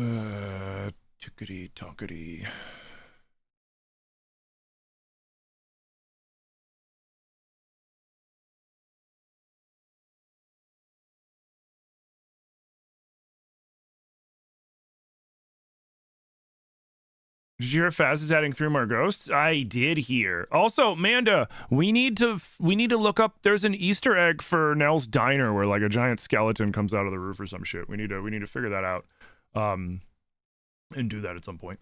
Tickety tockety. Did you hear Faz is adding 3 more ghosts? I did hear. Also, Manda, we need to look up. There's an Easter egg for Nell's Diner where like a giant skeleton comes out of the roof or some shit. We need to figure that out, and do that at some point.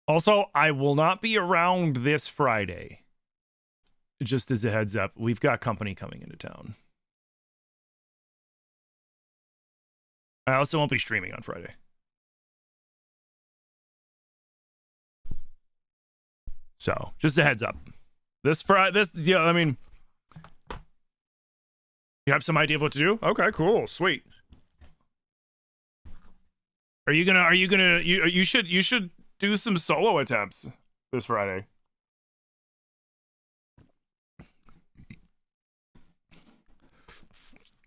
Also, I will not be around this Friday. Just as a heads up, we've got company coming into town. I also won't be streaming on Friday. So, just a heads up. Yeah, I mean, you have some idea of what to do? Okay, cool, sweet. You should do some solo attempts this Friday.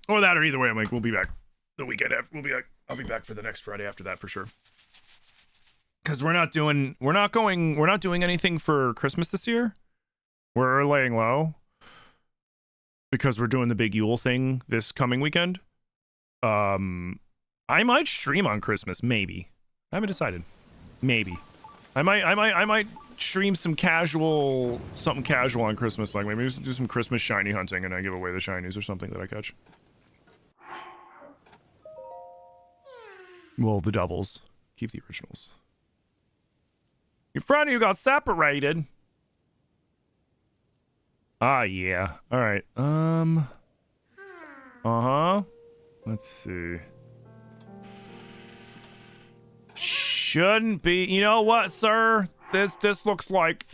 Or that, or either way, I'm like, we'll be back the weekend after. I'll be back for the next Friday after that for sure. Because we're not doing anything for Christmas this year. We're laying low because we're doing the big Yule thing this coming weekend. I might stream on Christmas, maybe. I haven't decided. Maybe. I might stream something casual on Christmas, like maybe do some Christmas shiny hunting and I give away the shinies or something that I catch. Well, the doubles. Keep the originals. Your friend you got separated. Ah, yeah. All right. Let's see. Shouldn't be. You know what, sir? This looks like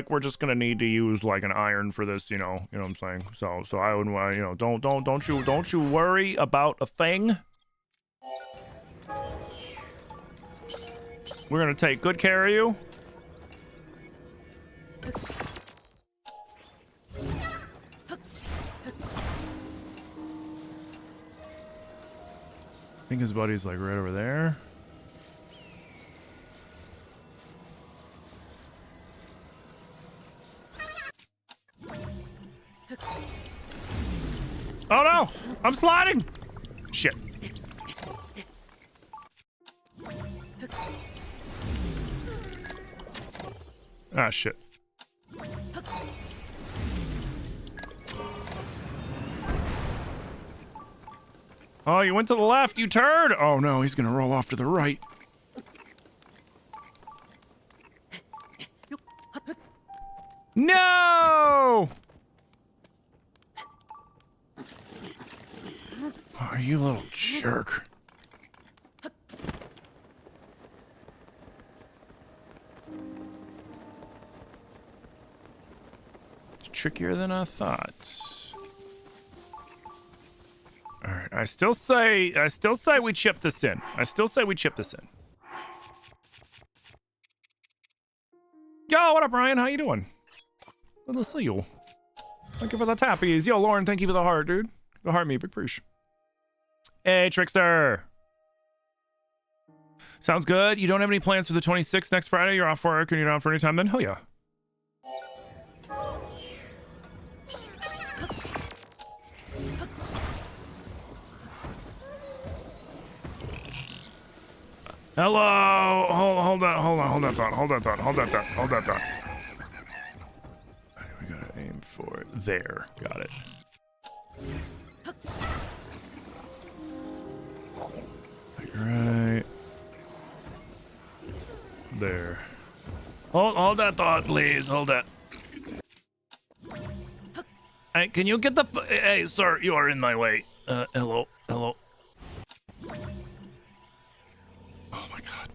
we're just gonna need to use like an iron for this. You know what I'm saying. So I wouldn't want. You know, don't you worry about a thing. We're gonna take good care of you. I think his buddy's like right over there. Oh no! I'm sliding! Shit. Ah, shit. Oh, you went to the left, you turd! Oh no, he's gonna roll off to the right. No! Oh, you little jerk. It's trickier than I thought. All right, I still say we chip this in. Yo, what up, Ryan? How you doing? Good to see you. Thank you for the tappies. Yo, Lauren, thank you for the heart, dude. The heart me, big preach. Hey, Trickster. Sounds good. You don't have any plans for the 26th next Friday? You're off for work and you're down for any time then? Hell yeah. Hello. Hold that thought. We gotta aim for it. There. Got it. Right. There. Hold that thought, please. Hold that. Hey, can you get the... Hey, sir, you are in my way. Hello. Oh my god.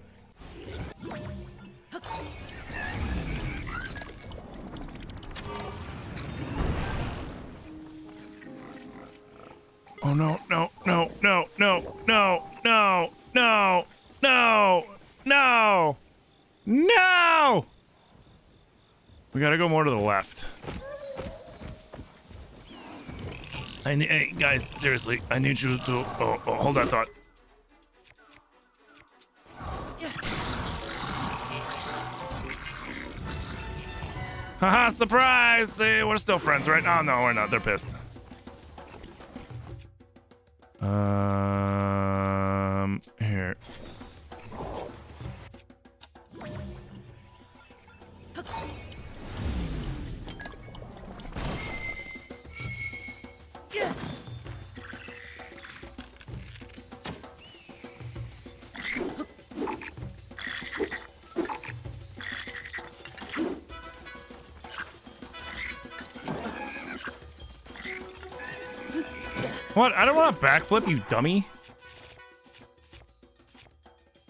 Oh no. We gotta go more to the left. Hey guys, seriously, I need you to hold that thought. Haha, surprise! See, we're still friends, right? Oh, no, we're not. They're pissed. Here. What? I don't want to backflip, you dummy.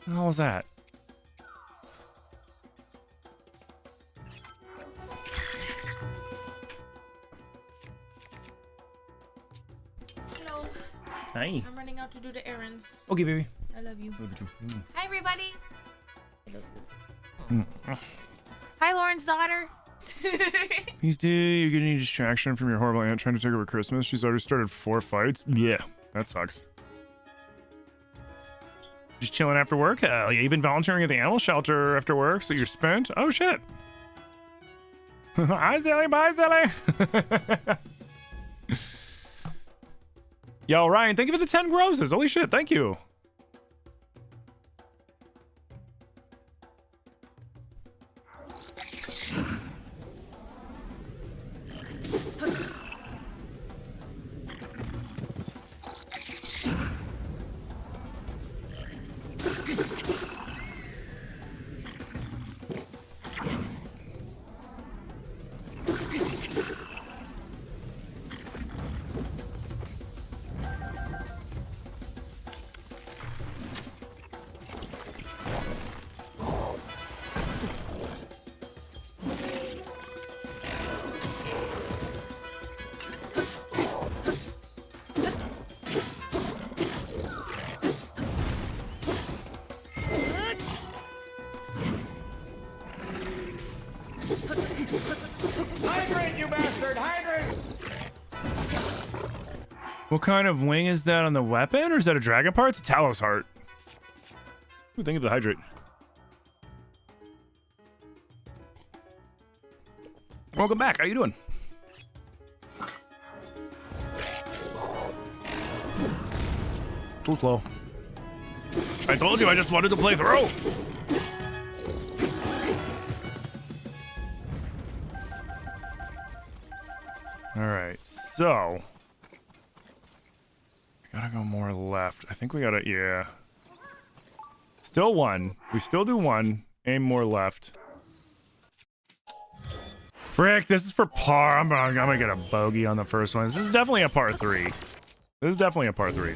What was that? Hello. Hi. I'm running out to do the errands. Okay, baby. I love you. Love you too. Hi, everybody. I love you. Hi, Lauren's daughter. These days, you're getting a distraction from your horrible aunt trying to take over Christmas. She's already started 4 fights. Yeah, that sucks. Just chilling after work? Hell yeah, you've been volunteering at the animal shelter after work, so you're spent? Oh, shit. Hi, Zelly. Bye, Zelly. Yo, Ryan, thank you for the 10 roses. Holy shit, thank you. What kind of wing is that on the weapon, or is that a dragon part? It's a Talos heart. Ooh, thank you for the hydrate. Welcome back. How you doing? Too slow. I told you I just wanted to play through. All right, so gotta go more left. I think we gotta, yeah. Still one. We still do one. Aim more left. Frick, this is for par. I'm gonna get a bogey on the first one. This is definitely a par 3. This is definitely a par 3.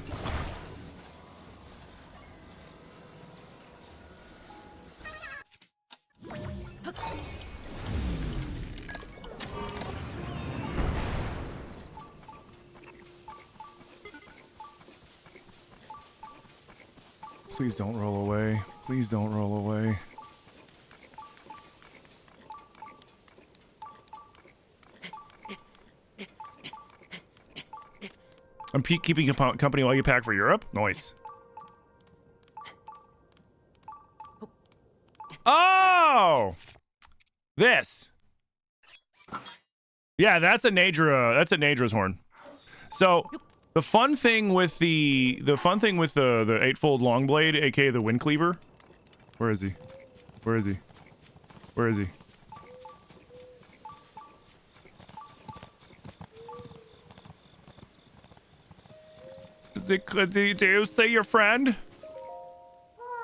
Please don't roll away. Please don't roll away. I'm keeping you company while you pack for Europe? Nice. Oh! This. Yeah, that's a Nadra. That's a Nadra's horn. So the fun thing with the the eightfold long blade, aka the wind cleaver. Where is he? Where is he? Where is he? Do you say your friend?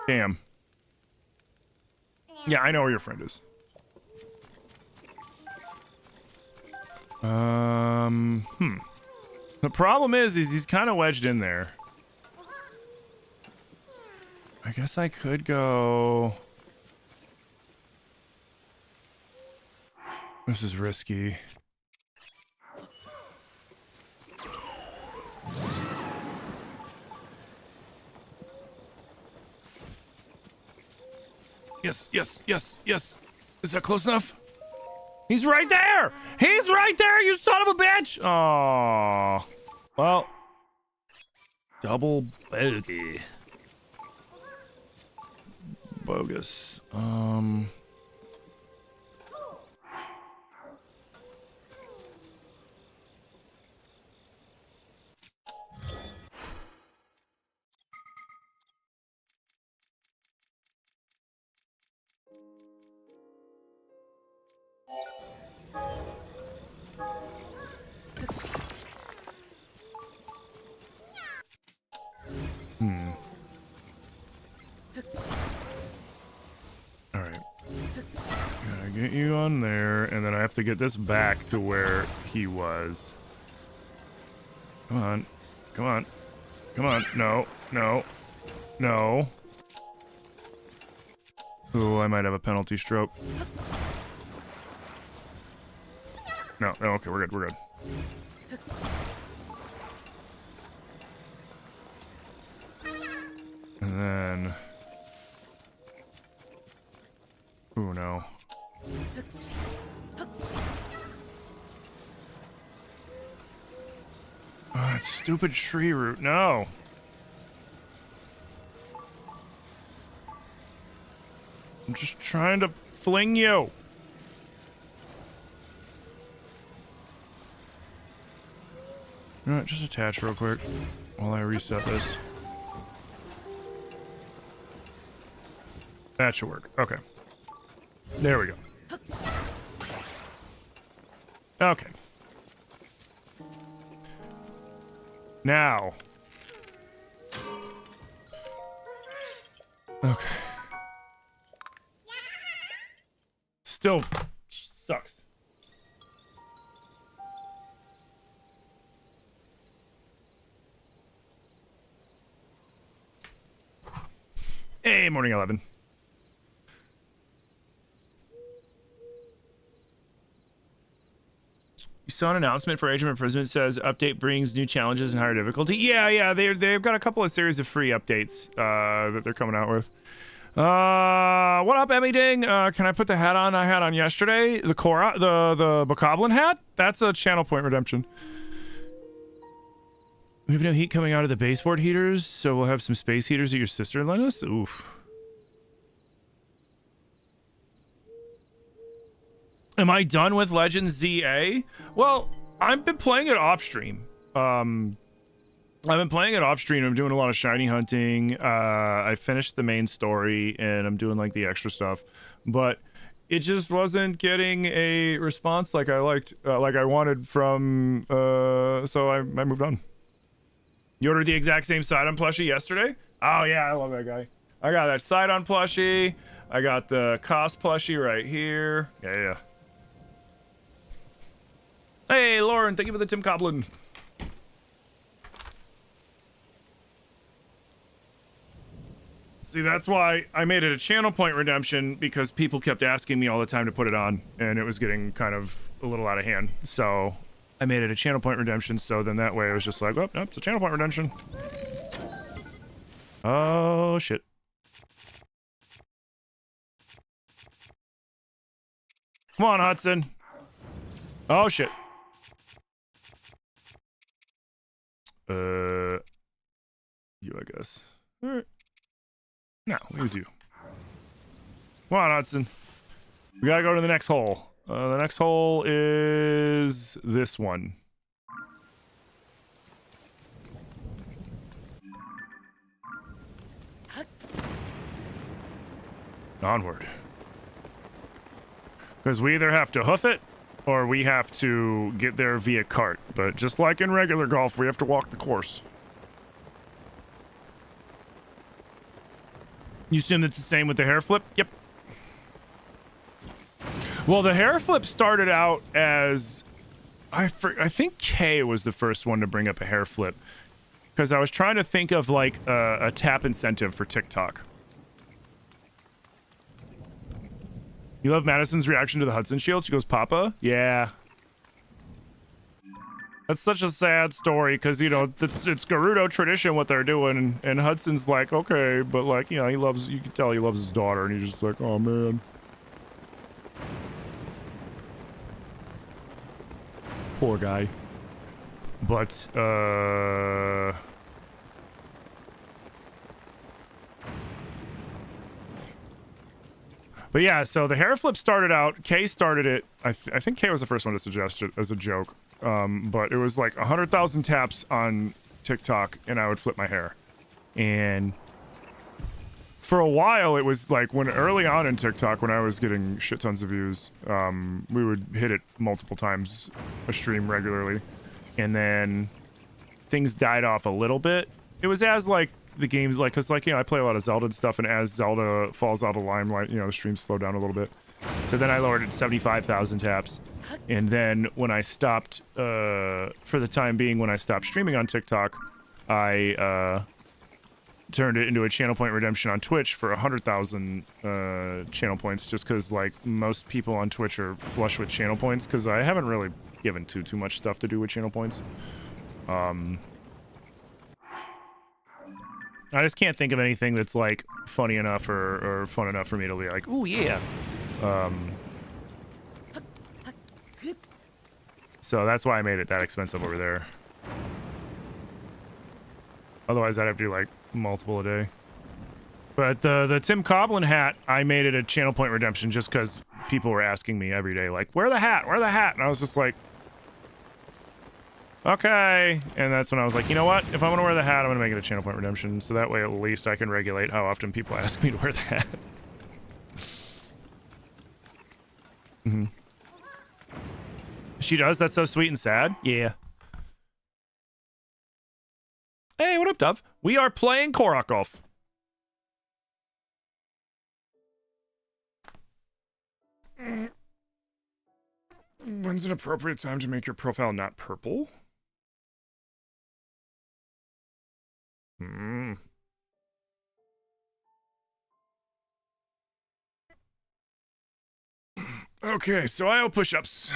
Damn. Yeah, I know where your friend is. The problem is he's kind of wedged in there. I guess I could go. This is risky. Yes, yes, yes, yes. Is that close enough? He's right there! He's right there, you son of a bitch! Aww. Well. Double bogey. Bogus. All right. Gotta get you on there, and then I have to get this back to where he was. Come on. Come on. Come on. No. No. No. Ooh, I might have a penalty stroke. No. No. Okay, we're good. We're good. And then... Ooh, no. Oh, that stupid tree root. No. I'm just trying to fling you. You know what, just attach real quick while I reset this. That should work. Okay. There we go. Okay. Now. Okay. Still sucks. Hey, morning 11. You saw an announcement for Age of Imprisonment says update brings new challenges and higher difficulty. Yeah, they've got a couple of series of free updates that they're coming out with. What up, Emmy Ding? Can I put the hat on I had on yesterday? The Korok, the Bokoblin hat? That's a channel point redemption. We have no heat coming out of the baseboard heaters, so we'll have some space heaters that your sister lent us. Oof. Am I done with Legends ZA? Well, I've been playing it off stream. I've been playing it off stream. I'm doing a lot of shiny hunting. I finished the main story and I'm doing like the extra stuff, but it just wasn't getting a response like I liked, like I wanted from. So I moved on. You ordered the exact same Sidon plushie yesterday? Oh yeah, I love that guy. I got that Sidon plushie. I got the Cost plushie right here. Yeah. Hey, Lauren, thank you for the Tim Coblin. See, that's why I made it a channel point redemption, because people kept asking me all the time to put it on, and it was getting kind of a little out of hand. So I made it a channel point redemption, so then that way I was just like, oh, nope, it's a channel point redemption. Oh, shit. Come on, Hudson. Oh, shit. You, I guess. All right. No, it was you. Come on, Hudson. We gotta go to the next hole. The next hole is this one. Onward. Because we either have to hoof it, or we have to get there via cart. But just like in regular golf, we have to walk the course. You assume it's the same with the hair flip? Yep. Well, the hair flip started out as... I think Kay was the first one to bring up a hair flip. Because I was trying to think of, like, a tap incentive for TikTok. You love Madison's reaction to the Hudson shield? She goes, Papa? Yeah. That's such a sad story, because, you know, it's Gerudo tradition what they're doing, and Hudson's like, okay, but, like, you know, he loves, you can tell he loves his daughter, and he's just like, oh, man. Poor guy. But, But yeah, so the hair flip started out, Kay started it, I think Kay was the first one to suggest it as a joke. But it was like 100,000 taps on TikTok and I would flip my hair. And for a while it was like when early on in TikTok when I was getting shit tons of views, we would hit it multiple times a stream regularly. And then things died off a little bit. It was as like the games, like, because, like, you know, I play a lot of Zelda and stuff, and as Zelda falls out of limelight, you know, the streams slow down a little bit. So then I lowered it to 75,000 taps. And then when I stopped, for the time being, when I stopped streaming on TikTok, I turned it into a channel point redemption on Twitch for 100,000 channel points, just because, like, most people on Twitch are flush with channel points, because I haven't really given too much stuff to do with channel points. I just can't think of anything that's, like, funny enough or fun enough for me to be like, ooh, yeah. So that's why I made it that expensive over there. Otherwise, I'd have to do, like, multiple a day. But the Tim Coblin hat, I made it a channel point redemption just because people were asking me every day, like, wear the hat, wear the hat. And I was just like, okay. And that's when I was like, you know what? If I'm going to wear the hat, I'm going to make it a channel point redemption. So that way, at least, I can regulate how often people ask me to wear the hat. Mm-hmm. She does? That's so sweet and sad? Yeah. Hey, what up, Dove? We are playing Korok Golf. When's an appropriate time to make your profile not purple? Okay, so IO push-ups.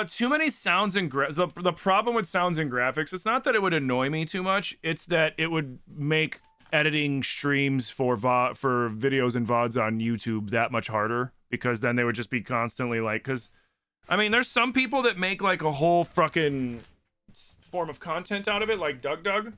Too many sounds and the problem with sounds and graphics, it's not that it would annoy me too much, it's that it would make editing streams for videos and VODs on YouTube that much harder, because then they would just be constantly like, because, I mean, there's some people that make like a whole fucking form of content out of it, like Doug.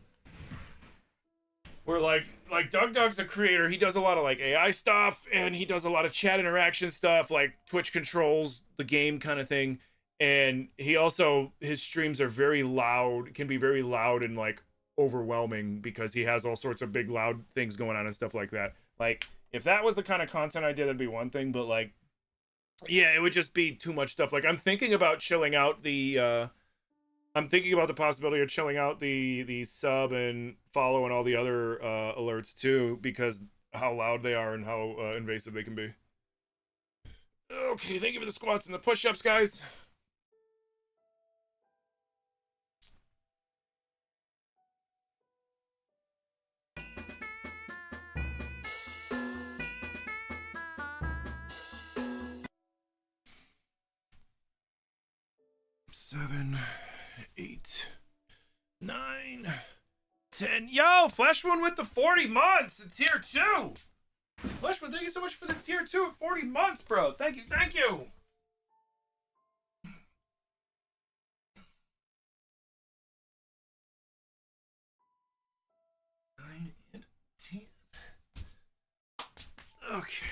Where like Doug's a creator, he does a lot of like AI stuff, and he does a lot of chat interaction stuff, like Twitch controls the game kind of thing. And he also, his streams are very loud, can be very loud and like overwhelming, because he has all sorts of big loud things going on and stuff like that. Like, if that was the kind of content I did, it'd be one thing, but like, yeah, it would just be too much stuff. Like, I'm thinking about chilling out the I'm thinking about the possibility of chilling out the sub and follow and all the other alerts too, because how loud they are and how invasive they can be. Okay, thank you for the squats and the push-ups, guys. Seven, 8, 9, 10. Yo, Fleshman with the 40 months in tier 2. Fleshman, thank you so much for the tier 2 at 40 months, bro. Thank you, thank you. 9 and 10. Okay.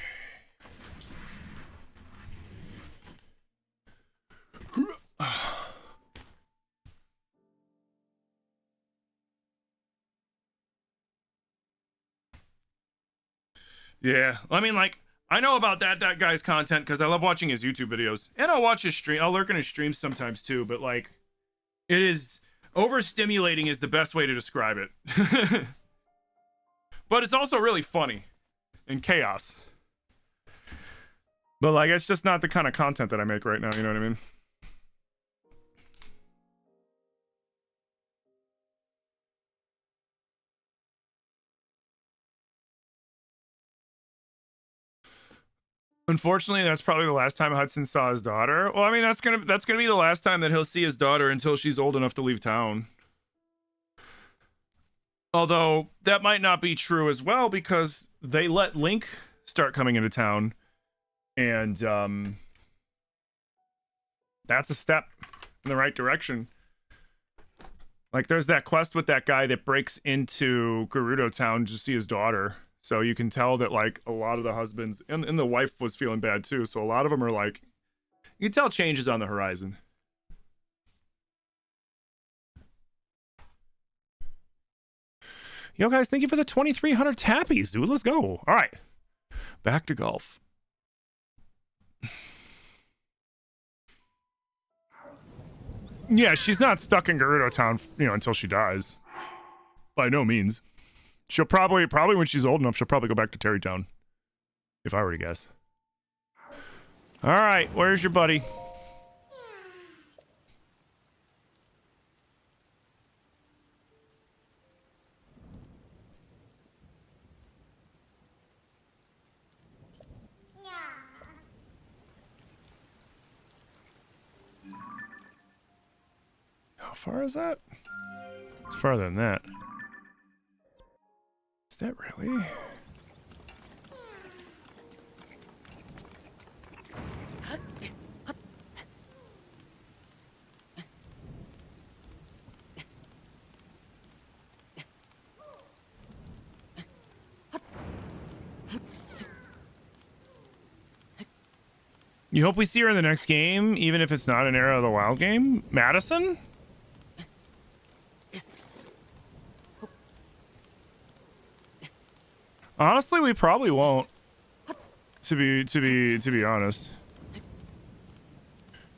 Yeah, I mean, like, I know about that guy's content because I love watching his YouTube videos, and I'll watch his stream. I'll lurk in his streams sometimes too. But like, it is overstimulating is the best way to describe it. But it's also really funny and chaos. But like, it's just not the kind of content that I make right now. You know what I mean? Unfortunately, that's probably the last time Hudson saw his daughter. Well, I mean, that's gonna be the last time that he'll see his daughter until she's old enough to leave town. Although that might not be true as well, because they let Link start coming into town, and that's a step in the right direction. Like, there's that quest with that guy that breaks into Gerudo Town to see his daughter. So you can tell that, like, a lot of the husbands, and the wife was feeling bad too, so a lot of them are like, you can tell changes on the horizon. Yo, guys, thank you for the 2,300 tappies, dude. Let's go. All right. Back to golf. Yeah, she's not stuck in Gerudo Town, you know, until she dies. By no means. She'll probably when she's old enough, she'll probably go back to Terrytown. If I were to guess. All right, where's your buddy? How far is that? It's farther than that. Is that really? You hope we see her in the next game, even if it's not an Era of the Wild game? Madison? Honestly, we probably won't. To be honest.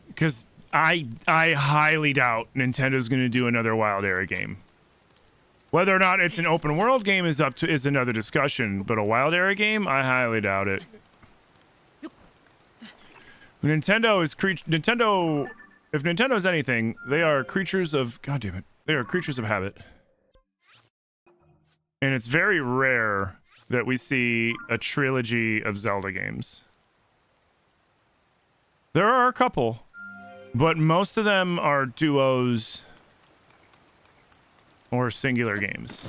Because I highly doubt Nintendo's going to do another Wild Era game. Whether or not it's an open world game is another discussion, but a Wild Era game, I highly doubt it. Nintendo. If Nintendo's anything, they are creatures of God damn it. They are creatures of habit. And it's very rare that we see a trilogy of Zelda games. There are a couple, but most of them are duos or singular games.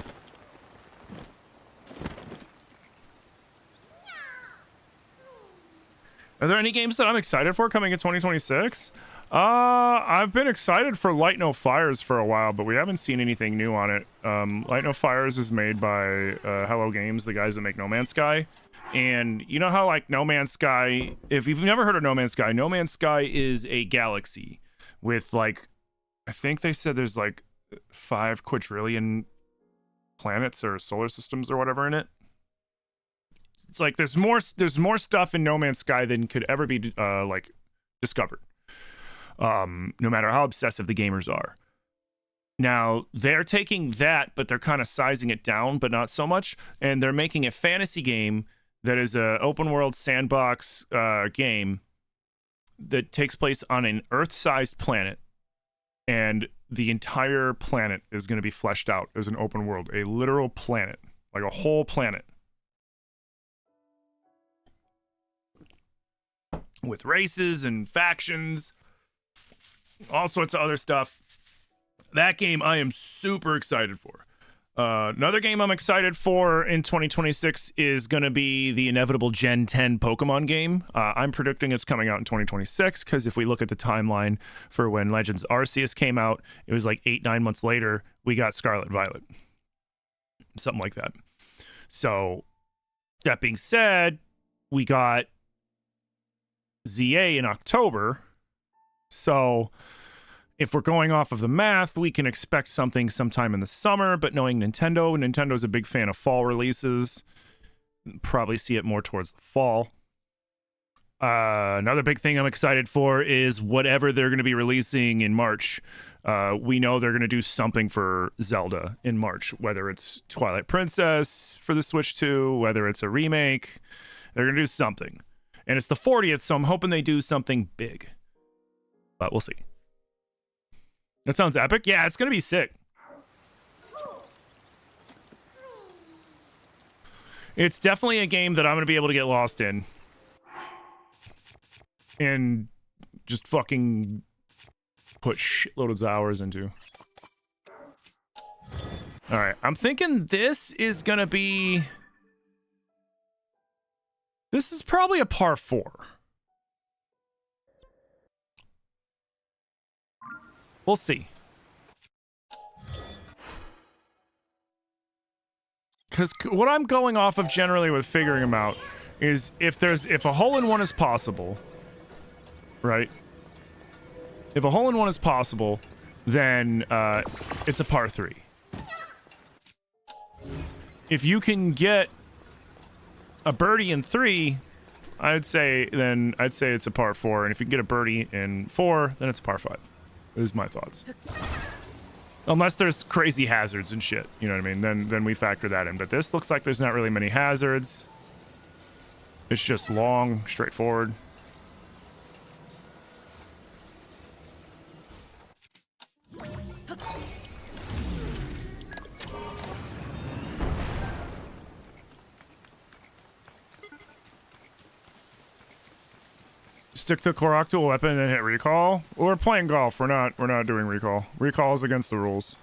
Are there any games that I'm excited for coming in 2026? I've been excited for Light No Fires for a while, but we haven't seen anything new on it. Light No Fires is made by Hello Games, the guys that make No Man's Sky. And you know how, like, No Man's Sky, if you've never heard of No Man's Sky is a galaxy with, like, I think they said there's, like, 5 quadrillion planets or solar systems or whatever in it. It's like there's more stuff in No Man's Sky than could ever be like discovered. No matter how obsessive the gamers are. Now they're taking that, but they're kind of sizing it down, but not so much, and they're making a fantasy game that is a open world sandbox game that takes place on an Earth-sized planet, and the entire planet is going to be fleshed out as an open world, a literal planet, like a whole planet. With races and factions, all sorts of other stuff. That game I am super excited for. Another game I'm excited for in 2026 is going to be the inevitable Gen 10 Pokemon game. I'm predicting it's coming out in 2026 because if we look at the timeline for when Legends Arceus came out, it was like 8-9 months later, we got Scarlet Violet. Something like that. So, that being said, we got ZA in October. So if we're going off of the math, we can expect something sometime in the summer, but knowing Nintendo's a big fan of fall releases. Probably see it more towards the fall. Another big thing I'm excited for is whatever they're going to be releasing in March. We know they're going to do something for Zelda in March, whether it's Twilight Princess for the Switch 2, whether it's a remake. They're going to do something. And it's the 40th, so I'm hoping they do something big. But we'll see. That sounds epic. Yeah, it's going to be sick. It's definitely a game that I'm going to be able to get lost in. And just fucking put shitloads of hours into. All right, I'm thinking this is going to be... This is probably a par 4. We'll see. Because what I'm going off of generally with figuring them out is if a hole-in-one is possible, right? If a hole-in-one is possible, then it's a par 3. If you can get a birdie in 3, I'd say it's a par 4, and if you can get a birdie in 4, then it's a par 5. is my thoughts. Unless there's crazy hazards and shit, you know what I mean? Then we factor that in. But this looks like there's not really many hazards. It's just long, straightforward. Stick to Korok to a weapon and then hit recall. We're playing golf. We're not doing recall. Recall is against the rules.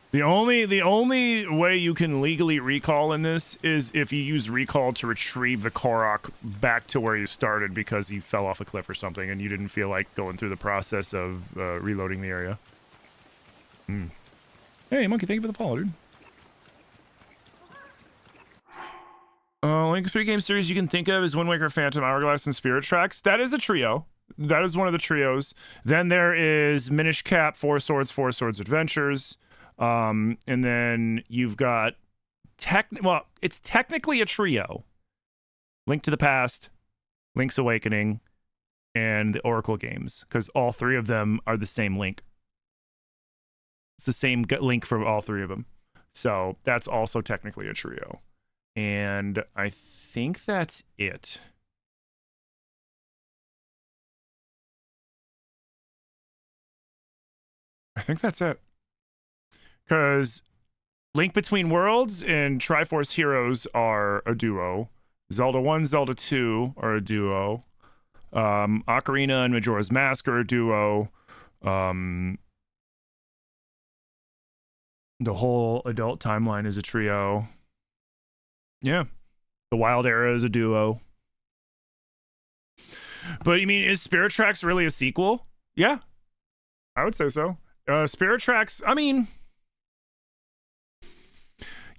The only way you can legally recall in this is if you use recall to retrieve the Korok back to where you started because he fell off a cliff or something and you didn't feel like going through the process of reloading the area. Hey, Monkey, thank you for the follow, dude. Only 3 game series you can think of is Wind Waker, Phantom Hourglass, and Spirit Tracks. That is a trio. That is one of the trios. Then there is Minish Cap, Four Swords Adventures. And then you've got well, it's technically a trio. Link to the Past, Link's Awakening, and the Oracle games, because all 3 of them are the same link. It's the same link for all 3 of them. So that's also technically a trio. And I think that's it. I think that's it. Because Link Between Worlds and Triforce Heroes are a duo. Zelda 1, Zelda 2 are a duo. Ocarina and Majora's Mask are a duo. The whole adult timeline is a trio. Yeah. The Wild Era is a duo. But, you mean, is Spirit Tracks really a sequel? Yeah. I would say so. Spirit Tracks, I mean...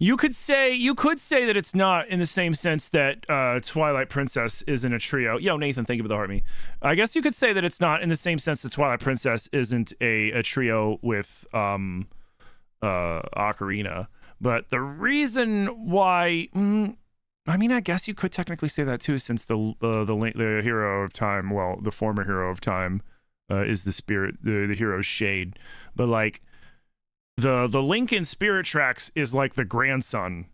You could say that it's not in the same sense that Twilight Princess isn't a trio. Yo, Nathan, thank you for the heart me. I guess you could say that it's not in the same sense that Twilight Princess isn't a trio with Ocarina. But the reason why, I mean, I guess you could technically say that too, since the hero of time, well, the former hero of time, is the spirit, the hero's shade. But like, the Link in Spirit Tracks is like the grandson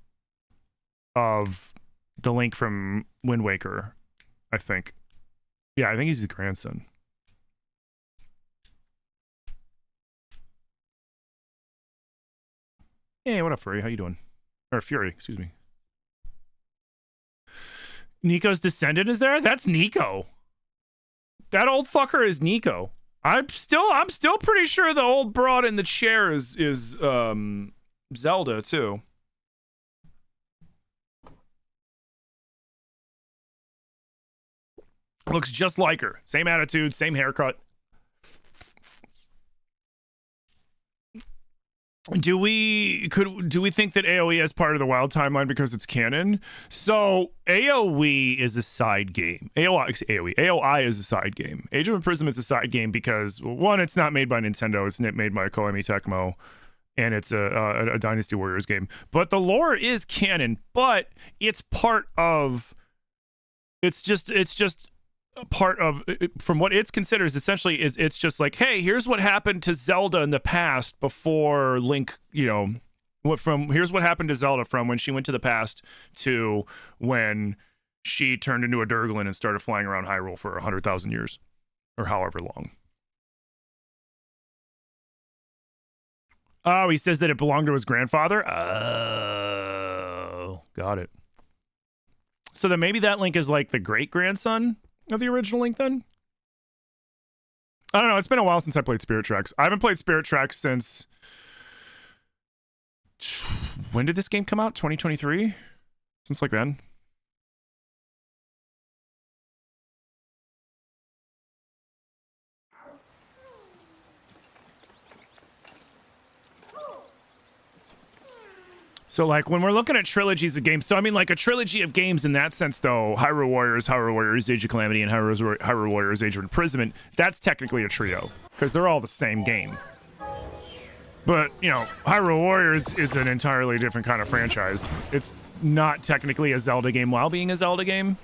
of the Link from Wind Waker, I think. Yeah, I think he's the grandson. Hey, what up, Fury? How you doing? Or Fury, excuse me. Nico's descendant is there? That's Nico. That old fucker is Nico. I'm still pretty sure the old broad in the chair is Zelda too. Looks just like her. Same attitude, same haircut. Do we think that AoE is part of the wild timeline because it's canon? So AoE is a side game. AOI is a side game. Age of Imprisonment is a side game because, well, one, it's not made by Nintendo. It's made by Koei Tecmo, and it's a Dynasty Warriors game. But the lore is canon, but it's part of. It's just part of, from what it's considers essentially, is it's just like, hey, here's what happened to Zelda in the past before Link, here's what happened to Zelda from when she went to the past to when she turned into a Durglin and started flying around Hyrule for 100,000 years or however long. Oh, he says that it belonged to his grandfather. Oh, got it. So then maybe that Link is like the great grandson of the original Link then? I don't know. It's been a while since I played Spirit Tracks. I haven't played Spirit Tracks since... When did this game come out? 2023? Since like then? So, like, when we're looking at trilogies of games, so I mean, like, a trilogy of games in that sense, though, Hyrule Warriors, Age of Calamity, and Hyrule Warriors, Age of Imprisonment, that's technically a trio, because they're all the same game. But, Hyrule Warriors is an entirely different kind of franchise. It's not technically a Zelda game while being a Zelda game.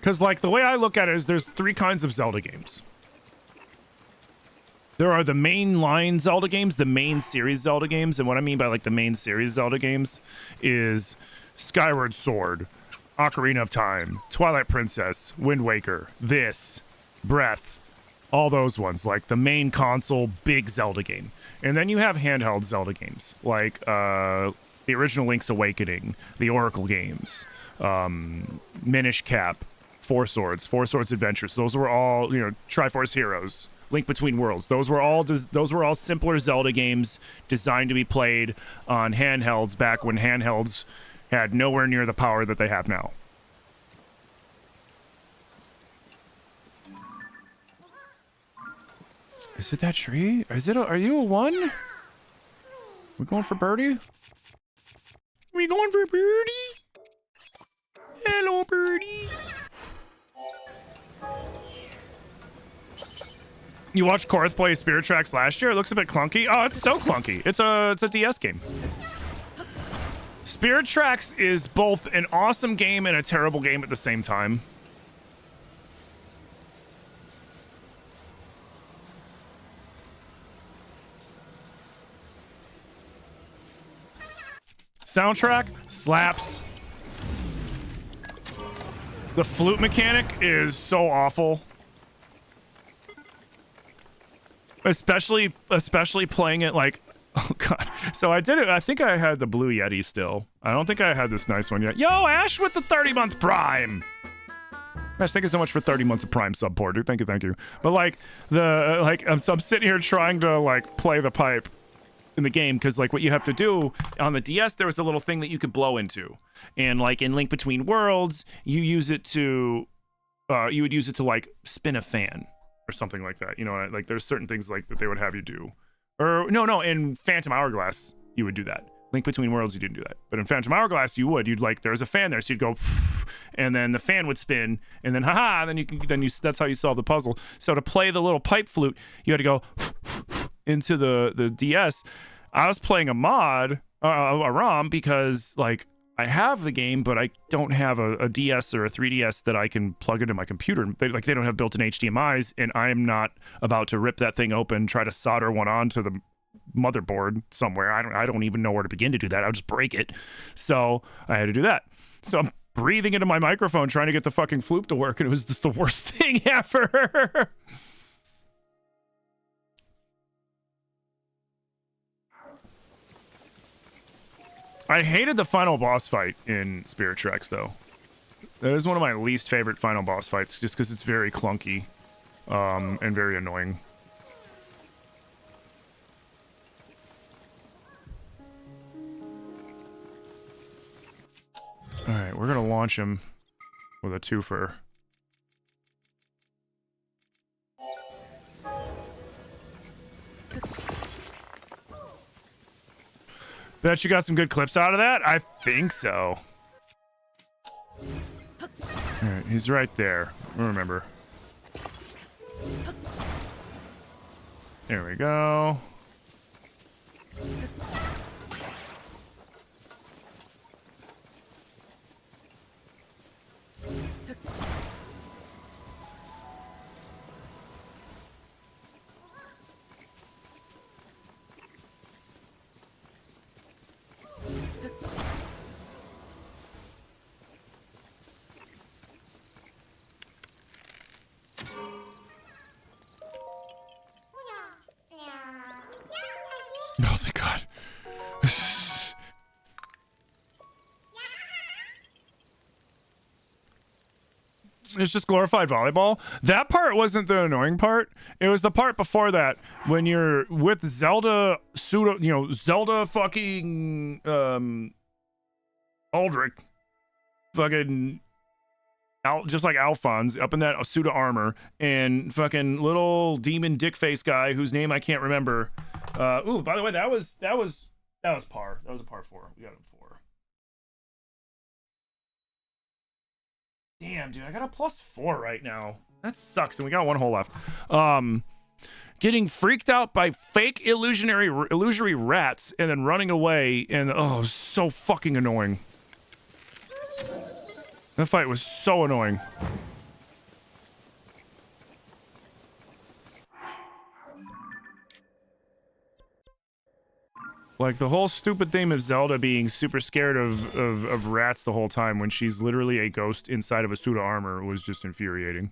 Because, like, the way I look at it is there's 3 kinds of Zelda games. There are the mainline Zelda games, the main series Zelda games, and what I mean by, like, the main series Zelda games is Skyward Sword, Ocarina of Time, Twilight Princess, Wind Waker, this, Breath, all those ones, like the main console big Zelda game. And then you have handheld Zelda games, like the original Link's Awakening, the Oracle games, Minish Cap, Four Swords Adventures. Those were all, you know, Triforce Heroes, Link Between Worlds. Those were all simpler Zelda games designed to be played on handhelds back when handhelds had nowhere near the power that they have now. Is it that tree? Are you a 1? We going for birdie? We going for birdie? Hello, birdie. You watched Korok play Spirit Tracks last year? It looks a bit clunky. Oh, it's so clunky. It's a DS game. Spirit Tracks is both an awesome game and a terrible game at the same time. Soundtrack slaps. The flute mechanic is so awful. Especially playing it like, oh god. So I did it. I think I had the Blue Yeti still. I don't think I had this nice one yet. Yo, Ash with the 30-month Prime. Ash, thank you so much for 30 months of Prime support, dude. Thank you. But like I'm sitting here trying to like play the pipe in the game, because like what you have to do on the DS, there was a little thing that you could blow into, and like in Link Between Worlds, you would use it to like spin a fan or something like that. You know, like there's certain things like that they would have you do. Or no, in Phantom Hourglass you would do that. Link Between Worlds you didn't do that, but in Phantom Hourglass you'd like, there's a fan there, so you'd go and then the fan would spin, and then that's how you solve the puzzle. So to play the little pipe flute, you had to go into the DS. I was playing a mod, a ROM, because like I have the game, but I don't have a DS or a 3DS that I can plug into my computer. They don't have built-in HDMIs, and I am not about to rip that thing open, try to solder one onto the motherboard somewhere. I don't even know where to begin to do that. I'll just break it. So I had to do that. So I'm breathing into my microphone trying to get the fucking flute to work, and it was just the worst thing ever. I hated the final boss fight in Spirit Tracks, though. That is one of my least favorite final boss fights, just because it's very clunky and very annoying. Alright, we're going to launch him with a twofer. Bet you got some good clips out of that? I think so. Alright, he's right there. Remember. There we go. Oh, thank God. It's just glorified volleyball. That part wasn't the annoying part. It was the part before that, when you're with Zelda Zelda fucking Aldrich, fucking just like Alphonse up in that suit of armor, and fucking little demon dick face guy whose name I can't remember. Ooh, by the way, that was par. That was a par 4. We got him 4. Damn, dude, I got a +4 right now. That sucks, and we got 1 hole left. Getting freaked out by fake illusory rats and then running away, and oh, so fucking annoying. That fight was so annoying. Like, the whole stupid theme of Zelda being super scared of rats the whole time when she's literally a ghost inside of a suit of armor was just infuriating.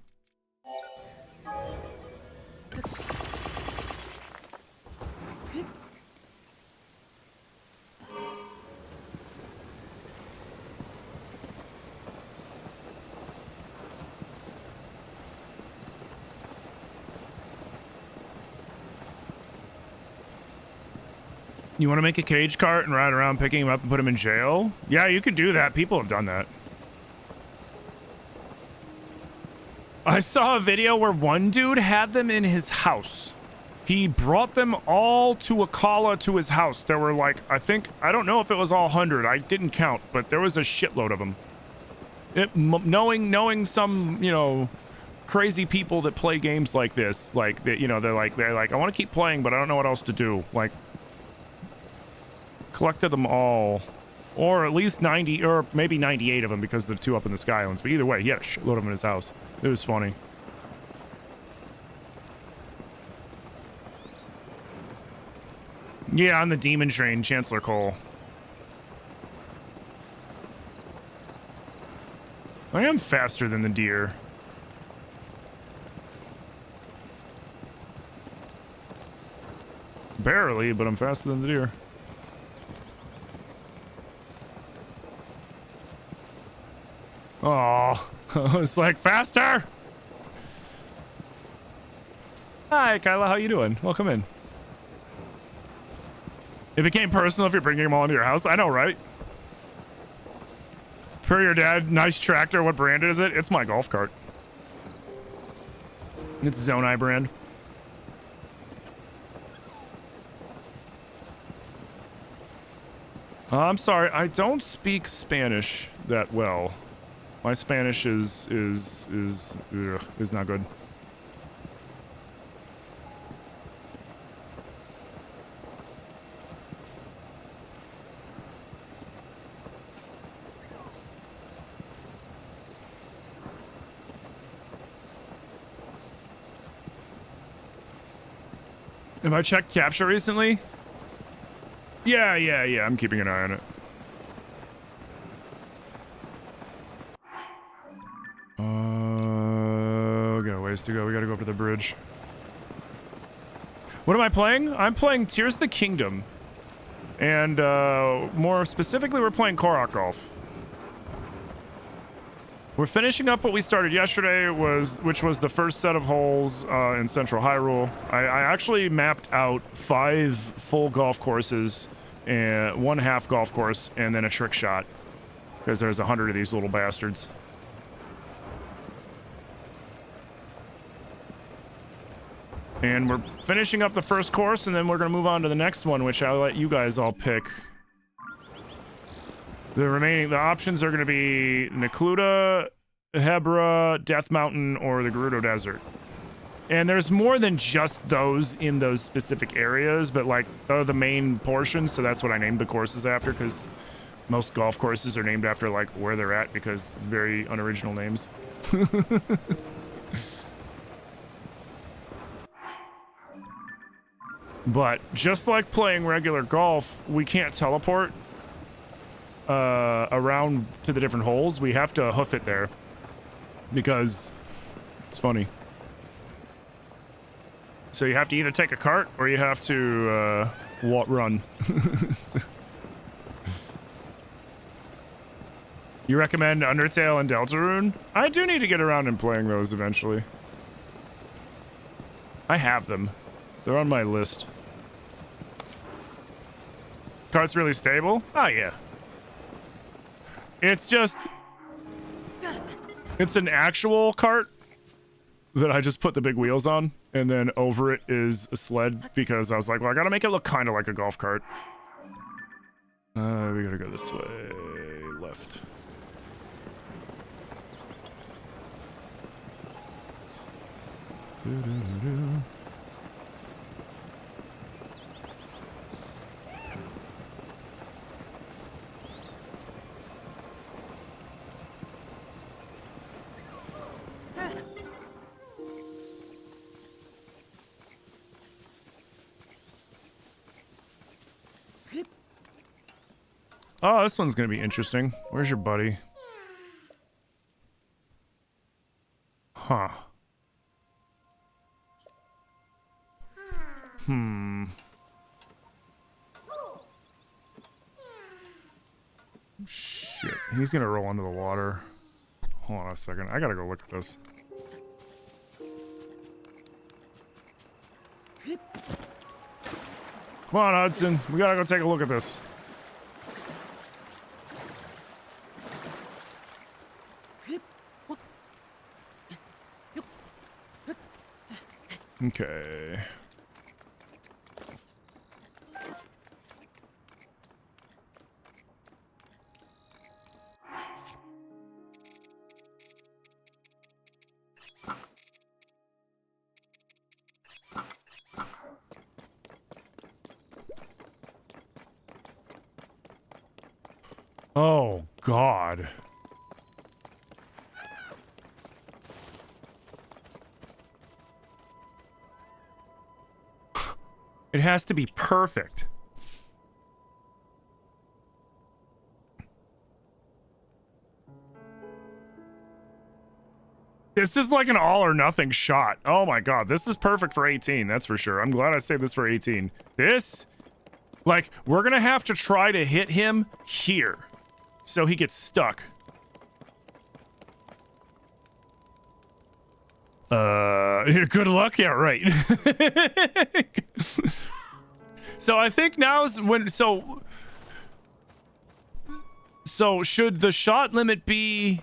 You want to make a cage cart and ride around picking him up and put him in jail? Yeah, you could do that. People have done that. I saw a video where one dude had them in his house. He brought them all to Akala to his house. There were like, I don't know if it was all 100. I didn't count, but there was a shitload of them. Knowing some, you know, crazy people that play games like this, like, you know, they're like, I want to keep playing, but I don't know what else to do. Like, collected them all, or at least 90, or maybe 98 of them because the 2 up in the sky ones. But either way, he had a shitload of them in his house. It was funny. Yeah, on the demon train, Chancellor Cole. I am faster than the deer. Barely, but I'm faster than the deer. Oh, I was like, faster! Hi, Kyla, how you doing? Welcome in. It became personal if you're bringing them all into your house. I know, right? Per your dad, nice tractor. What brand is it? It's my golf cart. It's Zonai brand. I'm sorry, I don't speak Spanish that well. My Spanish is not good. Have I checked capture recently? Yeah, I'm keeping an eye on it. We got a ways to go. We gotta go up to the bridge. What am I playing? I'm playing Tears of the Kingdom. And, more specifically, we're playing Korok Golf. We're finishing up what we started yesterday, which was the first set of holes in Central Hyrule. I actually mapped out 5 full golf courses, and 1 half golf course, and then a trick shot. Because there's 100 of these little bastards. And we're finishing up the first course, and then we're going to move on to the next one, which I'll let you guys all pick. The options are going to be Necluda, Hebra, Death Mountain, or the Gerudo Desert. And there's more than just those in those specific areas, but like they're the main portions, so that's what I named the courses after, because most golf courses are named after like where they're at, because very unoriginal names. But just like playing regular golf, we can't teleport around to the different holes. We have to hoof it there because it's funny. So you have to either take a cart or you have to run. You recommend Undertale and Deltarune? I do need to get around and playing those eventually. I have them. They're on my list. Cart's really stable? Oh, yeah. It's just... It's an actual cart that I just put the big wheels on, and then over it is a sled, because I was like, well, I gotta make it look kind of like a golf cart. We gotta go this way. Left. Doo-doo-doo-doo. Oh, this one's gonna be interesting. Where's your buddy? Huh. Shit. He's gonna roll into the water. Hold on a second. I gotta go look at this. Come on, Hudson. We gotta go take a look at this. Okay. Oh, God. It has to be perfect. This is like an all or nothing shot. Oh my God, this is perfect for 18, that's for sure. I'm glad I saved this for 18. This, like, we're gonna have to try to hit him here so he gets stuck. Good luck, yeah, right. So I think now's when, so should the shot limit be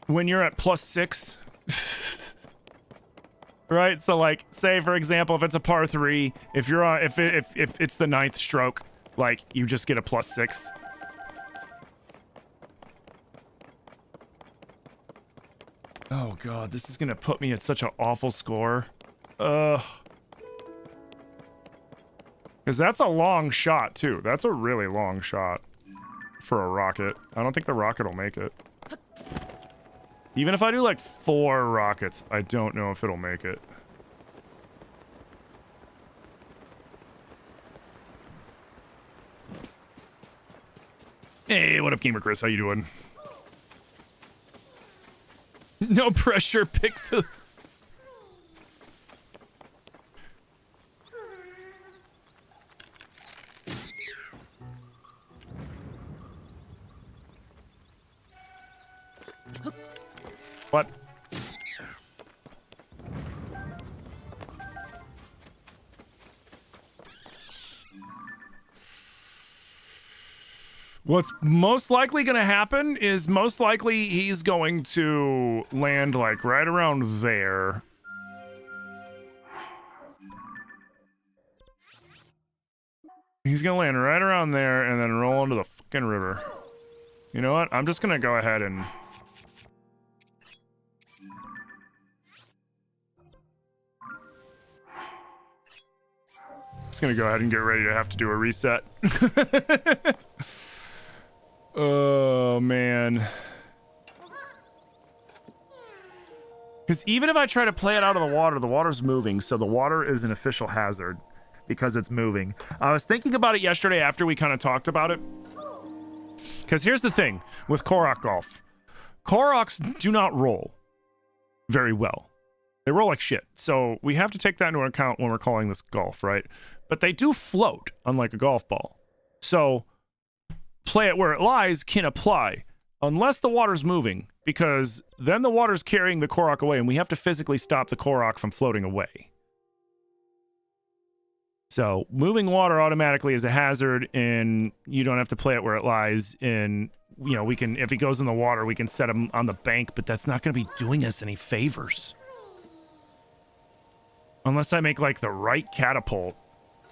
when you're at +6? Right? So like, say for example, if it's a par 3, if you're on, if it's the 9th stroke, like you just get a +6. Oh God, this is gonna put me at such an awful score. Because that's a long shot too. That's a really long shot for a rocket. I don't think the rocket will make it. Even if I do like 4 rockets, I don't know if it'll make it. Hey, what up, Gamer Chris? How you doing? No pressure, pick the... What? What's most likely going to happen is most likely he's going to land like right around there. He's going to land right around there and then roll into the fucking river. You know what? I'm just going to go ahead and... Just going to go ahead and get ready to have to do a reset. Oh, man. Because even if I try to play it out of the water's moving, so the water is an official hazard because it's moving. I was thinking about it yesterday after we kind of talked about it. Because here's the thing with Korok Golf. Koroks do not roll very well. They roll like shit. So we have to take that into account when we're calling this golf, right? But they do float, unlike a golf ball. So... play it where it lies can apply unless the water's moving, because then the water's carrying the Korok away and we have to physically stop the Korok from floating away. So moving water automatically is a hazard, and you don't have to play it where it lies. And you know, we can, if he goes in the water, we can set him on the bank, but that's not going to be doing us any favors unless I make like the right catapult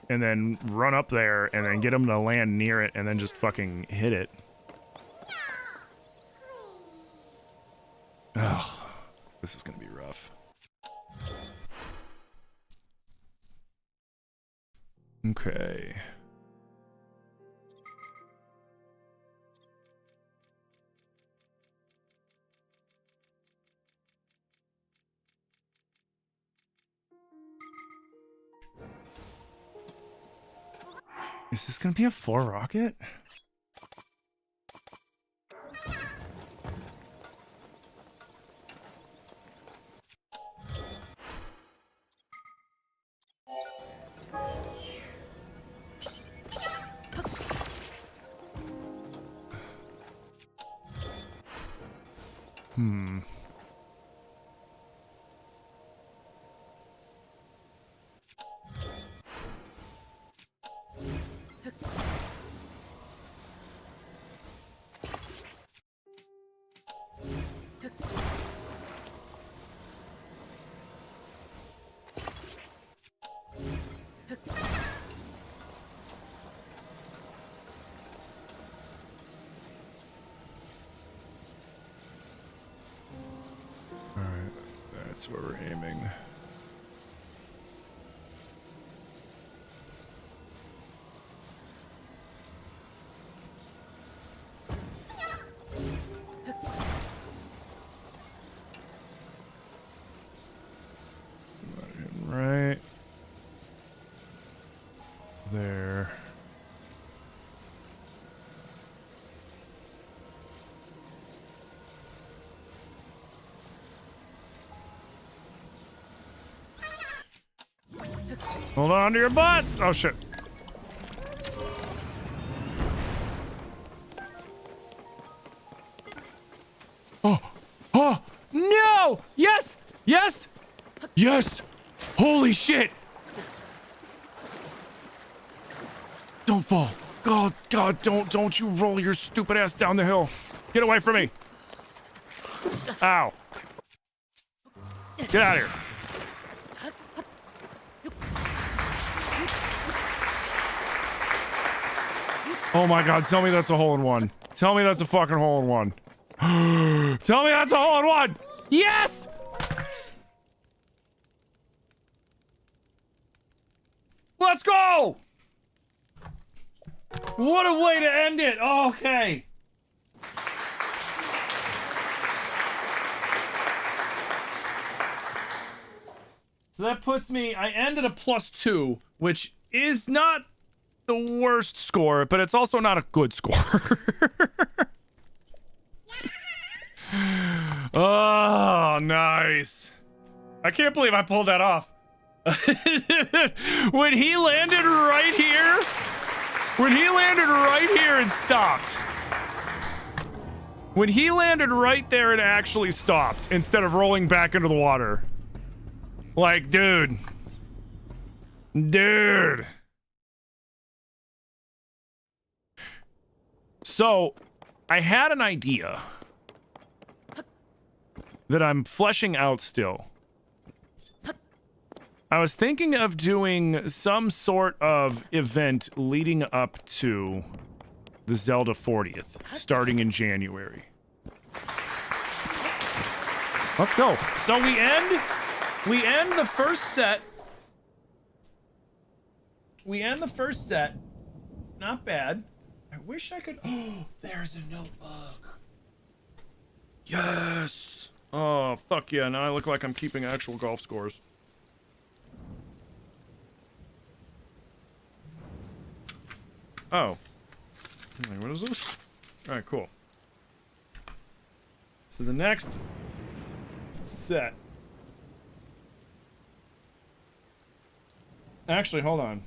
and then run up there and then get him to land near it and then just fucking hit it. Oh, this is gonna be rough. Okay. Is this gonna be a 4 rocket? Hmm. Alright, that's where we're aiming. Right there. Hold on to your butts! Oh shit. Oh! Oh! No! Yes! Yes! Yes! Holy shit! Don't fall. God, God, don't you roll your stupid ass down the hill. Get away from me. Ow. Get out of here. Oh my God, tell me that's a hole-in-one. Tell me that's a fucking hole-in-one. Tell me that's a hole-in-one! Yes! Let's go! What a way to end it! Okay. So that puts me, I ended a +2, which is not the worst score, but it's also not a good score. Oh, nice. I can't believe I pulled that off. When he landed right here and stopped. When he landed right there and actually stopped instead of rolling back into the water. Like, dude. Dude. So, I had an idea that I'm fleshing out still. I was thinking of doing some sort of event leading up to the Zelda 40th, starting in January. Let's go. So we end the first set. Not bad. I wish I could. Oh, there's a notebook. Yes. Oh, fuck yeah. Now I look like I'm keeping actual golf scores. Oh. Wait, what is this? Alright, cool. So the next set. Actually, hold on.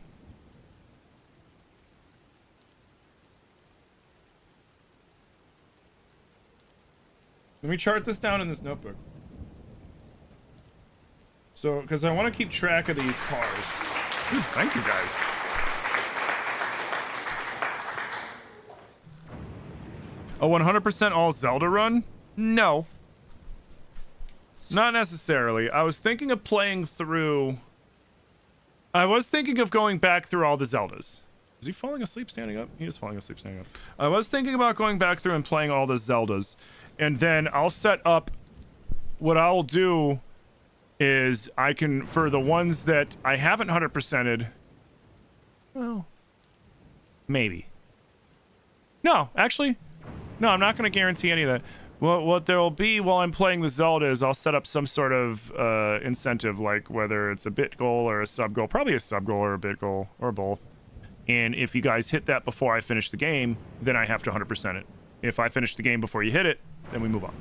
Let me chart this down in this notebook. So, because I want to keep track of these cars. Dude, thank you guys. A 100% all Zelda run? No. Not necessarily. I was thinking of playing through... I was thinking of going back through all the Zeldas. Is he falling asleep standing up? He is falling asleep standing up. I was thinking about going back through and playing all the Zeldas. And then I'll set up... What I'll do is I can... For the ones that I haven't 100%ed... Well... Maybe. No, actually... No, I'm not going to guarantee any of that. Well, what there will be while I'm playing the Zelda is I'll set up some sort of incentive, like whether it's a bit goal or a sub goal. Probably a sub goal or a bit goal, or both. And if you guys hit that before I finish the game, then I have to 100% it. If I finish the game before you hit it, then we move on.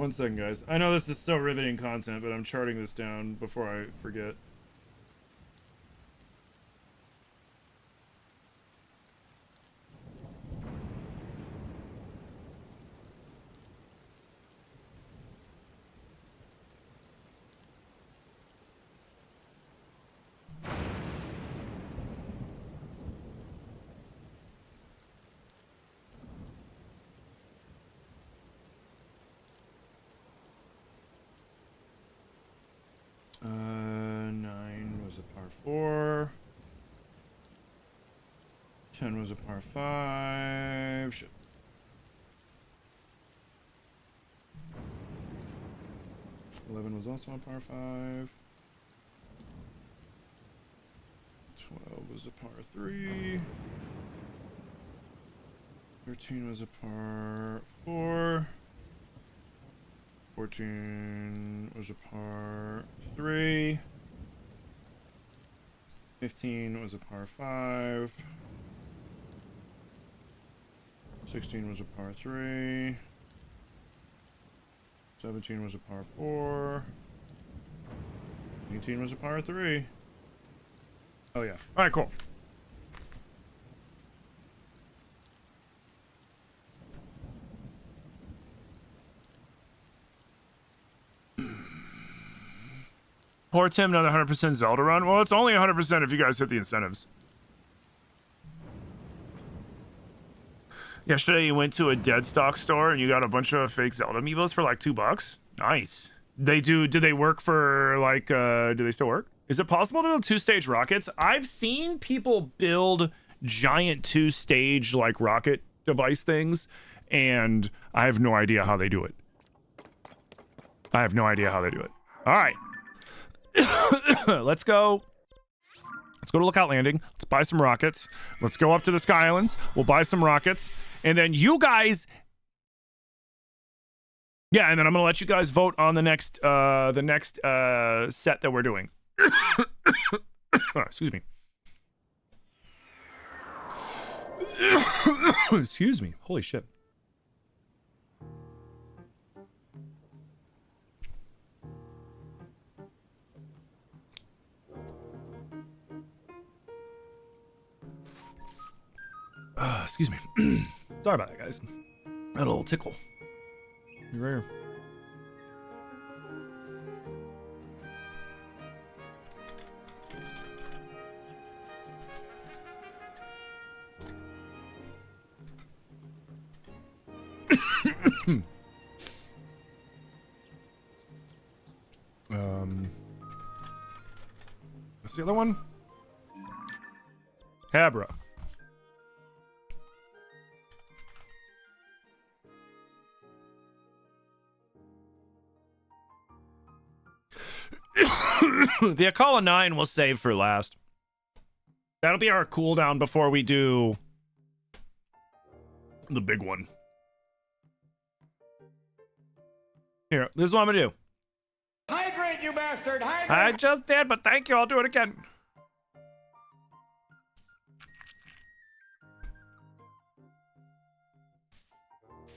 1 second, guys. I know this is so riveting content, but I'm charting this down before I forget. Nine was a par 4. 10 was a par 5. Shit. 11 was also a par 5. 12 was a par 3. 13 was a par 4. 14 was a par 3. 15 was a par 5. 16 was a par 3. 17 was a par 4. 18 was a par 3. Oh yeah. Alright, cool. Poor Tim, not 100% Zelda run. Well, it's only 100% if you guys hit the incentives. Yesterday, you went to a dead stock store and you got a bunch of fake Zelda amiibos for like $2. Nice. They do. Do they work for like? Do they still work? Is it possible to build 2-stage rockets? I've seen people build giant 2-stage like rocket device things, and I have no idea how they do it. I have no idea how they do it. All right. Let's go to Lookout Landing. Let's buy some rockets. Let's go up to the Sky Islands. We'll buy some rockets. And then you guys... Yeah, and then I'm going to let you guys vote on the next set that we're doing. Excuse me. Excuse me. Holy shit. Excuse me. Sorry about that, guys. I had a little tickle. You're rare. What's the other one? Habra. The Akala 9 we'll save for last. That'll be our cooldown before we do the big one. Here, this is what I'm gonna do. Hydrate, you bastard! Hydrate! I just did, but thank you. I'll do it again.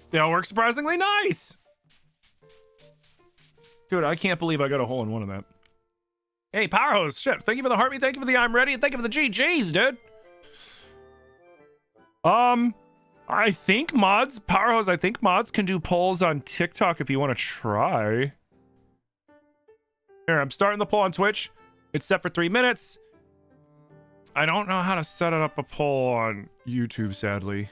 They all work surprisingly nice. Dude, I can't believe I got a hole in one of that. Hey, Powerhouse, shit. Thank you for the heartbeat. Thank you for the I'm ready. And thank you for the GGs, dude. I think mods, Powerhouse, I think mods can do polls on TikTok if you want to try. Here, I'm starting the poll on Twitch. It's set for 3 minutes. I don't know how to set up a poll on YouTube, sadly.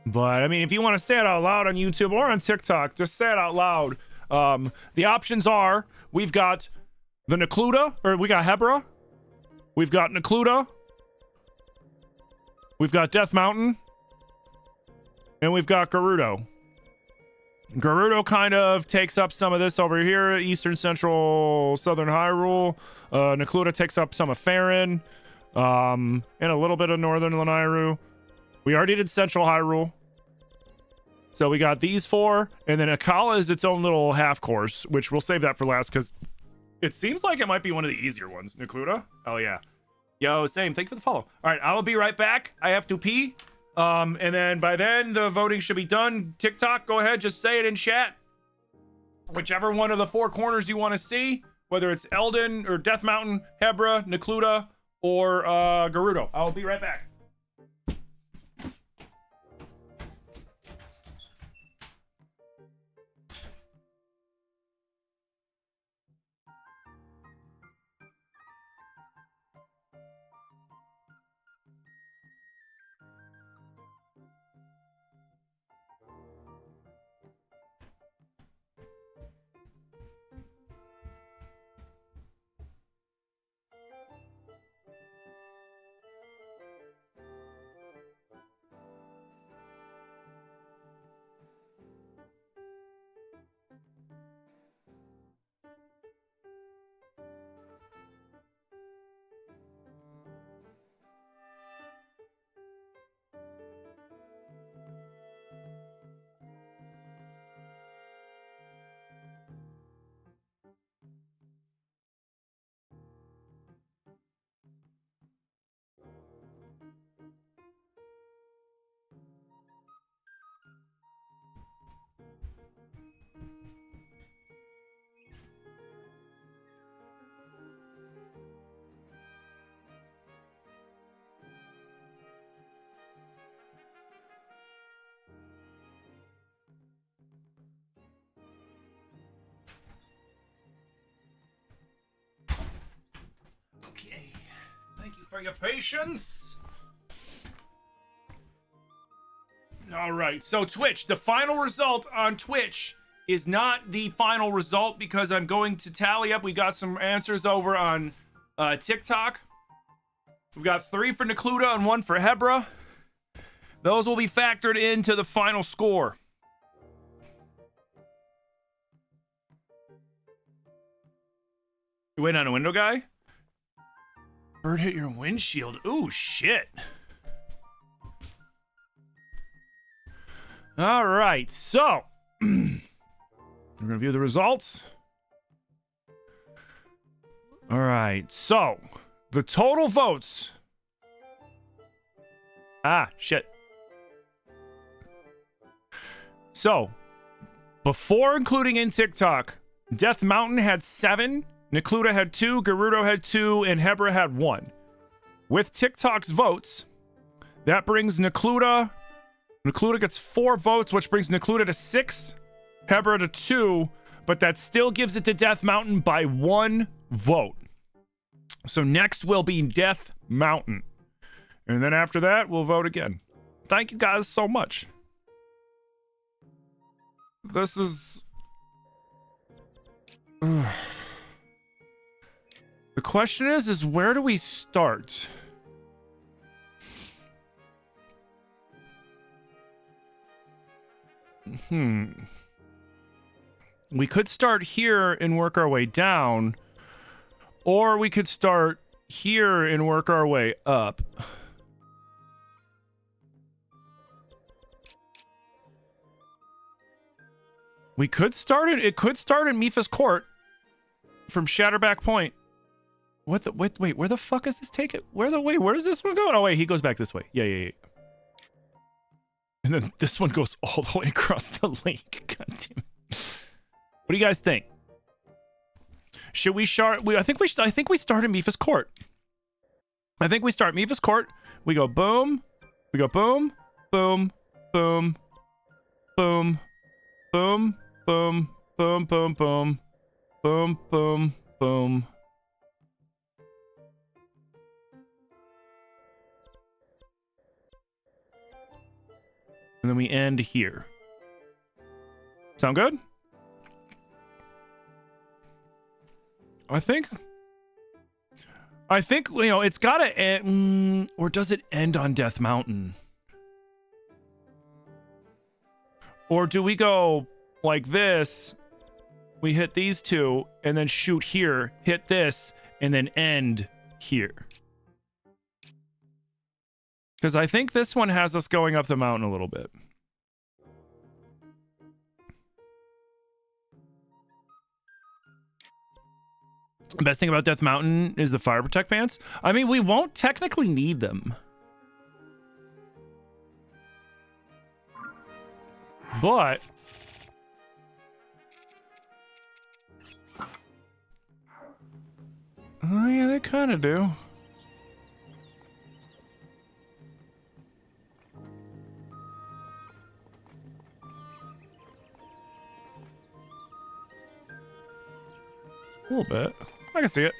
But, I mean, if you want to say it out loud on YouTube or on TikTok, just say it out loud. The options are, we've got the Necluda, or we got Hebra. We've got Necluda. We've got Death Mountain. And we've got Gerudo. Gerudo kind of takes up some of this over here, Eastern, Central, Southern Hyrule. Necluda takes up some of Faerun. And a little bit of Northern Lanayru. We already did Central Hyrule. So we got these 4. And then Akala is its own little half course, which we'll save that for last because it seems like it might be one of the easier ones. Necluda? Oh, yeah. Yo, same. Thank you for the follow. All right, I will be right back. I have to pee. And then by then, the voting should be done. TikTok, go ahead, just say it in chat. Whichever one of the 4 corners you want to see, whether it's Elden or Death Mountain, Hebra, Necluda, or Gerudo. I'll be right back. Okay. Thank you for your patience. All right. So Twitch, the final result on Twitch is not the final result because I'm going to tally up. We got some answers over on TikTok. We've got 3 for Necluda and 1 for Hebra. Those will be factored into the final score. You waiting on a window guy? Bird hit your windshield. Ooh, shit. All right, so we're gonna view the results. All right, so the total votes. Ah, shit. So before including in TikTok, Death Mountain had 7, Necluda had 2, Gerudo had 2, and Hebra had 1. With TikTok's votes, that brings Necluda gets 4 votes, which brings Necluda to 6, Hebra to 2, but that still gives it to Death Mountain by 1 vote. So next will be Death Mountain. And then after that, we'll vote again. Thank you guys so much. This is... The question is where do we start? We could start here and work our way down, or we could start here and work our way up. We could start it. It could start in Mipha's Court from Shatterback Point. What the wait, where the fuck is this take it? Where does this one go? Oh wait, he goes back this way. Yeah. And then this one goes all the way across the lake. God damn it. What do you guys think? Should we start? I think we start in Mipha's Court. I think we start Mipha's Court. We go boom. We go boom, boom, boom, boom, boom, boom, boom, boom, boom, boom, boom, boom. And then we end here. Sound good? I think, you know, it's got to end, or does it end on Death Mountain? Or do we go like this, we hit these 2, and then shoot here, hit this, and then end here? Because I think this one has us going up the mountain a little bit. The best thing about Death Mountain is the fire protect pants. I mean, we won't technically need them. But oh yeah, they kind of do. A little bit. I can see it.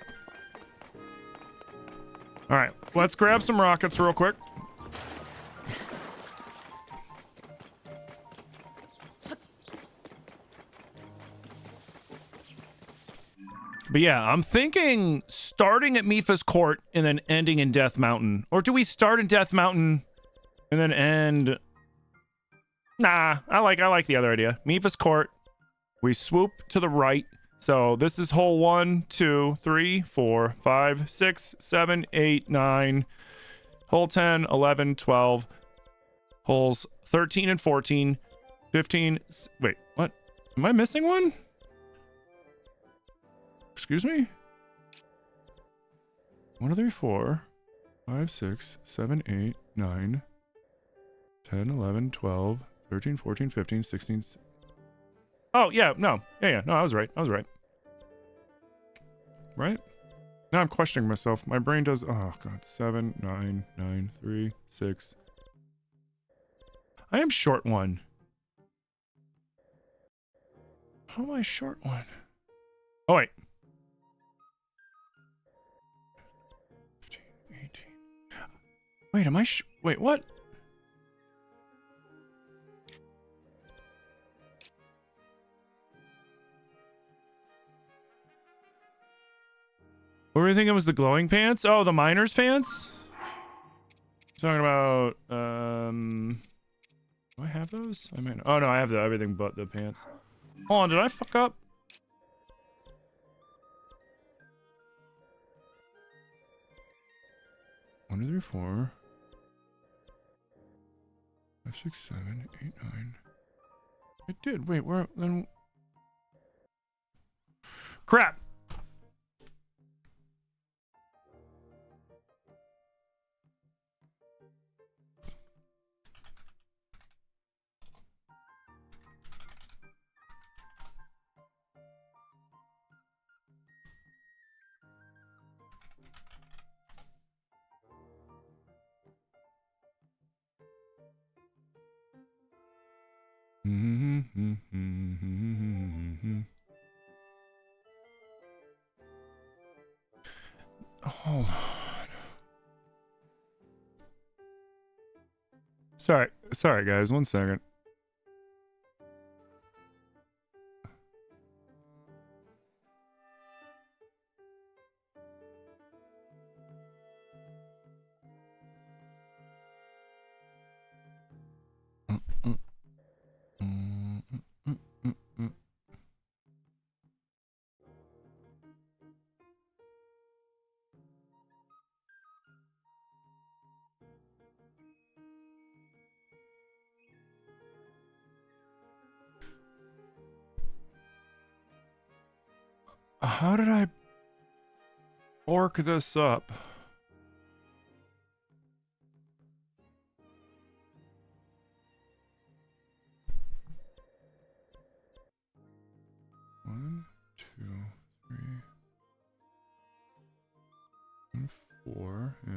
All right, let's grab some rockets real quick. But yeah, I'm thinking starting at Mipha's Court and then ending in Death Mountain. Or do we start in Death Mountain and then end? Nah, I like the other idea. Mipha's Court. We swoop to the right. So this is hole 1, 2, 3, 4, 5, 6, 7, 8, 9. Hole 10, 11, 12. Holes 13 and 14. 15. Wait, what? Am I missing one? Excuse me? 1, 2, 3, 4, 5, 6, 7, 8, 9, 10, 11, 12, 13, 14, 15, 16. Oh, yeah, no. Yeah, no, I was right. Right? Now I'm questioning myself. My brain does. Oh, God. 7, 9, 9, 3, 6. I am short 1. How am I short 1? Oh, wait. 15, 18. Wait, am I wait, what? What were you thinking was the glowing pants? Oh, the miner's pants? Talking about, do I have those? I mean, oh no, I have everything but the pants. Hold on, did I fuck up? One, 2, 3, 4, 5, 6, 7, 8, 9. I did. Wait, where then? Crap. Hold on. Sorry guys, 1 second. How did I fork this up? One, 2, 3, and 4, yeah.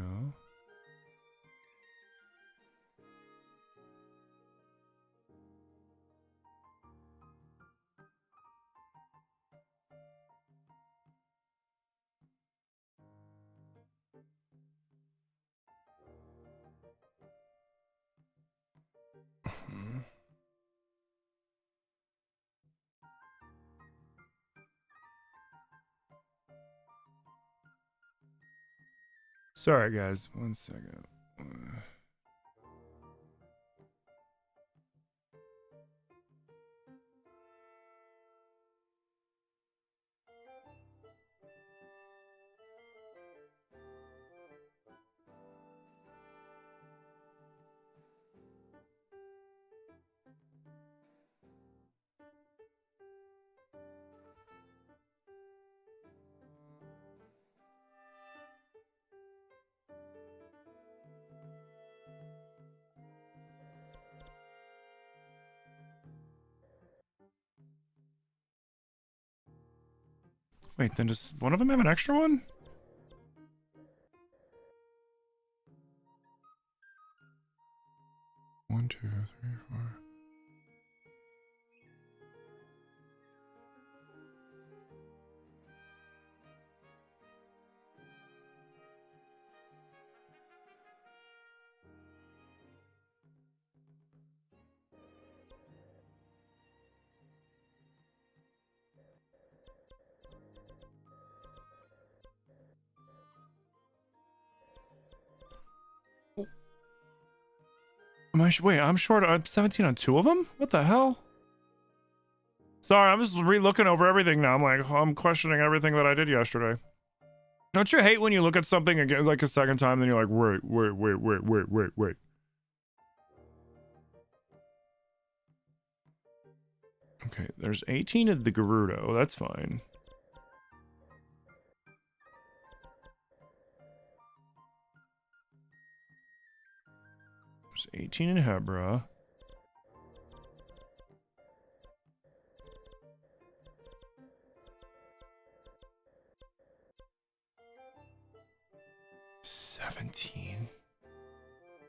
Sorry guys, 1 second. Wait, then does one of them have an extra one? One, two, three, four. Wait, I'm short. I'm 17 on 2 of them? What the hell? Sorry, I'm just re-looking over everything now. I'm like, I'm questioning everything that I did yesterday. Don't you hate when you look at something again, like a second time, then you're like, wait. Okay, there's 18 of the Gerudo. That's fine. There's 18 in Hebra.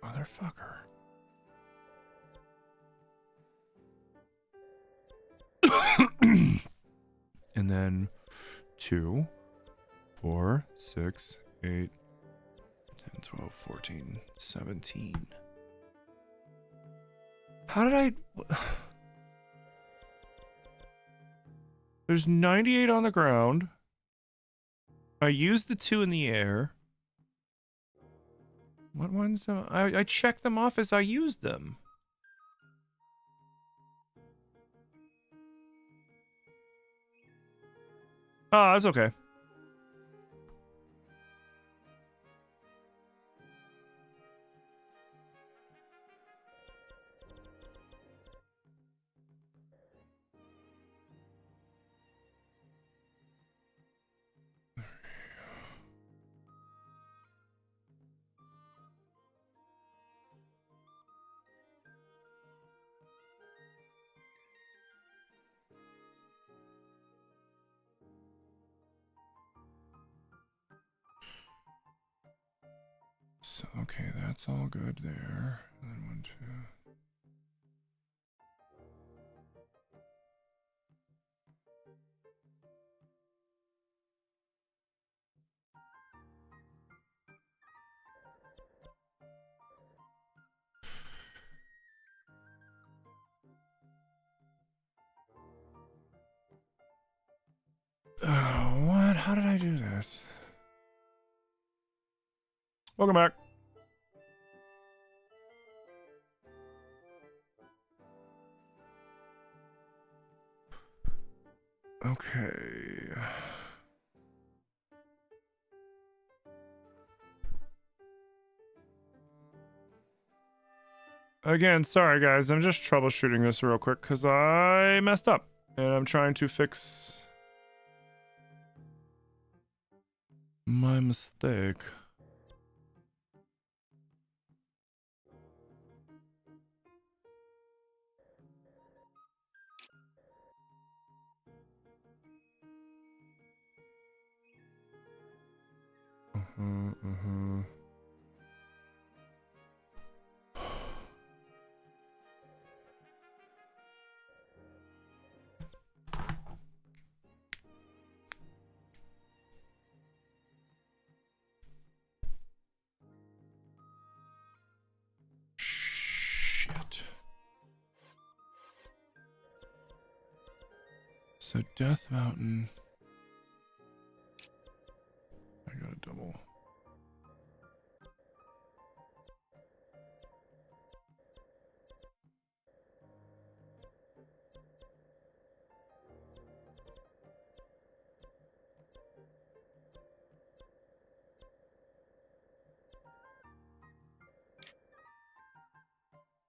Motherfucker. And then 2, 4, 6, 8, 10, 12, 14, 17. How did I... There's 98 on the ground. I used the 2 in the air. What ones? I checked them off as I used them. Oh, that's okay. So, okay, that's all good there. And then 1, 2. What? How did I do this? Welcome back. Okay. Again, sorry guys, I'm just troubleshooting this real quick because I messed up and I'm trying to fix my mistake. Shit. So Death Mountain. I got a double.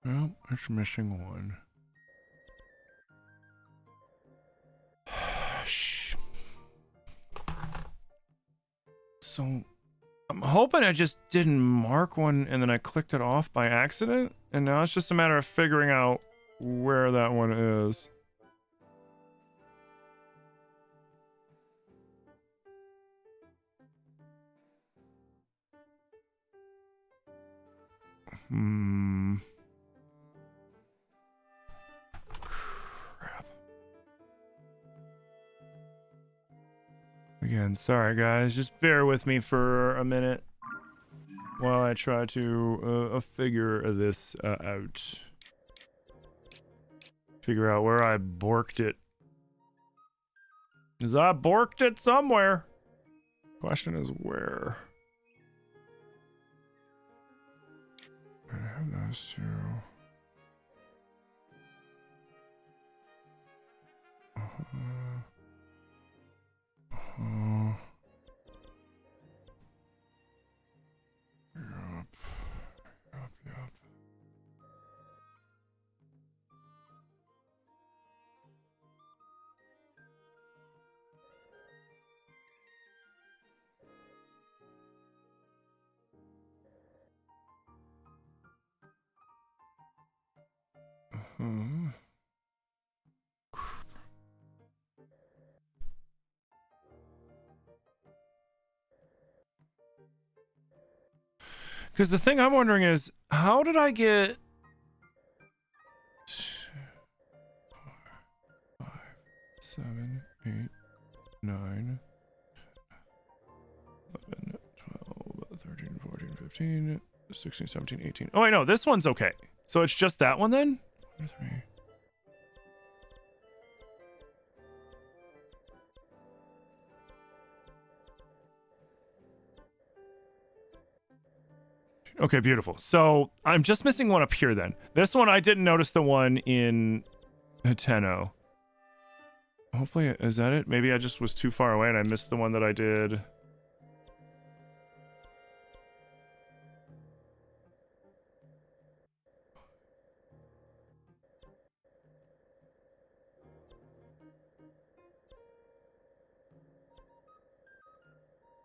Well, it's missing 1. So, I'm hoping I just didn't mark one and then I clicked it off by accident. And now it's just a matter of figuring out where that one is. Crap. Again, sorry guys, just bear with me for a minute while I try to figure this out. Figure out where I borked it. Because I borked it somewhere. Question is where? I have those two. Yup. Because the thing I'm wondering is, how did I get 5, 7, 8, 9, 11, 12, 13, 14, 15, 16, 17, 18. Oh, I know, this one's okay. So it's just that one then? 1, 3. Okay, beautiful. So I'm just missing one up here then. This one, I didn't notice the one in Hateno. Hopefully, is that it? Maybe I just was too far away and I missed the one that I did.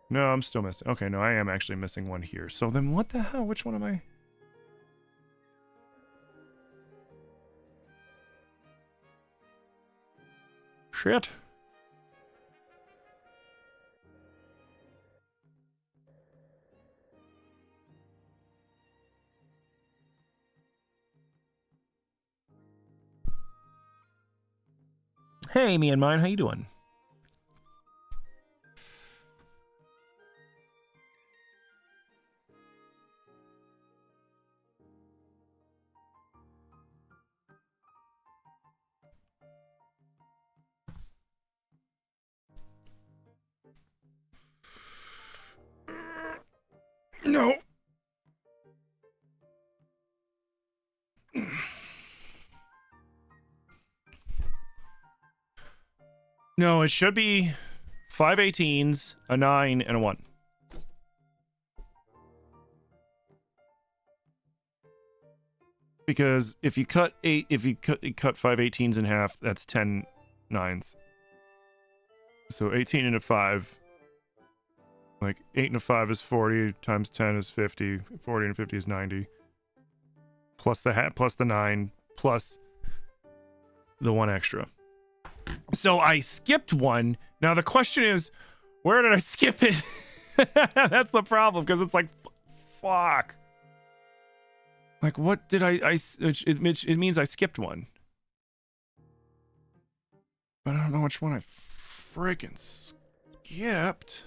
No, I'm still missing. Okay, no, I am actually missing one here. So then what the hell? Which one am I? Shit. Hey, me and mine, how you doing? No. No, it should be 5 18s, a 9, and a 1. Because if you cut 5 18s in half, that's 10 9s. So 18 into 5, like 8 into 5 is 40 times 10 is 50. 40 and 50 is 90. Plus the hat, plus the 9, plus the 1 extra. So I skipped one. Now the question is, where did I skip it? That's the problem, because it's like, fuck. Like, what did it means I skipped one. But I don't know which one I freaking skipped.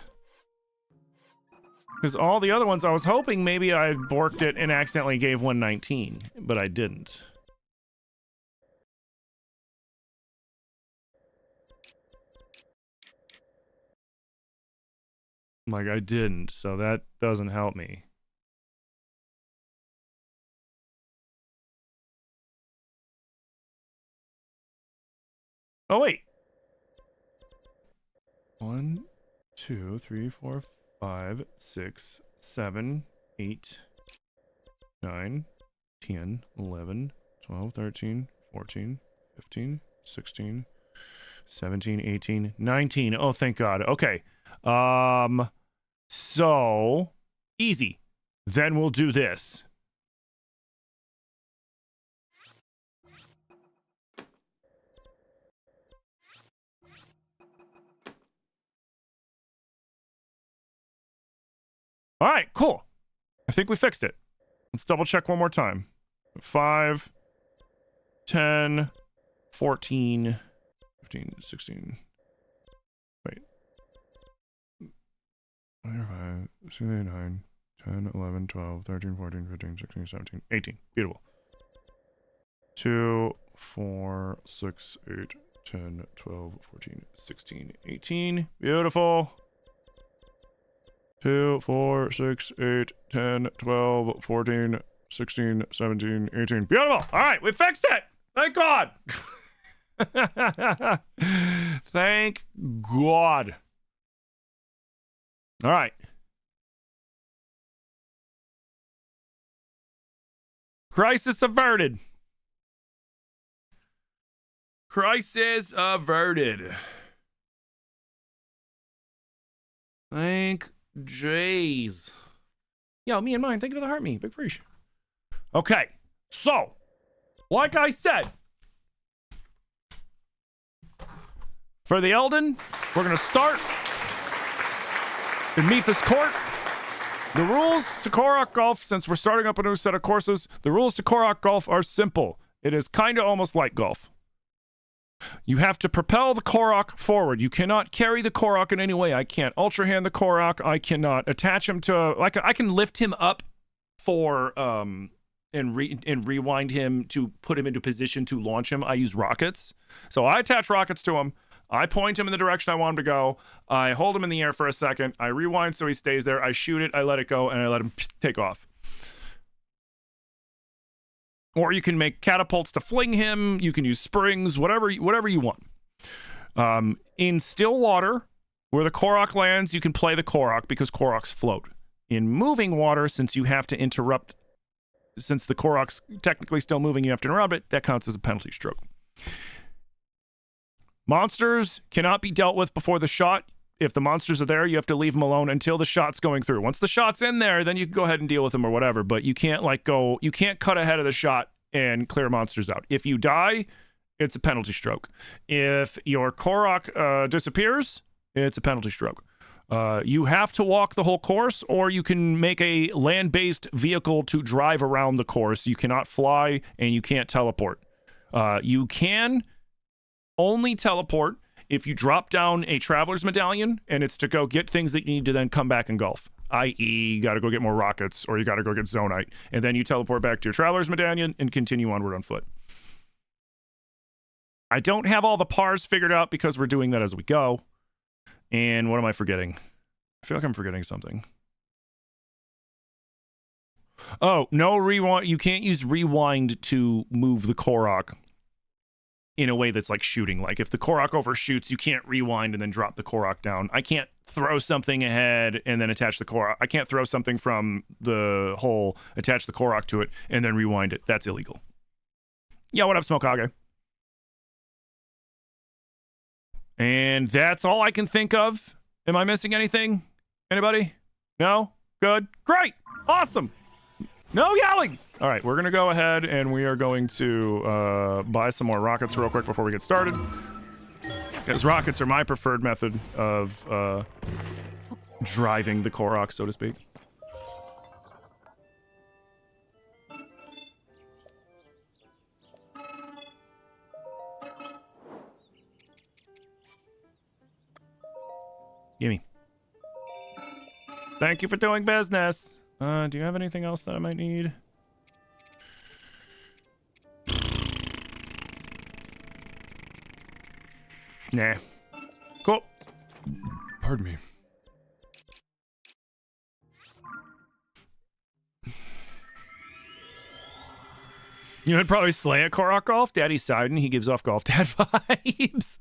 Because all the other ones, I was hoping maybe I borked it and accidentally gave 119, but I didn't. Like, I didn't, so that doesn't help me. Oh, wait. 1, 2, 3, 4, 5, 6, 7, 8, 9, 10, 11, 12, 13, 14, 15, 16, 17, 18, 19. Oh, thank God. Okay. So easy. Then we'll do this. All right, cool. I think we fixed it. Let's double check one more time. 5, 10, 14, 15, 16. Wait. 5, 6, 8, 9, 10, 11, 12, 13, 14, 15, 16, 17, 18. Beautiful. 2, 4, 6, 8, 10, 12, 14, 16, 18. Beautiful. 2, 4, 6, 8, 10, 12, 14, 16, 17, 18. Beautiful. All right, we fixed it. Thank God. Thank God. All right. Crisis averted. Crisis averted. Thank jeez. Yo, me and mine. Thank you for the heart me. Big appreciation. Okay. So, like I said, for the Elden, we're going to start in Mythos Court. The rules to Korok Golf, since we're starting up a new set of courses, the rules to Korok Golf are simple. It is kind of almost like golf. You have to propel the Korok forward. You cannot carry the Korok in any way. I can't ultra hand the Korok. I cannot attach him to, like, I can lift him up for and rewind him to put him into position to launch him. I use rockets. So I attach rockets to him. I point him in the direction I want him to go. I hold him in the air for a second. I rewind so he stays there. I shoot it. I let it go, and I let him take off. Or you can make catapults to fling him. You can use springs, whatever you want. In still water, where the Korok lands, you can play the Korok because Koroks float. In moving water, since you have to interrupt, since the Korok's technically still moving, you have to interrupt it, that counts as a penalty stroke. Monsters cannot be dealt with before the shot. If the monsters are there, you have to leave them alone until the shot's going through. Once the shot's in there, then you can go ahead and deal with them or whatever, but you can't you can't cut ahead of the shot and clear monsters out. If you die, it's a penalty stroke. If your Korok disappears, it's a penalty stroke. You have to walk the whole course, or you can make a land-based vehicle to drive around the course. You cannot fly, and you can't teleport. You can only teleport if you drop down a traveler's medallion, and it's to go get things that you need to then come back and golf. I.e., you got to go get more rockets, or you got to go get zonite, and then you teleport back to your traveler's medallion and continue onward on foot. I don't have all the pars figured out because we're doing that as we go. And what am I forgetting? I feel like I'm forgetting something. Oh, no rewind. You can't use rewind to move the Korok in a way that's like shooting. Like if the Korok overshoots, you can't rewind and then drop the Korok down. I can't throw something ahead and then attach the Korok. I can't throw something from the hole, attach the Korok to it, and then rewind it. That's illegal. Yeah, what up, Smokage? And that's all I can think of. Am I missing anything? Anybody? No? Good? Great! Awesome! No yelling! All right, we're going to go ahead and we are going to buy some more rockets real quick before we get started. Because rockets are my preferred method of driving the Korok, so to speak. Gimme. Thank you for doing business. Do you have anything else that I might need? Nah. Cool. Pardon me. You would probably slay a Korok Golf. Daddy's siding. He gives off golf dad vibes.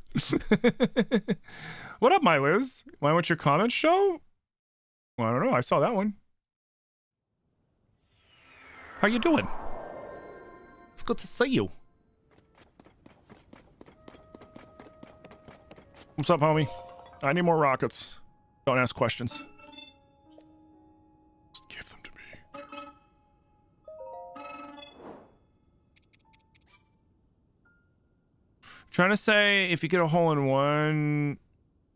What up, my Liz? Why won't your comments show? Well, I don't know. I saw that one. How you doing? It's good to see you. What's up, homie? I need more rockets. Don't ask questions. Just give them to me. Trying to say, if you get a hole-in-one,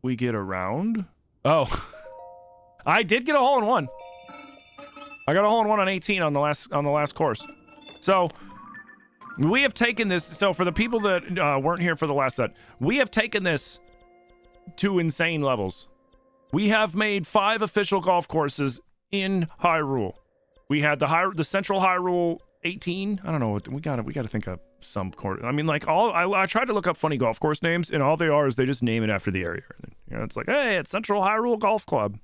we get a round? Oh. I did get a hole-in-one. I got a hole in one on 18 on the last course. So we have taken this. So for the people that weren't here for the last set, we have taken this to insane levels. We have made 5 official golf courses in Hyrule. We had the Central Hyrule 18. I don't know what we got to think of some course. I mean, like I tried to look up funny golf course names, and all they are is they just name it after the area. You know, it's like, hey, it's Central Hyrule Golf Club.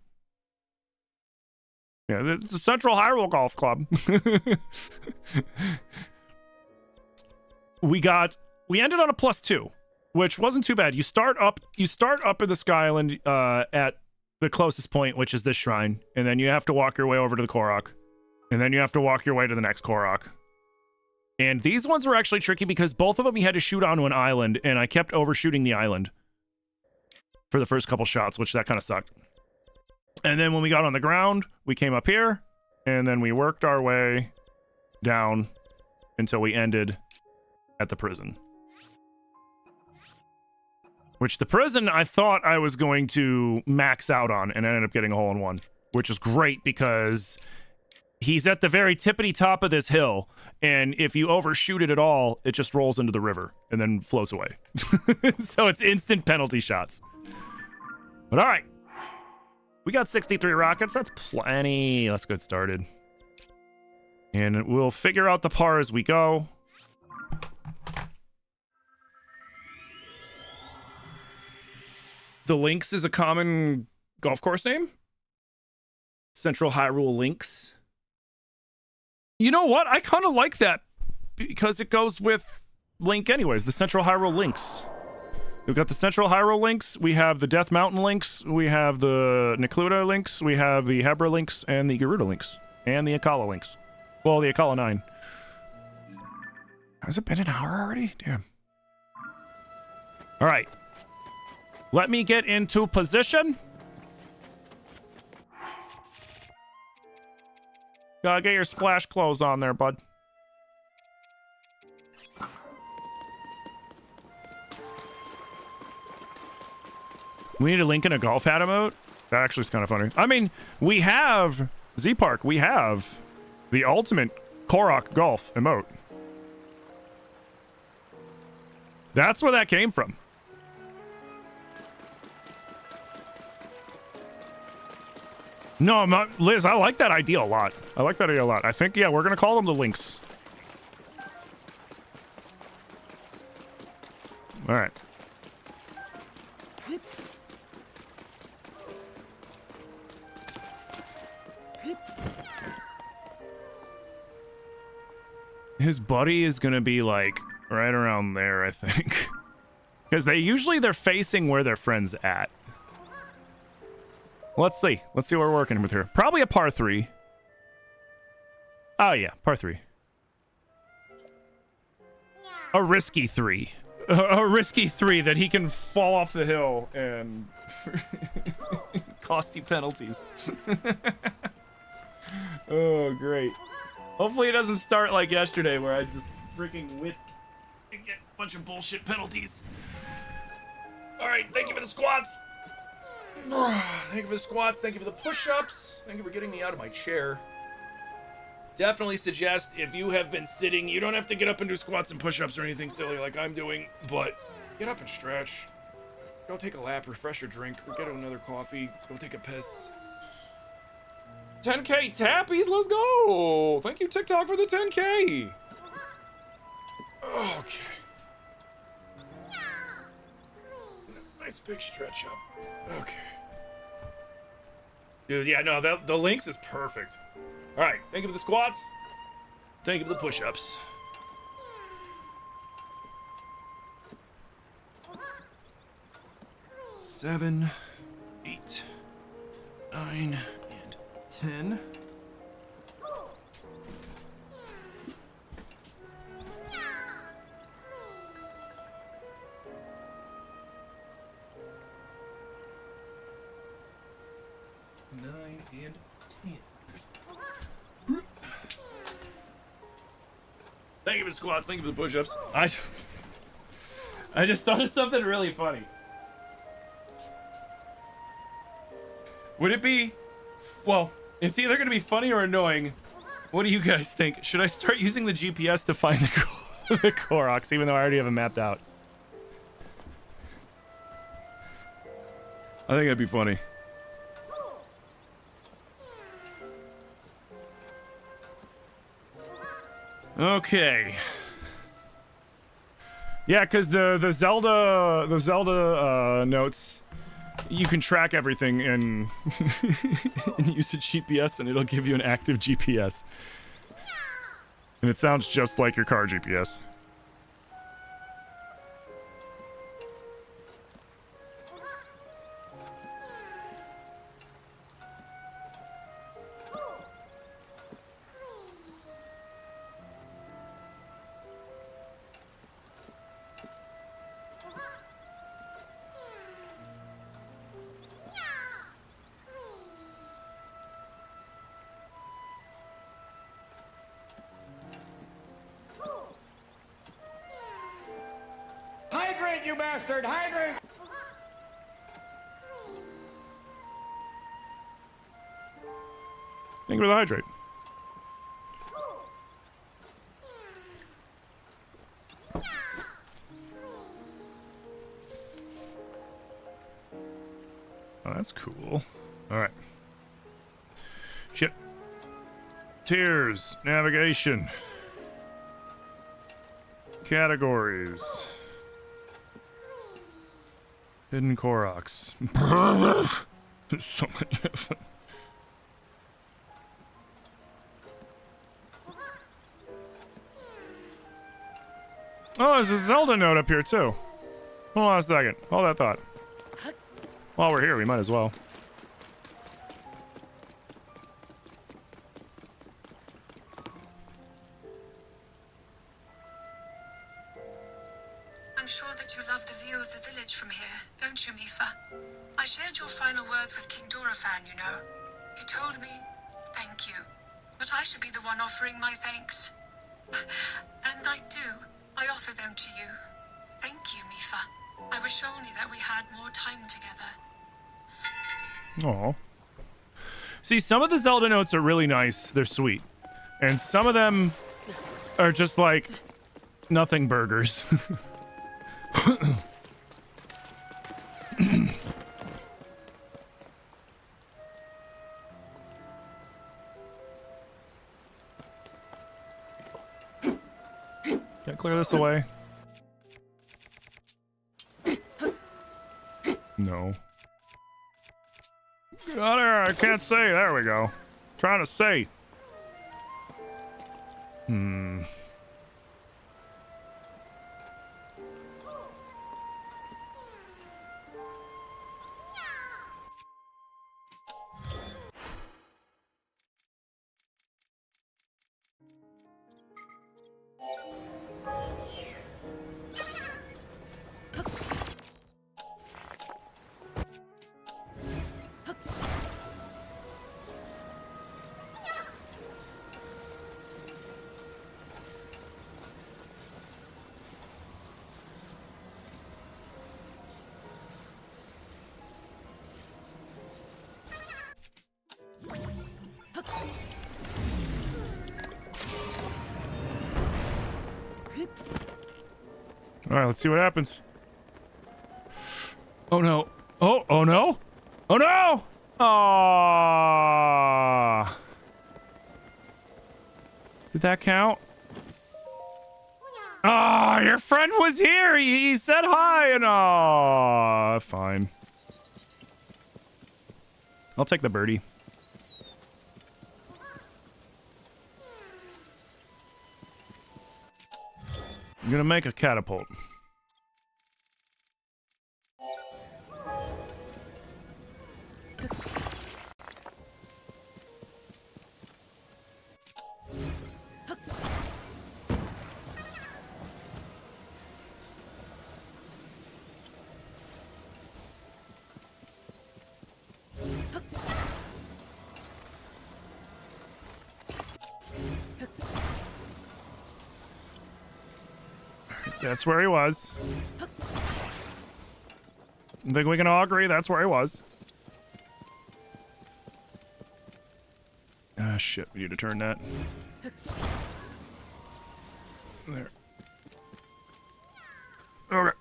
Yeah, it's the Central Hyrule Golf Club. We ended on a +2, which wasn't too bad. You start up in the Sky Island at the closest point, which is this shrine, and then you have to walk your way over to the Korok, and then you have to walk your way to the next Korok. And these ones were actually tricky because both of them you had to shoot onto an island, and I kept overshooting the island for the first couple shots, which that kind of sucked. And then when we got on the ground, we came up here, and then we worked our way down until we ended at the prison. Which the prison I thought I was going to max out on, and I ended up getting a hole in one, which is great because he's at the very tippity top of this hill, and if you overshoot it at all, it just rolls into the river and then floats away. So it's instant penalty shots. But all right, we got 63 rockets. That's plenty. Let's get started. And we'll figure out the par as we go. The Links is a common golf course name. Central Hyrule Links. You know what? I kind of like that because it goes with Link anyways. The Central Hyrule Links. We've got the Central Hyrule Links. We have the Death Mountain Links. We have the Necluda Links. We have the Hebra Links and the Garuda Links. And the Akala Links. Well, the Akala 9. Has it been an hour already? Damn. All right. Let me get into position. Gotta get your splash clothes on there, bud. We need a link in a golf hat emote? That actually is kind of funny. I mean, we have Z-Park. We have the ultimate Korok Golf emote. That's where that came from. No, I'm not. Liz, I like that idea a lot. I think, yeah, we're going to call them the Links. All right. His buddy is going to be like right around there, I think. Because they're facing where their friend's at. Let's see what we're working with here. Probably a par 3. Oh yeah, par 3. A risky 3. A risky 3 that he can fall off the hill and costly penalties. Oh, great. Hopefully it doesn't start like yesterday where I just freaking whip and get a bunch of bullshit penalties. All right, thank you for the squats. Thank you for the squats. Thank you for the push-ups. Thank you for getting me out of my chair. Definitely suggest if you have been sitting, you don't have to get up and do squats and push-ups or anything silly like I'm doing, but get up and stretch. Go take a lap, refresh your drink, or get another coffee, go take a piss. 10K tappies, let's go! Thank you, TikTok, for the 10K. Okay. Nice big stretch up. Okay. Dude, yeah, no, the Links is perfect. All right, thank you for the squats. Thank you for the push-ups. Seven, 8, 9, and 10. And 10. Thank you for the squats. Thank you for the push-ups. I just thought of something really funny. Would it be... Well, It's either gonna be funny or annoying. What do you guys think? Should I start using the GPS to find the Koroks, even though I already have them mapped out? I think that'd be funny. Okay. Yeah, because the Zelda notes, you can track everything and, and use a GPS, and it'll give you an active GPS. And it sounds just like your car GPS. Hydrate, you bastard! Hydrate! Think of the hydrate. Oh, that's cool. All right. Shit. Tiers. Navigation. Categories. Hidden Koroks. There's so many of them. Oh, there's a Zelda note up here, too. Hold on a second. Hold that thought. While we're here, we might as well. I'm sure that you love the view of the village from here, don't you, Mifa? I shared your final words with King Dorafan, you know. He told me, thank you. But I should be the one offering my thanks. And I do. I offer them to you. Thank you, Mifa. I wish only that we had more time together. Aw. See, some of the Zelda notes are really nice. They're sweet. And some of them are just like nothing burgers. Can I clear this away? No. Get out of here, I can't say. There we go. Trying to say. All right, let's see what happens. Oh no. Oh no. Oh no. Aww. Did that count? Oh, your friend was here. He said hi and fine. I'll take the birdie. I'm gonna make a catapult. That's where he was. I think we can all agree that's where he was. Ah, shit. We need to turn that. There. Okay.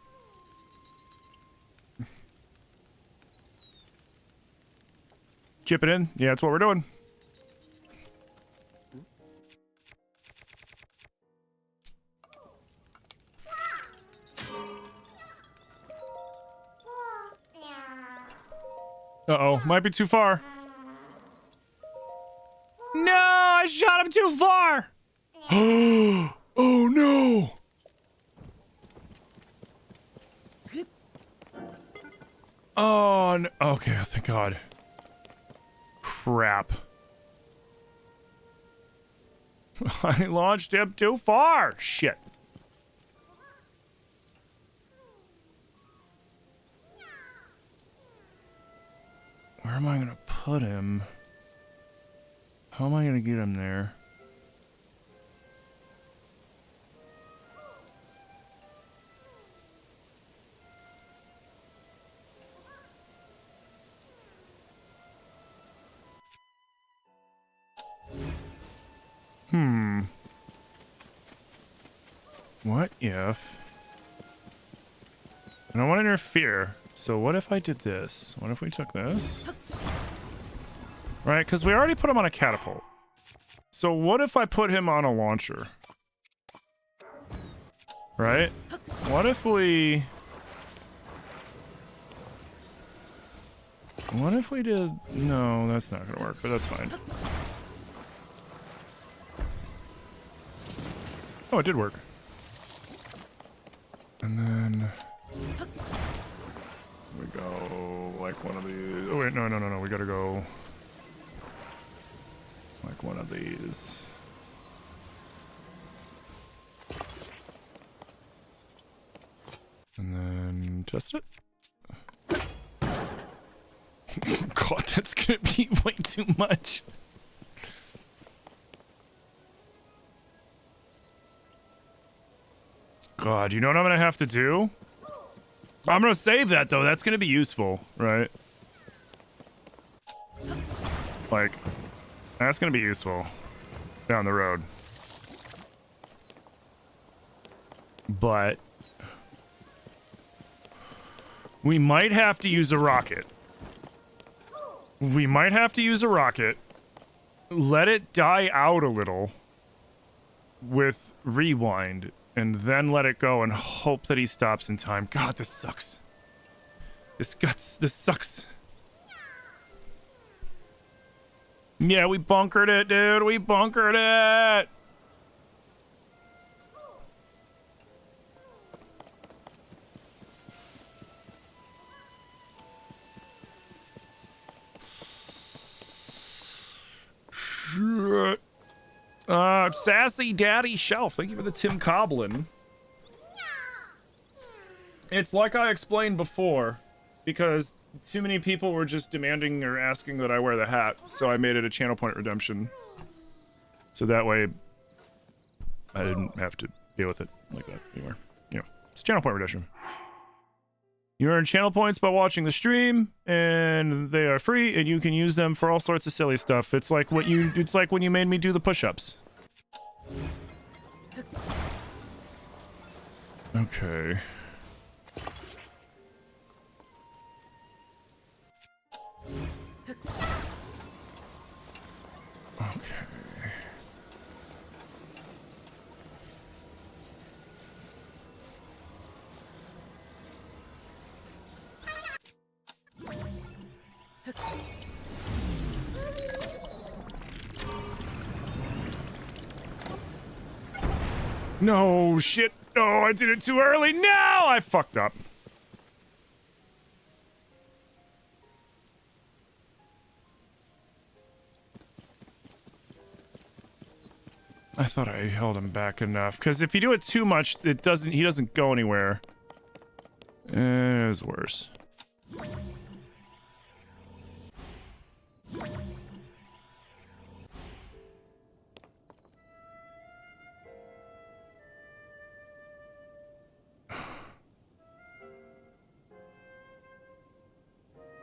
Chip it in. Yeah, that's what we're doing. Uh-oh. Might be too far. No! I shot him too far! Oh no! Oh, no. Okay, thank God. Crap. I launched him too far! Shit. Where am I gonna put him? How am I gonna get him there? What if... I don't want to interfere. So what if I did this? What if we took this? Right, because we already put him on a catapult. So what if I put him on a launcher? Right? What if we... What if we did... No, that's not going to work, but that's fine. Oh, it did work. And then... we go like one of these... Oh, wait, no, no, no, no. We gotta go... like one of these. And then test it. God, that's gonna be way too much. God, you know what I'm gonna have to do? I'm gonna save that though. That's gonna be useful, right? Like, that's gonna be useful down the road. But we might have to use a rocket. We might have to use a rocket. Let it die out a little with rewind, and then let it go and hope that he stops in time. God, this sucks. This sucks. Yeah, we bunkered it, dude. We bunkered it. Sassy Daddy Shelf, thank you for the Tim Coblin. It's like I explained before, because too many people were just demanding or asking that I wear the hat, so I made it a channel point redemption. So that way, I didn't have to deal with it like that anymore. You know, it's channel point redemption. You earn channel points by watching the stream, and they are free, and you can use them for all sorts of silly stuff. It's like what you, it's like when you made me do the push-ups. Okay. Okay. No, shit. No, I did it too early. No, I fucked up. I thought I held him back enough, because if you do it too much, it doesn't. He doesn't go anywhere. It was worse.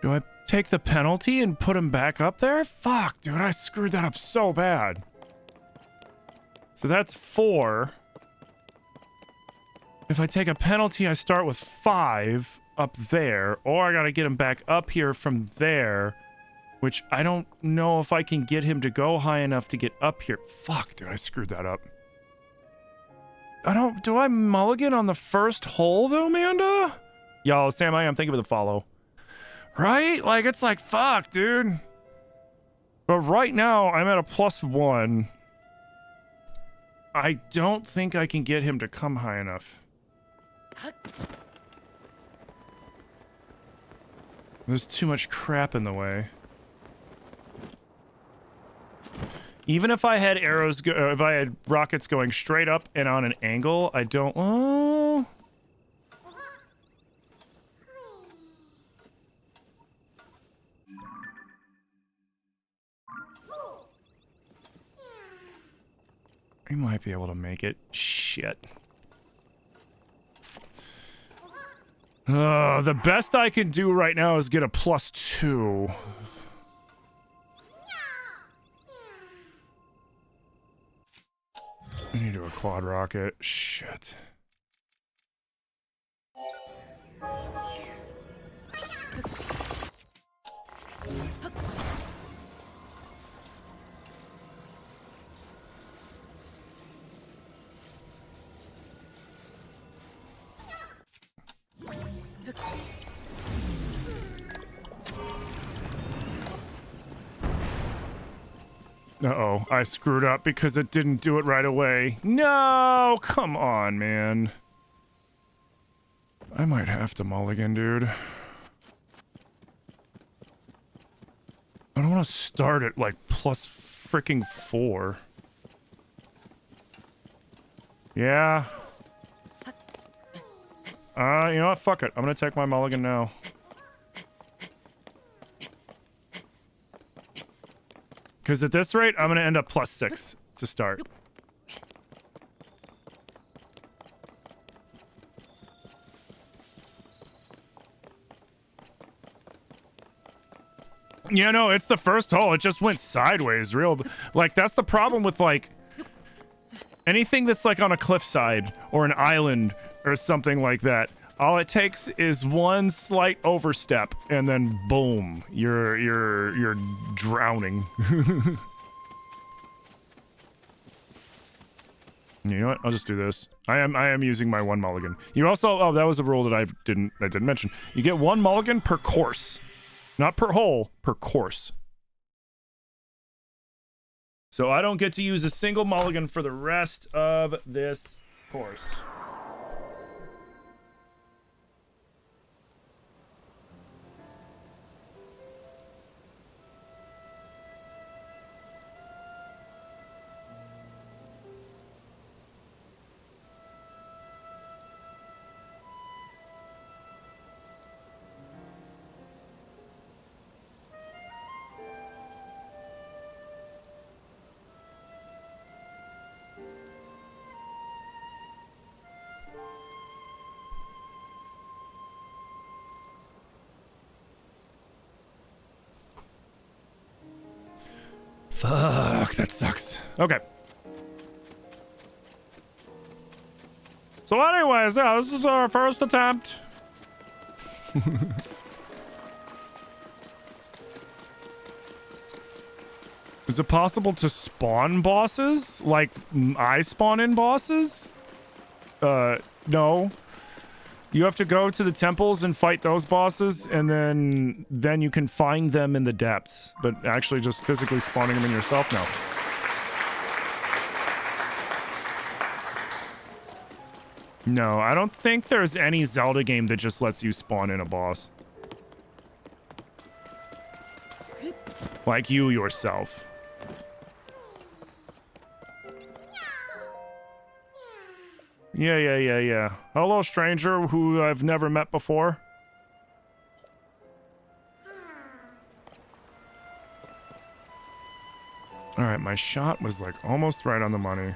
Do I take the penalty and put him back up there? Fuck, dude, I screwed that up so bad. So that's 4. If I take a penalty, I start with 5 up there, or I gotta get him back up here from there, which I don't know if I can get him to go high enough to get up here. Fuck, dude, I screwed that up. Do I mulligan on the first hole though, Amanda? Yo, Sam, I am thinking of the follow. Right? Like, it's like, fuck, dude. But right now, I'm at a +1. I don't think I can get him to come high enough. There's too much crap in the way. Even if I had if I had rockets going straight up and on an angle, I don't... Oh... We might be able to make it. Shit. The best I can do right now is get a +2. I need to do a quad rocket. Shit. Uh-oh, I screwed up because it didn't do it right away. No, come on, man. I might have to mulligan, dude. I don't want to start at, like, +4. Yeah. You know what? Fuck it. I'm gonna take my mulligan now. Because at this rate, I'm going to end up +6 to start. Yeah, no, it's the first hole. It just went sideways real... Like, that's the problem with, like... anything that's, like, on a cliffside or an island or something like that. All it takes is one slight overstep, and then boom, you're drowning. You know what? I'll just do this. I am using my 1 mulligan. You also... Oh, that was a rule that I didn't mention. You get 1 mulligan per course, not per hole, per course. So I don't get to use a single mulligan for the rest of this course. Fuck, that sucks. Okay. So anyways, yeah, this is our first attempt. Is it possible to spawn bosses? Like, I spawn in bosses? No. You have to go to the temples and fight those bosses, and then you can find them in the depths. But actually just physically spawning them in yourself now. No, I don't think there's any Zelda game that just lets you spawn in a boss. Like you yourself. Yeah. Hello, stranger who I've never met before. Alright, my shot was like almost right on the money.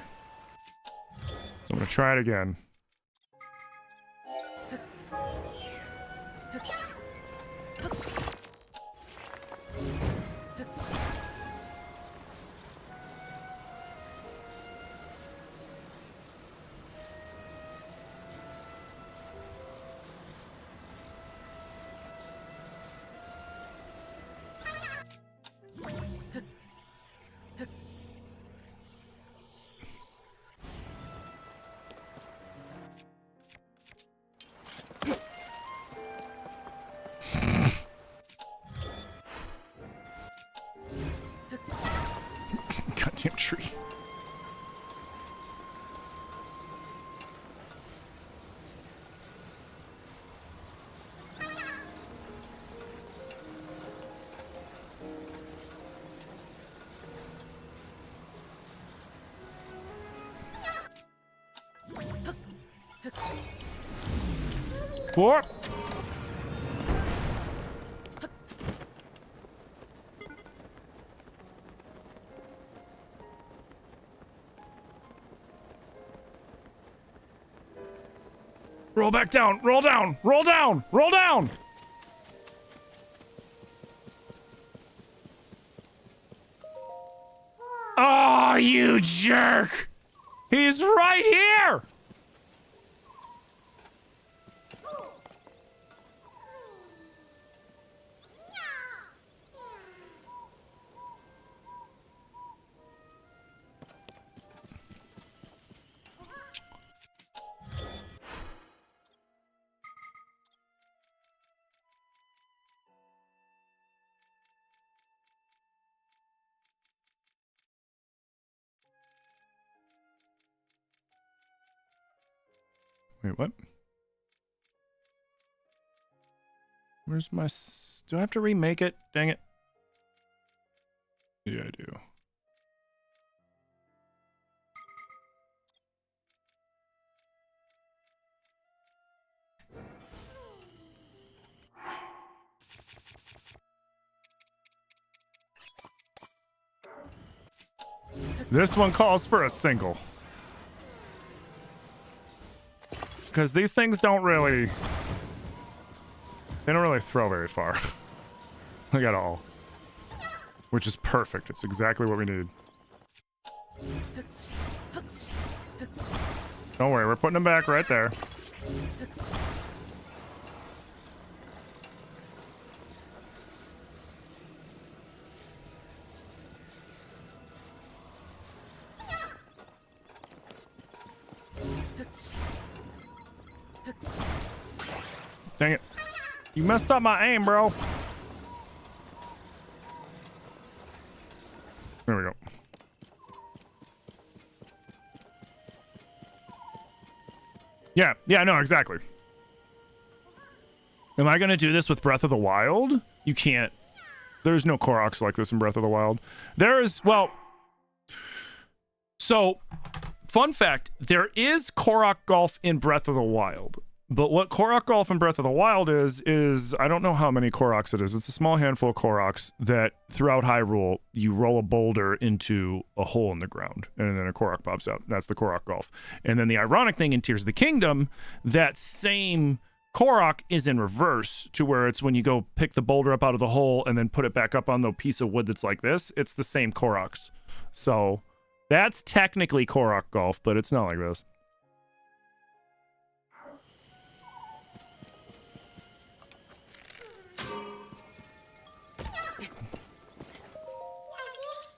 I'm gonna try it again. goddamn tree. Four. Roll back down, roll down, roll down, roll down. Oh, you jerk. He's right here. Wait, what? Where's my... Do I have to remake it? Dang it. Yeah, I do. This one calls for a single. Because these things don't really... They don't really throw very far. Like at all. Which is perfect. It's exactly what we need. Don't worry, we're putting them back right there. Dang it. You messed up my aim, bro. There we go. Yeah, no, exactly. Am I going to do this with Breath of the Wild? You can't. There's no Koroks like this in Breath of the Wild. There is, well... So, fun fact, there is Korok Golf in Breath of the Wild. But what Korok Golf in Breath of the Wild is I don't know how many Koroks it is. It's a small handful of Koroks that throughout Hyrule, you roll a boulder into a hole in the ground, and then a Korok pops out. That's the Korok Golf. And then the ironic thing in Tears of the Kingdom, that same Korok is in reverse, to where it's when you go pick the boulder up out of the hole and then put it back up on the piece of wood that's like this, it's the same Koroks. So that's technically Korok Golf, but it's not like this.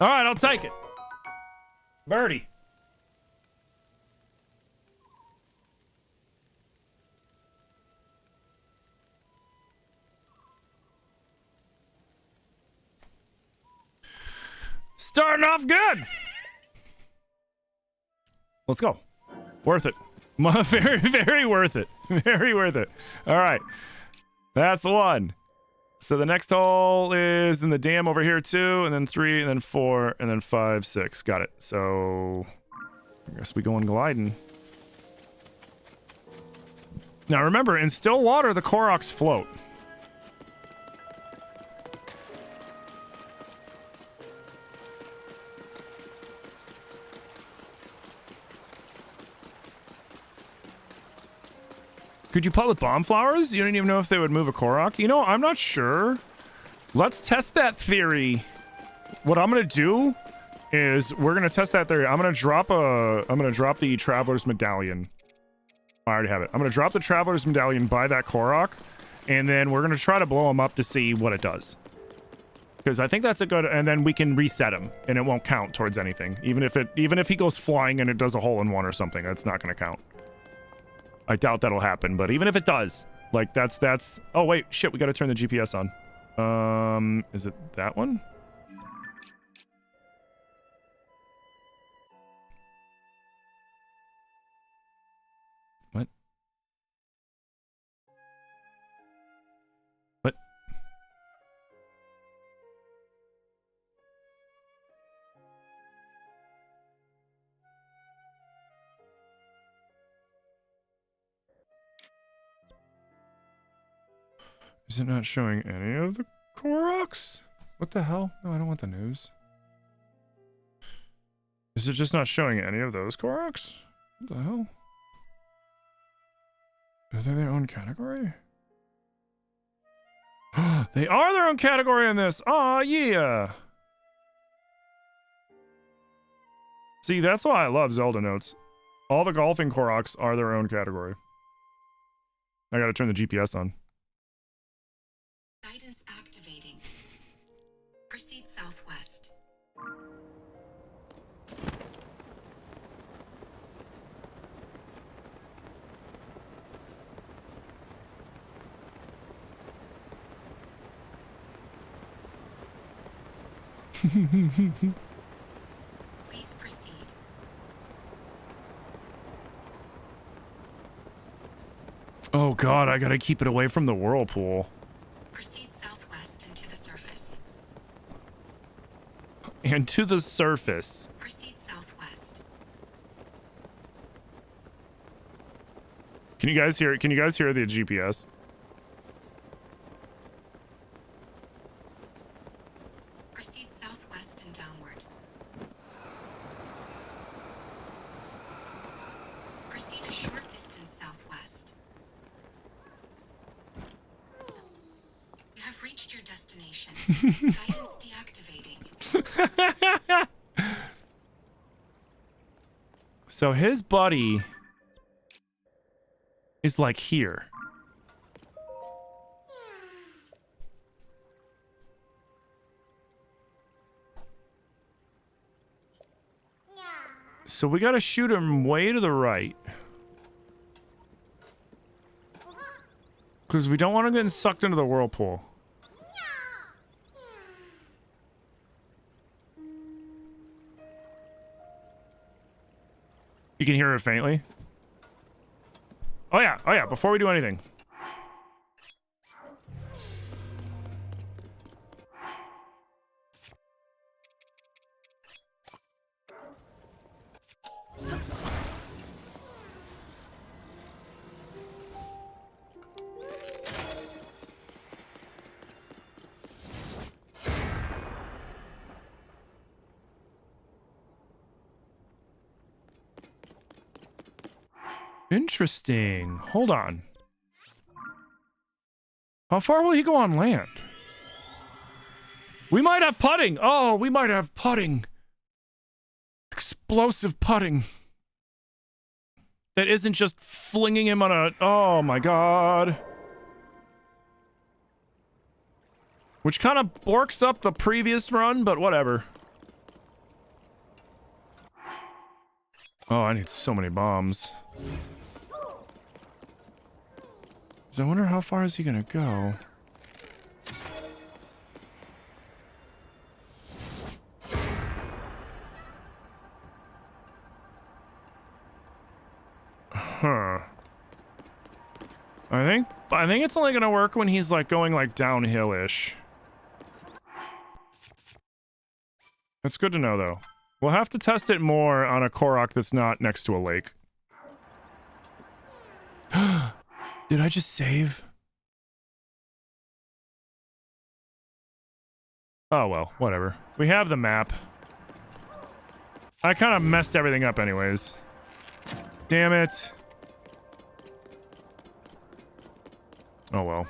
All right, I'll take it. Birdie. Starting off good. Let's go. Worth it. Very, very worth it. Very worth it. All right. That's one. So the next hole is in the dam over here too, and then 3, and then 4, and then 5, 6. Got it. So I guess we go in gliding. Now remember, in still water, the Koroks float. Could you putt with bomb flowers? You don't even know if they would move a Korok? You know, I'm not sure. Let's test that theory. What I'm gonna do is we're gonna test that theory. I'm gonna drop the Traveler's Medallion. I already have it. I'm gonna drop the Traveler's Medallion by that Korok, and then we're gonna try to blow him up to see what it does. Because I think that's a good, and then we can reset him, and it won't count towards anything. Even if he goes flying and it does a hole in one or something, that's not gonna count. I doubt that'll happen, but even if it does, like that's. Oh wait, shit, we gotta turn the GPS on. Is it that one? Is it not showing any of the Koroks? What the hell? No, I don't want the news. Is it just not showing any of those Koroks? What the hell? Are they their own category? They are their own category in this! Aw, yeah! See, that's why I love Zelda notes. All the golfing Koroks are their own category. I gotta turn the GPS on. Guidance activating. Proceed southwest. Please proceed. Oh god, I gotta keep it away from the whirlpool. Proceed southwest and to the surface. And to the surface. Proceed southwest. Can you guys hear it? Can you guys hear the GPS? Proceed southwest and downward. Proceed a short distance southwest. You have reached your destination. Guidance deactivating. So his buddy is like here. So we gotta shoot him way to the right. Because we don't want him getting sucked into the whirlpool. You can hear it faintly. Oh yeah, before we do anything. Interesting. Hold on. How far will he go on land? We might have putting. Oh, we might have putting. Explosive putting. That isn't just flinging him on a... Oh my god. Which kind of borks up the previous run, but whatever. Oh, I need so many bombs. So I wonder how far is he gonna go? Huh. I think it's only gonna work when he's like going like downhill-ish. That's good to know though. We'll have to test it more on a Korok that's not next to a lake. Did I just save? Oh well, whatever. We have the map. I kind of messed everything up anyways. Damn it. Oh well.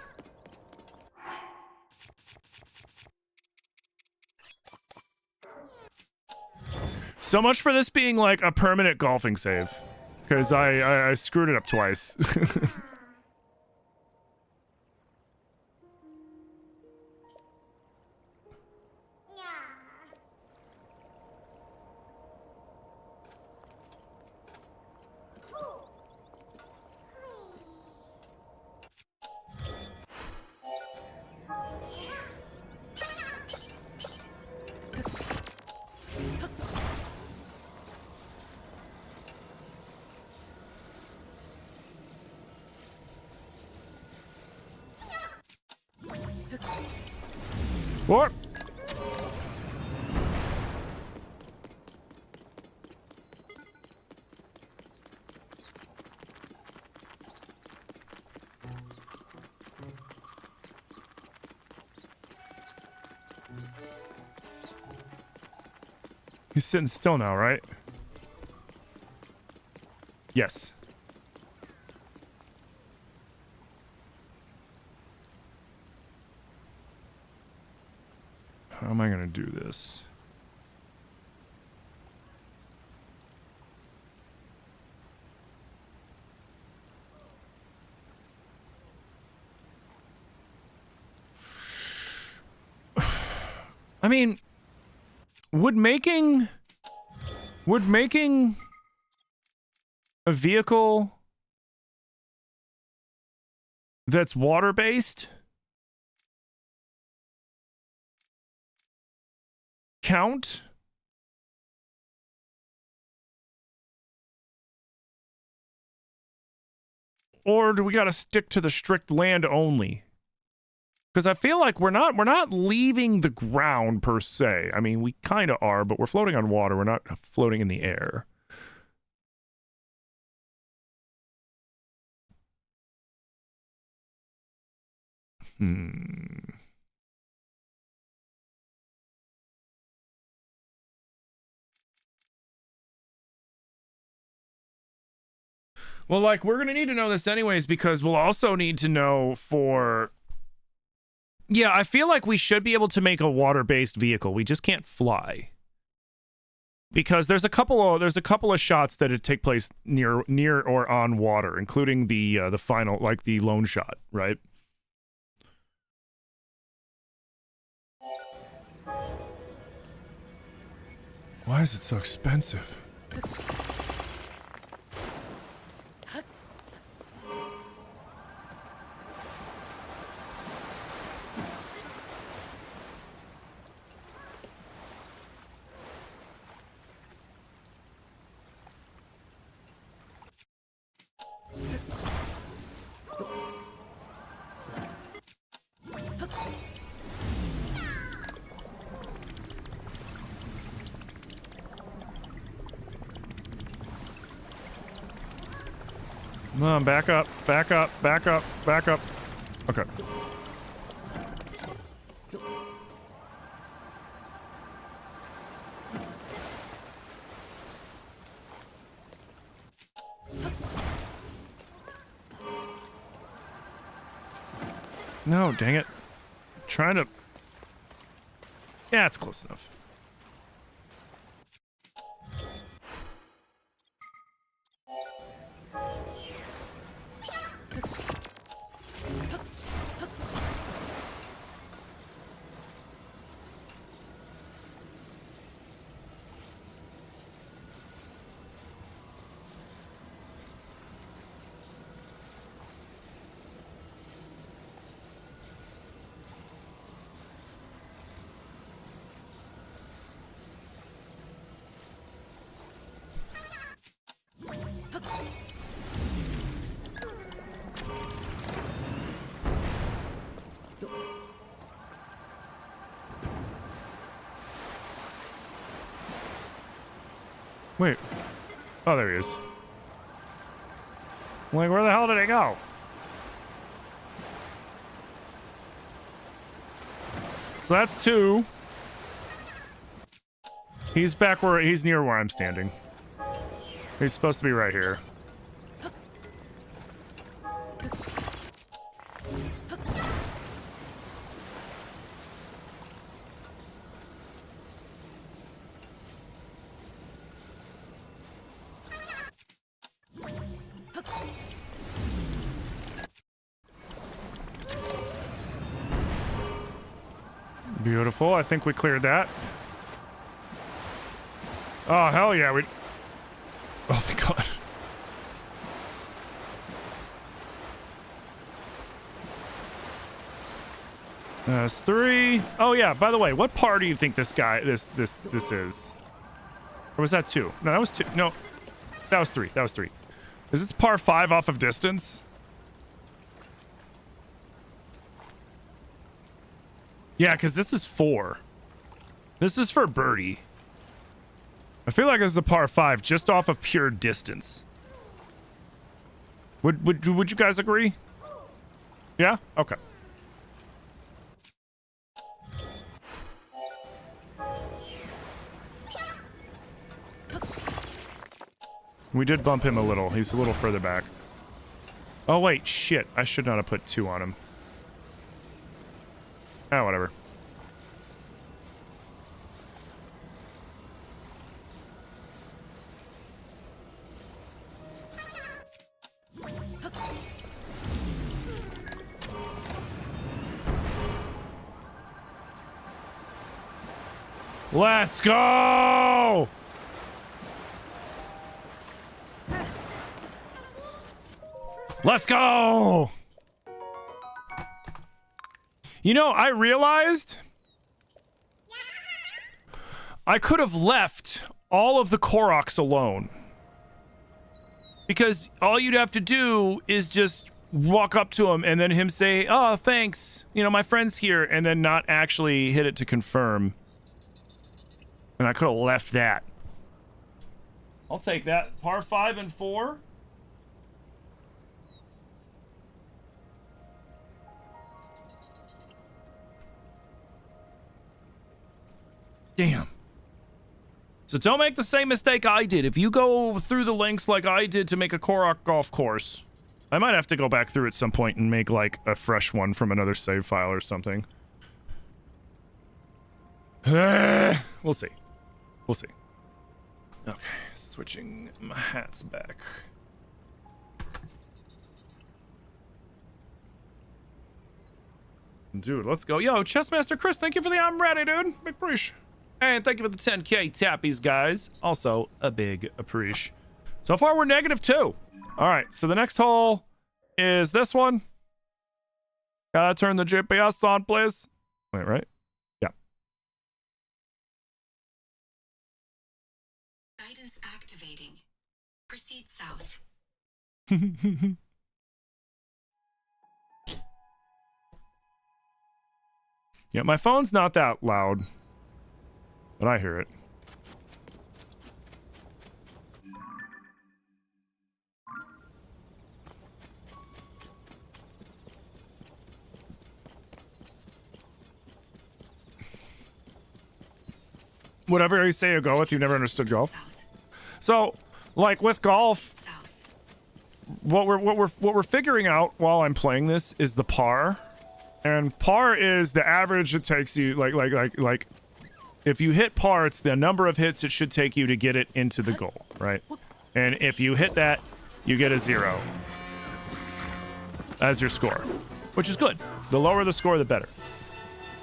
So much for this being like a permanent golfing save. Because I screwed it up twice. What? He's sitting still now, right? Yes. How am I gonna do this? I mean, would making a vehicle that's water-based count? Or do we got to stick to the strict land only? Because I feel like we're not leaving the ground per se. I mean, we kind of are, but we're floating on water. We're not floating in the air. Well, like, we're going to need to know this anyways, because we'll also need to know for... Yeah, I feel like we should be able to make a water-based vehicle. We just can't fly. Because there's a couple of shots that would take place near or on water, including the final, like the lone shot, right? Why is it so expensive? Come on, back up, back up, back up, back up. Okay. No, dang it. I'm trying to... Yeah, it's close enough. Wait. Oh, there he is. I'm like, where the hell did he go? So that's 2. He's back where he's near where I'm standing. He's supposed to be right here. Beautiful. I think we cleared that. Oh, hell yeah. We... Oh, thank God. That's 3. Oh, yeah. By the way, what par do you think this guy, this is? Or was that 2? No, that was 2. No, that was 3. That was 3. Is this par 5 off of distance? Yeah, because this is 4. This is for birdie. I feel like this is a par 5 just off of pure distance. Would you guys agree? Yeah? Okay. We did bump him a little. He's a little further back. Oh, wait. Shit. I should not have put 2 on him. Ah, whatever. Let's go! Let's go! You know, I realized I could have left all of the Koroks alone. Because all you'd have to do is just walk up to him and then him say, oh, thanks. You know, my friend's here. And then not actually hit it to confirm. And I could have left that. I'll take that. Par 5 and 4. Damn. So don't make the same mistake I did. If you go through the links like I did to make a Korok Golf course, I might have to go back through at some point and make like a fresh one from another save file or something. We'll see. We'll see. Okay, switching my hats back. Dude, let's go. Yo, Chessmaster Chris, thank you for the I'm ready, dude. Big appreciate. And thank you for the 10K tappies, guys. Also, a big appreciate. So far, we're -2. All right, so the next hole is this one. Gotta turn the GPS on, please. Wait, right? Yeah. Guidance activating. Proceed south. Yeah, my phone's not that loud, but I hear it. Whatever you say you go with, you've never understood golf. So, like with golf, what we're figuring out while I'm playing this is the par. And par is the average it takes you, like, if you hit par, it's the number of hits it should take you to get it into the goal, right? And if you hit that, you get a 0 as your score, which is good. The lower the score, the better.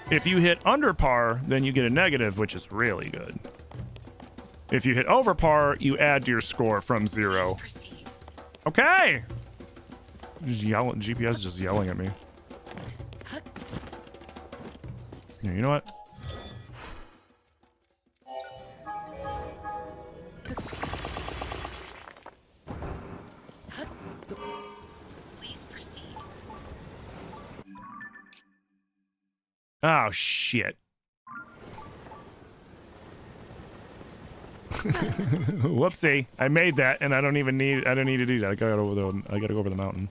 If you hit under par, then you get a negative, which is really good. If you hit over par, you add to your score from 0. Okay! Just yelling, GPS is just yelling at me. Yeah, you know what? Please proceed. Oh shit. Whoopsie. I made that and I don't need to do that. I gotta go over the mountain.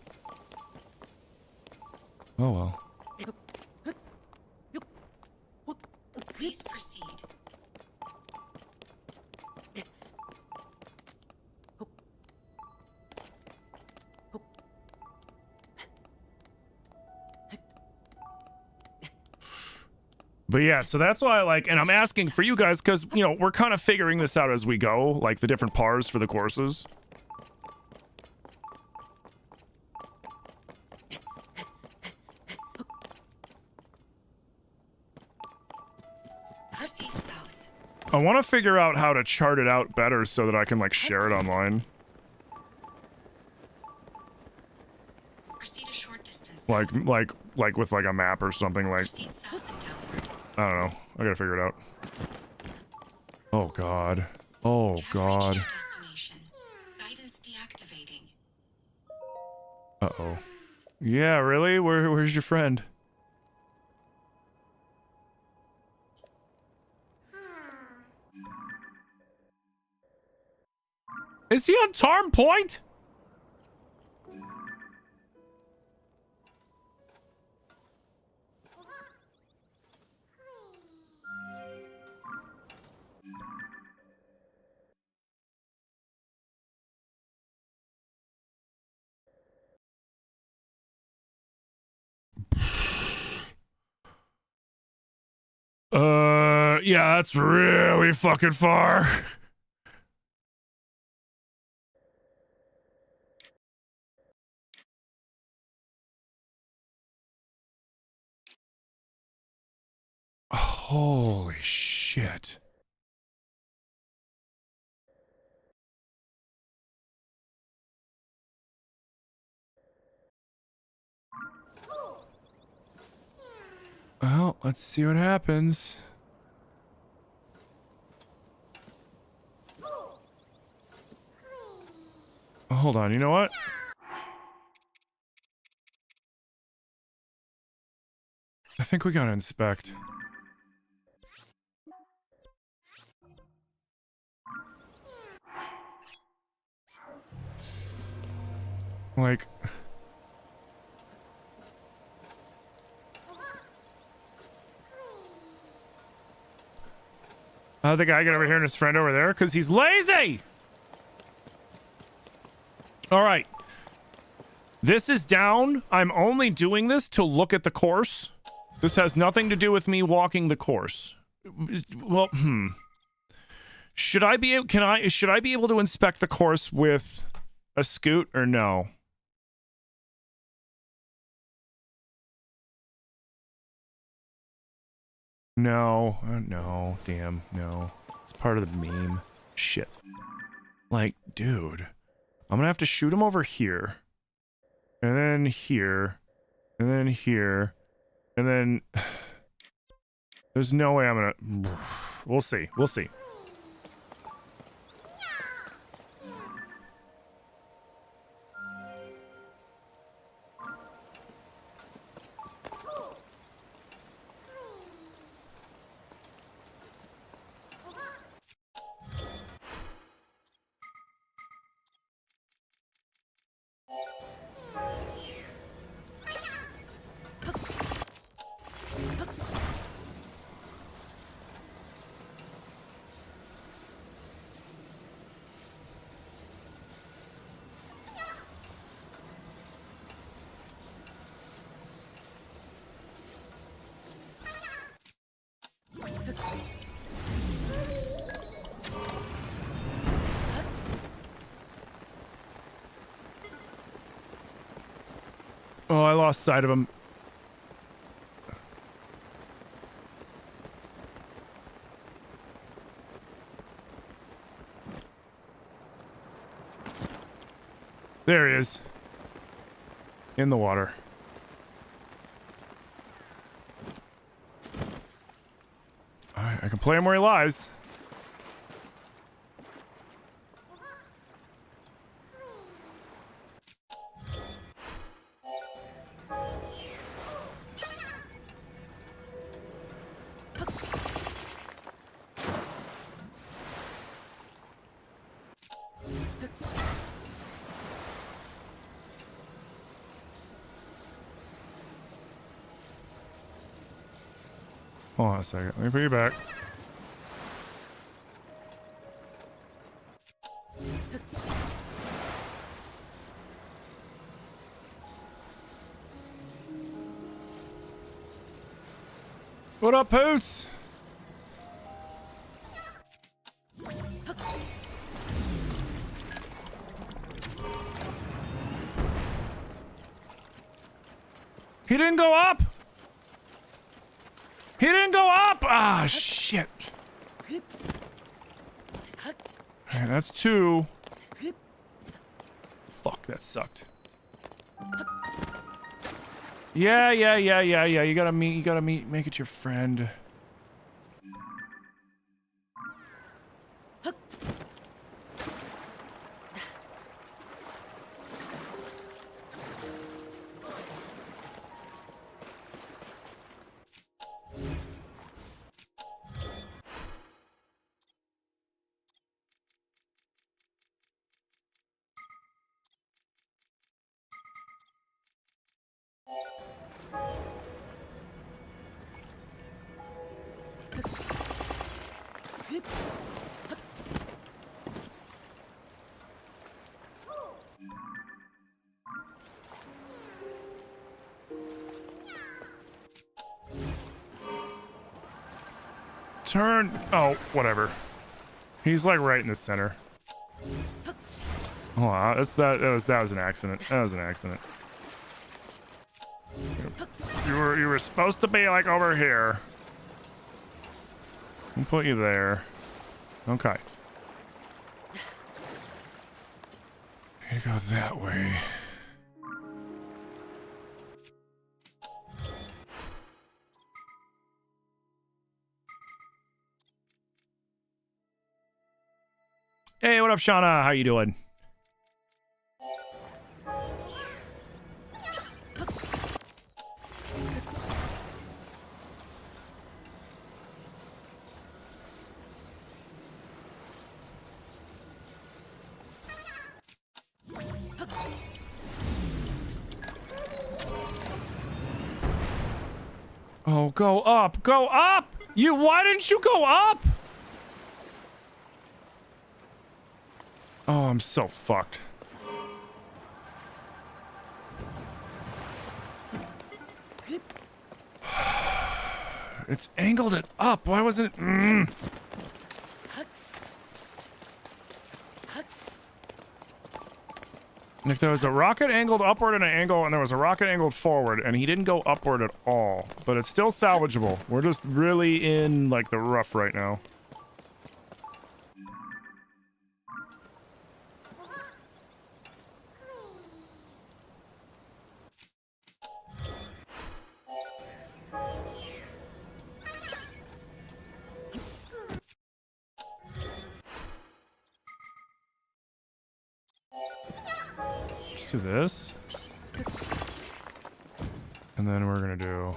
Oh well. Please proceed. But yeah, so that's why I like, and I'm asking for you guys because, you know, we're kind of figuring this out as we go, like the different pars for the courses. Proceed south. I want to figure out how to chart it out better so that I can like share it online. Proceed a short distance. Like with like a map or something like. Proceed south and downward. I don't know. I gotta figure it out. Oh god. Oh god. Destination. Guidance deactivating. Uh-oh. Yeah, really? Where's your friend? Is he on Tarn Point? Yeah, that's really fucking far. Holy shit. Well, let's see what happens. Oh, hold on, you know what? I think we gotta inspect. Like... How'd the guy get over here and his friend over there? Because he's lazy! Alright. This is down. I'm only doing this to look at the course. This has nothing to do with me walking the course. Well, should I be able to inspect the course with a scoot or no? No, no, damn, no. It's part of the meme. Shit. Like, dude, I'm gonna have to shoot him over here. And then here. And then here. And then... There's no way I'm gonna... We'll see. We'll see. Oh, I lost sight of him. There he is. In the water. Alright, I can play him where he lies. Hold on a second. Let me put you back. What up, Poots? He didn't go up! He didn't go up! Ah, shit. Alright, that's 2. Fuck, that sucked. Yeah. You gotta make it your friend. Turn. Oh, whatever. He's like right in the center. Oh, that was an accident. That was an accident. You were supposed to be like over here. I'll put you there. Okay. You go that way. Hey, what up, Shauna? How you doing? Oh, go up! Go up! Why didn't you go up? Oh, I'm so fucked. It's angled it up. Why wasn't it? If there was a rocket angled upward at an angle and there was a rocket angled forward and he didn't go upward at all, but it's still salvageable. We're just really in like the rough right now. Let's do this. And then we're gonna do...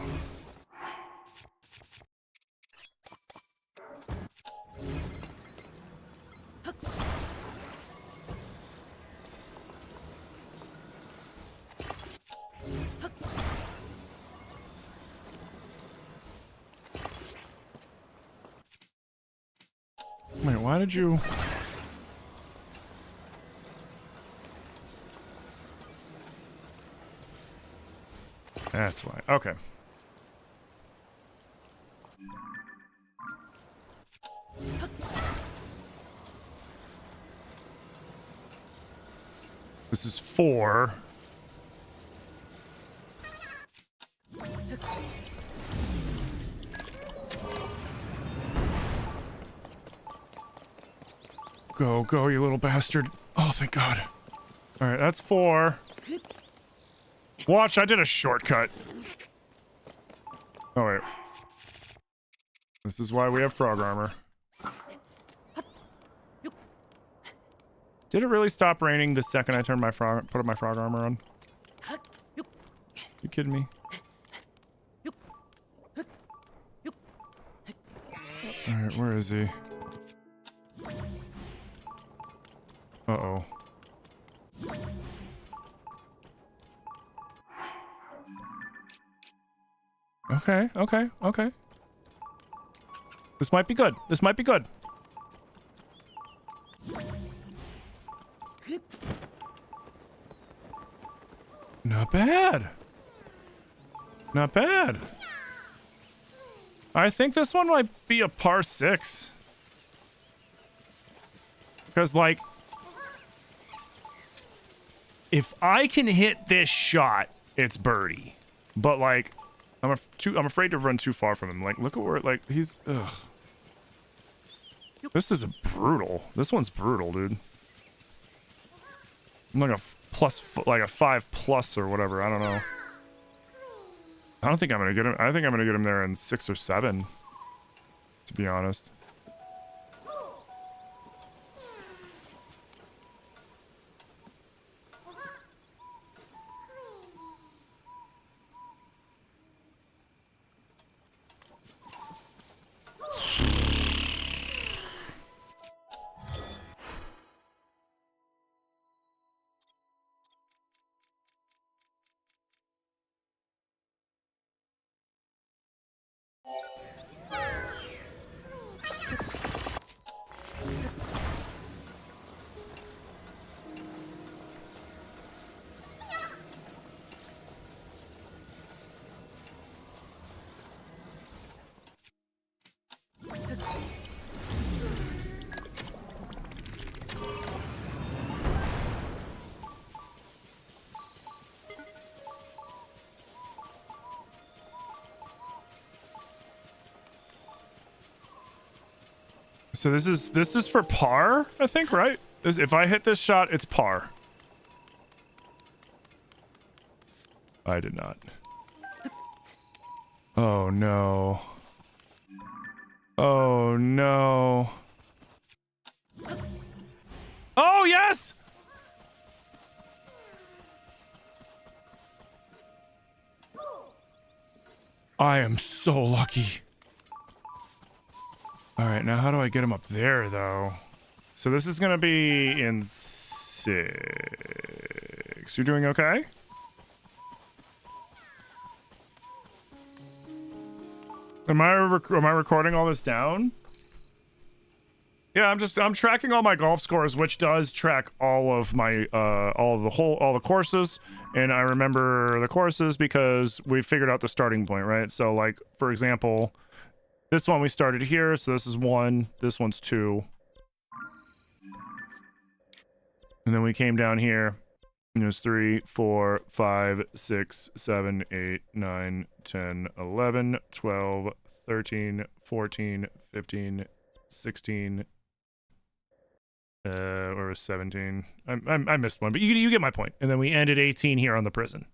Wait, why did you... That's why. Okay. This is 4. Go, go, you little bastard. Oh, thank God. Alright, that's 4. Watch, I did a shortcut. Oh, wait. This is why we have frog armor. Did it really stop raining the second I turned put up my frog armor on? You kidding me? Alright, where is he? Uh-oh. Okay, okay, okay. This might be good. This might be good. Not bad. Not bad. I think this one might be a par 6. Because, like, if I can hit this shot, it's birdie. But, like, I'm afraid to run too far from him. Like, look at where, like, he's... Ugh. This is brutal. This one's brutal, dude. I'm like like a 5+ or whatever. I don't know. I don't think I'm gonna get him. I think I'm gonna get him there in 6 or 7. To be honest. So this is for par, I think, right? If I hit this shot, it's par. I did not. Oh no. Oh no. Oh yes! I am so lucky. All right, now how do I get him up there though? So this is gonna be in 6. You're doing okay? Am I recording all this down? Yeah, I'm tracking all my golf scores, which does track all of my all the courses, and I remember the courses because we figured out the starting point, right? So like for example, this one we started here, so this is 1, this one's 2. And then we came down here, and it was 3, 4, 5, 6, 7, 8, 9, 10, 11, 12, 13, 14, 15, 16, or 17. I missed one, but you get my point. And then we ended 18 here on the prison.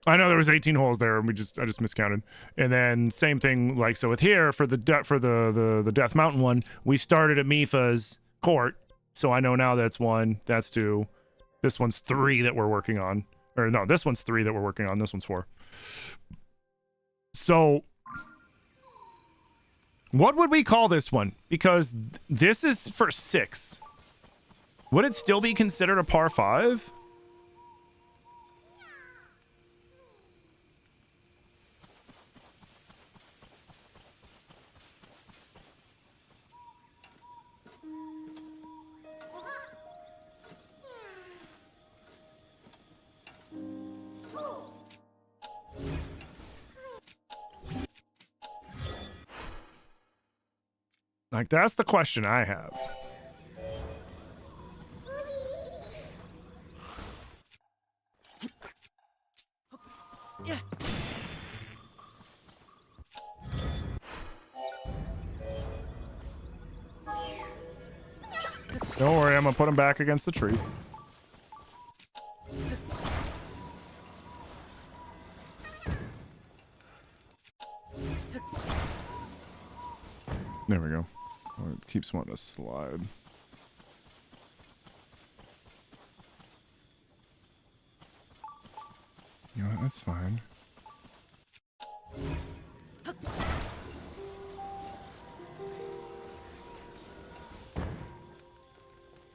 I know there was 18 holes there, and I just miscounted. And then same thing, like so with here for the Death Mountain one, we started at Mifa's court, so I know now that's 1, that's 2, this one's 3 that we're working on, or no, this one's 3 that we're working on, this one's 4. So what would we call this one? Because this is for 6. Would it still be considered a par 5? Like, that's the question I have. Yeah. Don't worry, I'm gonna put him back against the tree. There we go. Oh, it keeps wanting to slide. You know what? That's fine.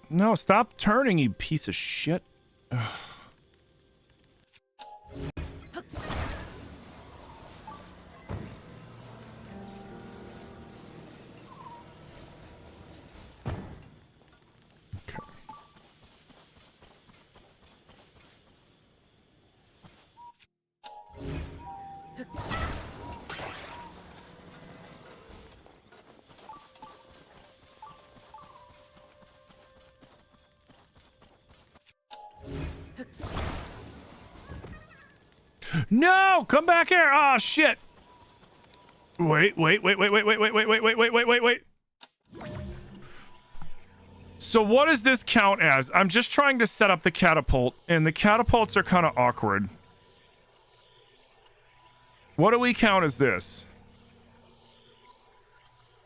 No, stop turning, you piece of shit. Ugh. No! Come back here! Oh shit! Wait. So what does this count as? I'm just trying to set up the catapult, and the catapults are kind of awkward. What do we count as this?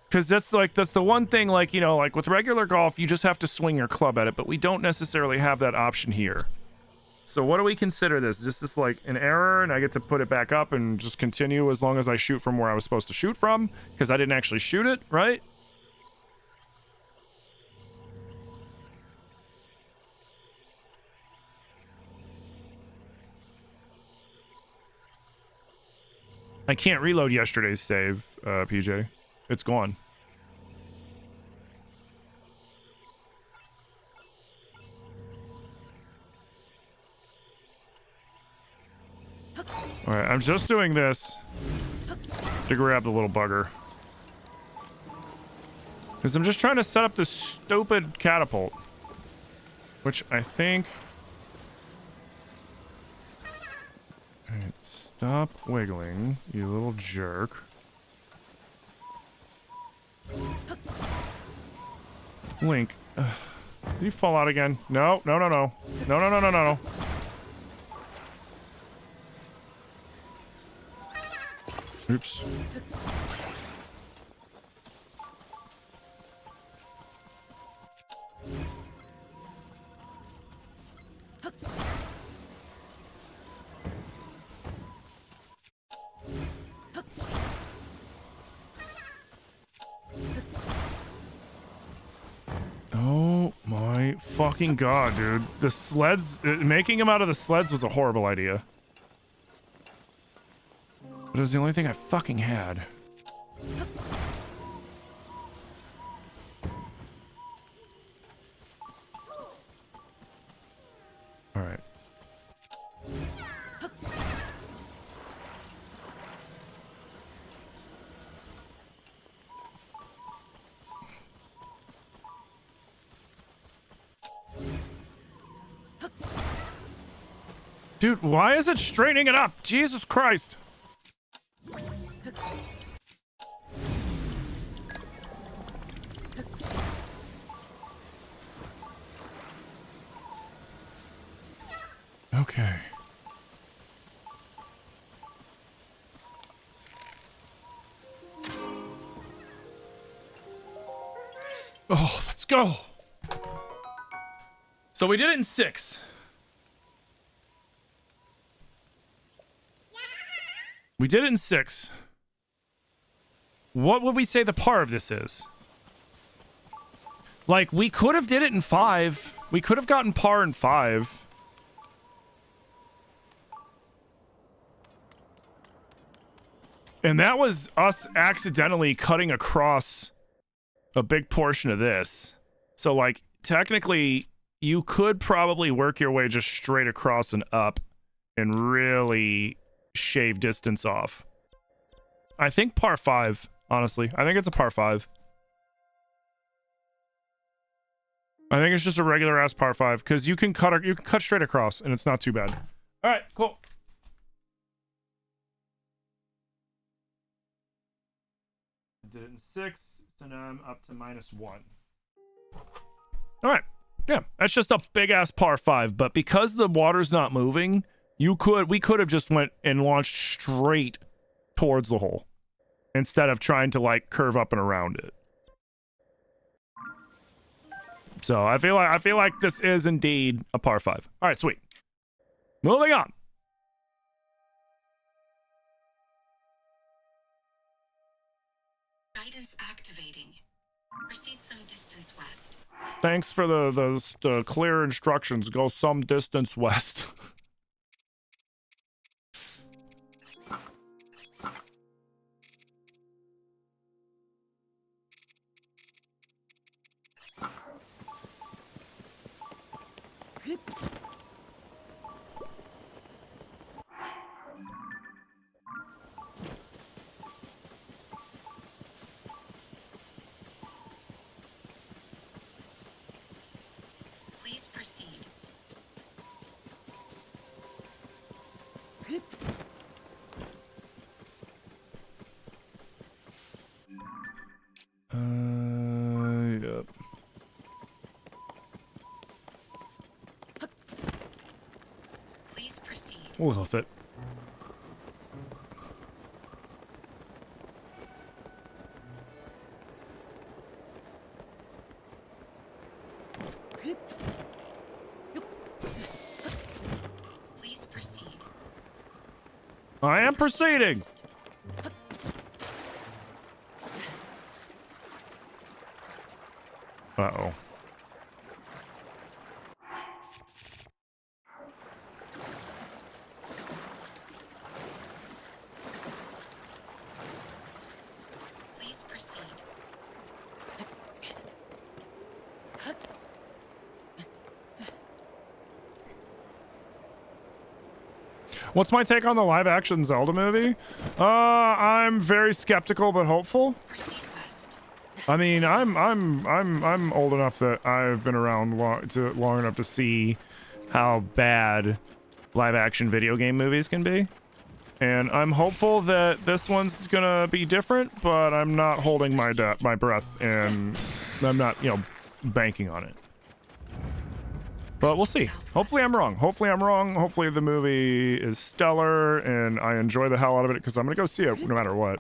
Because that's the one thing, like, you know, like with regular golf, you just have to swing your club at it, but we don't necessarily have that option here. So what do we consider this? Just like an error, and I get to put it back up and just continue as long as I shoot from where I was supposed to shoot from, because I didn't actually shoot it, right? I can't reload yesterday's save, PJ. It's gone. Alright, I'm just doing this to grab the little bugger. Because I'm just trying to set up this stupid catapult. Which I think... Alright, stop wiggling, you little jerk. Link. Did he fall out again? No, no, no, no. No, no, no, no, no, no. Oops. Oh my fucking god, dude. The sleds, making him out of the sleds was a horrible idea. But it was the only thing I fucking had. Alright. Dude, why is it straightening it up? Jesus Christ. Okay. Oh, let's go. So we did it in 6. We did it in 6. What would we say the par of this is? Like, we could have did it in 5. We could have gotten par in 5. And that was us accidentally cutting across a big portion of this. So, like, technically, you could probably work your way just straight across and up and really shave distance off. I think par 5, honestly. I think it's a par 5. I think it's just a regular ass par 5 because you can cut straight across and it's not too bad. All right, cool. I did it in 6, so now I'm up to -1. All right, yeah, that's just a big ass par 5. But because the water's not moving, we could have just went and launched straight towards the hole instead of trying to like curve up and around it. So I feel like this is indeed a par 5. All right, sweet. Moving on. Guidance activating. Proceed some distance west. Thanks for the clear instructions. Go some distance west. Please proceed. Yep. Please proceed. We'll hoof it. Please proceed. I am proceeding. Uh-oh. Please proceed. What's my take on the live action Zelda movie? I'm very skeptical but hopeful. Proceed west. I mean, I'm old enough that I've been around long enough to see how bad live action video game movies can be. And I'm hopeful that this one's gonna be different, but I'm not holding my breath, and I'm not, banking on it. But we'll see. Hopefully I'm wrong. Hopefully I'm wrong. Hopefully the movie is stellar and I enjoy the hell out of it because I'm going to go see it no matter what.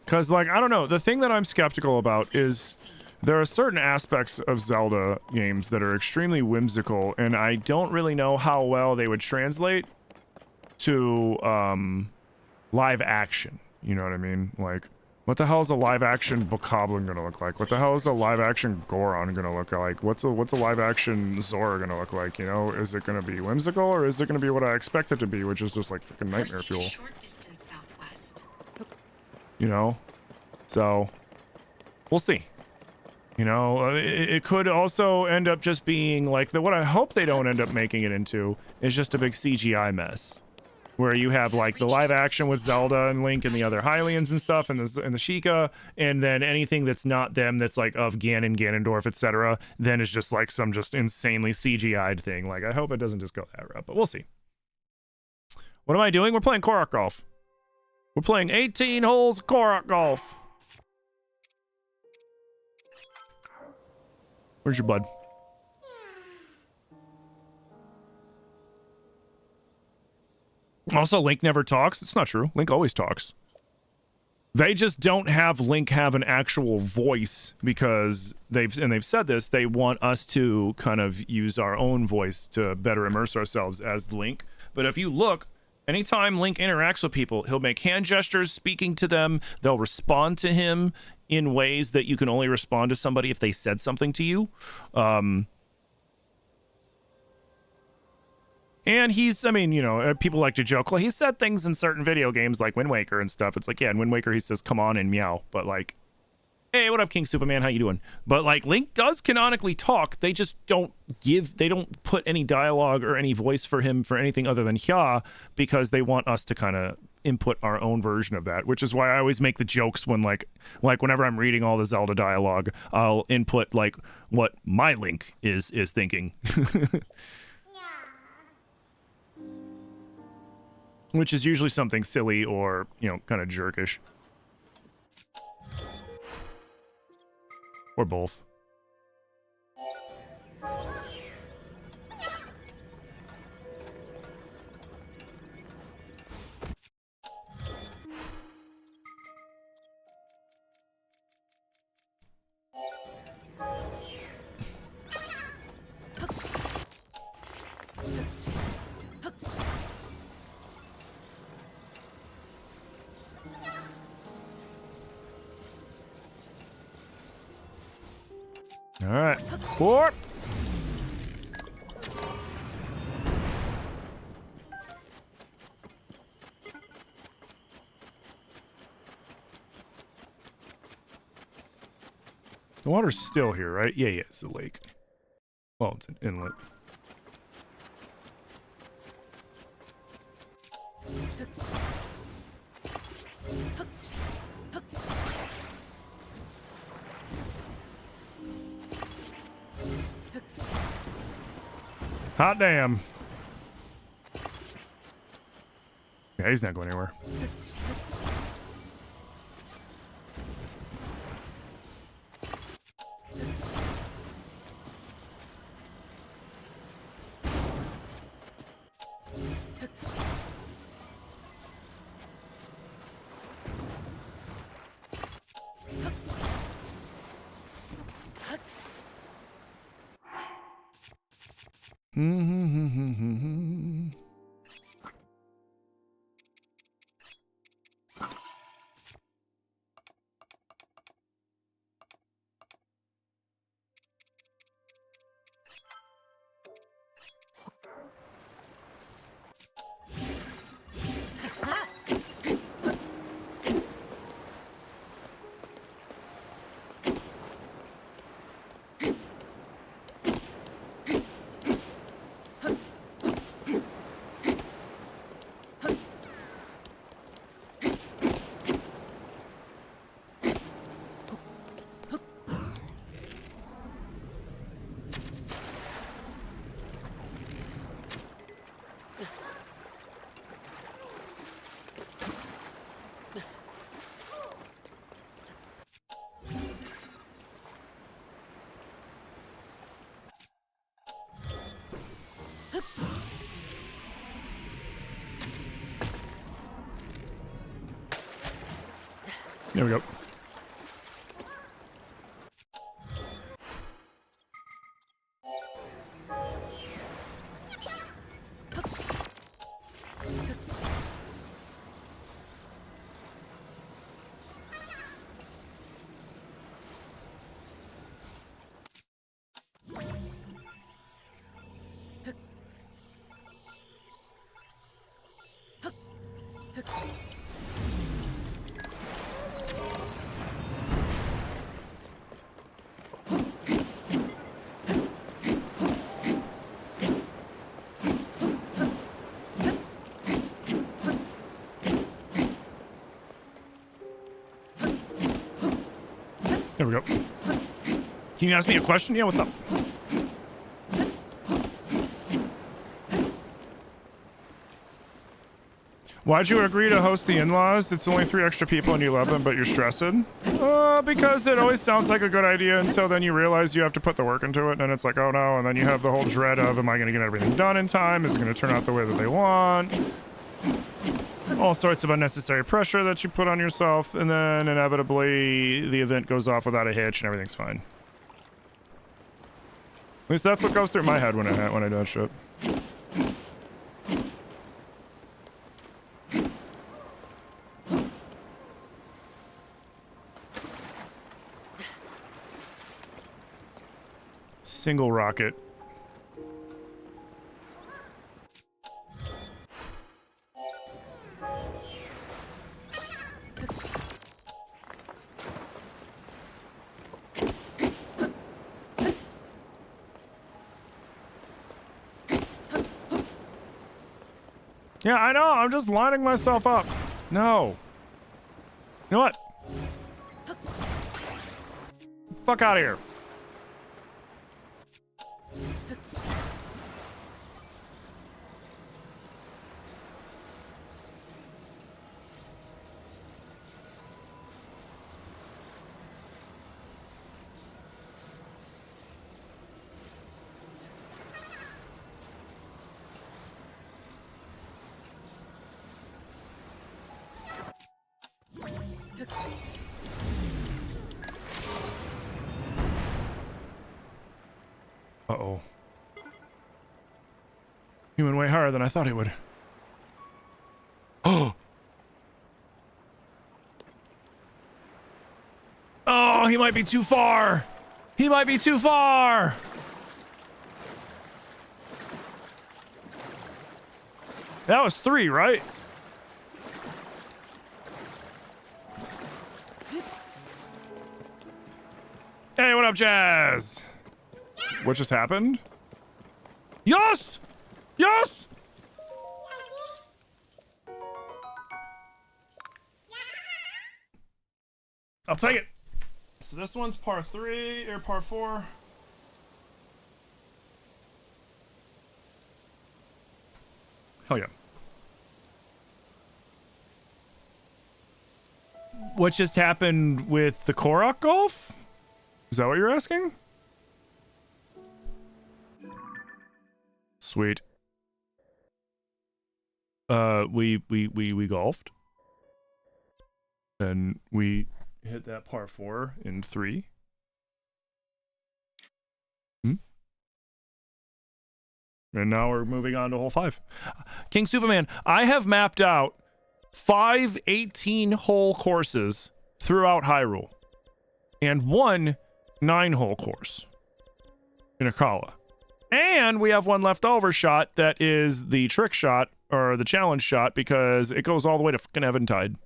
Because, like, I don't know. The thing that I'm skeptical about is there are certain aspects of Zelda games that are extremely whimsical, and I don't really know how well they would translate to live action. You know what I mean? Like, what the hell is a live action Bokoblin gonna look like? What the hell is a live action Goron gonna look like? What's a live action Zora gonna look like? You know, is it gonna be whimsical or is it gonna be what I expect it to be, which is just like freaking nightmare fuel? You know, so we'll see. You know, it could also end up just being like what I hope they don't end up making it into is just a big CGI mess, where you have like the live action with Zelda and Link and the other Hylians and stuff, and the Sheikah, and then anything that's not them, that's like of Ganon, Ganondorf, etc., then is just like some just insanely CGI'd thing. Like, I hope it doesn't just go that route, but we'll see. What am I doing? We're playing Korok Golf. We're playing 18 holes of Korok Golf. Where's your bud? Also, Link never talks. It's not true. Link always talks. They just don't have Link have an actual voice because they've said this, they want us to kind of use our own voice to better immerse ourselves as Link. But if you look, anytime Link interacts with people, he'll make hand gestures speaking to them. They'll respond to him in ways that you can only respond to somebody if they said something to you. And he's, I mean, you know, people like to joke, well, he said things in certain video games like Wind Waker and stuff. It's like, yeah, in Wind Waker he says, come on and meow. But like, hey, what up, King Superman? How you doing? But like, Link does canonically talk. They just don't they don't put any dialogue or any voice for him for anything other than Hya, because they want us to kind of input our own version of that, which is why I always make the jokes when like whenever I'm reading all the Zelda dialogue, I'll input like what my Link is thinking. Which is usually something silly or, you know, kind of jerkish. Or both. All right, 4. The water's still here, right? Yeah, it's a lake. Well, it's an inlet. Hot damn. Yeah, he's not going anywhere. There we go. There we go. Can you ask me a question? Yeah, what's up? Why'd you agree to host the in-laws? It's only 3 extra people and you love them, but you're stressed. Because it always sounds like a good idea until then you realize you have to put the work into it, and then it's like, oh no, and then you have the whole dread of, am I going to get everything done in time? Is it going to turn out the way that they want? All sorts of unnecessary pressure that you put on yourself, and then inevitably the event goes off without a hitch and everything's fine. At least that's what goes through my head when I do that shit. Single rocket. Yeah, I know. I'm just lining myself up. No. You know what? Fuck out of here. Uh-oh. He went way higher than I thought he would. Oh! Oh, he might be too far! He might be too far! That was 3, right? Hey, what up, Jazz? What just happened? Yes! Yes! I'll take it. So this one's par 3 or par 4. Hell yeah. What just happened with the Korok Golf? Is that what you're asking? Sweet. We golfed. And we hit that par 4 in 3. And now we're moving on to hole 5. King Superman, I have mapped out 5 18-hole courses throughout Hyrule. And 1 9-hole course in Akala. And we have 1 leftover shot that is the trick shot, or the challenge shot, because it goes all the way to fucking Eventide.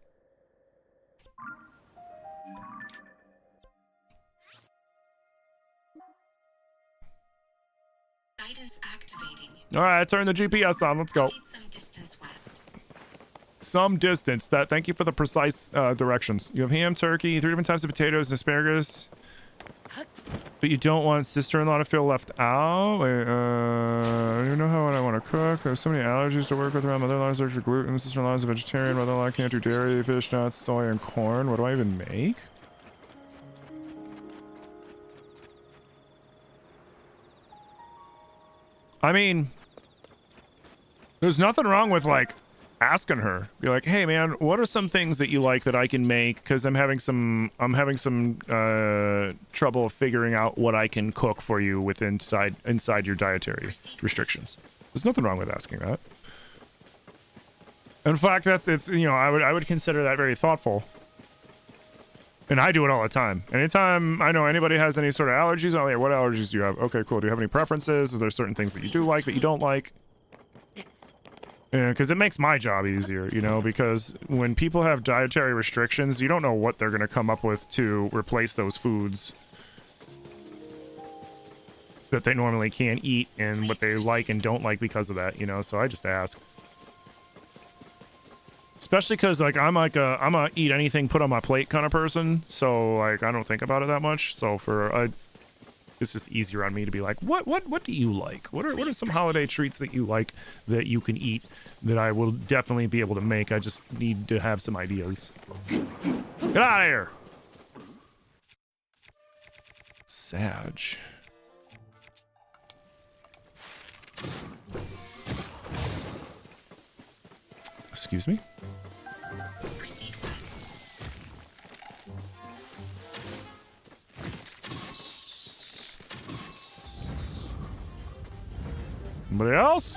Guidance activating. Alright, turn the GPS on. Let's go. Some distance west. Some distance. Thank you for the precise directions. You have ham, turkey, 3 different types of potatoes, and asparagus. But you don't want sister-in-law to feel left out. Wait, I don't even know how I want to cook. There's so many allergies to work with around. Mother-in-law is allergic to gluten. Sister-in-law is a vegetarian. Mother-in-law can't do dairy, fish, nuts, soy, and corn. What do I even make? I mean, there's nothing wrong with, like, asking her, be like, hey man, what are some things that you like that I can make? Because I'm having some trouble figuring out what I can cook for you with inside your dietary restrictions. There's nothing wrong with asking that. In fact, it's you know, I would consider that very thoughtful. And I do it all the time. Anytime I know anybody has any sort of allergies, oh yeah, what allergies do you have? Okay, cool. Do you have any preferences? Is there certain things that you do like that you don't like? Yeah, because it makes my job easier, you know, because when people have dietary restrictions, you don't know what they're going to come up with to replace those foods that they normally can't eat and what they like and don't like because of that, you know, so I just ask. Especially because, like, I'm a eat anything put on my plate kind of person, so, like, I don't think about it that much, so it's just easier on me to be like, what do you like? What are some holiday treats that you like that you can eat that I will definitely be able to make? I just need to have some ideas. Get out of here! Sag. Excuse me? Anybody else?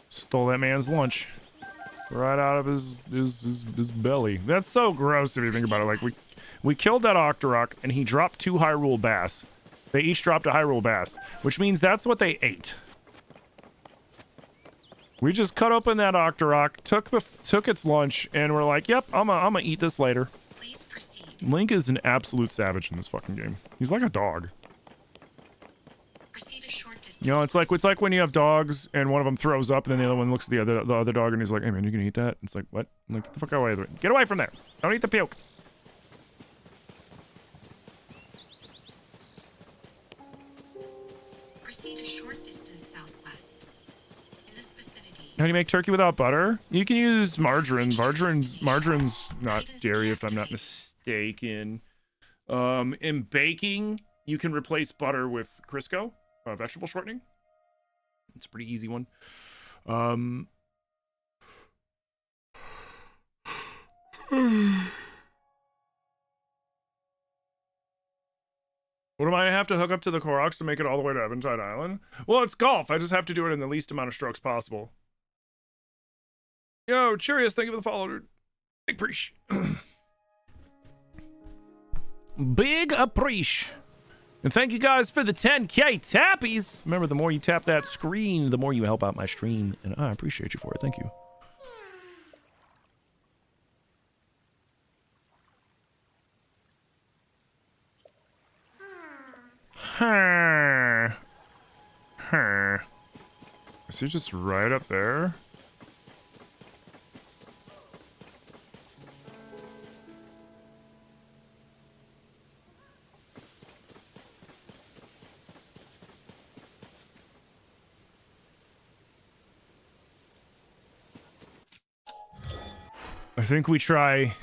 Stole that man's lunch right out of his belly. That's so gross if you think about it. Like, we killed that Octorok and he dropped 2 Hyrule Bass. They each dropped a Hyrule Bass, which means that's what they ate. We just cut open that Octorok, took its lunch, and we're like, yep, I'm gonna eat this later. Please proceed. Link is an absolute savage in this fucking game. He's like a dog. Proceed a short distance. You know, it's like when you have dogs and one of them throws up and then the other one looks at the other dog and he's like, hey man, you can eat that? It's like, what? I'm like, get the fuck away. Get away from there. Don't eat the puke. Proceed a short distance southwest. In this vicinity. How do you make turkey without butter? You can use margarine. Margarine's not dairy if I'm not mistaken. In baking, you can replace butter with Crisco, vegetable shortening. It's a pretty easy one. What do I have to hook up to the Koroks to make it all the way to Eventide Island? Well, it's golf. I just have to do it in the least amount of strokes possible. Yo, Cheerios, thank you for the follow, dude. Big preach. Big appreciation. And thank you guys for the 10K tappies. Remember, the more you tap that screen, the more you help out my stream. And I appreciate you for it. Thank you. Is he just right up there? I think we try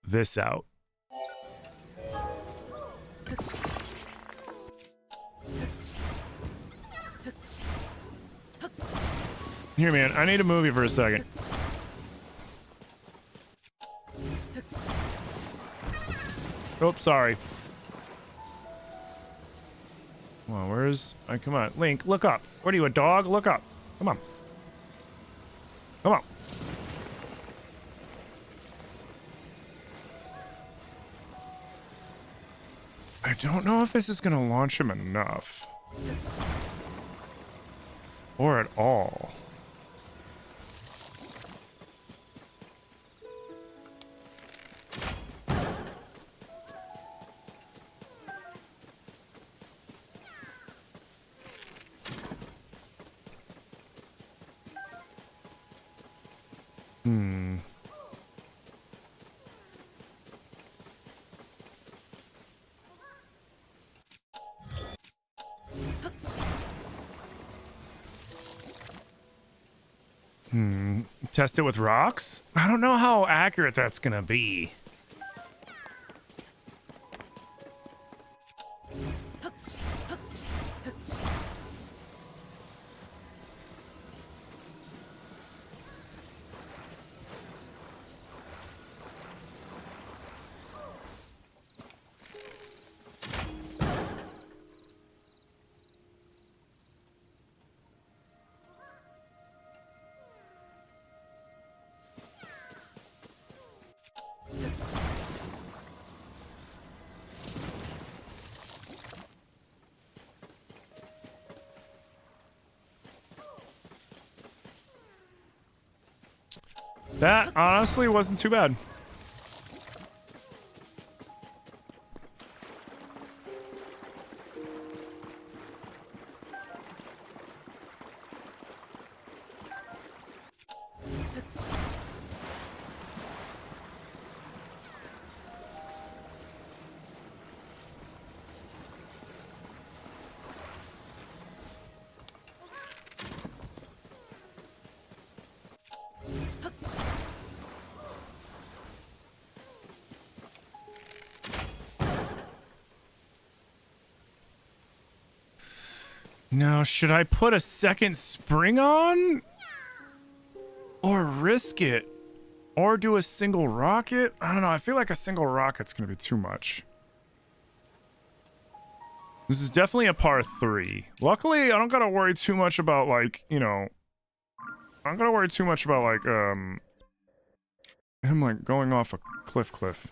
this out. Here, man, I need to move you for a second. Oops, sorry. Come on, where's... come on, Link, look up. What are you, a dog? Look up. Come on. Come on. I don't know if this is going to launch him enough. Or at all. Test it with rocks? I don't know how accurate that's gonna be. That honestly wasn't too bad. Now, should I put a second spring on? Or risk it? Or do a single rocket? I don't know. I feel like a single rocket's going to be too much. This is definitely a par 3. Luckily, I don't got to worry too much about, like, you know... I don't got to worry too much about, like, him, like, going off a cliff.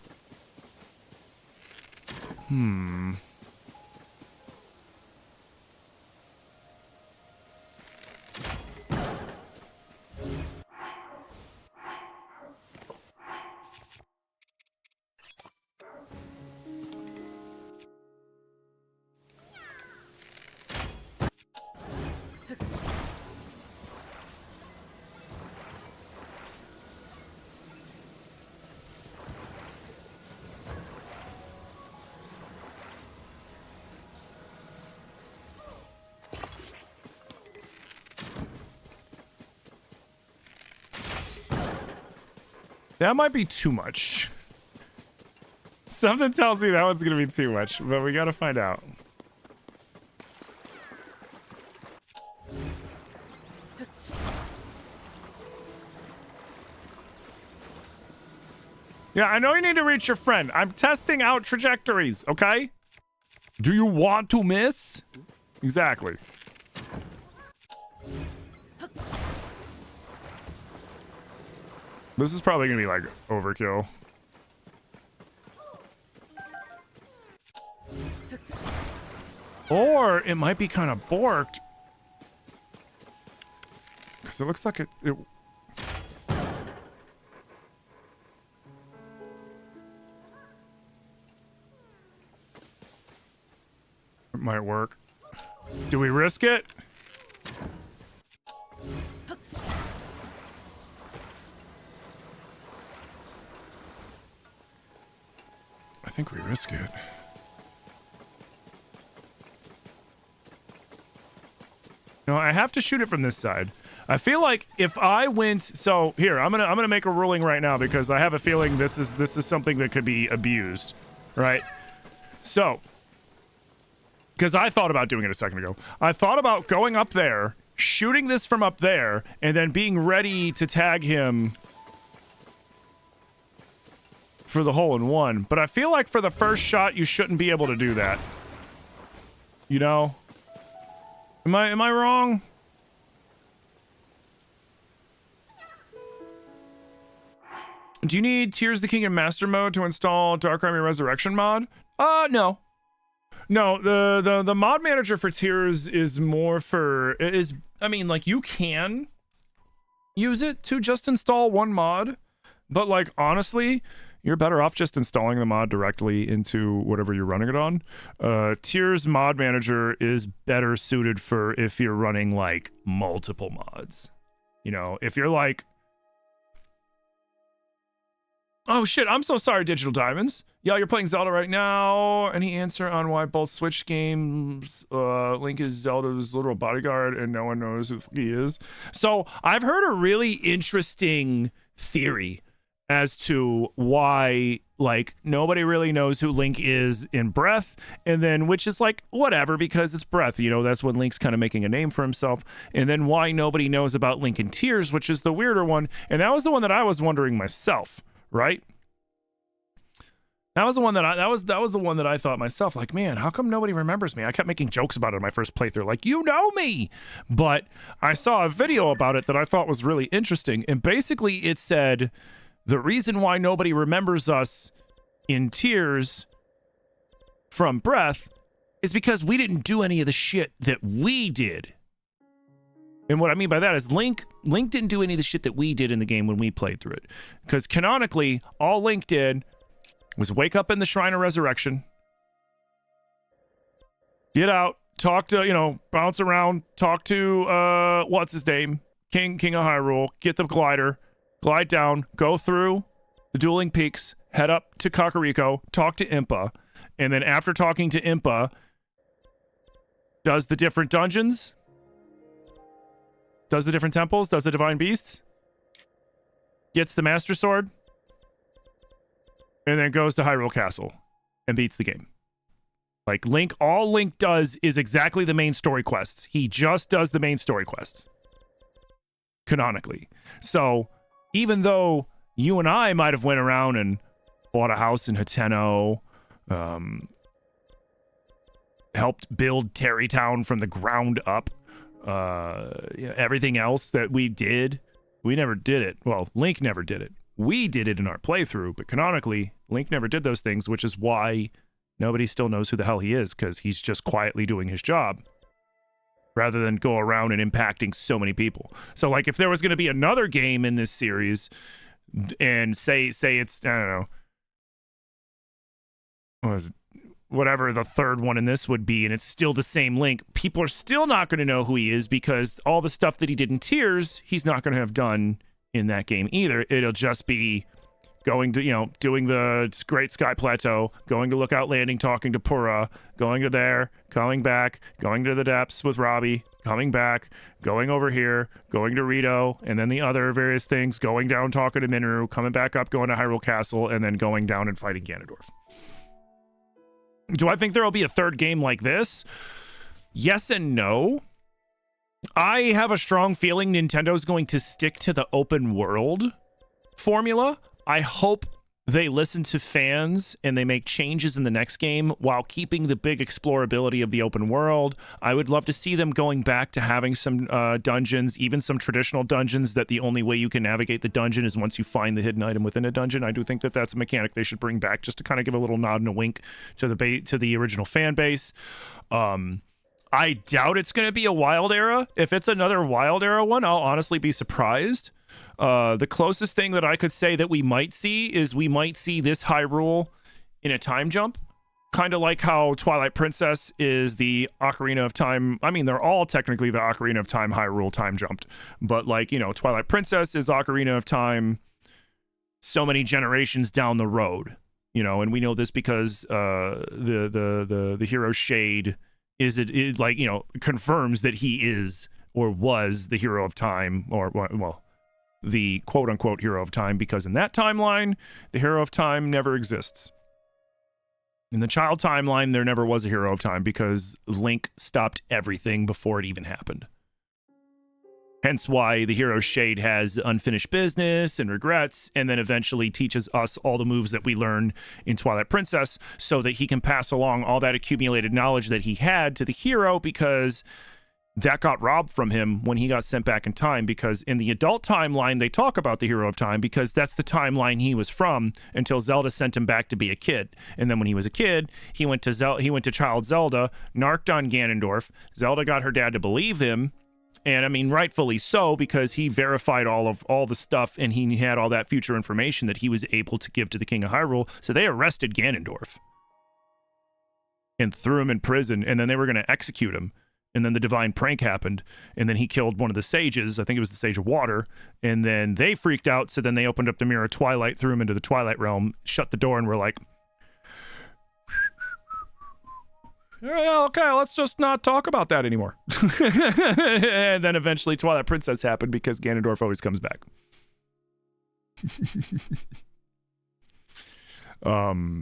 That might be too much. Something tells me that one's gonna be too much, but we gotta find out. Yeah, I know you need to reach your friend. I'm testing out trajectories, okay? Do you want to miss? Exactly. This is probably gonna be like overkill. Or it might be kind of borked. Because it looks like it might work. Do we risk it? I think we risk it. No, I have to shoot it from this side. I feel like if I went, so here, I'm gonna make a ruling right now because I have a feeling this is something that could be abused, right? So, because I thought about doing it a second ago. I thought about going up there, shooting this from up there, and then being ready to tag him for the hole in one. But I feel like for the first shot, you shouldn't be able to do that. You know? Am I wrong? Do you need Tears of the Kingdom Master Mode to install Dark Army Resurrection mod? No. No, the mod manager for Tears is more for I mean, like, you can use it to just install one mod, but like honestly, you're better off just installing the mod directly into whatever you're running it on. Tears mod manager is better suited for if you're running like multiple mods. You know, if you're like, oh shit, I'm so sorry, Digital Diamonds. Yeah, you're playing Zelda right now. Any answer on why both Switch games, Link is Zelda's literal bodyguard and no one knows who he is? So I've heard a really interesting theory as to why, like, nobody really knows who Link is in Breath, and then, which is like, whatever, because it's Breath, you know, that's when Link's kind of making a name for himself, and then why nobody knows about Link in Tears, which is the weirder one, and that was the one that I was wondering myself, right? That was the one that that was the one that I thought myself, like, man, how come nobody remembers me? I kept making jokes about it in my first playthrough, like, you know me! But I saw a video about it that I thought was really interesting, and basically it said, the reason why nobody remembers us in Tears from Breath is because we didn't do any of the shit that we did. And what I mean by that is Link didn't do any of the shit that we did in the game when we played through it. Because canonically, all Link did was wake up in the Shrine of Resurrection, get out, talk to, bounce around, talk to, what's his name? King of Hyrule, get the glider, glide down, go through the Dueling Peaks, head up to Kakariko, talk to Impa, and then after talking to Impa, does the different dungeons, does the different temples, does the Divine Beasts, gets the Master Sword, and then goes to Hyrule Castle and beats the game. Like, all Link does is exactly the main story quests. He just does the main story quests. Canonically. So, even though you and I might have went around and bought a house in Hateno, helped build Terrytown from the ground up, everything else that we did, we never did it. Well, Link never did it. We did it in our playthrough, but canonically, Link never did those things, which is why nobody still knows who the hell he is, because he's just quietly doing his job rather than go around and impacting so many people. So, like, if there was going to be another game in this series and say it's, I don't know, whatever the third one in this would be, and it's still the same Link, people are still not going to know who he is because all the stuff that he did in Tears, he's not going to have done in that game either. It'll just be going to, doing the Great Sky Plateau, going to Lookout Landing, talking to Purah, going to there, coming back, going to the depths with Robbie, coming back, going over here, going to Rito, and then the other various things, going down, talking to Minoru, coming back up, going to Hyrule Castle, and then going down and fighting Ganondorf. Do I think there will be a third game like this? Yes and no. I have a strong feeling Nintendo's going to stick to the open world formula. I hope they listen to fans and they make changes in the next game while keeping the big explorability of the open world. I would love to see them going back to having some dungeons, even some traditional dungeons that the only way you can navigate the dungeon is once you find the hidden item within a dungeon. I do think that that's a mechanic they should bring back just to kind of give a little nod and a wink to the original fan base. I doubt it's going to be a Wild Era. If it's another Wild Era one, I'll honestly be surprised. The closest thing that I could say that we might see is we might see this Hyrule in a time jump. Kind of like how Twilight Princess is the Ocarina of Time. I mean, they're all technically the Ocarina of Time Hyrule time jumped. But like, Twilight Princess is Ocarina of Time so many generations down the road. And we know this because the hero Shade confirms that he is or was the hero of time, or well, the quote-unquote hero of time, because in that timeline, the hero of time never exists. In the child timeline, there never was a hero of time because Link stopped everything before it even happened. Hence why the hero Shade has unfinished business and regrets, and then eventually teaches us all the moves that we learn in Twilight Princess so that he can pass along all that accumulated knowledge that he had to the hero, because that got robbed from him when he got sent back in time. Because in the adult timeline, they talk about the hero of time because that's the timeline he was from until Zelda sent him back to be a kid. And then when he was a kid, he went to child Zelda, narked on Ganondorf. Zelda got her dad to believe him. And I mean, rightfully so, because he verified all the stuff and he had all that future information that he was able to give to the King of Hyrule. So they arrested Ganondorf and threw him in prison, and then they were going to execute him. And then the divine prank happened, and then he killed one of the sages. I think it was the Sage of Water. And then they freaked out, so then they opened up the Mirror of Twilight, threw him into the Twilight Realm, shut the door, and were like, okay, let's just not talk about that anymore. And then eventually Twilight Princess happened because Ganondorf always comes back. But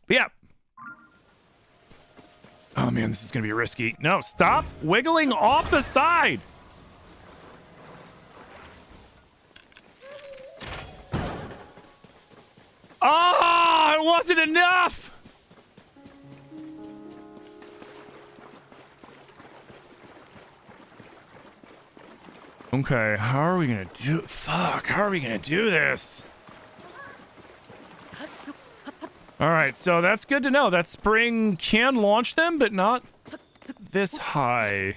yeah. Oh man, this is gonna be risky. No, stop wiggling off the side. Oh, it wasn't enough. Okay, how are we gonna do? Fuck, how are we gonna do this? All right, so that's good to know. That spring can launch them, but not this high.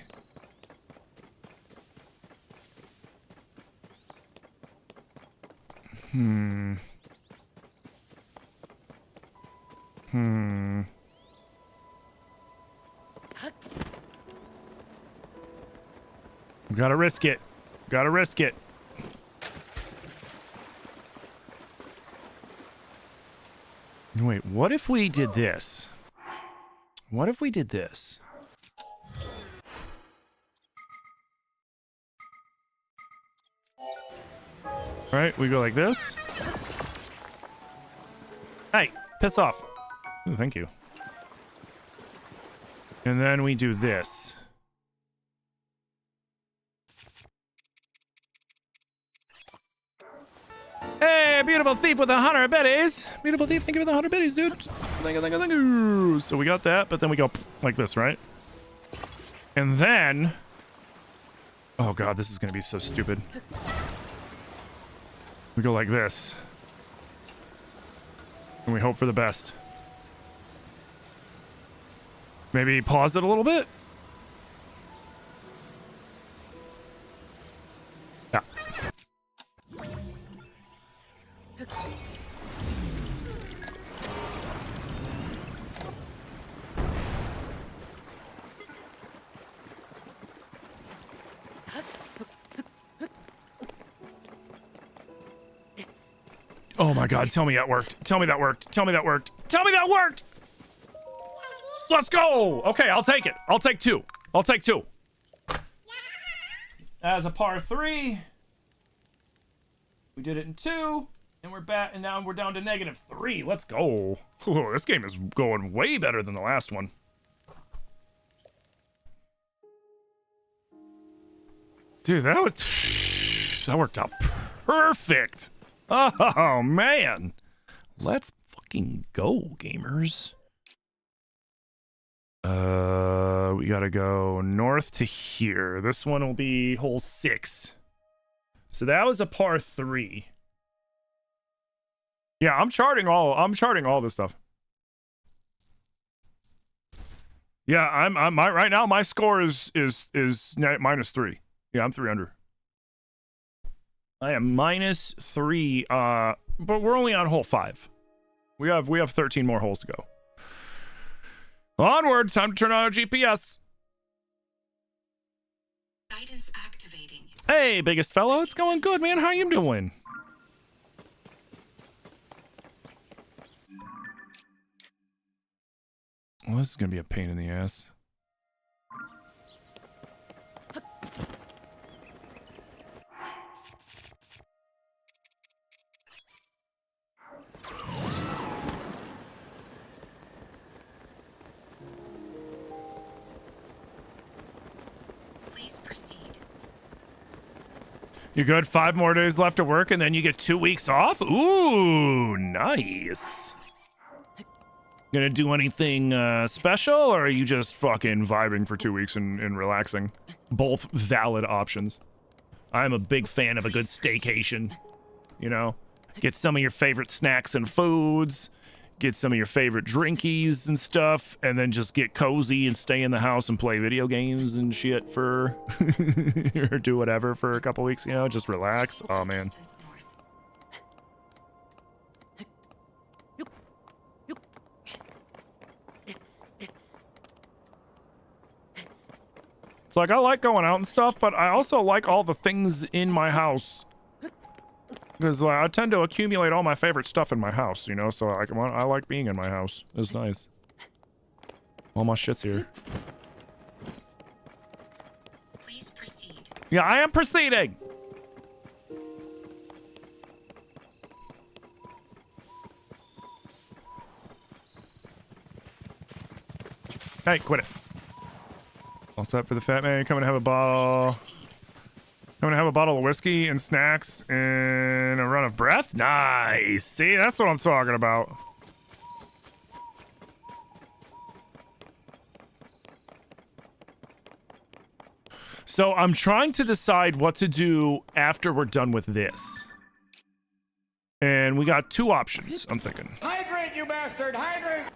Gotta risk it. Gotta risk it. Wait, what if we did this? What if we did this? Right, we go like this. Hey, piss off. Ooh, thank you. And then we do this. Hey, beautiful thief with 100 biddies. Beautiful thief, thank you for the 100 biddies, dude. Thank you, thank you, thank you. So we got that, but then we go like this, right? And then... Oh god, this is gonna be so stupid. We go like this. And we hope for the best. Maybe pause it a little bit? Yeah. Oh my god, tell me that worked. Tell me that worked. Tell me that worked. Tell me that worked! Let's go! Okay, I'll take it. I'll take two. I'll take two. As a par 3. We did it in 2. And we're back, and now we're down to -3. Let's go. Ooh, this game is going way better than the last one. Dude, that worked out perfect. Oh, man. Let's fucking go, gamers. We gotta go north to here. This one will be hole 6. So that was a par 3. Yeah, I'm charting all this stuff. Yeah, I'm right now my score is -3. Yeah, I'm 3 under. I am -3, but we're only on hole 5. We have 13 more holes to go. Onward, time to turn on our GPS. Guidance activating. Hey, biggest fellow, it's going good, man. How you doing? Well, this is gonna be a pain in the ass. You good? 5 more days left of work, and then you get 2 weeks off? Ooh, nice. Gonna do anything special, or are you just fucking vibing for 2 weeks and relaxing? Both valid options. I'm a big fan of a good staycation. You know? Get some of your favorite snacks and foods. Get some of your favorite drinkies and stuff, and then just get cozy and stay in the house and play video games and shit for... or do whatever for a couple weeks, you know? Just relax. Oh, man. It's like, I like going out and stuff, but I also like all the things in my house. Because I tend to accumulate all my favorite stuff in my house, you know? So I like being in my house. It's nice. All my shit's here. Please proceed. Yeah, I am proceeding! Hey, quit it. All set for the fat man. Come and have a bottle. I'm gonna have a bottle of whiskey and snacks and a run of breath. Nice. See, that's what I'm talking about. So I'm trying to decide what to do after we're done with this. And we got 2 options, I'm thinking. Hydrate, you bastard! Hydrate!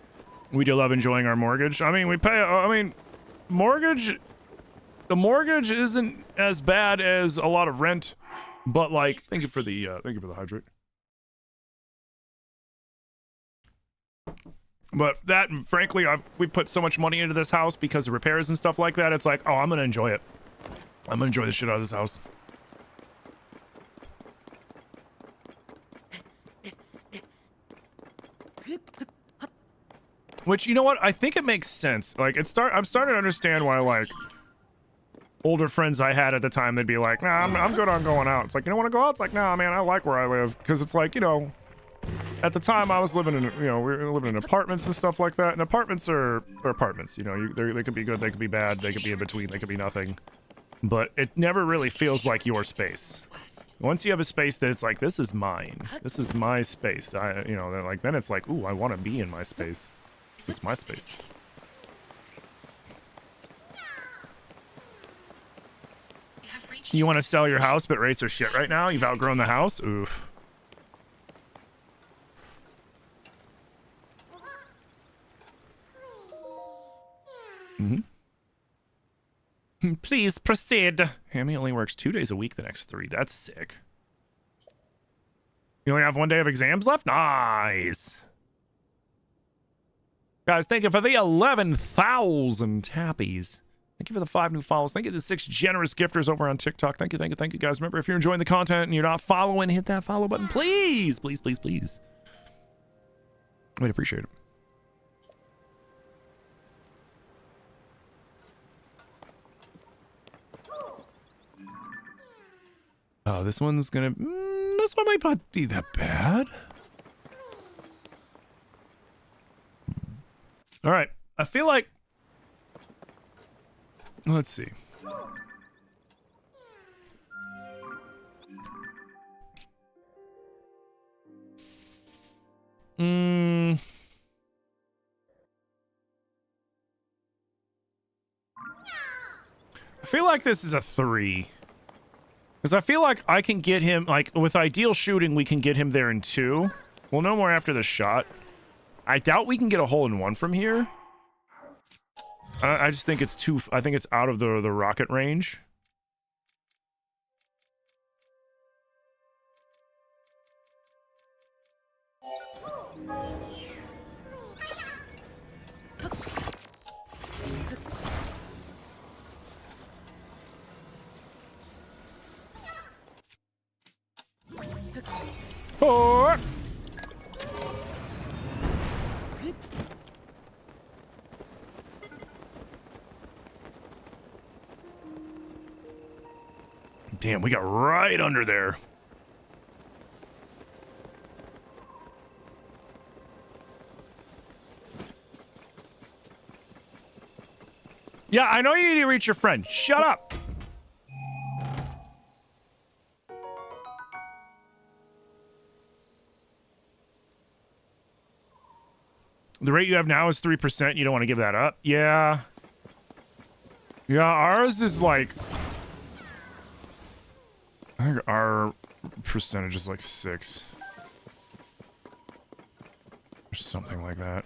We do love enjoying our mortgage. I mean, we pay, the mortgage isn't as bad as a lot of rent, but like, thank you for the hydrate. But that, frankly, we put so much money into this house because of repairs and stuff like that. It's like, oh, I'm gonna enjoy it. I'm gonna enjoy the shit out of this house. Which, you know what? I think it makes sense. Like, I'm starting to understand why, like, older friends I had at the time, they'd be like, nah, I'm good on going out. It's like, you don't want to go out? It's like, nah, man, I like where I live. Because it's like, you know, at the time I was living in, you know, we were living in apartments and stuff like that. And apartments are apartments, you know, they could be good, they could be bad, they could be in between, they could be nothing. But it never really feels like your space. Once you have a space that it's like, this is mine. This is my space. You know, like, then it's like, ooh, I want to be in my space. It's my space. You want to sell your house, but rates are shit right now? You've outgrown the house? Oof. Mm-hmm. Please proceed. Hammy only works 2 days a week the next 3. That's sick. You only have 1 day of exams left? Nice. Guys, thank you for the 11,000 tappies. Thank you for the 5 new follows. Thank you to the 6 generous gifters over on TikTok. Thank you, guys. Remember, if you're enjoying the content and you're not following, hit that follow button, please. Please, please, please. We'd appreciate it. Oh, this one's gonna... this one might not be that bad. All right, I feel like... Let's see. I feel like this is a 3. Because I feel like I can get him, like, with ideal shooting, we can get him there in 2. We'll know more after the shot. I doubt we can get a hole in 1 from here. I just think it's too... I think it's out of the rocket range. Oh! Damn, we got right under there. Yeah, I know you need to reach your friend. Shut up. The rate you have now is 3%. You don't want to give that up? Yeah. Yeah, ours is like... I think our percentage is like 6. Or something like that.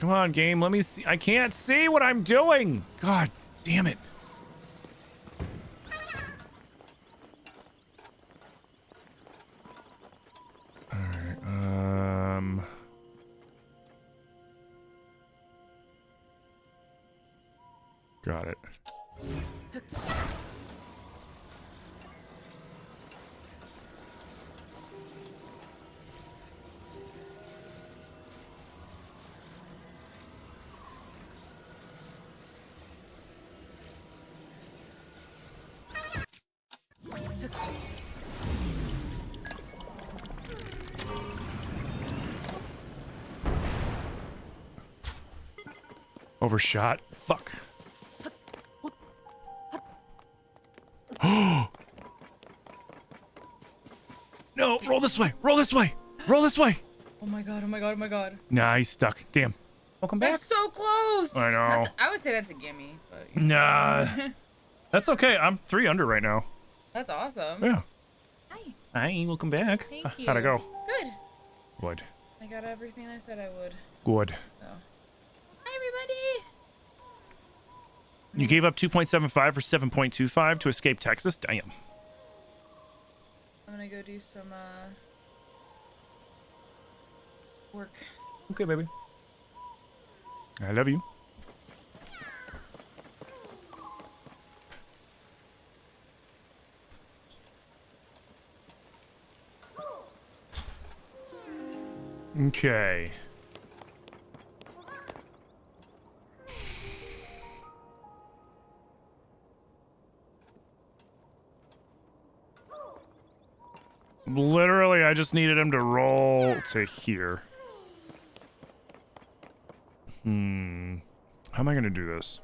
Come on, game. Let me see. I can't see what I'm doing. God damn it. All right. Got it. Overshot. Fuck. No, roll this way. Roll this way. Roll this way. Oh my god, oh my god, oh my god. Nah, he's stuck. Damn. Welcome back. That's so close. I know. I would say that's a gimme. But Nah. That's okay. I'm 3 under right now. that's awesome. Yeah. Hi. Hi, welcome back. Thank you. How'd it go? Good. Good. I got everything I said I would. Good. So. Hi, everybody. You gave up 2.75 for 7.25 to escape Texas? Damn. I'm gonna go do some work. Okay, baby. I love you. Okay. Literally, I just needed him to roll to here. How am I gonna do this?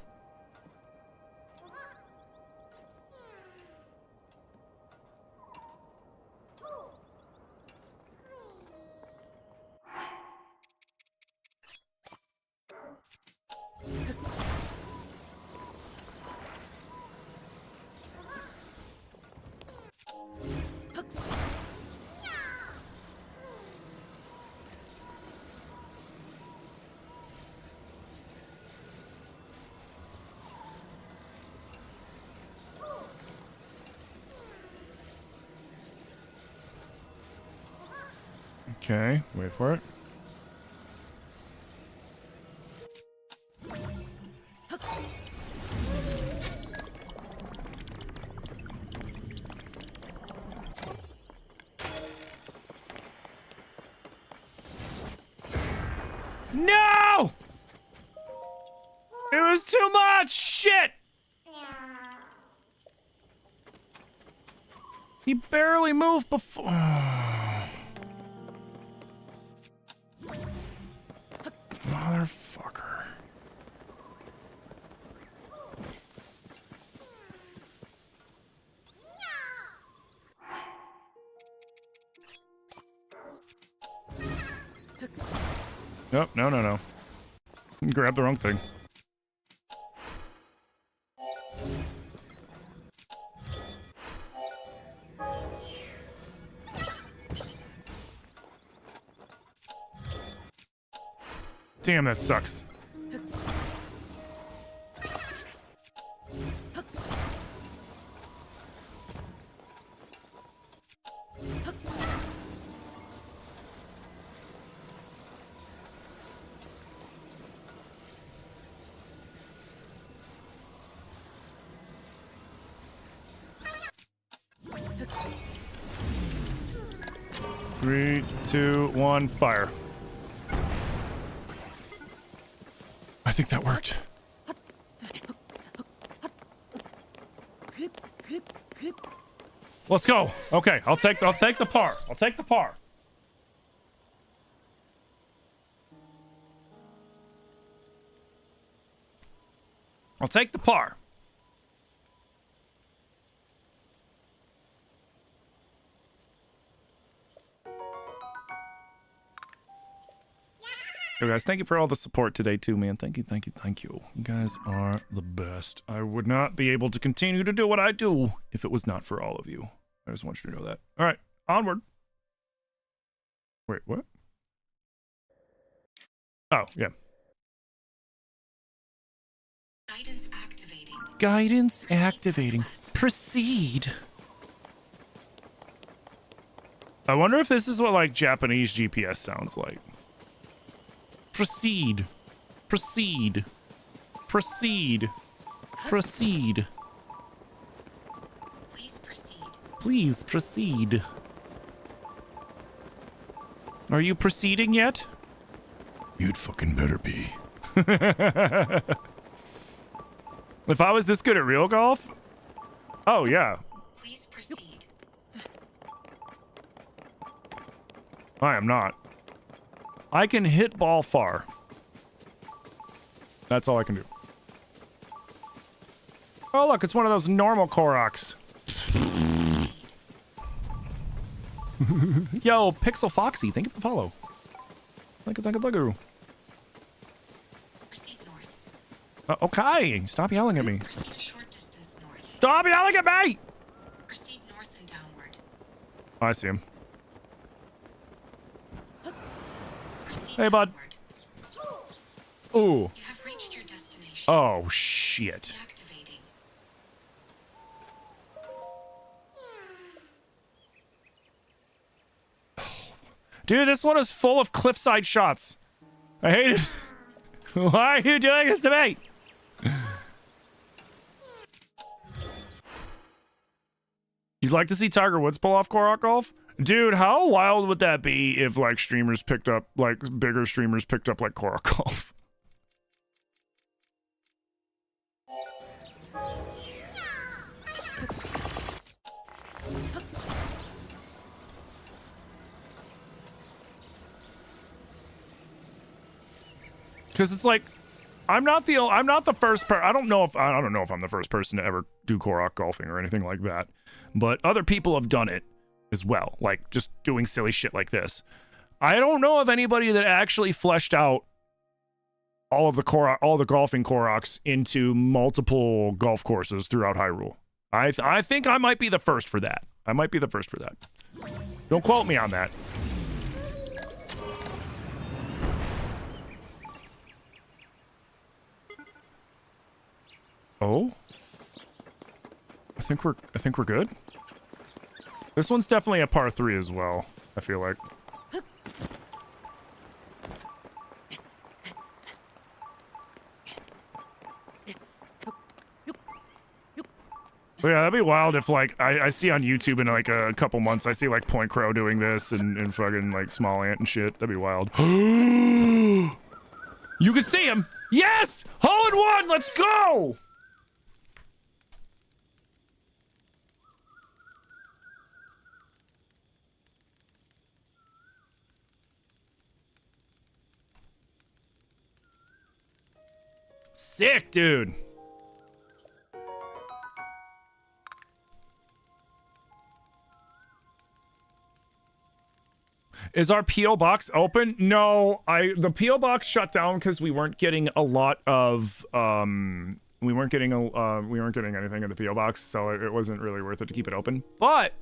Okay, wait for it. No! It was too much! Shit! He barely moved before. Motherfucker. Nope, no. Grab the wrong thing. Damn, that sucks. Three, two, one, fire. I think that worked. Let's go. Okay, I'll take the par. I'll take the par. I'll take the par. So guys, thank you for all the support today too, man. Thank you. You guys are the best. I would not be able to continue to do what I do if it was not for all of you. I just want you to know that. All right, onward. Wait, what? Oh, yeah. Guidance activating. Guidance activating. Proceed. I wonder if this is what like Japanese GPS sounds like. Proceed. Proceed. Proceed. Proceed. Please proceed. Please proceed. Are you proceeding yet? You'd fucking better be. If I was this good at real golf? Oh, yeah. Please proceed. I am not. I can hit ball far. That's all I can do. Oh, look, it's one of those normal Koroks. Yo, Pixel Foxy, thank you for the follow. Thank you. Proceed north. Okay, stop yelling at me. Proceed a short distance north. Stop yelling at me! Proceed north and downward. Oh, I see him. Proceed Hey, bud. downward. Ooh. You have reached your destination. Oh, shit. Deactivating. Dude, this one is full of cliffside shots. I hate it. Why are you doing this to me? You'd like to see Tiger Woods pull off Korok Golf? Dude, how wild would that be if, like, streamers picked up, like, bigger streamers picked up, like, Korok Golf? Because it's like, I'm not the first person. I don't know if I'm the first person to ever do Korok golfing or anything like that, but other people have done it as well, like just doing silly shit like this. I don't know of anybody that actually fleshed out all the golfing Koroks into multiple golf courses throughout Hyrule. I think I might be the first for that. Don't quote me on that. Oh, I think we're good. This one's definitely a par 3 as well, I feel like. But yeah, that'd be wild if, like, I see on YouTube in, like, a couple months, I see, like, Point Crow doing this and fucking, like, Small Ant and shit. That'd be wild. You can see him! Yes! Hole in one! Let's go! Sick, dude. Is our PO box open? No, the PO box shut down because we weren't getting a lot of we weren't getting anything in the PO box, so it wasn't really worth it to keep it open. But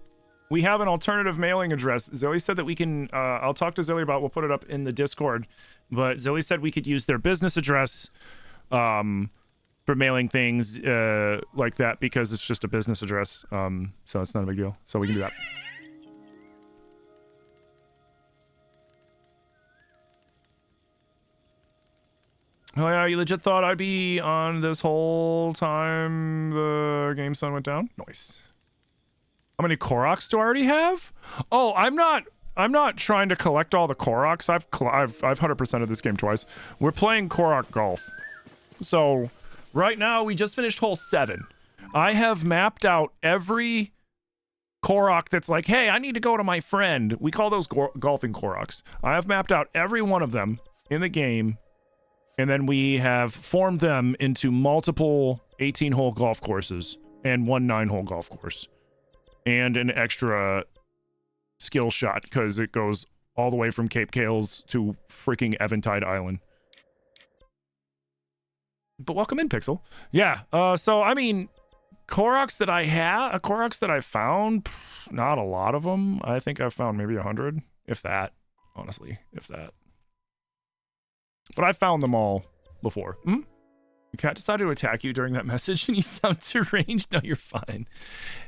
we have an alternative mailing address. Zoe said that we can. I'll talk to Zoe about. We'll put it up in the Discord. But Zoe said we could use their business address for mailing things like that because it's just a business address. So it's not a big deal. So we can do that. Oh yeah, you legit thought I'd be on this whole time the game sun went down? Nice. How many Koroks do I already have? Oh, I'm not trying to collect all the Koroks. I've 100%ed this game twice. We're playing Korok Golf. So right now we just finished hole 7. I have mapped out every Korok that's like, hey, I need to go to my friend. We call those golfing Koroks. I have mapped out every one of them in the game. And then we have formed them into multiple 18-hole golf courses and one 9-hole golf course. And an extra skill shot, because it goes all the way from Cape Kales to freaking Eventide Island. But welcome in, Pixel. Yeah, so, I mean, Koroks that I found, not a lot of them. I think I've found maybe 100, if that, honestly, if that. But I found them all before. Your cat decided to attack you during that message and you sound deranged. No, you're fine.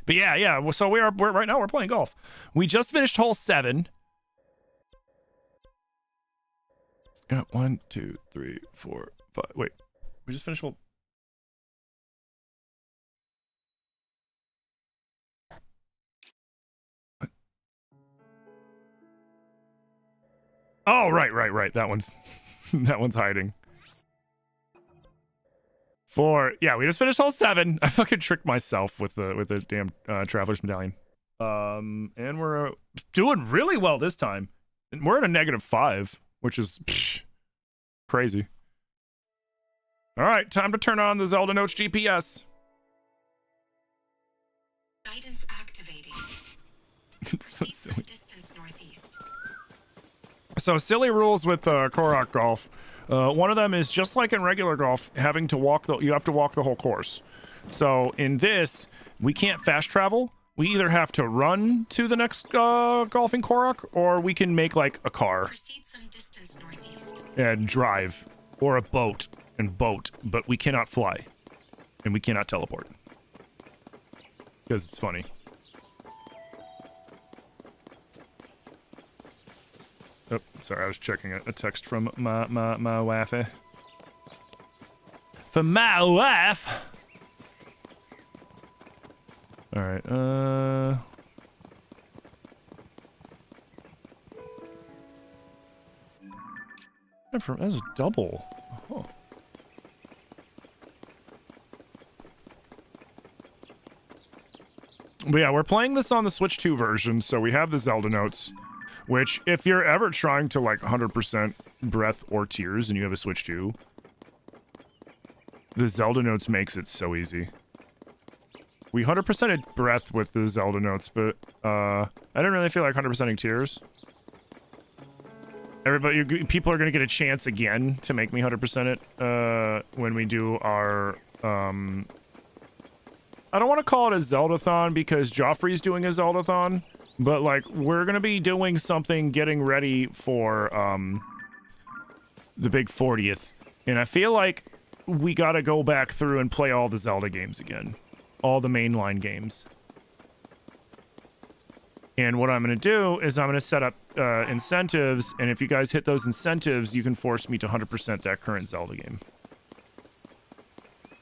But yeah. So we're right now we're playing golf. We just finished hole 7. Yeah, 1, 2, 3, 4, 5. Wait, we just finished hole. What? Oh, right. That one's. That one's hiding. 4. Yeah, we just finished hole 7. I fucking tricked myself with the damn Traveler's Medallion. And we're doing really well this time. And we're at a -5, which is crazy. All right, time to turn on the Zelda Notes GPS. Guidance activating. It's so silly. So silly rules with Korok Golf. One of them is just like in regular golf, having to walk you have to walk the whole course. So in this, we can't fast travel. We either have to run to the next golfing Korok, or we can make like a car. Proceed some distance northeast. And drive, or a boat and boat, but we cannot fly, and we cannot teleport because it's funny. Oh, sorry, I was checking a text from my wife. From my wife. All right. That's a double. Oh. But yeah, we're playing this on the Switch 2 version, so we have the Zelda notes, which if you're ever trying to like 100% Breath or Tears and you have a Switch 2, the Zelda notes makes it so easy. We 100%ed Breath with the Zelda notes, but I didn't really feel like 100%ing Tears. People are going to get a chance again to make me 100% it when we do our... I don't want to call it a Zelda-thon because Joffrey's doing a Zelda-thon, but like we're going to be doing something getting ready for the big 40th. And I feel like we got to go back through and play all the Zelda games again. All the mainline games. And what I'm going to do is I'm going to set up incentives, and if you guys hit those incentives, you can force me to 100% that current Zelda game.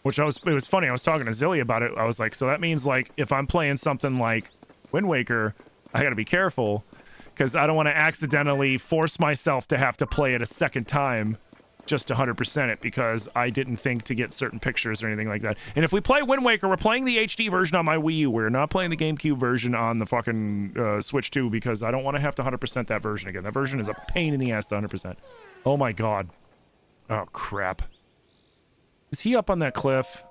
It was funny, I was talking to Zilly about it. I was like, so that means like if I'm playing something like Wind Waker, I got to be careful because I don't want to accidentally force myself to have to play it a second time just to 100% it because I didn't think to get certain pictures or anything like that. And if we play Wind Waker, we're playing the HD version on my Wii U. We're not playing the GameCube version on the fucking Switch 2 because I don't want to have to 100% that version again. That version is a pain in the ass to 100%. Oh my god. Oh crap. Is he up on that cliff?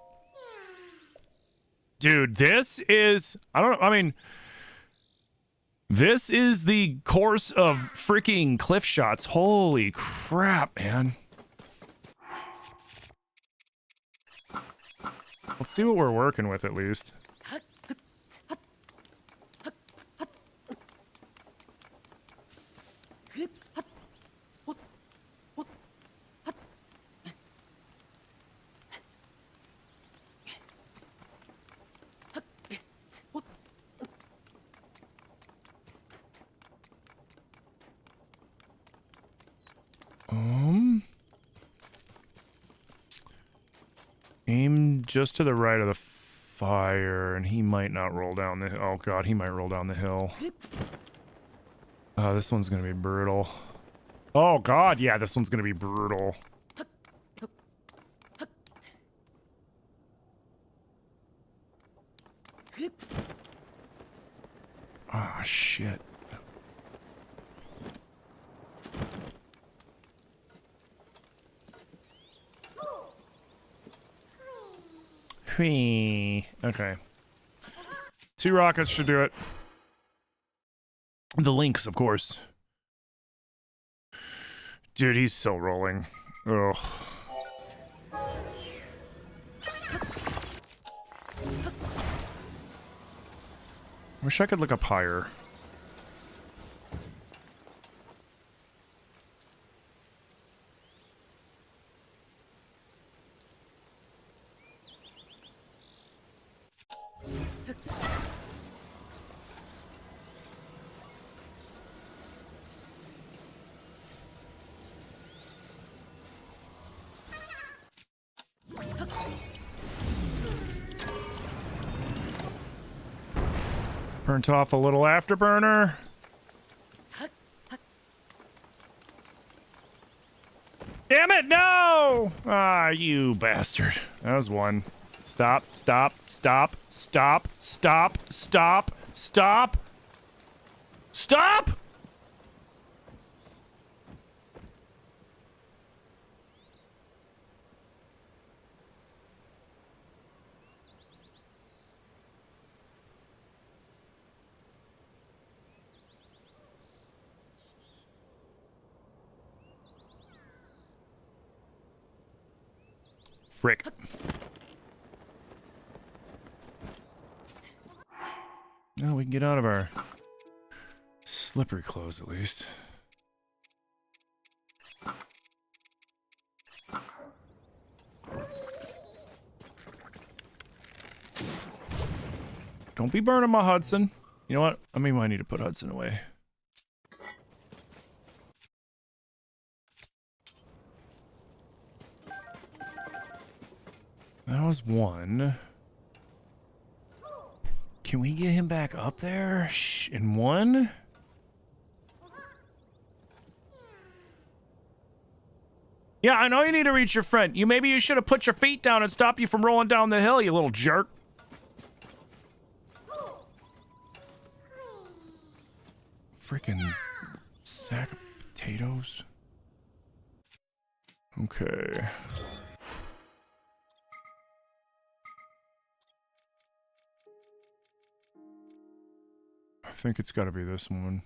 Dude, this is... I don't know. I mean... This is the course of freaking cliff shots. Holy crap, man. Let's see what we're working with at least. Aim just to the right of the fire, and he might not roll down the... Oh god, he might roll down the hill. Oh, this one's gonna be brutal. Oh god, yeah, this one's gonna be brutal. Ah, shit. Okay. 2 rockets should do it. The links, of course. Dude, he's so rolling. Ugh. Wish I could look up higher. Burnt off a little afterburner. Damn it, no! Ah, you bastard. That was one. Stop, stop, stop, stop, stop, stop, stop! Stop! Frick. Now we can get out of our slippery clothes at least. Don't be burning my Hudson. You know what? I mean, I need to put Hudson away. That was one. Can we get him back up there in one? Yeah, I know you need to reach your friend. Maybe you should have put your feet down and stopped you from rolling down the hill, you little jerk. Freaking sack of potatoes. Okay. I think it's got to be this one.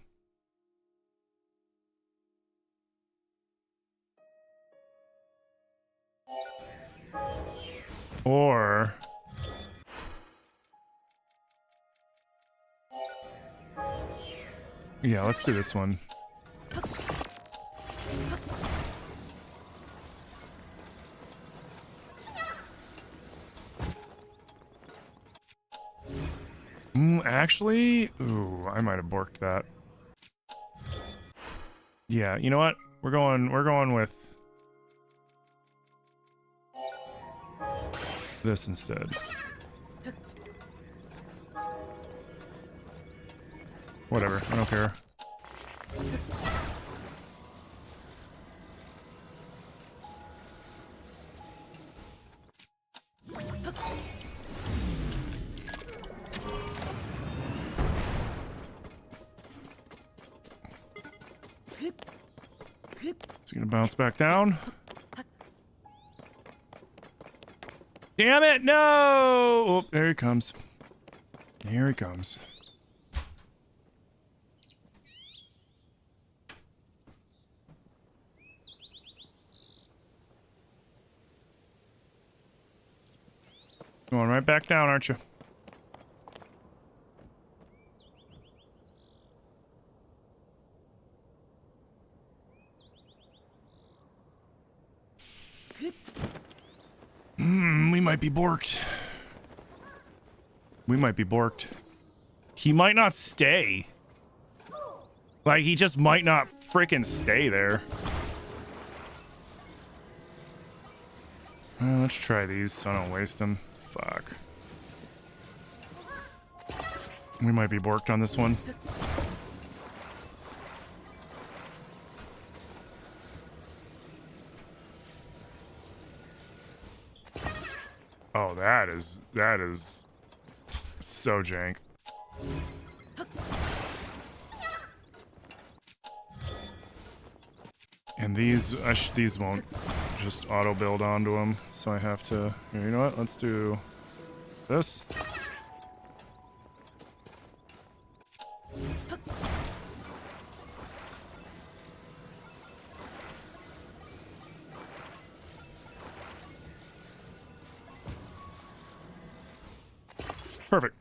Or... yeah, let's do this one. Actually, ooh, I might have borked that. Yeah, you know what? We're going with this instead. Whatever, I don't care. Is he gonna bounce back down? Damn it, no! Oh, there he comes. Here he comes. Going right back down, aren't you? We might be borked. We might be borked. He might not stay. Like, he just might not frickin' stay there. Let's try these so I don't waste them. Fuck. We might be borked on this one. Oh, that is so jank. And these won't just auto build onto them, so I have to. Here, you know what? Let's do this. Perfect.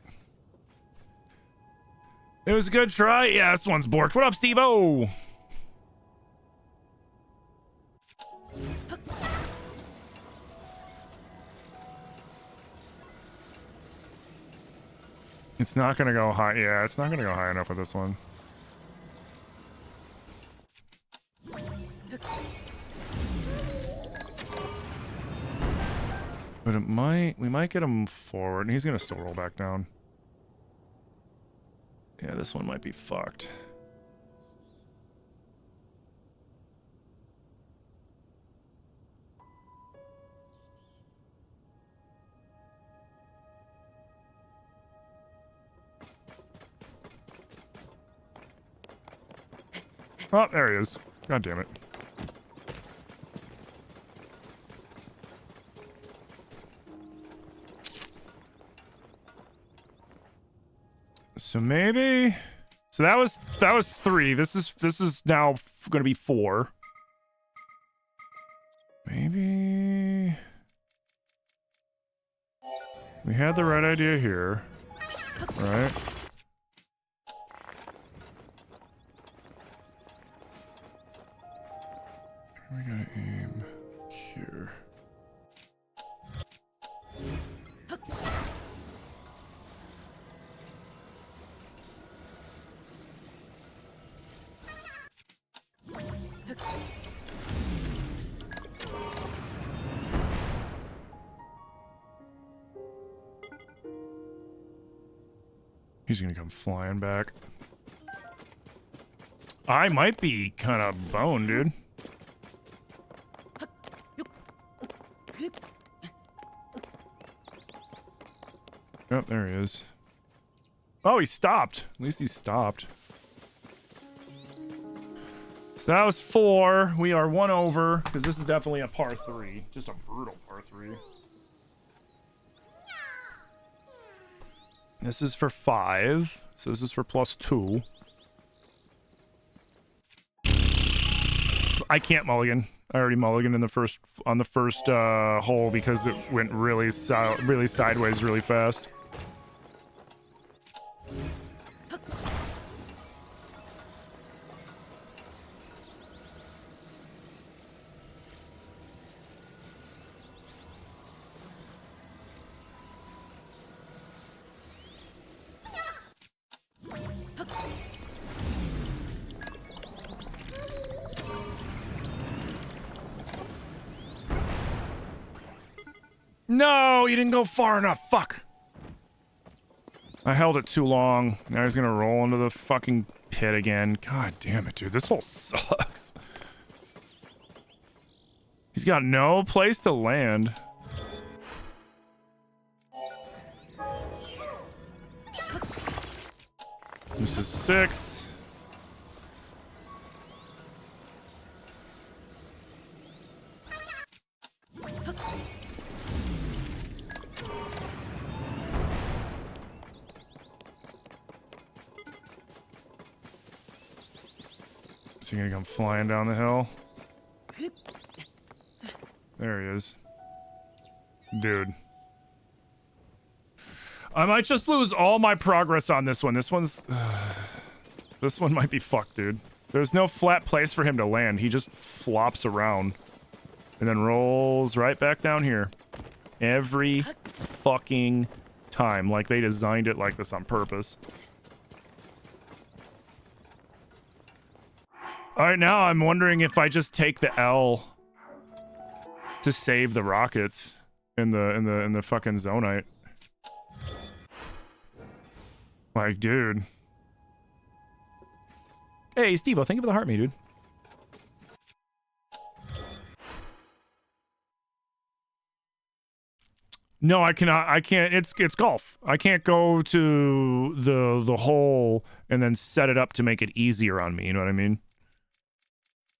It was a good try. Yeah, this one's borked. What up, Steve-O? It's not gonna go high. Yeah, it's not gonna go high enough with this one. But it might, we might get him forward, and he's gonna still roll back down. Yeah, this one might be fucked. Oh, there he is. God damn it. So maybe, so that was 3. This is now going to be 4. Maybe We had the right idea here. Right? We gotta aim here. He's gonna come flying back. I might be kind of boned, dude. Oh, there he is. Oh, he stopped. At least he stopped. So that was 4. We are 1 over, because this is definitely a par 3. Just a brutal par 3. This is for 5. So this is for +2. I can't mulligan. I already mulliganed in the first hole because it went really sideways really fast. No, you didn't go far enough. Fuck. I held it too long. Now he's gonna roll into the fucking pit again. God damn it, dude. This hole sucks. He's got no place to land. This is 6. Is he gonna come flying down the hill? There he is. Dude. I might just lose all my progress on this one. This one's... this one might be fucked, dude. There's no flat place for him to land. He just flops around. And then rolls right back down here. Every fucking time. Like they designed it like this on purpose. Alright, now I'm wondering if I just take the L to save the rockets in the fucking zonite. Like, dude. Hey, Steve-O, thank you for the heart me, dude. No, I cannot. I can't. It's golf. I can't go to the hole and then set it up to make it easier on me. You know what I mean?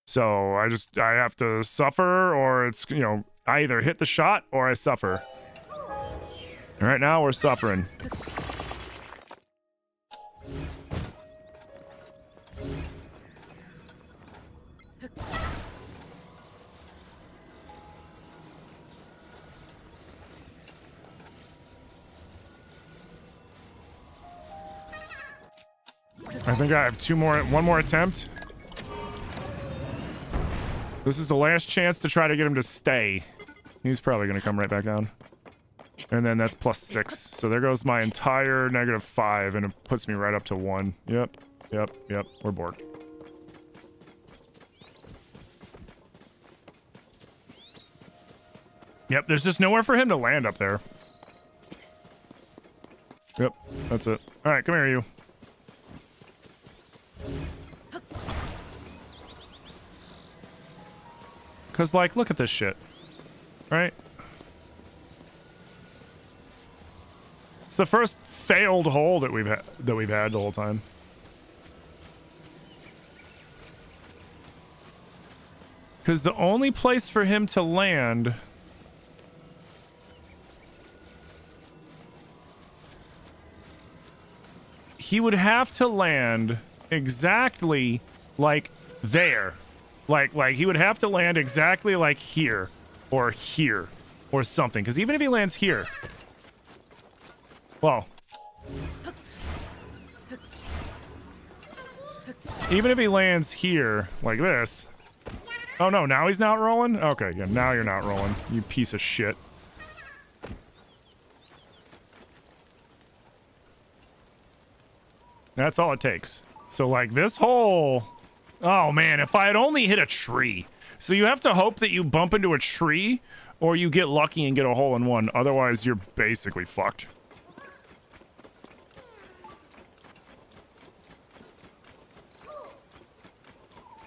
So I have to suffer, or it's, you know, I either hit the shot or I suffer. And right now we're suffering. I think I have one more attempt. This is the last chance to try to get him to stay. He's probably going to come right back down. And then that's +6. So there goes my entire -5, and it puts me right up to 1. Yep. We're borked. Yep, there's just nowhere for him to land up there. Yep, that's it. All right, come here, you. Because, like, look at this shit. Right? It's the first failed hole that we've had the whole time. Because the only place for him to land... he would have to land exactly like there. Like he would have to land exactly like here or something. Because even if he lands here, Well, even if he lands here like this. Oh no, now he's not rolling? Okay, yeah, now you're not rolling, you piece of shit. That's all it takes. So like this hole, oh man, if I had only hit a tree. So you have to hope that you bump into a tree or you get lucky and get a hole in one. Otherwise, you're basically fucked.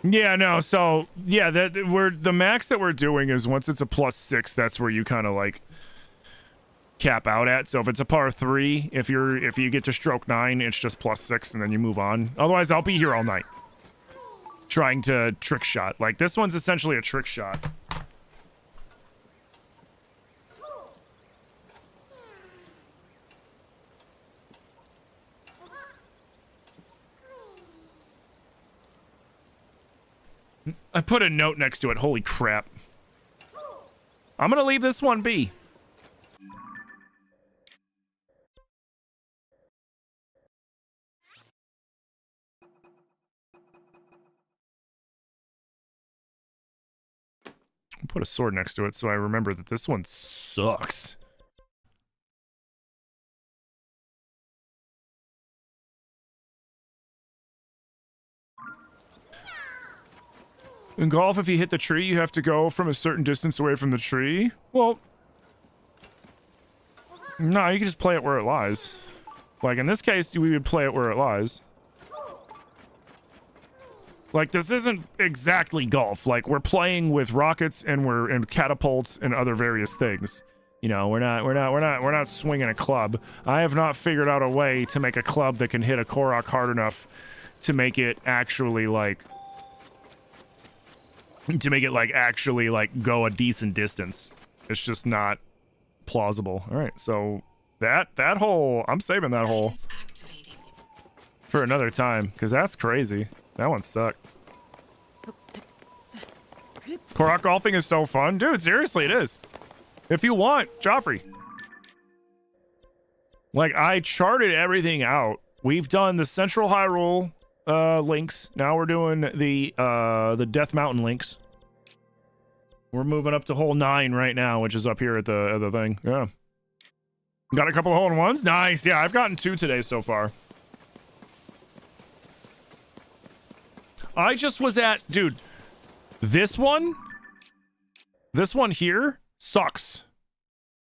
Yeah, no, so yeah, the max that we're doing is once it's a +6, that's where you kind of like cap out at. So if it's a par 3, if you get to stroke 9, it's just +6 and then you move on. Otherwise, I'll be here all night trying to trick shot. Like this one's essentially a trick shot. I put a note next to it. Holy crap. I'm gonna leave this one be. I'll put a sword next to it so I remember that this one sucks. In golf, if you hit the tree, you have to go from a certain distance away from the tree. Well, no, you can just play it where it lies. Like in this case, we would play it where it lies. Like this isn't exactly golf. Like we're playing with rockets and catapults and other various things. You know, we're not swinging a club. I have not figured out a way to make a club that can hit a Korok hard enough to make it actually like actually go a decent distance. It's just not plausible. All right, so that hole, I'm saving that hole for another time because that's crazy. That one sucked. Korok golfing is so fun, dude. Seriously, it is. If you want, Joffrey. Like I charted everything out. We've done the Central Hyrule links. Now we're doing the Death Mountain links. We're moving up to hole 9 right now, which is up here at the thing. Yeah. Got a couple of hole-in-ones? Nice. Yeah, I've gotten 2 today so far. I just was at, dude, this one here sucks.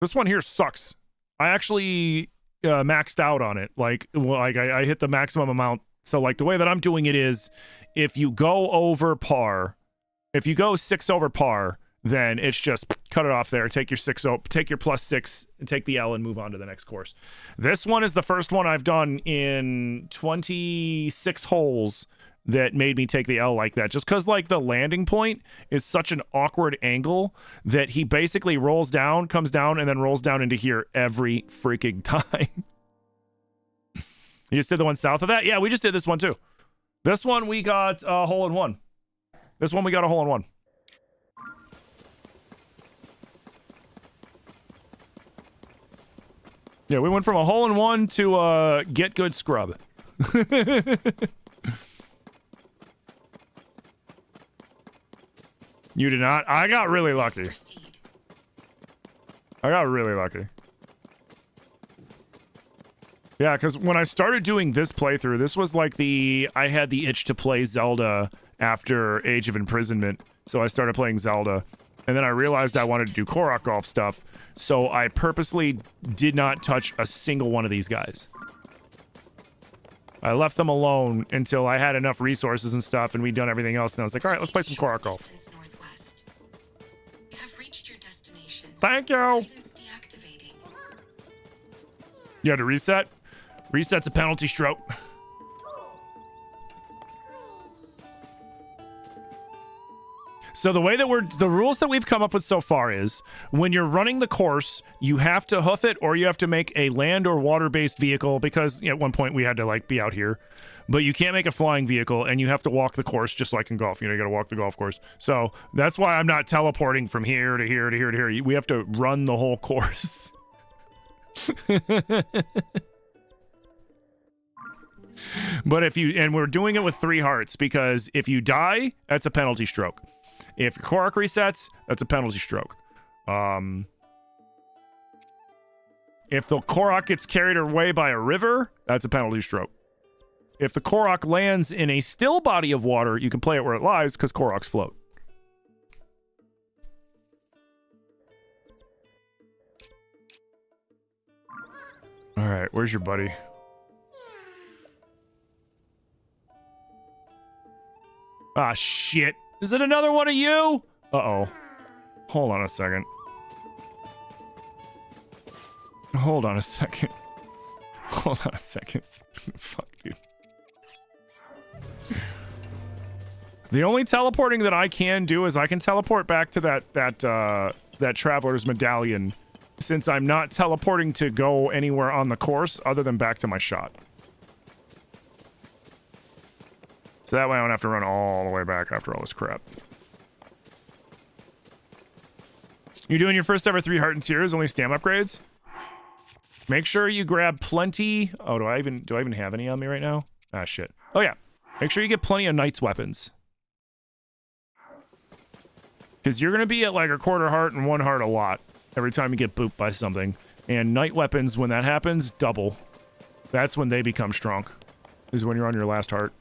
This one here sucks. I actually maxed out on it. Like I hit the maximum amount. So like the way that I'm doing it is if you go over par, if you go 6 over par, then it's just cut it off there. Take your +6 and take the L and move on to the next course. This one is the first one I've done in 26 holes that made me take the L like that. Just because like the landing point is such an awkward angle that he basically rolls down, comes down, and then rolls down into here every freaking time. You just did the one south of that? Yeah, we just did this one too. This one we got a hole-in-one. This one we got a hole-in-one. Yeah, we went from a hole-in-one to get good scrub. You did not? I got really lucky. I got really lucky. Yeah, because when I started doing this playthrough, this was like I had the itch to play Zelda after Age of Imprisonment, so I started playing Zelda. And then I realized I wanted to do Korok Golf stuff, so I purposely did not touch a single one of these guys. I left them alone until I had enough resources and stuff, and we'd done everything else, and I was like, all right, let's play some Korok Golf. Thank you! You had to reset? Reset's a penalty stroke. So the way that the rules that we've come up with so far is when you're running the course, you have to hoof it or you have to make a land or water-based vehicle because at one point we had to like be out here, but you can't make a flying vehicle and you have to walk the course just like in golf. You know, you got to walk the golf course. So that's why I'm not teleporting from here to here to here to here. We have to run the whole course. But if you, and we're doing it with 3 hearts, because if you die, that's a penalty stroke. If your Korok resets, that's a penalty stroke. If the Korok gets carried away by a river, that's a penalty stroke. If the Korok lands in a still body of water, you can play it where it lies, because Koroks float. Alright, where's your buddy? Ah, shit. Is it another one of you? Uh-oh. Hold on a second. Hold on a second. Hold on a second. Fuck, dude. The only teleporting that I can do is I can teleport back to that Traveler's Medallion, since I'm not teleporting to go anywhere on the course other than back to my shot. So that way I don't have to run all the way back after all this crap. You're doing your first ever 3 heart and tears, only stam upgrades? Make sure you grab plenty. Oh, do I even have any on me right now? Ah, shit. Oh yeah. Make sure you get plenty of Knight's weapons. Because you're going to be at like a 1/4 heart and 1 heart a lot every time you get booped by something. And Knight weapons, when that happens, double. That's when they become strong. Is when you're on your last heart.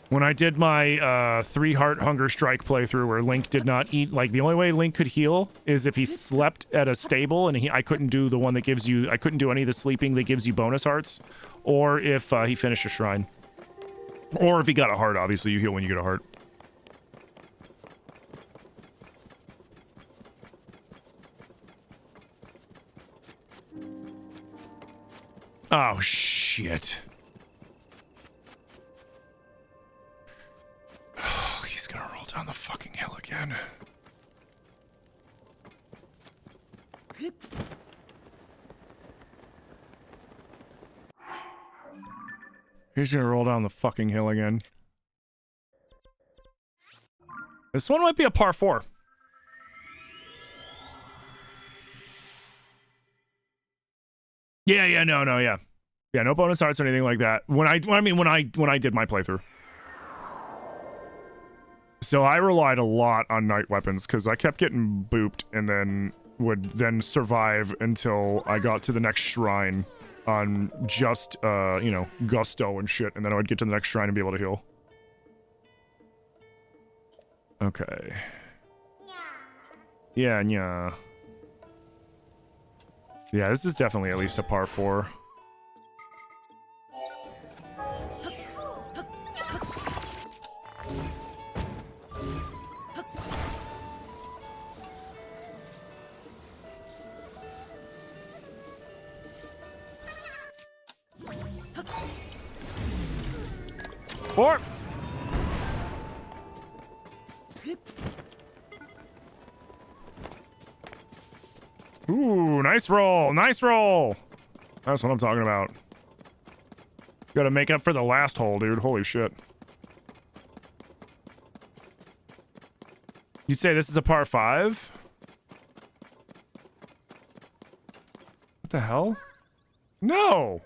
When I did my 3 heart hunger strike playthrough where Link did not eat, like the only way Link could heal is if he slept at a stable, and I couldn't do the one that gives you, I couldn't do any of the sleeping that gives you bonus hearts, or if he finished a shrine. Or if he got a heart, obviously you heal when you get a heart. Oh, shit. Oh, he's gonna roll down the fucking hill again. He's gonna roll down the fucking hill again. This one might be a par 4. Yeah, no, yeah. Yeah, no bonus hearts or anything like that. When I did my playthrough. So I relied a lot on Knight weapons, because I kept getting booped and then would then survive until I got to the next shrine on just, you know, gusto and shit, and then I would get to the next shrine and be able to heal. Okay. Yeah, yeah. Yeah, this is definitely at least a par 4. Four. Ooh, nice roll. Nice roll. That's what I'm talking about. Gotta make up for the last hole, dude. Holy shit. You'd say this is a par 5? What the hell? No!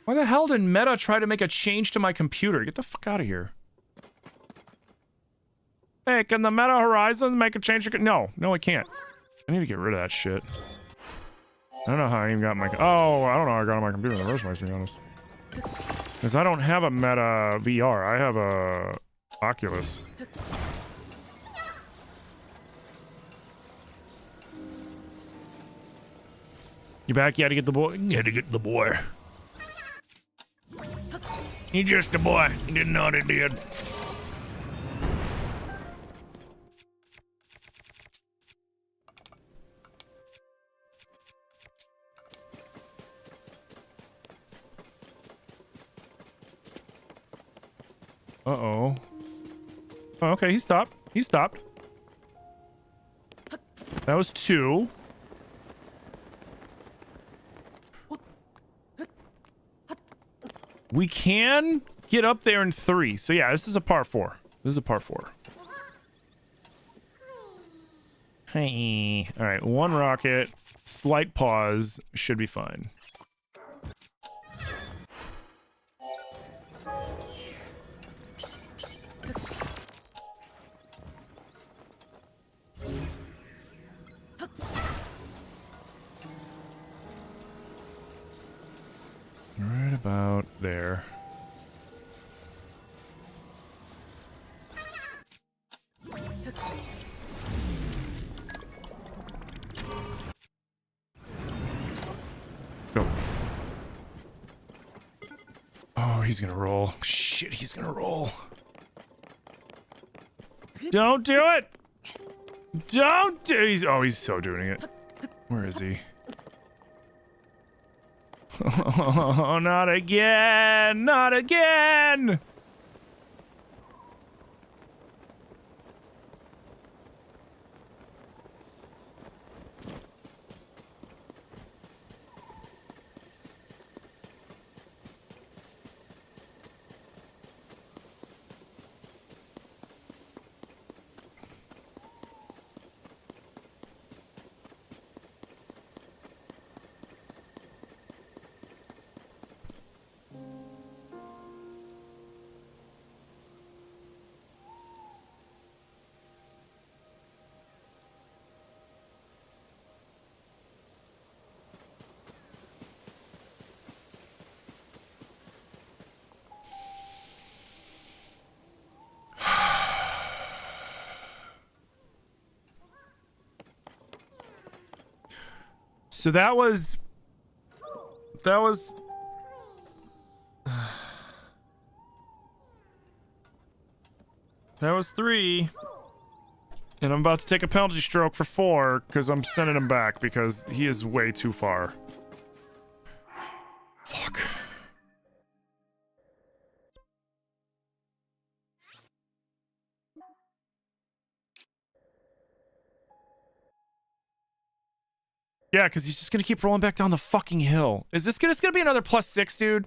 Why the hell did Meta try to make a change to my computer? Get the fuck out of here. Hey, can the Meta Horizon make a change? No, it can't. I need to get rid of that shit. I don't know how I even got my... Oh, I don't know how I got on my computer in the first place, to be honest. Because I don't have a Meta VR. I have a Oculus. You back? You had to get the boy? You had to get the boy. He's just a boy. He didn't know what he did. Uh-oh. Oh, okay, he stopped. He stopped. That was 2. We can get up there in 3. So yeah, this is a par 4. This is a par 4. Hey. All right, one rocket, slight pause, should be fine. Right about there. Go. Oh, he's gonna roll. Shit, he's gonna roll. Don't do it! Don't do he's oh, he's so doing it. Where is he? Oh, not again! Not again! So that was 3. And I'm about to take a penalty stroke for 4 because I'm sending him back because he is way too far. Fuck. Yeah, because he's just gonna keep rolling back down the fucking hill. Is this gonna, it's gonna be another +6, dude?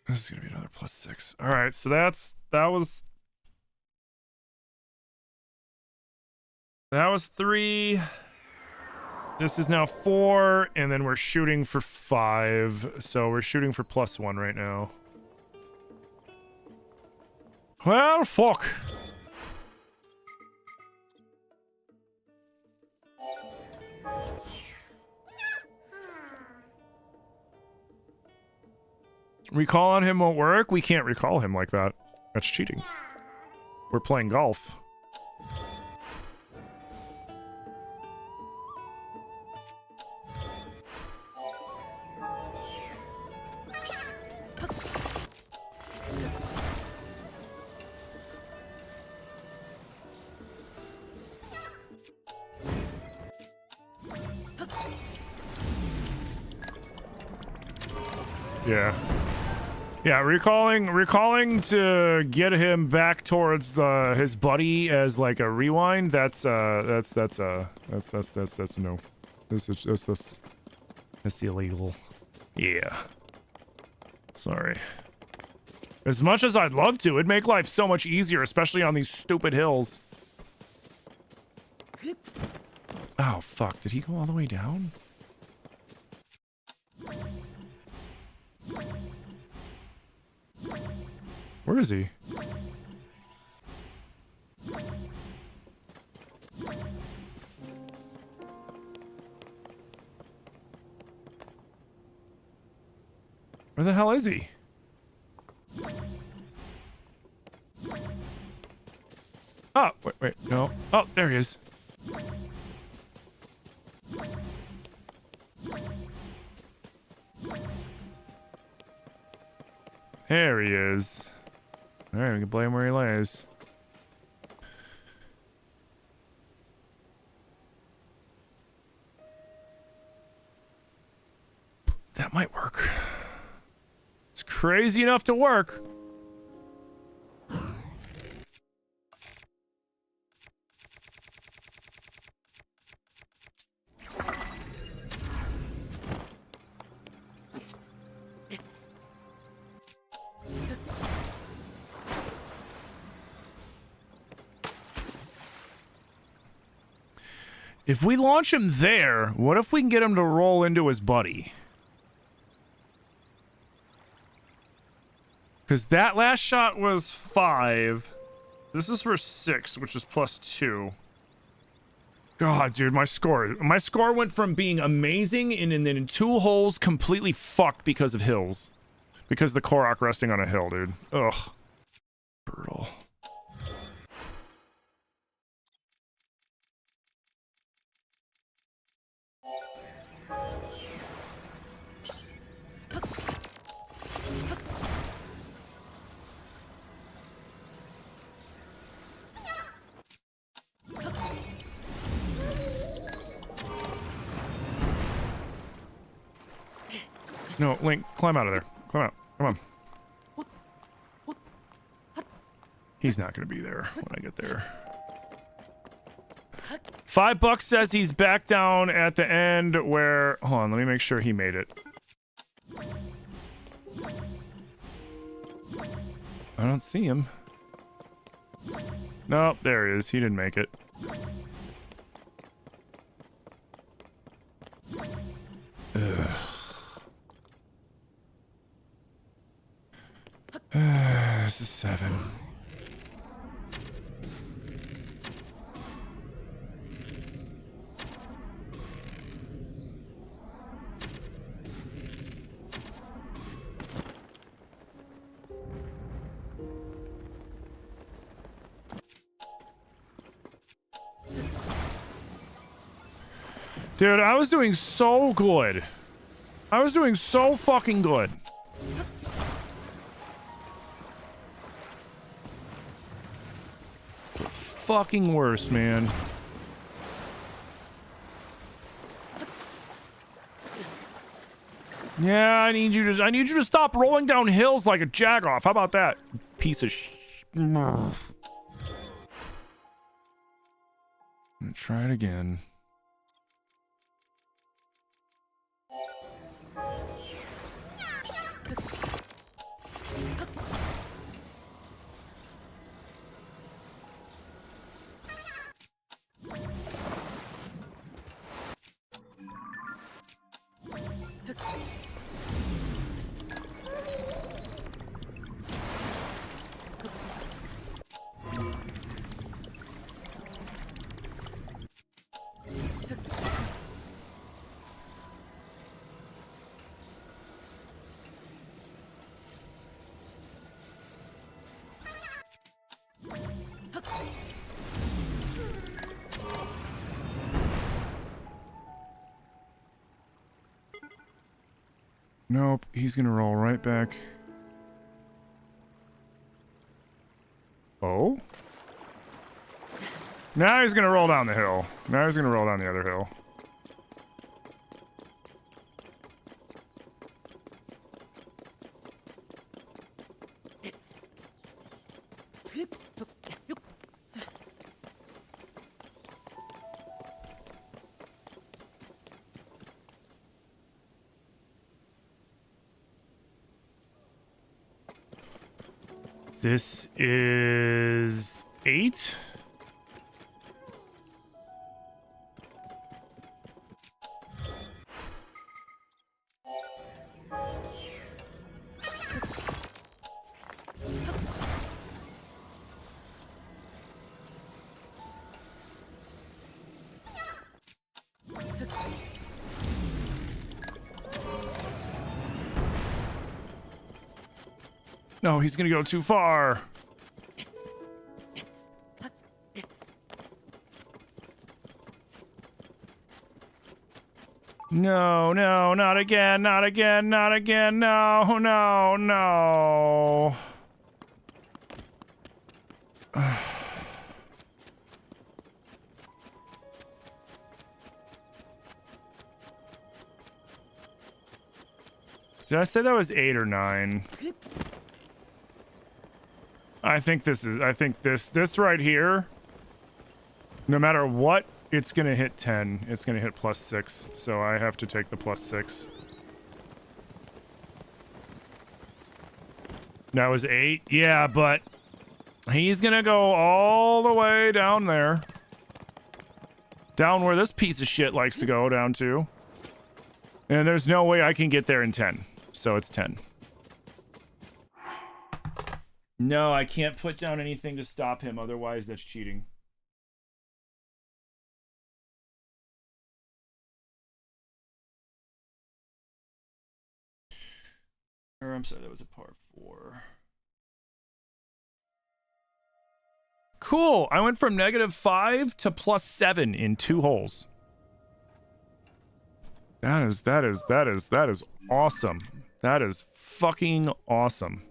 This is gonna be another +6. All right, so that was 3. This is now 4, and then we're shooting for 5. So we're shooting for +1 right now. Well, fuck. Recall on him won't work? We can't recall him like that. That's cheating. We're playing golf. Yeah. Yeah, recalling to get him back towards his buddy as like a rewind. That's no. That's illegal. Yeah. Sorry. As much as I'd love to, it'd make life so much easier, especially on these stupid hills. Oh fuck! Did he go all the way down? Where is he? Where the hell is he? Oh, wait, no. Oh, there he is. There he is. Alright, we can blame where he lays. That might work. It's crazy enough to work. If we launch him there, what if we can get him to roll into his buddy? Because that last shot was 5. This is for 6, which is +2. God, dude, my score went from being amazing and then in 2 holes completely fucked because of hills. Because the Korok resting on a hill, dude. Ugh. Brutal. No, Link, climb out of there. Climb out. Come on. He's not gonna be there when I get there. $5 says he's back down at the end where... Hold on, let me make sure he made it. I don't see him. Nope, there he is. He didn't make it. Ugh. This is 7. Dude, I was doing so good. I was doing so fucking good. It's the fucking worst, man. Yeah, I need you to stop rolling down hills like a jagoff. How about that? Piece of I'm gonna try it again. Nope, he's gonna roll right back. Oh? Now he's gonna roll down the hill. Now he's gonna roll down the other hill. This is 8. No, he's gonna go too far. No, no, not again, not again, not again. No, no, no. Did I say that was 8 or 9? I think this right here, no matter what, it's gonna hit 10. It's gonna hit +6, so I have to take the +6. That was 8? Yeah, but he's gonna go all the way down there. Down where this piece of shit likes to go down to. And there's no way I can get there in 10. So it's 10. No, I can't put down anything to stop him. Otherwise, that's cheating. Or I'm sorry, that was a par 4. Cool. I went from -5 to +7 in 2 holes. That is awesome. That is fucking awesome.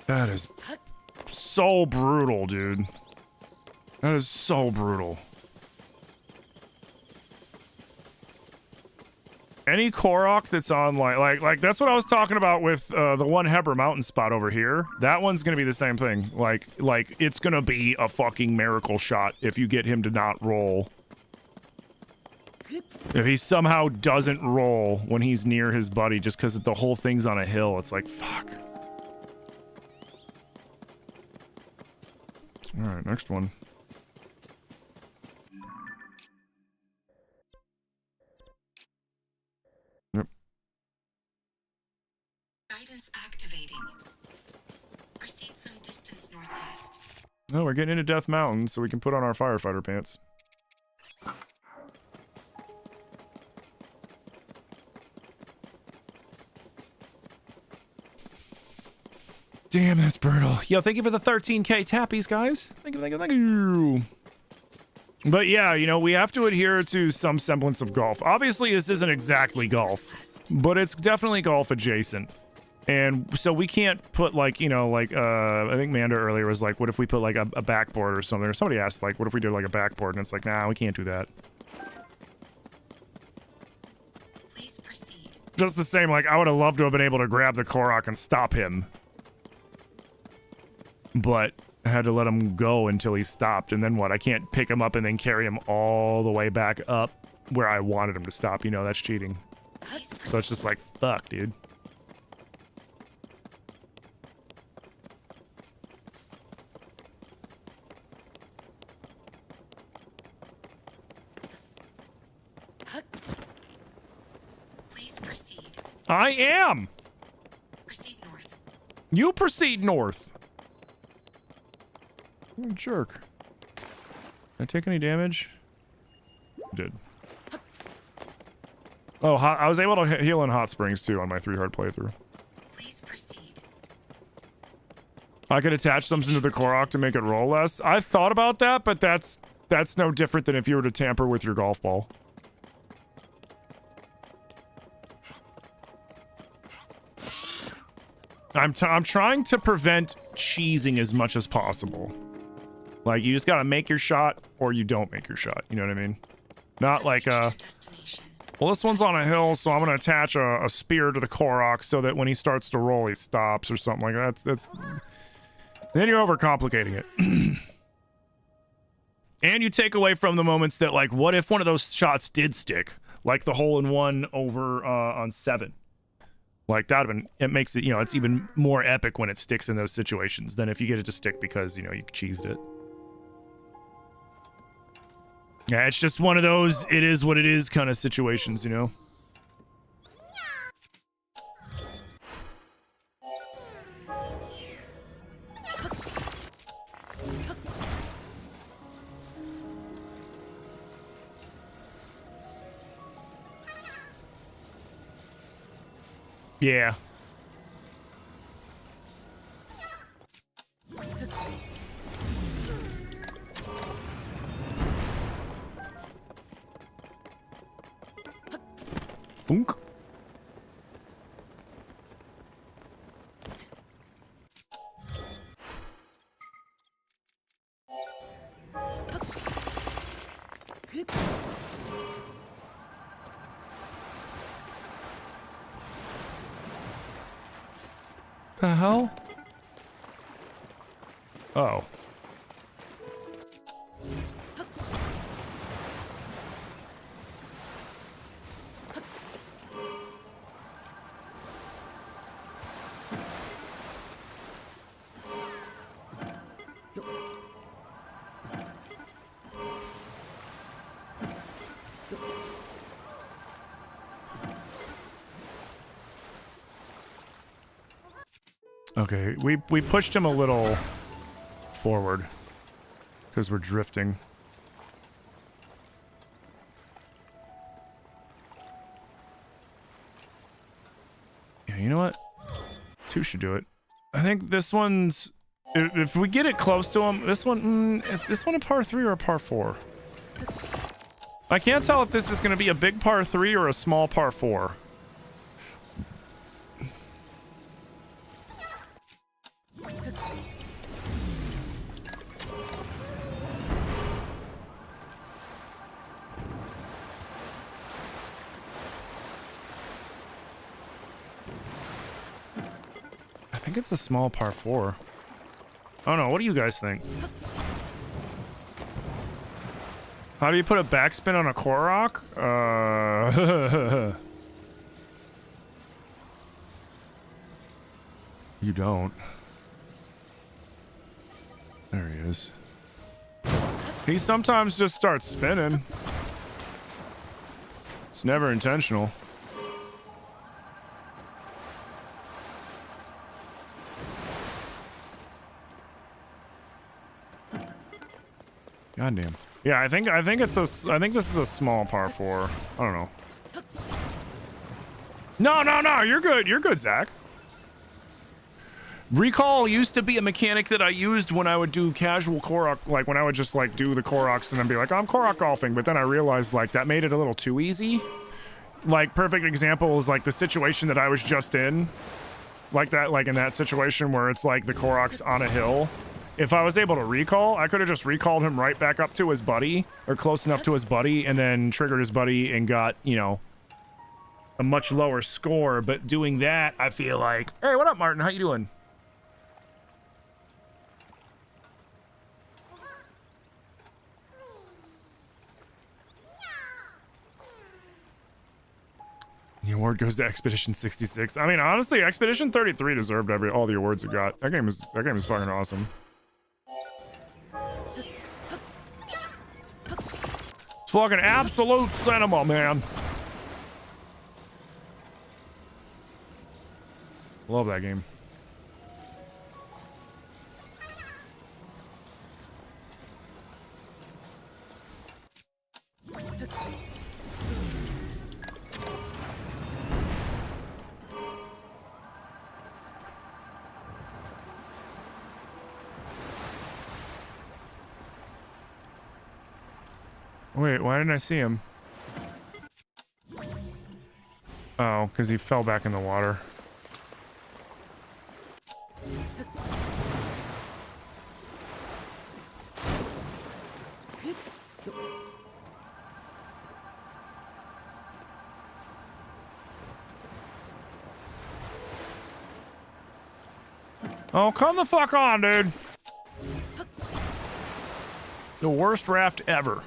That is so brutal, dude. That is so brutal. Any Korok that's on like that's what I was talking about with the one Hebra mountain spot over here. That one's gonna be the same thing. Like it's gonna be a fucking miracle shot if you get him to not roll. If he somehow doesn't roll when he's near his buddy just because the whole thing's on a hill, it's like fuck. All right, next one. Yep. Guidance activating. Proceed some distance northwest. Oh, we're getting into Death Mountain, so we can put on our firefighter pants. Damn, that's brutal. Yo, thank you for the 13K tappies, guys. Thank you. But yeah, you know, we have to adhere to some semblance of golf. Obviously, this isn't exactly golf, but it's definitely golf adjacent. And so we can't put like, you know, like, I think Manda earlier was like, what if we put like a backboard or something? Or somebody asked like, what if we did like a backboard? And it's like, nah, we can't do that. Please proceed. Just the same, like, I would have loved to have been able to grab the Korok and stop him. But I had to let him go until he stopped. And then what? I can't pick him up and then carry him all the way back up where I wanted him to stop. You know, that's cheating. So it's just like, fuck, dude. Please proceed. I am! Proceed north. You proceed north. What a jerk. Did I take any damage? I did. Oh, I was able to heal in Hot Springs too on my 3-hard playthrough. Please proceed. I could attach something to the Korok to make it roll less. I thought about that, but that's no different than if you were to tamper with your golf ball. I'm trying to prevent cheesing as much as possible. Like, you just gotta make your shot, or you don't make your shot. You know what I mean? Not like, well, this one's on a hill, so I'm gonna attach a spear to the Korok so that when he starts to roll, he stops or something like that. That's... Then you're overcomplicating it. And you take away from the moments that, like, what if one of those shots did stick? Like the hole-in-one over on 7. Like, that would have been... It makes it, you know, it's even more epic when it sticks in those situations than if you get it to stick because, you know, you cheesed it. Yeah, it's just one of those it is what it is kind of situations, you know? Yeah. Funk. The hell? Oh. Okay, we pushed him a little forward because we're drifting. Yeah, you know what? Two should do it. I think this one's... If we get it close to him, this one a par 3 or a par 4? I can't tell if this is going to be a big par 3 or a small par 4. I think it's a small par 4. I don't know. What do you guys think? How do you put a backspin on a Korok? You don't. There he is. He sometimes just starts spinning. It's never intentional. Goddamn. Yeah, I think this is a small par 4. I don't know. No, you're good. You're good, Zach. Recall used to be a mechanic that I used when I would do casual Korok, like when I would just like do the Koroks and then be like, I'm Korok golfing, but then I realized like that made it a little too easy. Like perfect example is like the situation that I was just in. Like that, like in that situation where it's like the Korok's on a hill. If I was able to recall, I could have just recalled him right back up to his buddy, or close enough to his buddy, and then triggered his buddy and got, you know, a much lower score. But doing that, I feel like... Hey, what up, Martin? How you doing? The award goes to Expedition 66. I mean, honestly, Expedition 33 deserved all the awards it got. That game is fucking awesome. It's fucking absolute cinema, man. Love that game. Wait, why didn't I see him? Oh, because he fell back in the water. Oh, come the fuck on, dude. The worst raft ever.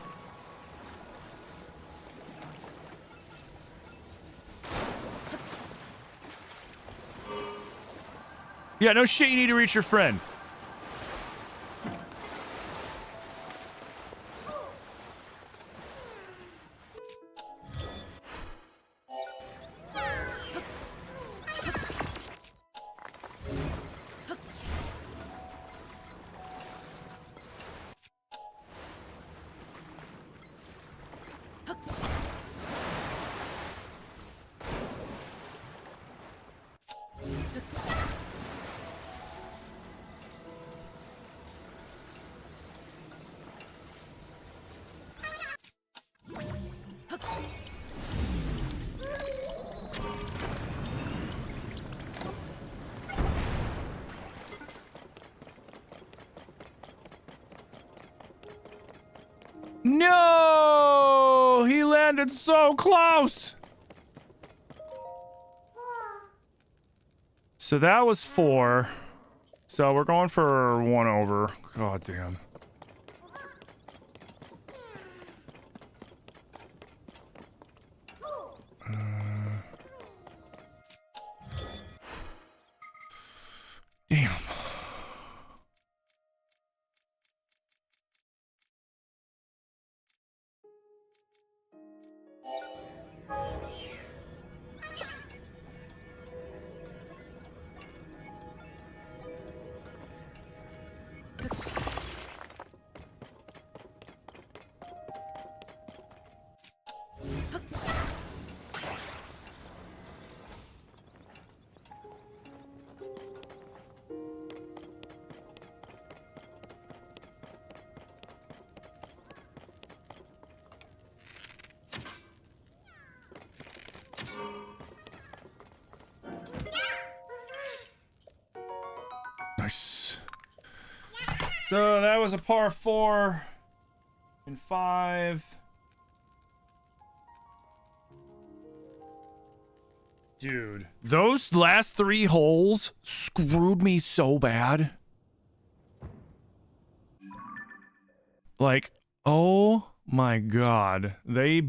Yeah, no shit, you need to reach your friend. No! He landed so close! So that was 4. So we're going for 1 over. God damn. Damn. Nice. So that was a par 4 and 5. Dude, those last 3 holes screwed me so bad. Like, oh my god. They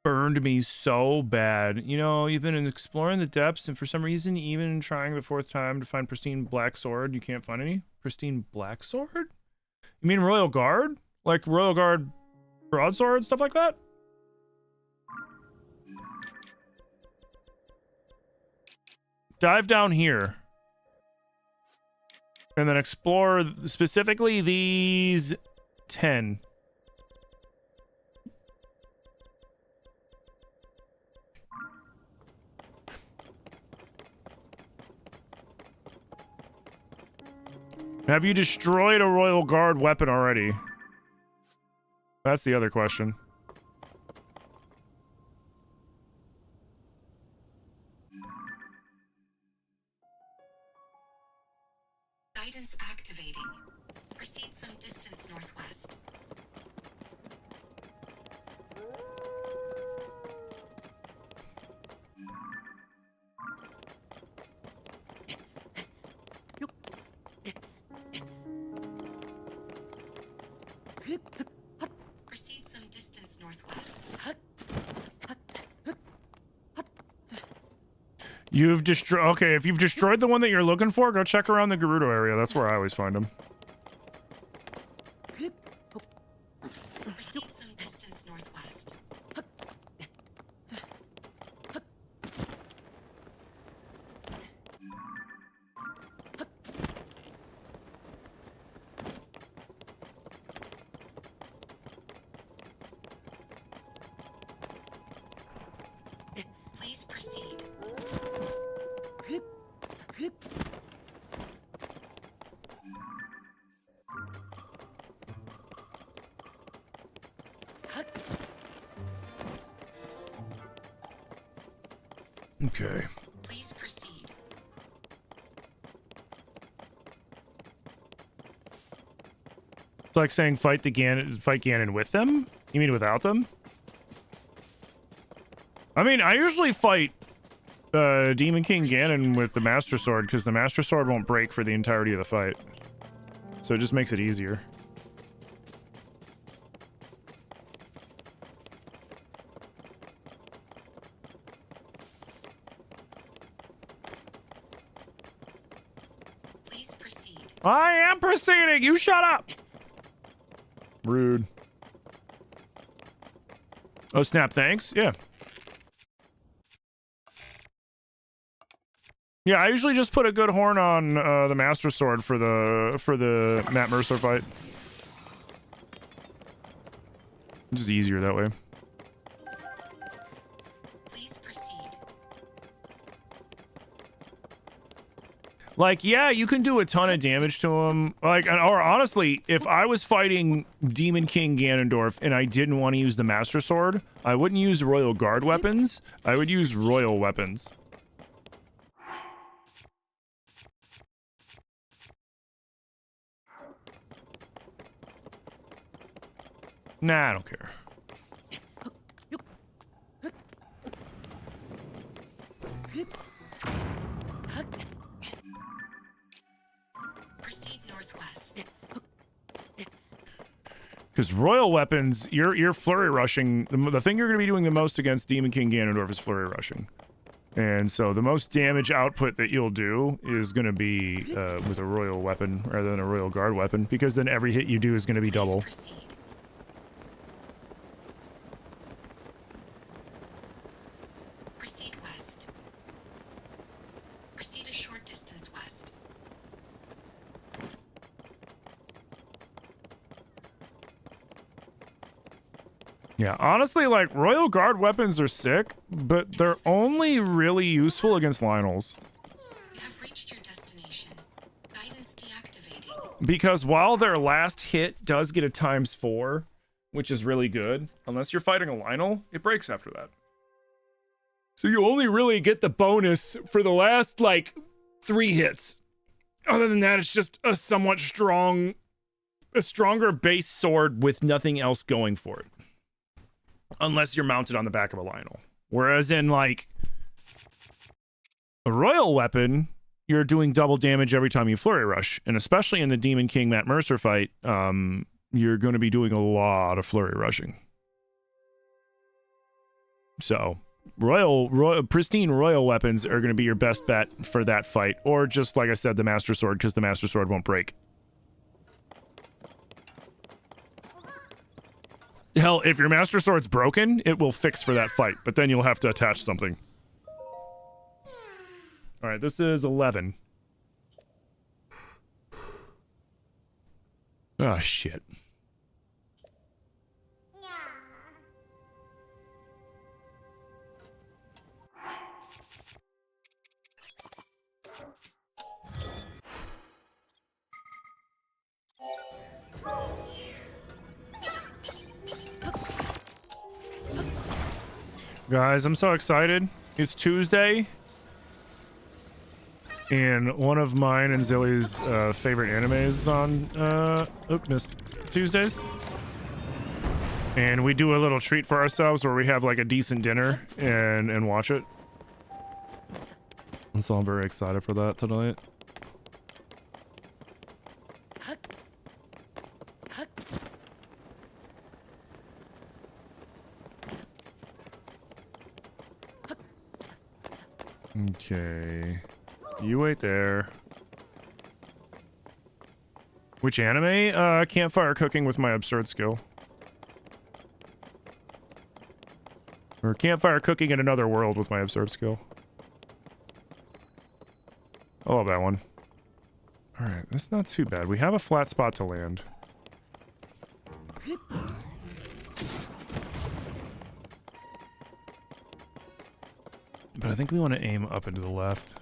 burned me so bad. You know, you've been exploring the depths, and for some reason, even trying the 4th time to find pristine black sword, you can't find any pristine black sword? You mean Royal Guard? Like Royal Guard broadsword, stuff like that? Dive down here. And then explore specifically these 10. Have you destroyed a Royal Guard weapon already? That's the other question. Guidance activating. Proceed some distance northwest. Proceed some distance northwest. You've destroyed... Okay, if you've destroyed the one that you're looking for, go check around the Gerudo area. That's where I always find them. Proceed some distance northwest. Please proceed. Okay. Please proceed. It's like saying fight Ganon with them? You mean without them? I mean, I usually fight Demon King Ganon with the Master Sword because the Master Sword won't break for the entirety of the fight. So it just makes it easier. Please proceed. I am proceeding! You shut up! Rude. Oh, snap, thanks. Yeah. Yeah, I usually just put a good horn on the Master Sword for the Matt Mercer fight. It's just easier that way. Please proceed. Like, yeah, you can do a ton of damage to him. Like, or honestly, if I was fighting Demon King Ganondorf and I didn't want to use the Master Sword, I wouldn't use Royal Guard weapons. I would use Royal weapons. Nah, I don't care. Proceed northwest. Because Royal weapons, you're flurry rushing. The thing you're going to be doing the most against Demon King Ganondorf is flurry rushing. And so the most damage output that you'll do is going to be with a Royal weapon rather than a Royal Guard weapon, because then every hit you do is going to be double. Proceed. Yeah, honestly, like, Royal Guard weapons are sick, but they're only really useful against Lionels. You have reached your destination. Guidance deactivating. Because while their last hit does get a ×4, which is really good, unless you're fighting a Lionel, it breaks after that. So you only really get the bonus for the last, like, 3 hits. Other than that, it's just a somewhat stronger base sword with nothing else going for it. Unless you're mounted on the back of a Lionel. Whereas in, like, a royal weapon, you're doing double damage every time you flurry rush. And especially in the Demon King Matt Mercer fight, you're going to be doing a lot of flurry rushing. So, pristine royal weapons are going to be your best bet for that fight. Or just, like I said, the Master Sword, because the Master Sword won't break. Hell, if your Master Sword's broken, it will fix for that fight, but then you'll have to attach something. Alright, this is 11. Ah, shit. Guys, I'm so excited. It's Tuesday. And one of mine and Zilly's favorite animes is on missed Tuesdays. And we do a little treat for ourselves where we have like a decent dinner and watch it. And so I'm very excited for that tonight. Okay. You wait there. Which anime? Campfire cooking with my absurd skill. Or campfire cooking in another world with my absurd skill. I love that one. Alright, that's not too bad. We have a flat spot to land. But I think we want to aim up and to the left.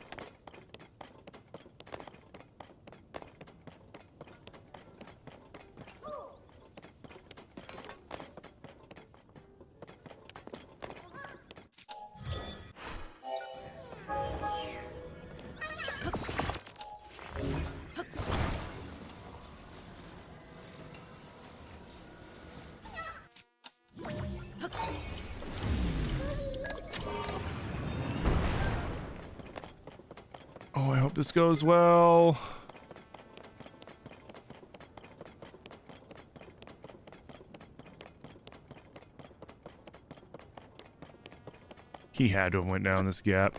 Oh, I hope this goes well. He had to have went down this gap.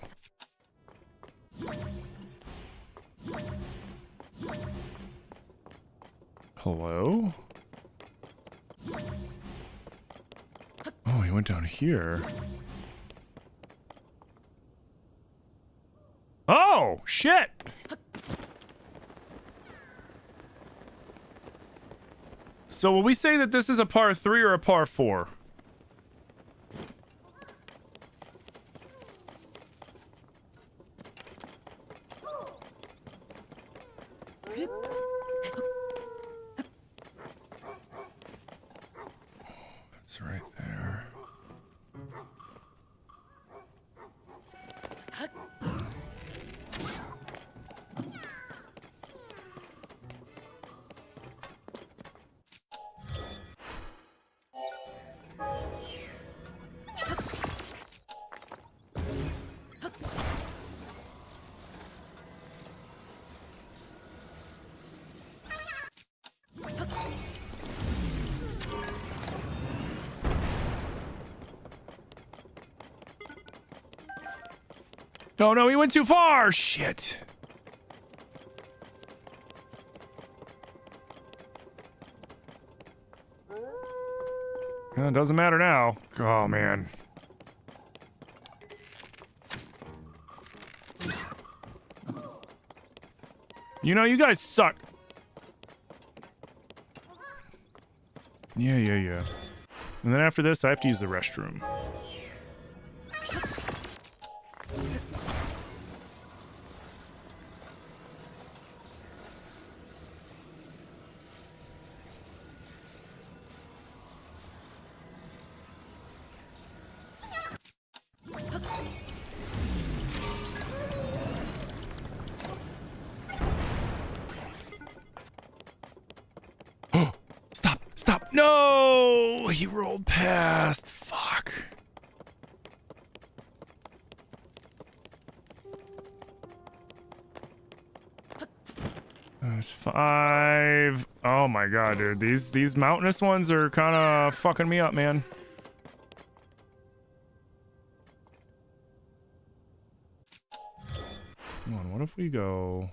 Hello? Oh, he went down here. Oh, shit! So will we say that this is a par 3 or a par 4? It's right there. Oh no, he went too far! Shit. Well, it doesn't matter now. Oh man. You know, you guys suck. Yeah. And then after this, I have to use the restroom. Stop! Stop! No! He rolled past. Fuck. There's 5. Oh my god, dude. These mountainous ones are kind of fucking me up, man. Come on, what if we go...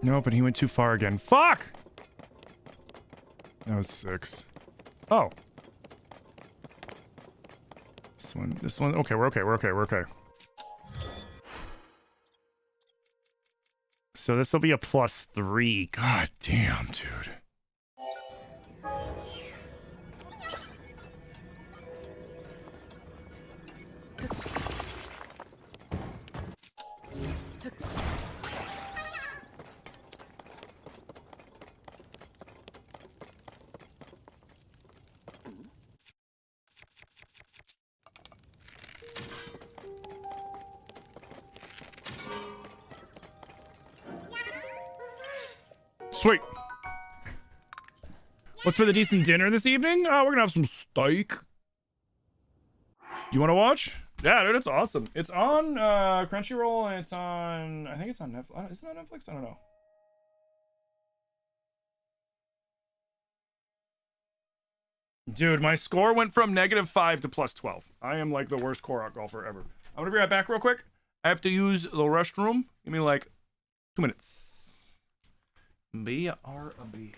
No, but he went too far again. Fuck! That was 6. Oh. This one. Okay, we're okay. So this will be a +3. God damn, dude. Sweet. What's for the decent dinner this evening? We're gonna have some steak. You want to watch? Yeah, dude, it's awesome. It's on Crunchyroll and it's on... I think it's on Netflix. Is it on Netflix? I don't know. Dude, my score went from -5 to +12. I am like the worst Korok golfer ever. I'm gonna be right back real quick. I have to use the restroom. Give me like 2 minutes. BRB.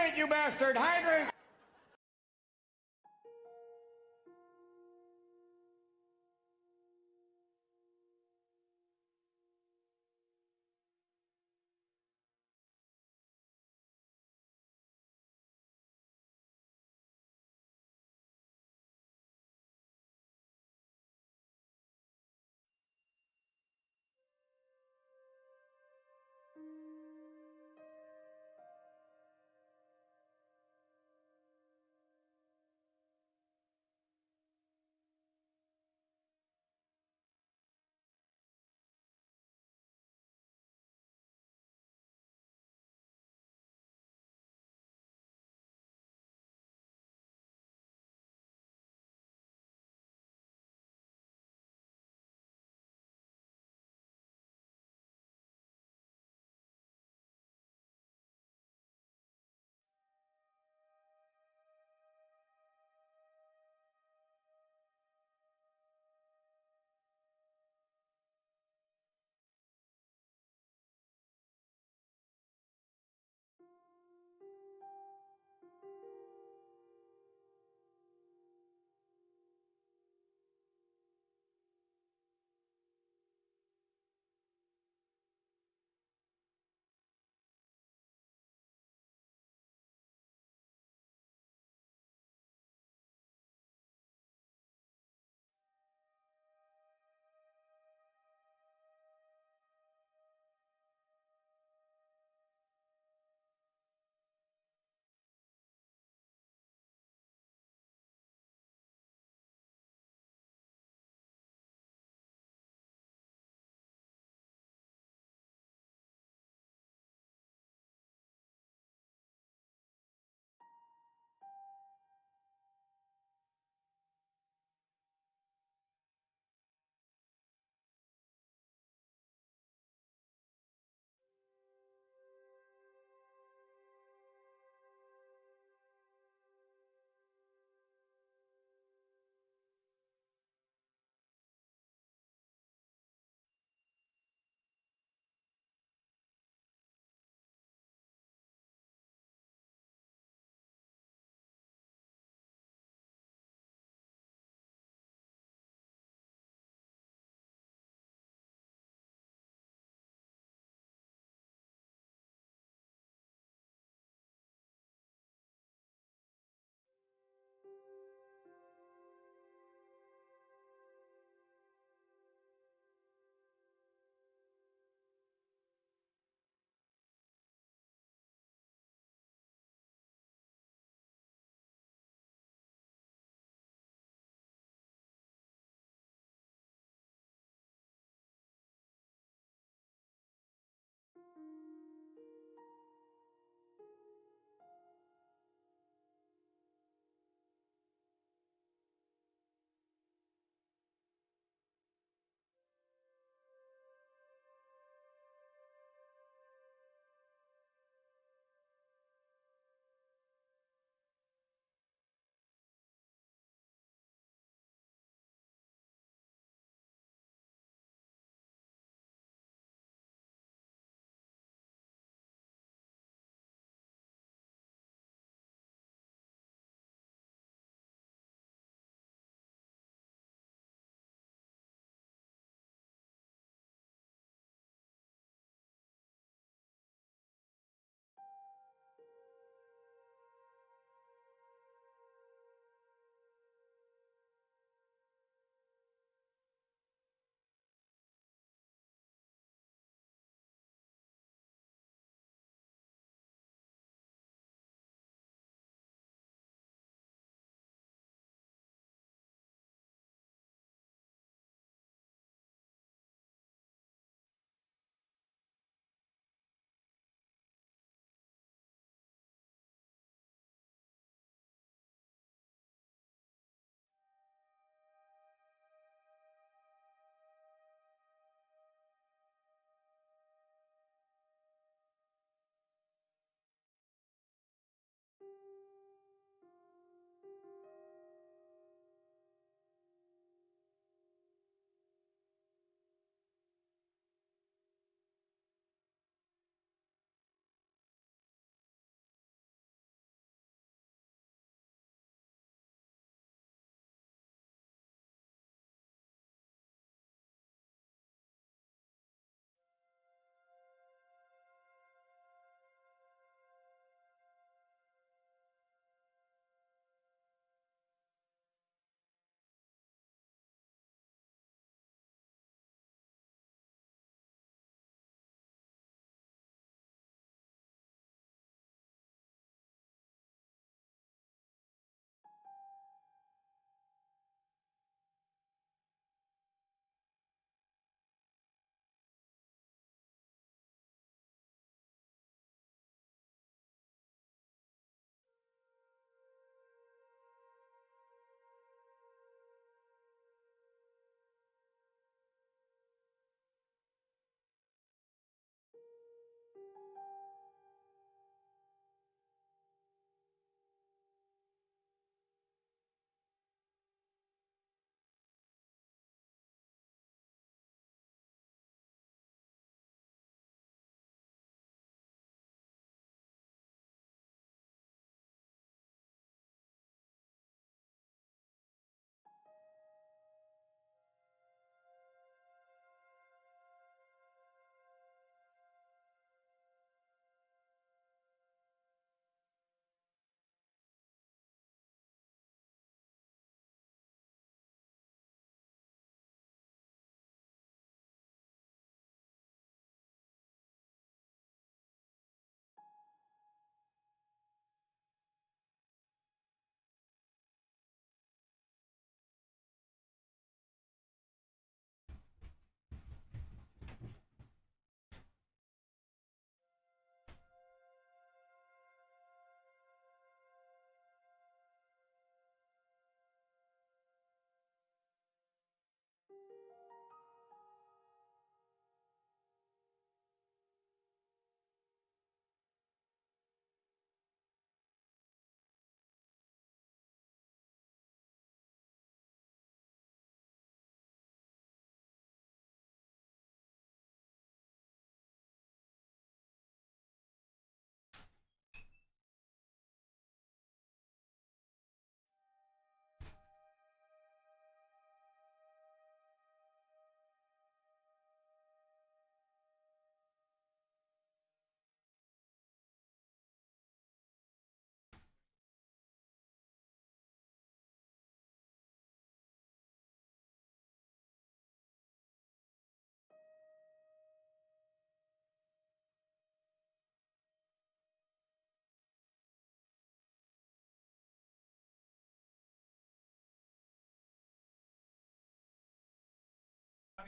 Hydrant, you bastard! Hydrant!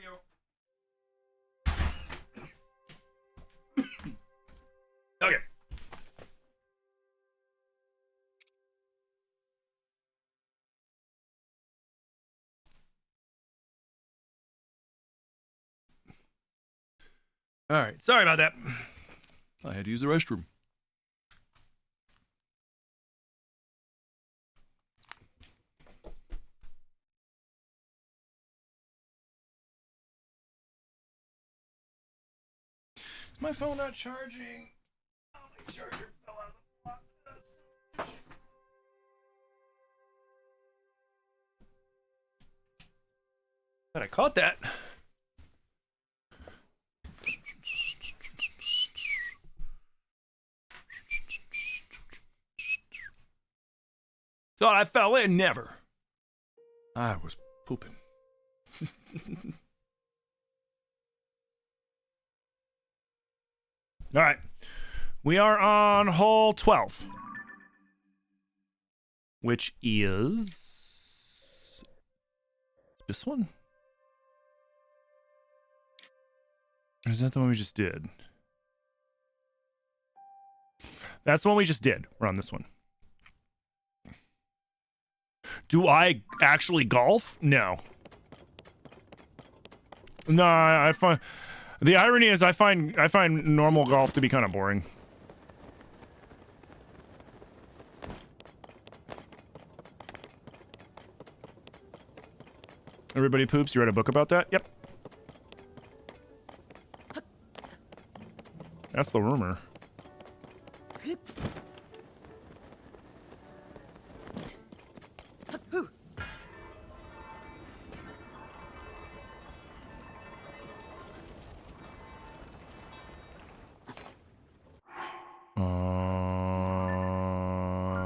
you. Okay. All right. Sorry about that. I had to use the restroom. Is my phone not charging? Oh, my charger fell out of the box. But I caught that. Thought I fell in, never. I was pooping. All right. We are on hole 12. Which is this one? Or is that the one we just did? That's the one we just did. We're on this one. Do I actually golf? No. No, I find the irony is I find normal golf to be kind of boring. Everybody poops. You read a book about that? Yep. That's the rumor.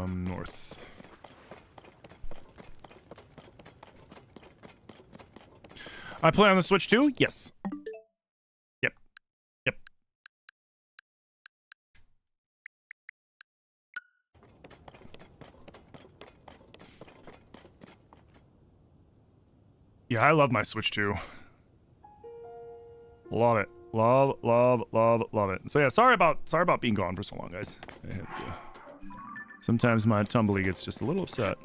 North. I play on the Switch too? Yes. Yep. Yep. Yeah, I love my Switch too. Love it. Love it. So yeah, sorry about being gone for so long, guys. I had to, sometimes my tumbly gets just a little upset.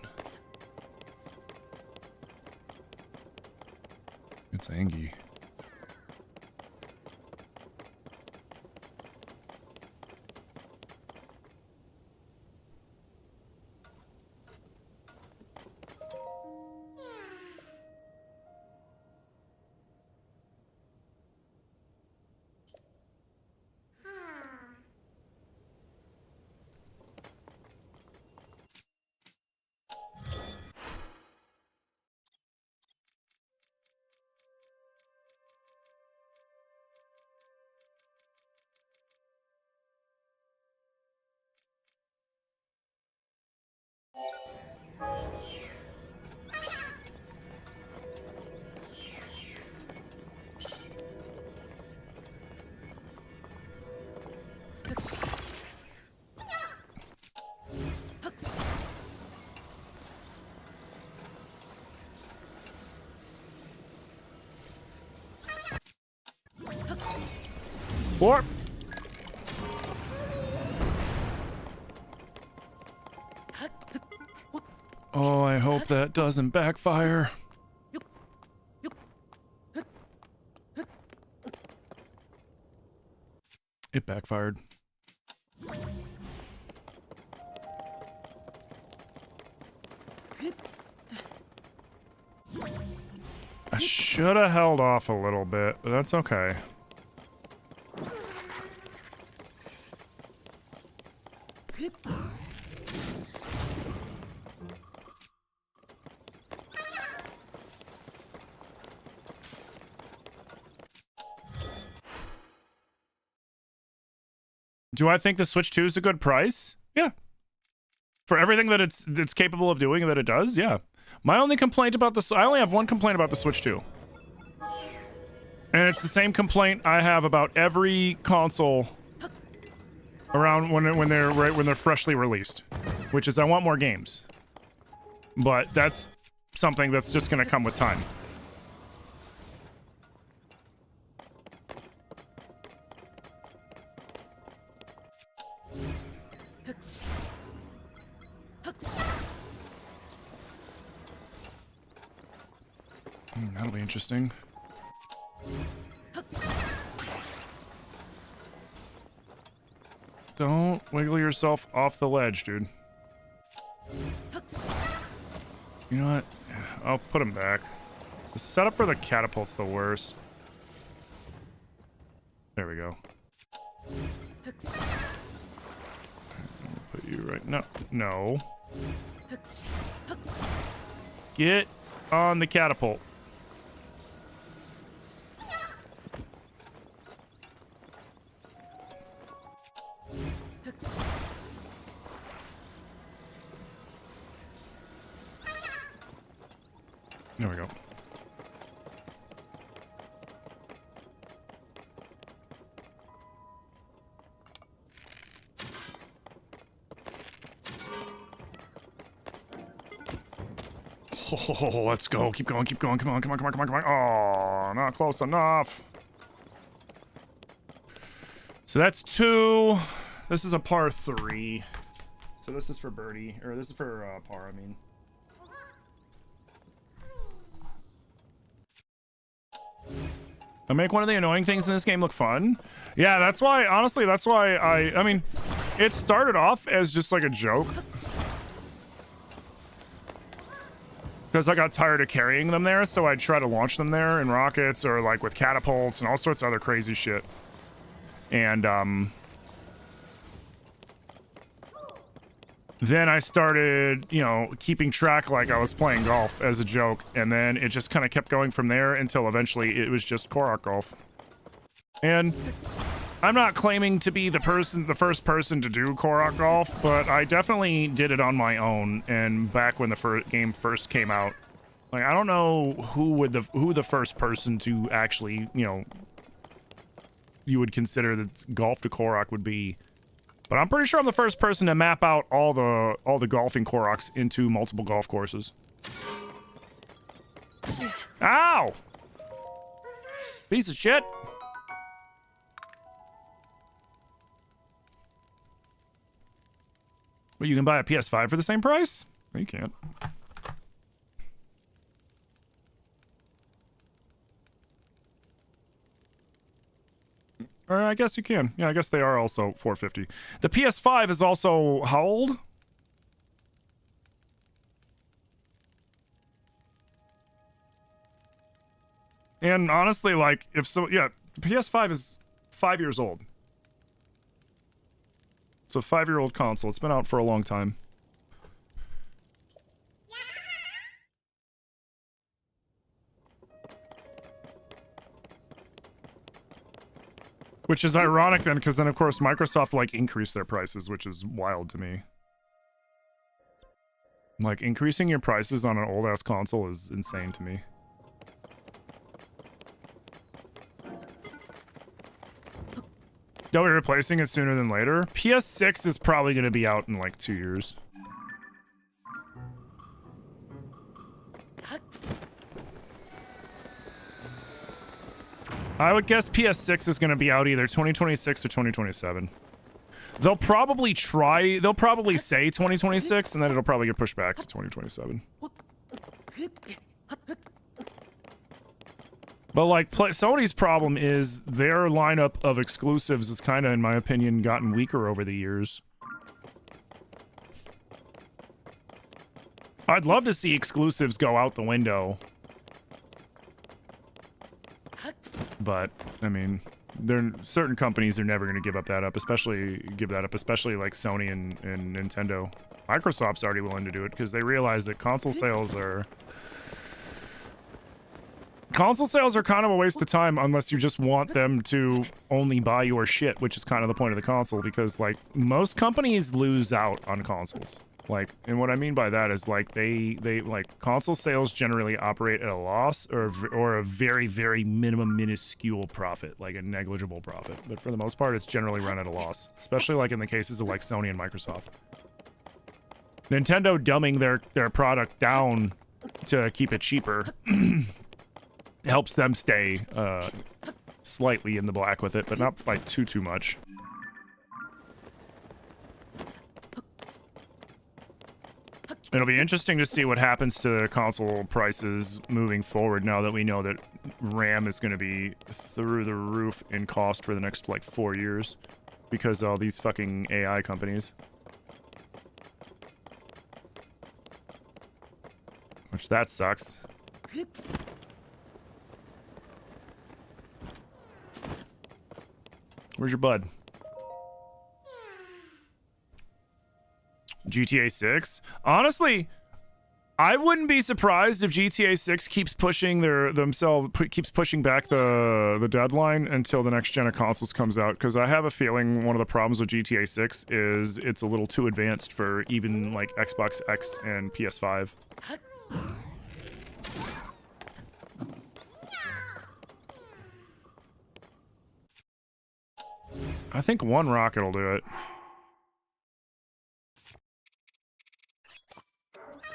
It's Angie. Four. Oh, I hope that doesn't backfire. It backfired. I should have held off a little bit, but that's okay. Do I think the Switch 2 is a good price? Yeah. For everything that it's capable of doing that it does, yeah. My only complaint about this, I only have one complaint about the Switch 2. And it's the same complaint I have about every console around when they're freshly released, which is I want more games. But that's something that's just going to come with time. That'll be interesting. Don't wiggle yourself off the ledge, dude. You know what? I'll put him back. The setup for the catapult's the worst. There we go. Put you right. No. No. Get on the catapult. There we go. Oh, let's go. Keep going, keep going. Come on, come on, come on, come on, come on. Oh, not close enough. So that's 2. This is a par 3. So this is for birdie, or this is for par, I mean. I make one of the annoying things in this game look fun. Yeah, that's why, honestly, that's why I mean, it started off as just like a joke. Because I got tired of carrying them there, so I'd try to launch them there in rockets or like with catapults and all sorts of other crazy shit. And then I started, you know, keeping track like I was playing golf as a joke, and then it just kind of kept going from there until eventually it was just Korok Golf. And I'm not claiming to be the first person to do Korok Golf, but I definitely did it on my own. And back when the game first came out, like I don't know who the first person to actually, you know, you would consider that golf to Korok would be. But I'm pretty sure I'm the first person to map out all the golfing Koroks into multiple golf courses. Ow! Piece of shit. Well, you can buy a PS5 for the same price? No, you can't. Or I guess you can. Yeah, I guess they are also $450. The PS5 is also how old? And honestly, like, if so, yeah, the PS5 is 5 years old. It's a 5-year-old console. It's been out for a long time. Which is ironic then, because then of course Microsoft like increased their prices, which is wild to me. Like increasing your prices on an old ass console is insane to me. Don't be replacing it sooner than later. PS6 is probably going to be out in like 2 years. I would guess PS6 is going to be out either 2026 or 2027. They'll probably say 2026, and then it'll probably get pushed back to 2027. But like, Sony's problem is their lineup of exclusives is kind of, in my opinion, gotten weaker over the years. I'd love to see exclusives go out the window. But, I mean, certain companies are never going to give that up, especially like Sony and Nintendo. Microsoft's already willing to do it because they realize that console sales are kind of a waste of time unless you just want them to only buy your shit, which is kind of the point of the console, because like most companies lose out on consoles. Like, and what I mean by that is like they like console sales generally operate at a loss or a very, very minuscule profit, like a negligible profit. But for the most part, it's generally run at a loss, especially like in the cases of like Sony and Microsoft. Nintendo dumbing their product down to keep it cheaper helps them stay slightly in the black with it, but not by too much. It'll be interesting to see what happens to the console prices moving forward now that we know that RAM is going to be through the roof in cost for the next, like, 4 years because of all these fucking AI companies. Which, that sucks. Where's your bud? GTA 6? Honestly, I wouldn't be surprised if GTA 6 keeps pushing keeps pushing back the deadline until the next gen of consoles comes out, because I have a feeling one of the problems with GTA 6 is it's a little too advanced for even like Xbox X and PS5. I think one rocket will do it.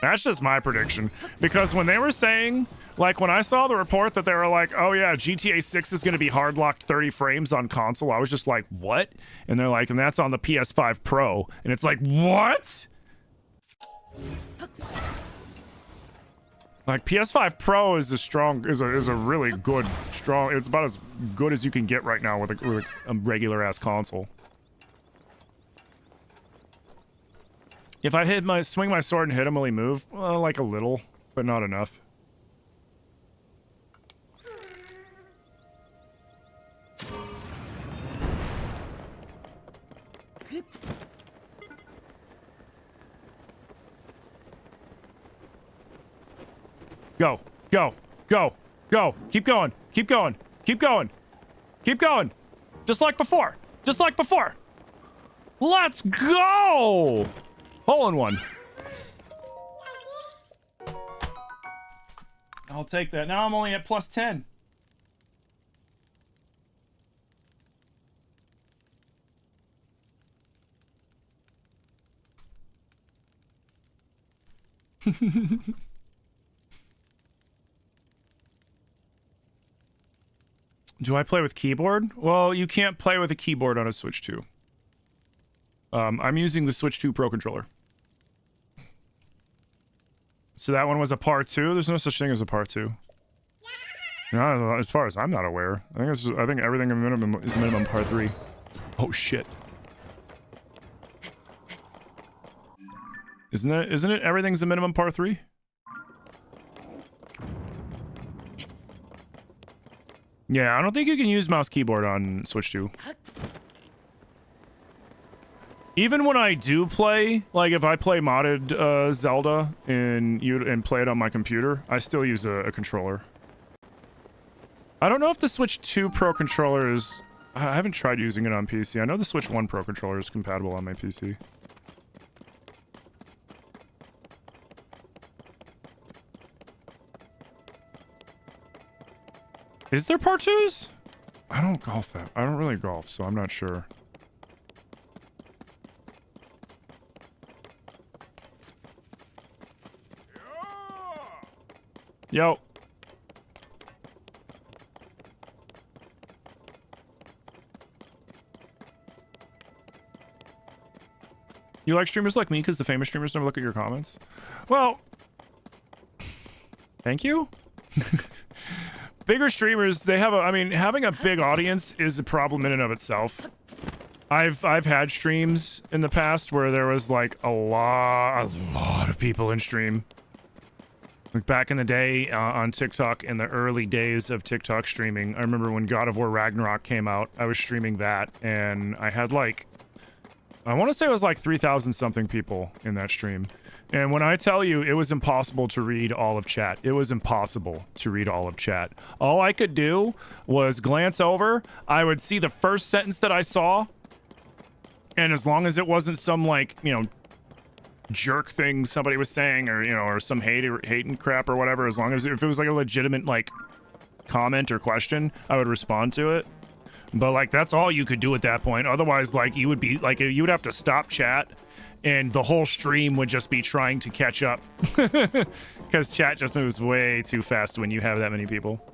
That's just my prediction. Because when they were saying, like, when I saw the report that they were like, oh yeah, GTA 6 is going to be hard-locked 30 frames on console, I was just like, what? And they're like, and that's on the PS5 Pro. And it's like, what? Like, PS5 Pro is a really good, strong, it's about as good as you can get right now with a regular-ass console. If I swing my sword and hit him, will he move? Well, like a little, but not enough. Go, go, go, go. Keep going, keep going, keep going, keep going. Just like before, just like before. Let's go! Hole in one. I'll take that. Now I'm only at plus 10. Do I play with keyboard? Well, you can't play with a keyboard on a Switch 2. I'm using the Switch 2 Pro Controller. So that one was a par 2? There's no such thing as a par 2. No, as far as I'm not aware. I think everything in minimum is minimum par 3. Oh shit. Isn't it everything's a minimum par 3? Yeah, I don't think you can use mouse keyboard on Switch 2. Even when I do play, like if I play modded Zelda and play it on my computer, I still use a controller. I don't know if the Switch 2 Pro controller is... I haven't tried using it on PC. I know the Switch 1 Pro controller is compatible on my PC. Is there part 2s? I don't golf that. I don't really golf, so I'm not sure. Yo. You like streamers like me because the famous streamers never look at your comments? Well, thank you. Bigger streamers, they have I mean, having a big audience is a problem in and of itself. I've had streams in the past where there was like a lot of people in stream. Like back in the day on TikTok, in the early days of TikTok streaming, I remember when God of War Ragnarok came out, I was streaming that, and I had like, I want to say it was like 3,000 something people in that stream. And when I tell you, it was impossible to read all of chat. It was impossible to read all of chat. All I could do was glance over, I would see the first sentence that I saw, and as long as it wasn't some like, you know, jerk thing somebody was saying, or you know, or some hating crap or whatever, as long as if it was like a legitimate like comment or question, I would respond to it. But like that's all you could do at that point. Otherwise, like you would be like, you would have to stop chat and the whole stream would just be trying to catch up because chat just moves way too fast when you have that many people.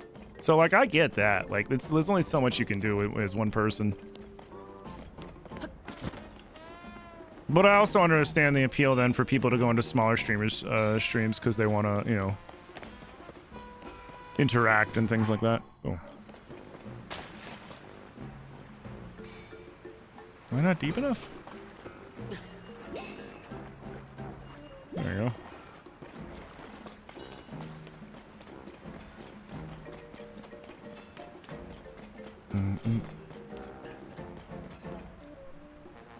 So like I get that, like there's only so much you can do as one person. But I also understand the appeal then for people to go into smaller streamers streams because they want to, you know, interact and things like that. Oh. Am I not deep enough? There you go.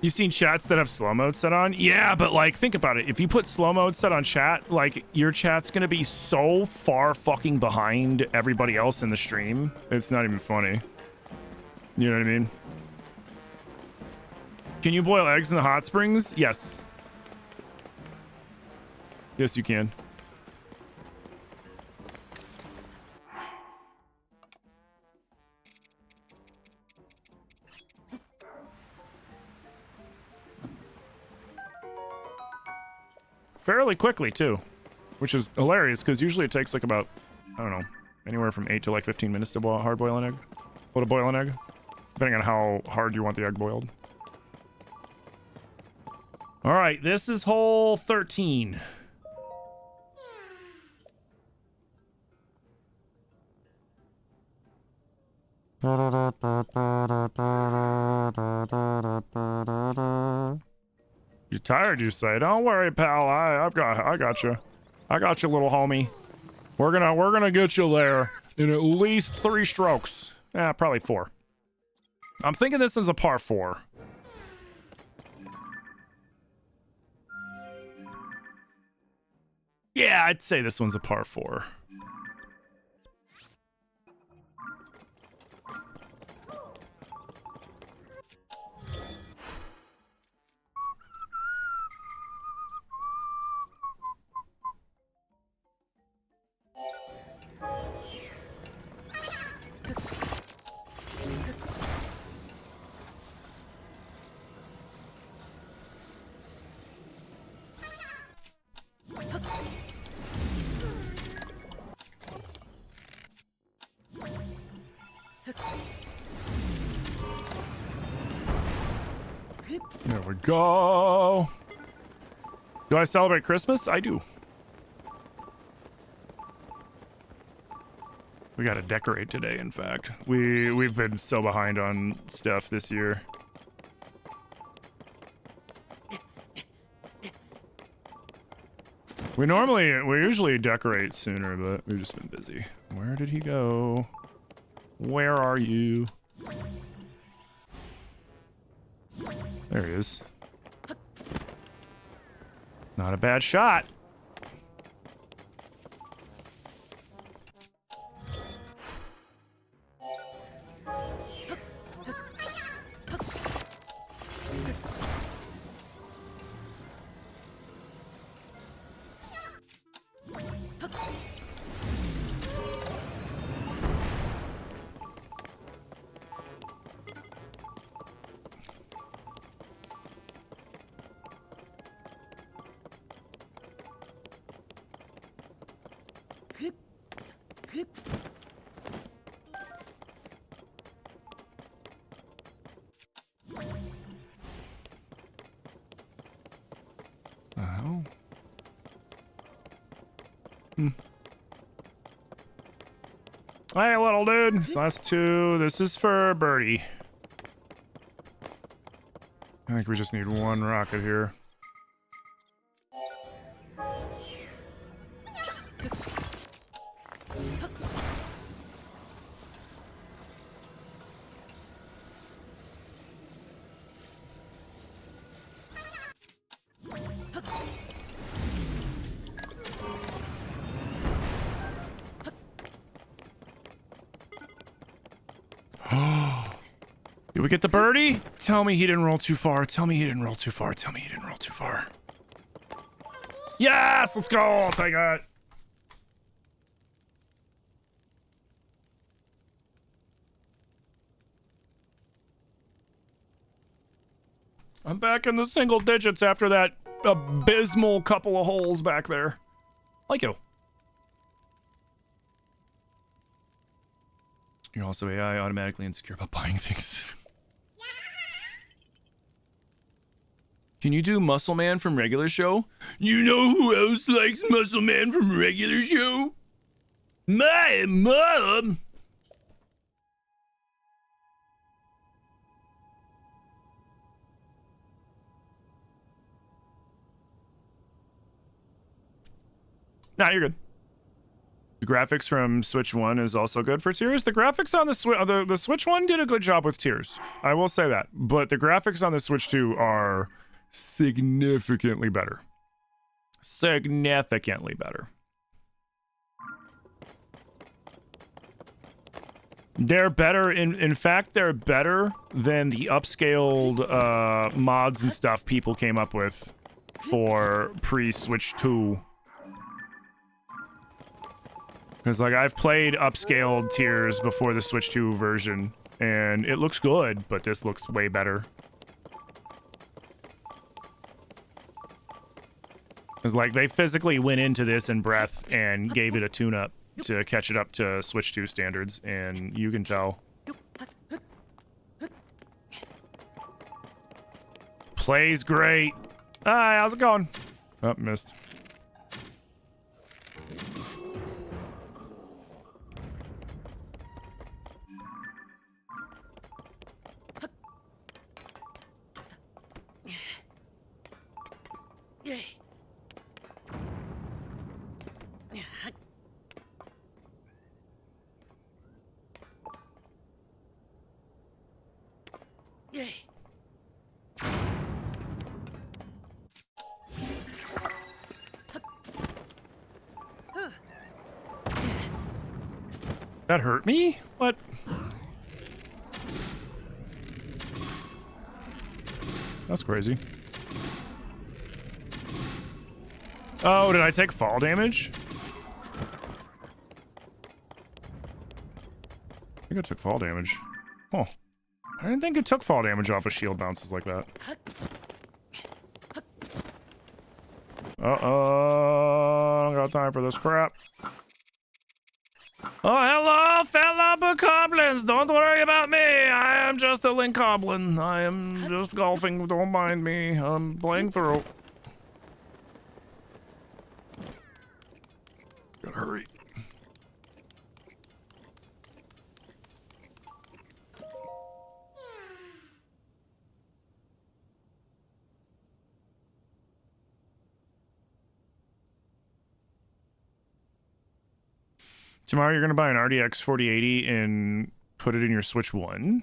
You've seen chats that have slow mode set on? Yeah, but like, think about it. If you put slow mode set on chat, like, your chat's gonna be so far fucking behind everybody else in the stream. It's not even funny. You know what I mean? Can you boil eggs in the hot springs? Yes. Yes, you can. Fairly quickly, too. Which is hilarious, because usually it takes, like, about, I don't know, anywhere from 8 to, like, 15 minutes to hard boil an egg. Well, to boil an egg. Depending on how hard you want the egg boiled. Alright, this is hole 13. You tired, you say? Don't worry, pal. I got you. I got you, little homie. We're gonna get you there in at least 3 strokes. Yeah, probably 4. I'm thinking this is a par 4. Yeah, I'd say this one's a par 4. There we go. Do I celebrate Christmas? I do. We gotta decorate today, in fact. We've been so behind on stuff this year. We usually decorate sooner, but we've just been busy. Where did he go? Where are you? There he is. Not a bad shot. Oh. Hey, little dude. This last 2. This is for Birdie. I think we just need 1 rocket here. Did we get the birdie? Tell me he didn't roll too far. Tell me he didn't roll too far. Tell me he didn't roll too far. Yes! Let's go! I'll take it. I'm back in the single digits after that abysmal couple of holes back there. Like you. You're also AI, automatically insecure about buying things. Can you do Muscle Man from regular show? You know who else likes Muscle Man from regular show? My mom! Nah, you're good. The graphics from Switch 1 is also good for Tears. The graphics on the Switch 1 did a good job with Tears. I will say that. But the graphics on the Switch 2 are significantly better. Significantly better. They're better. In fact, they're better than the upscaled mods and stuff people came up with for pre-Switch 2. Because, like, I've played upscaled Tears before the Switch 2 version, and it looks good, but this looks way better. Because, like, they physically went into this in breath and gave it a tune-up to catch it up to Switch 2 standards, and you can tell. Plays great. Hi, how's it going? Oh, missed. That hurt me? What? That's crazy. Oh, did I take fall damage? I think I took fall damage. Oh. I didn't think it took fall damage off of shield bounces like that. Uh-oh. I don't got time for this crap. Oh, hello, fellow bokoblins. Don't worry about me. I am just a link goblin. I am just golfing. Don't mind me. I'm playing through. Gotta hurry. Tomorrow you're going to buy an RDX 4080 and put it in your Switch 1.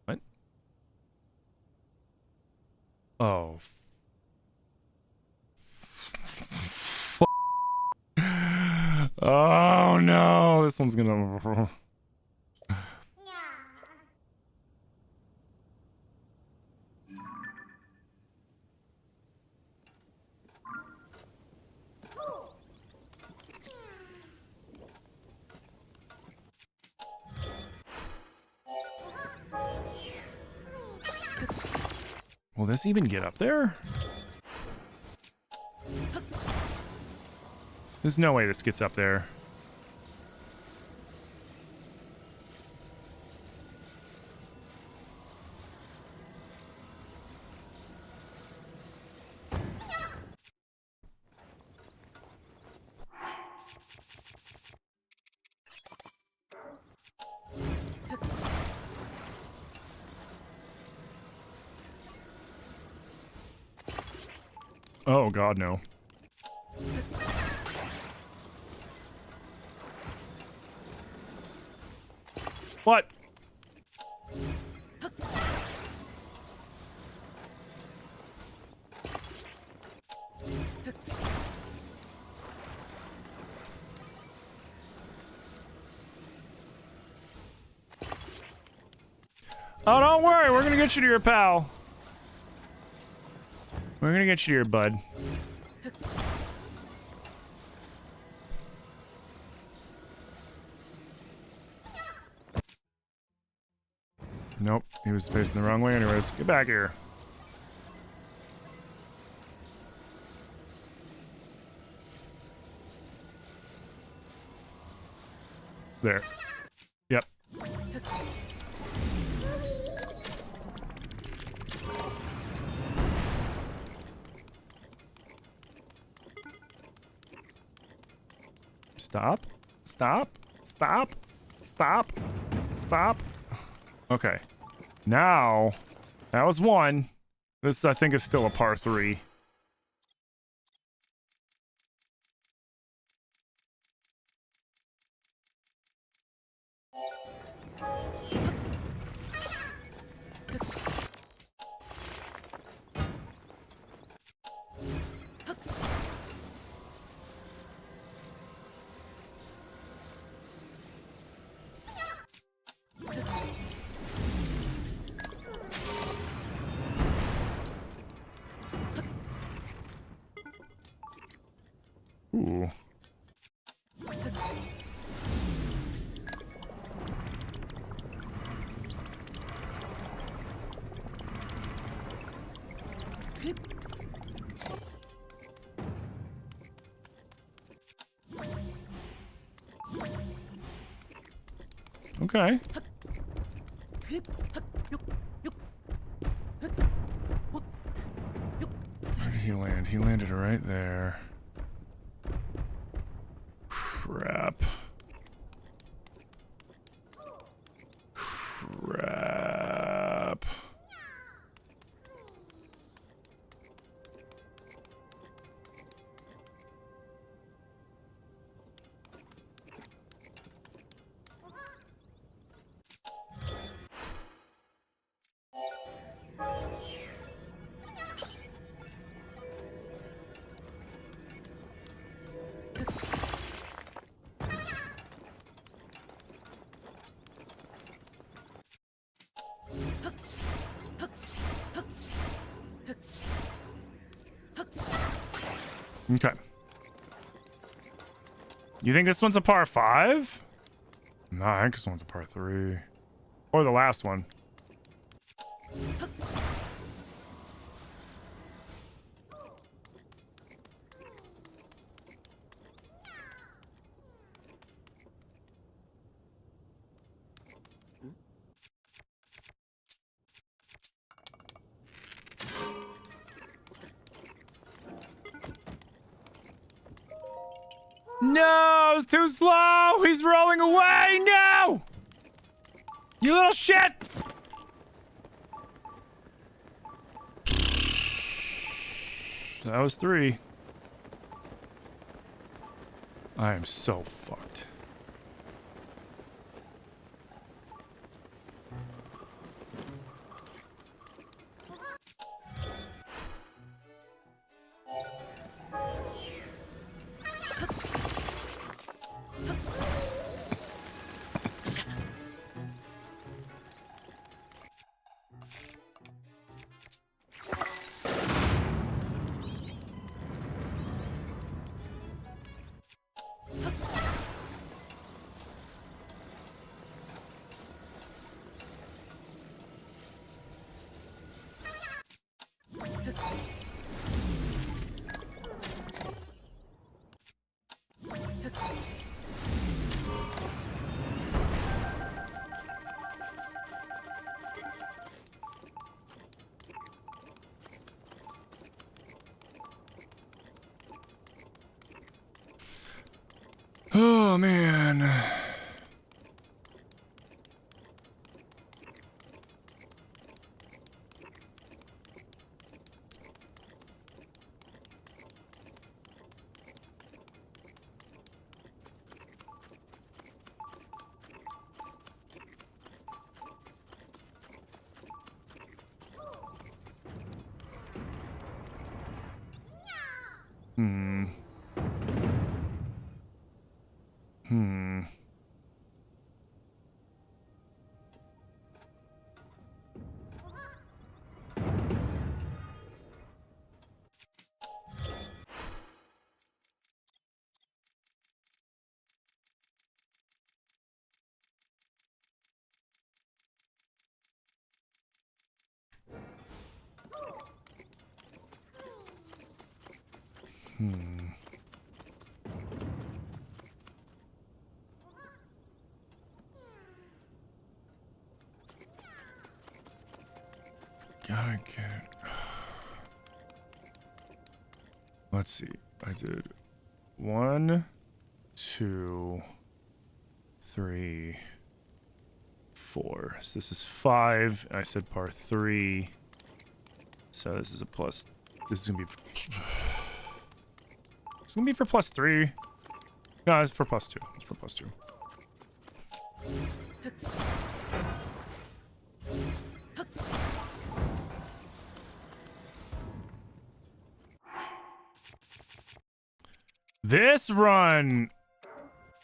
What? Oh. Oh no, this one's going to... Will this even get up there? There's no way this gets up there. Oh god, no. What? Oh, don't worry, we're gonna get you to your pal. We're gonna get you to your bud. Nope, he was facing the wrong way anyways. Get back here. There. Yep. Stop. Stop. Stop. Stop. Stop. Okay. Now, that was 1. This, I think, is still a par 3. Ooh. Okay. Where did he land? He landed right there. Crap. Crap. Okay. You think this one's a par 5? No, I think this one's a par 3. Or the last one. No, it's too slow. He's rolling away. No! You little shit! That was 3. I am so fucked. Oh, man. Gotta get... Let's see. I did 1, 2, 3, 4. So this is 5. I said par 3. So this is a plus. This is gonna be. It's gonna be for plus 3. No, it's for plus 2. It's for plus 2. This run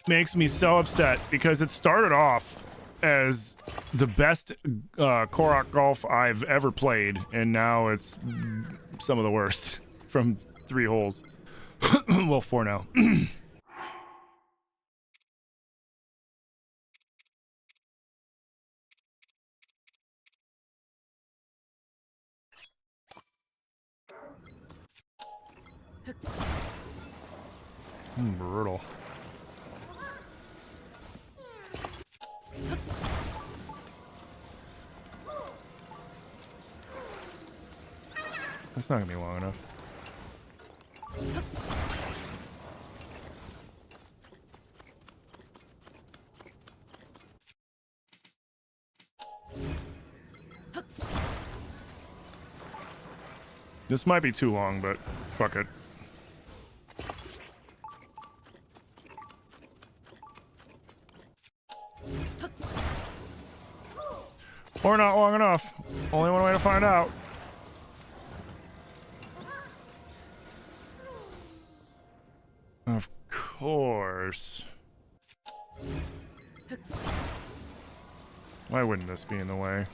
makes me so upset because it started off as the best Korok Golf I've ever played, and now it's some of the worst from 3 holes. Well, 4 now. Brutal. That's not gonna be long enough. This might be too long, but fuck it. Or not long enough. Only one way to find out. Of course. Why wouldn't this be in the way?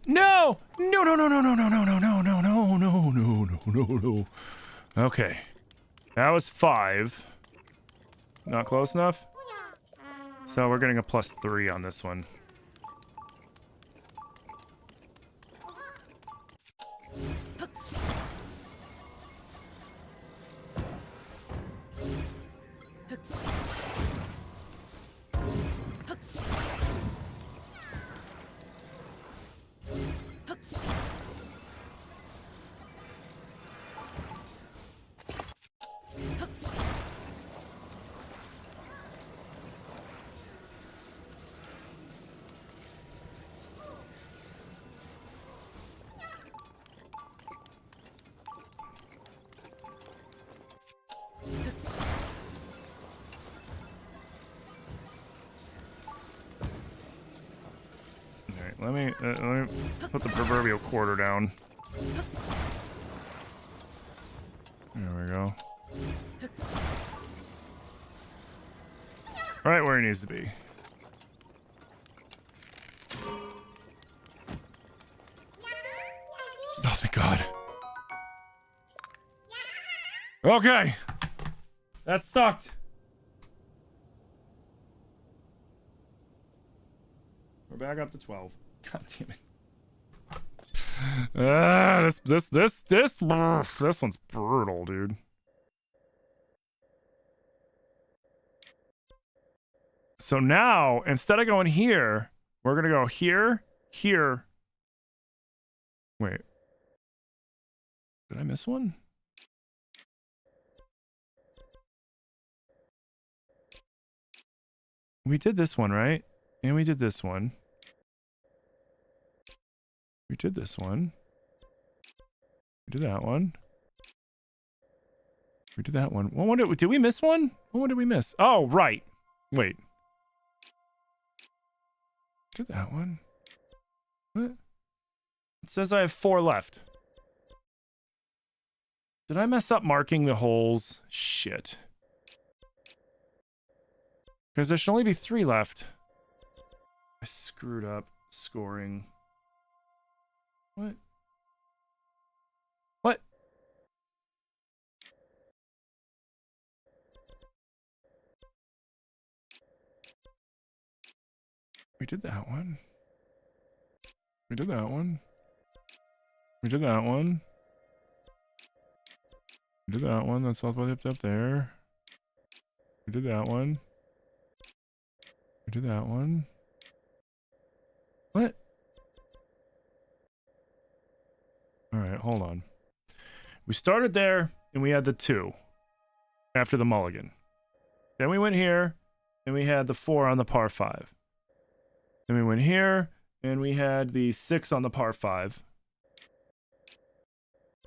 No! No, no, no, no, no, no, no, no, no, no, no, no, no, no, no, no. Okay. That was 5. Not close enough? So we're getting a plus 3 on this one. Let me put the proverbial quarter down. There we go. Right where it needs to be. Oh, thank God. Okay. That sucked. We're back up to 12. God damn it. This one's brutal, dude. So now, instead of going here, we're gonna go here, here. Wait. Did I miss one? We did this one, right? And we did this one. We did this one. We did that one. We did that one. What did we miss one? What did we miss? Oh, right. Wait. Did that one? What? It says I have 4 left. Did I mess up marking the holes? Shit. Because there should only be 3 left. I screwed up scoring. What? What? We did that one. We did that one. We did that one. We did that one. That's all the way up there. We did that one. We did that one. What? Alright, hold on. We started there, and we had the 2 after the mulligan. Then we went here, and we had the 4 on the par 5. Then we went here, and we had the 6 on the par 5.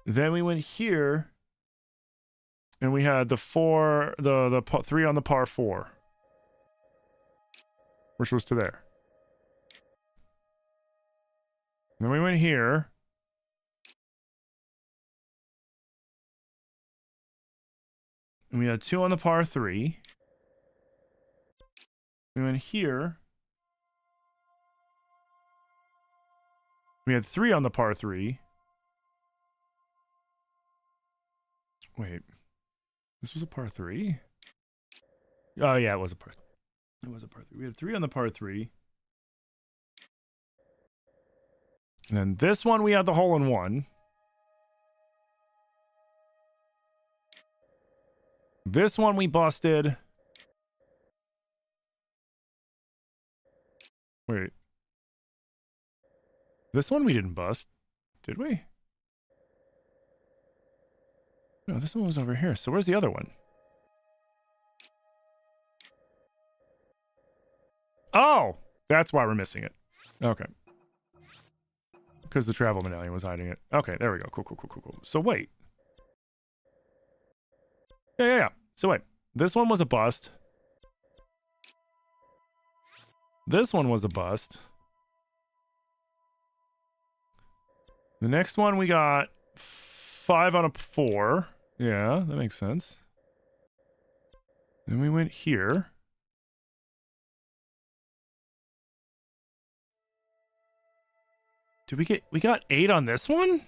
Then we went here, and we had the 4, the 3 on the par 4, which was to there. Then we went here. And we had 2 on the par 3. We went here. We had 3 on the par 3. Wait. This was a par 3? Oh, yeah, it was a par 3. It was a par 3. We had 3 on the par 3. And then this one, we had the hole in 1. This one we busted. Wait. This one we didn't bust, did we? No, this one was over here. So where's the other one? Oh! That's why we're missing it. Okay. Because the travel medallion was hiding it. Okay, there we go. Cool, cool, cool, cool, cool. So wait. Yeah. So wait. This one was a bust. This one was a bust. The next one we got 5 out of 4. Yeah, that makes sense. Then we went here. Did we got 8 on this one?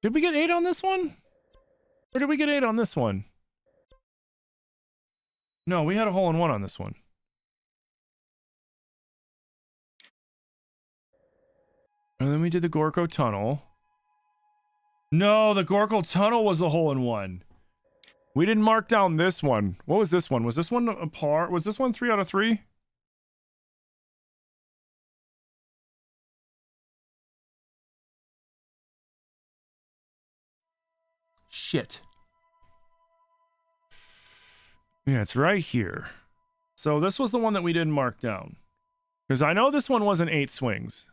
Did we get 8 on this one? Or did we get 8 on this one? No, we had a hole in 1 on this one. And then we did the Gorko Tunnel. No, the Gorko Tunnel was the hole in 1. We didn't mark down this one. What was this one? Was this one a par? Was this one 3 out of 3? Shit. Yeah, it's right here. So this was the one that we didn't mark down. Because I know this one wasn't 8 swings.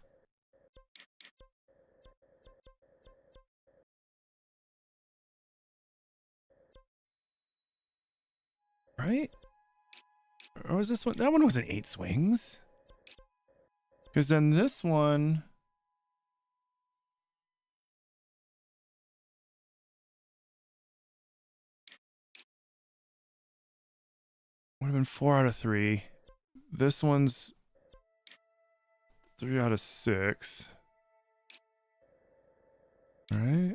Right? Or was this one? That one wasn't 8 swings. Because then this one... would have been 4 out of 3. This one's 3 out of 6. Right?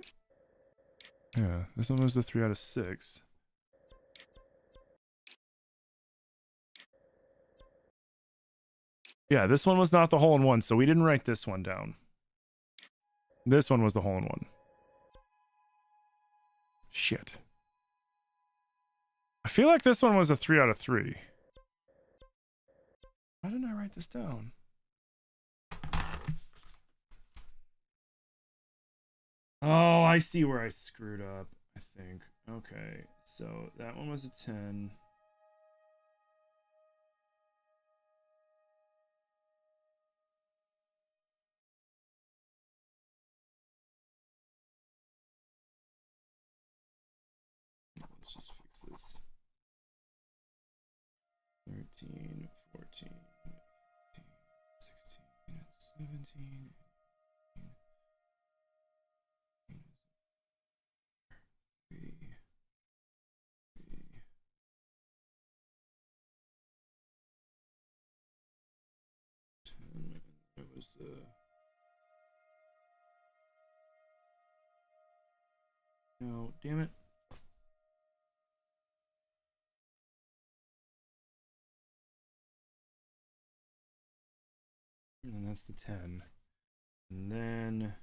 Yeah, this one was the 3 out of 6. Yeah, this one was not the hole in 1, so we didn't write this one down. This one was the hole in 1. Shit. I feel like this one was a 3 out of 3. Why didn't I write this down? Oh, I see where I screwed up, I think. Okay, so that one was a 10. Let's just fix this. 13, 14, 15, 16, 17. 10. That was the... No, damn it. And that's the 10. And then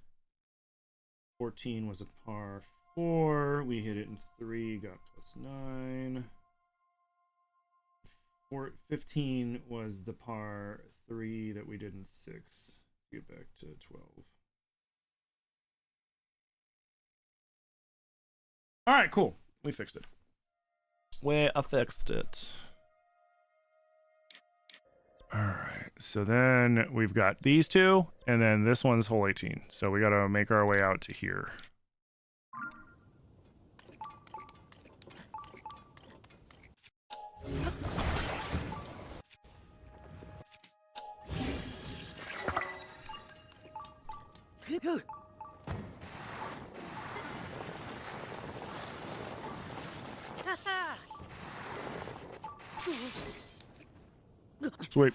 14 was a par 4. We hit it in 3, got +9. 15 was the par 3 that we did in 6. Get back to 12. All right, cool. We fixed it. We fixed it. All right. So then we've got these two, and then this one's hole 18. So we got to make our way out to here. Sweet.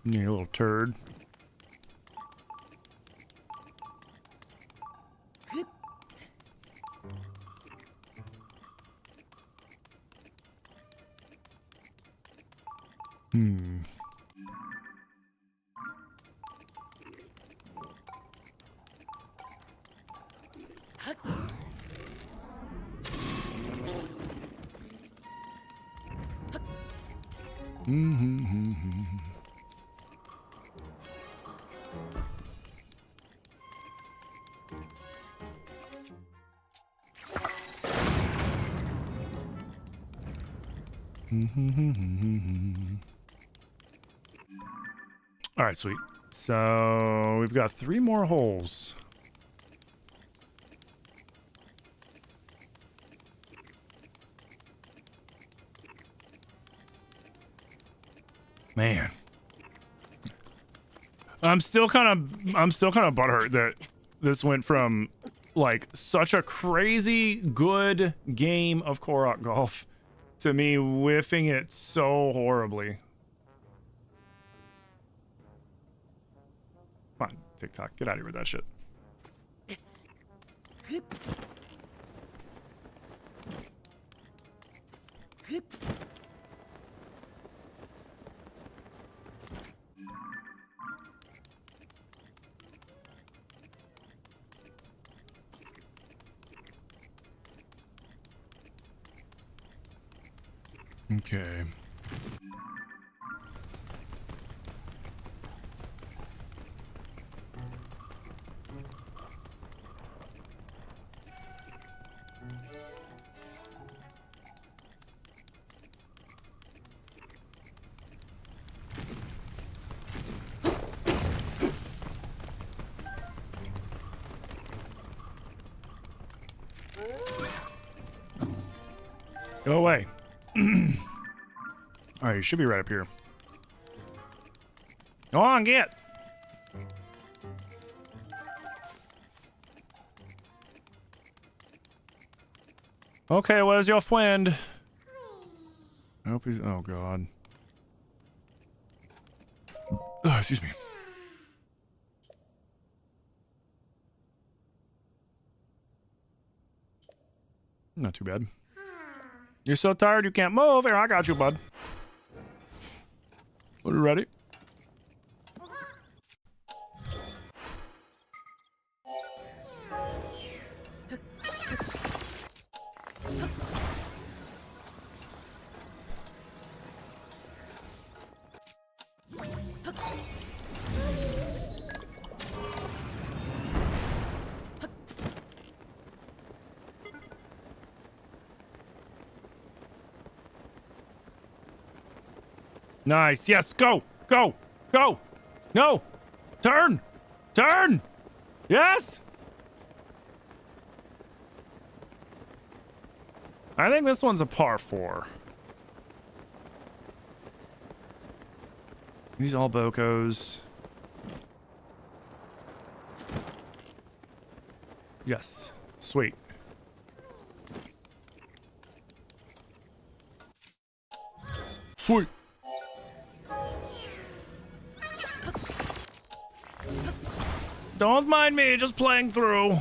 You little turd. All right, sweet. So we've got 3 more holes. Man, I'm still kind of butthurt that this went from like such a crazy good game of Korok Golf to me whiffing it so horribly. Come on, TikTok, get out of here with that shit. Okay. Go away. All right, you should be right up here. Go on, get. Okay, where's your friend? I hope he's... Oh, God. Oh, excuse me. Not too bad. You're so tired you can't move. Here, I got you, bud. Are you ready? Nice. Yes. Go. Go. Go. No. Turn. Turn. Yes. I think this one's a par 4. These all bocos. Yes. Sweet. Sweet. Don't mind me, just playing through.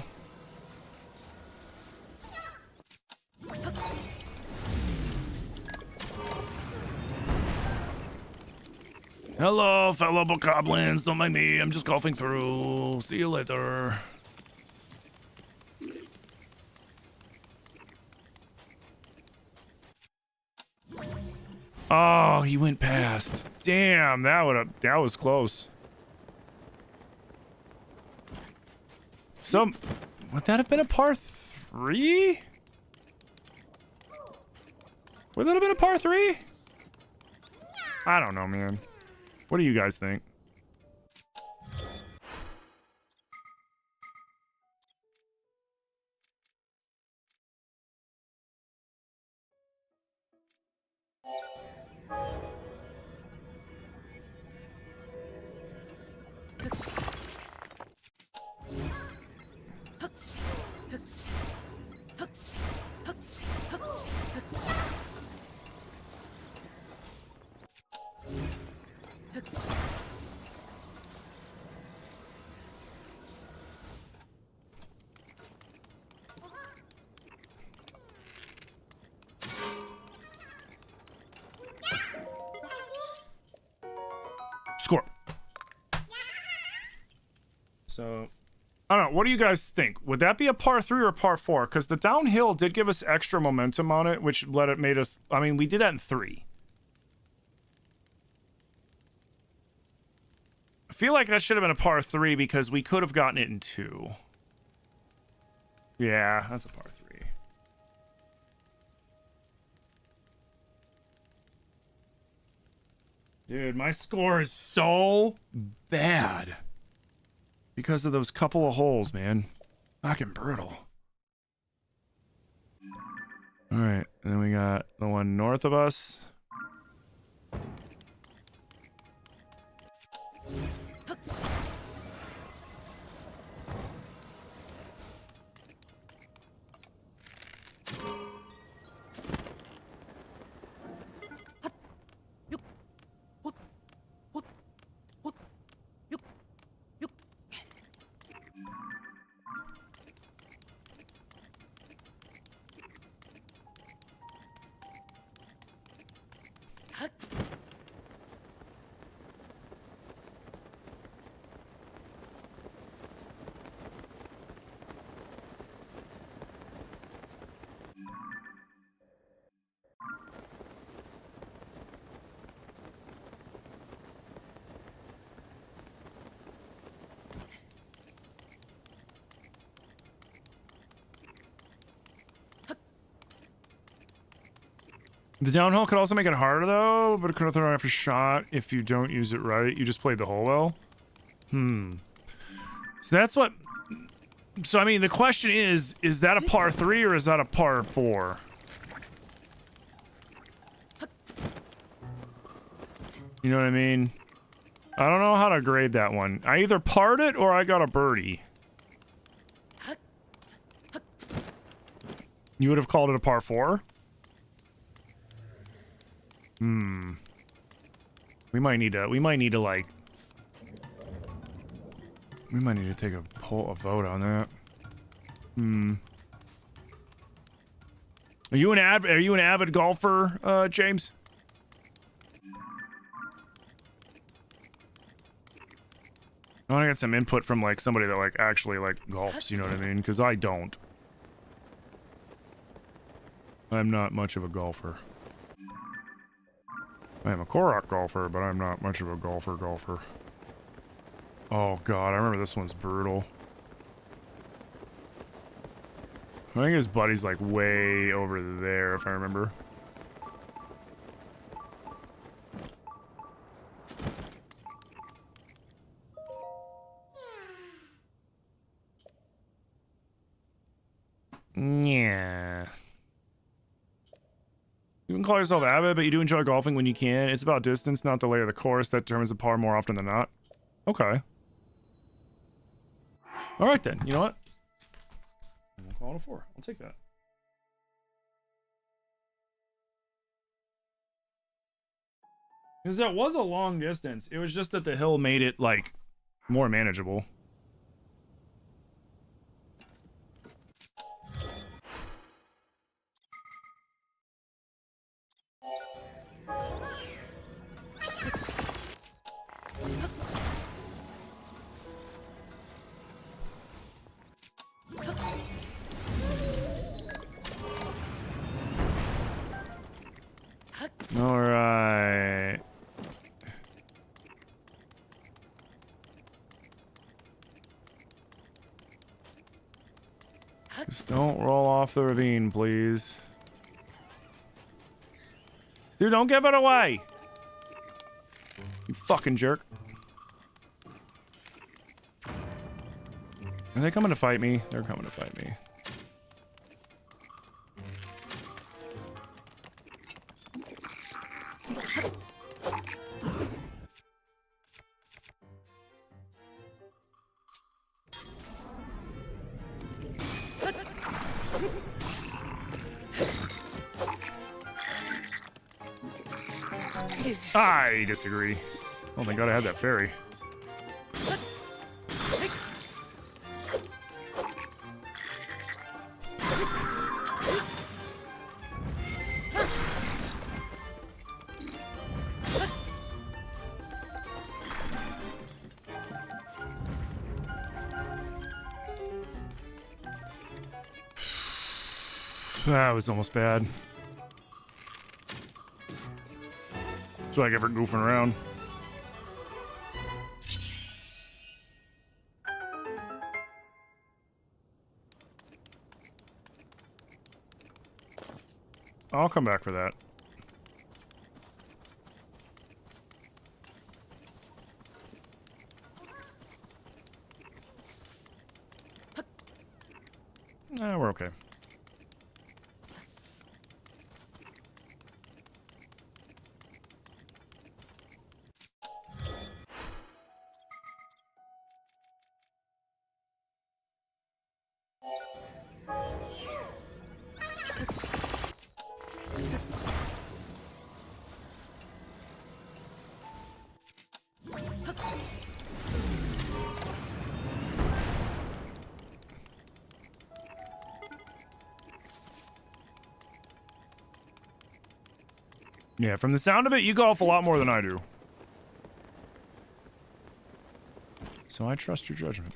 Hello, fellow bokoblins. Don't mind me. I'm just golfing through. See you later. Oh, he went past. Damn, that was close. So, would that have been a par 3? Would that have been a par 3? I don't know, man. What do you guys think? Score. So, I don't know. What do you guys think? Would that be a par 3 or a par 4? Because the downhill did give us extra momentum on it, which made us. I mean, we did that in 3. I feel like that should have been a par 3 because we could have gotten it in 2. Yeah, that's a par 3. Dude, my score is so bad because of those couple of holes, man. Fucking brutal. All right, and then we got the one north of us. The downhill could also make it harder, though, but it could throw after shot if you don't use it right. You just played the hole well. So that's what... So, I mean, the question is that a par 3 or is that a par 4? You know what I mean? I don't know how to grade that one. I either parred it or I got a birdie. You would have called it a par 4? We might need to like... We might need to take a vote on that. Are you an avid golfer, James? I want to get some input from like somebody that like actually like golfs, you know what I mean? Because I don't. I'm not much of a golfer. I am a Korok golfer, but I'm not much of a golfer. Oh god, I remember this one's brutal. I think his buddy's like way over there, if I remember. Yeah. You can call yourself avid, but you do enjoy golfing when you can. It's about distance, not the lay of the course, that determines the par more often than not. Okay. Alright then, you know what? We'll call it a 4. I'll take that. Because that was a long distance. It was just that the hill made it, like, more manageable. All right. Just don't roll off the ravine, please. Dude, don't give it away. You fucking jerk. Are they coming to fight me? They're coming to fight me. I disagree. Oh, thank God I had that fairy. That was almost bad. That's why I get for goofing around. I'll come back for that. We're okay. Yeah, from the sound of it, you golf a lot more than I do. So I trust your judgment.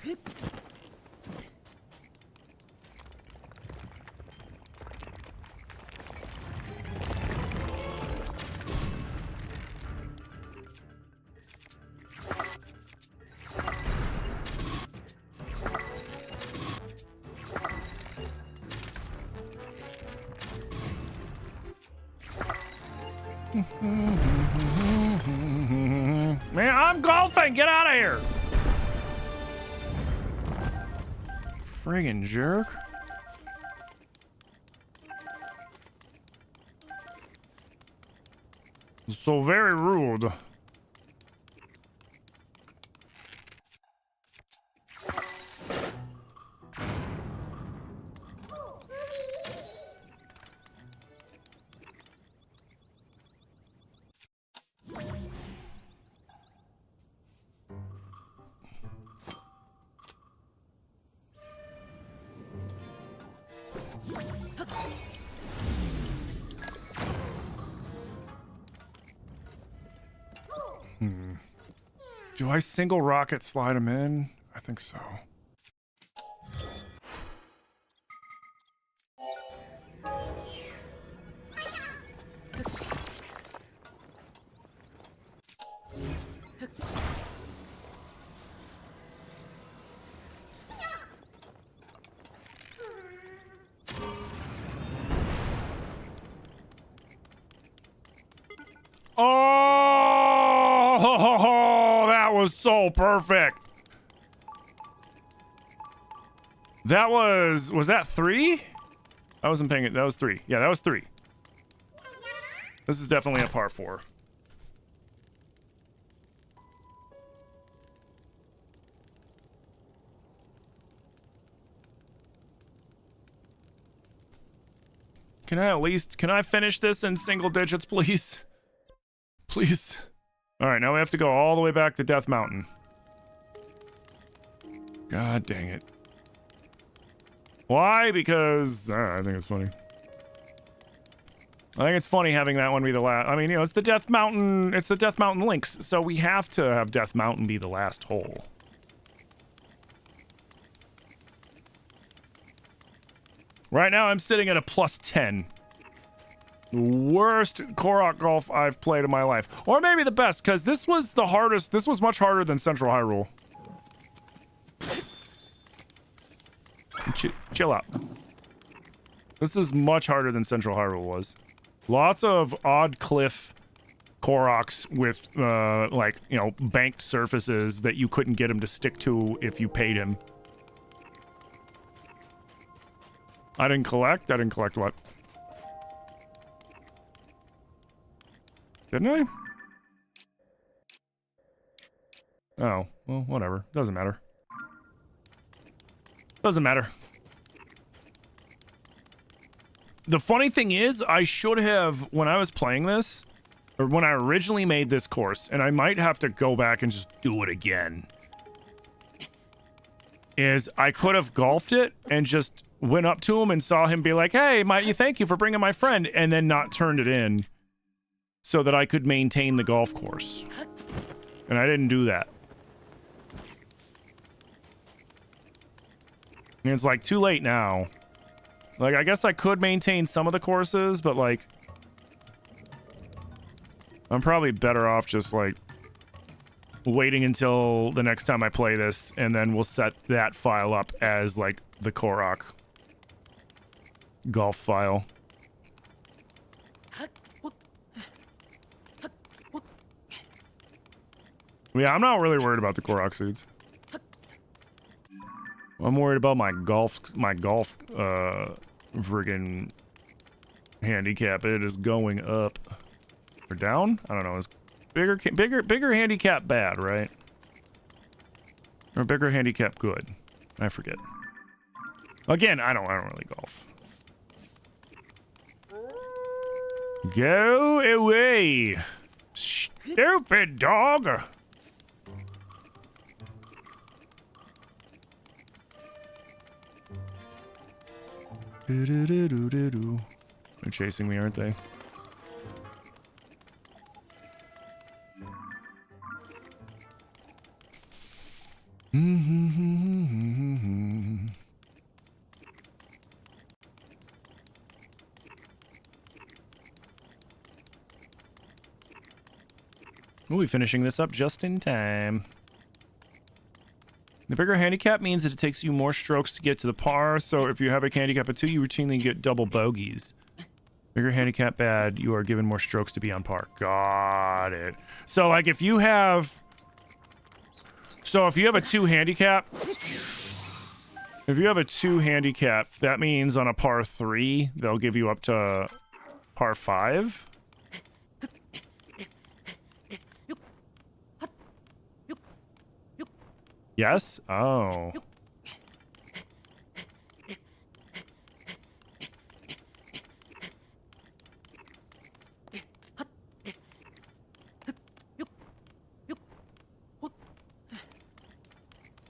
Man, I'm golfing! Get out of here! Friggin' jerk. So very rude. Do I single rocket slide him in? I think so. Oh, that was so perfect. That was that 3? I wasn't paying it. That was 3. Yeah, that was 3. This is definitely a par 4. Can I finish this in single digits, please? Please. All right, now we have to go all the way back to Death Mountain. God dang it. Why? Because I think it's funny. I think it's funny having that one be the last. I mean, you know, it's the Death Mountain. It's the Death Mountain links, so we have to have Death Mountain be the last hole. Right now, I'm sitting at a +10. Worst Korok Golf I've played in my life, or maybe the best, because this was the hardest. This was much harder than Central Hyrule. Chill out. This is much harder than Central Hyrule was. Lots of odd cliff Koroks with, like, you know, banked surfaces that you couldn't get him to stick to if you paid him. I didn't collect? I didn't collect what? Didn't I? Oh, well, whatever. Doesn't matter. Doesn't matter. The funny thing is, I should have, when I was playing this, or when I originally made this course, and I might have to go back and just do it again, is I could have golfed it and just went up to him and saw him be like, hey, thank you for bringing my friend, and then not turned it in so that I could maintain the golf course. And I didn't do that. And it's like too late now. Like, I guess I could maintain some of the courses, but like, I'm probably better off just like waiting until the next time I play this, and then we'll set that file up as like the Korok Golf file. Yeah, I'm not really worried about the Korok seeds. I'm worried about my golf friggin' handicap. It is going up or down. I don't know. Is bigger handicap bad, right? Or bigger handicap good? I forget. Again, I don't really golf. Go away, stupid dog. They're chasing me, aren't they? We'll be finishing this up just in time. The bigger handicap means that it takes you more strokes to get to the par, so if you have a handicap of 2, you routinely get double bogeys. Bigger handicap bad, you are given more strokes to be on par. Got it. So, like, if you have a 2 handicap, that means on a par 3, they'll give you up to par 5. Yes? Oh.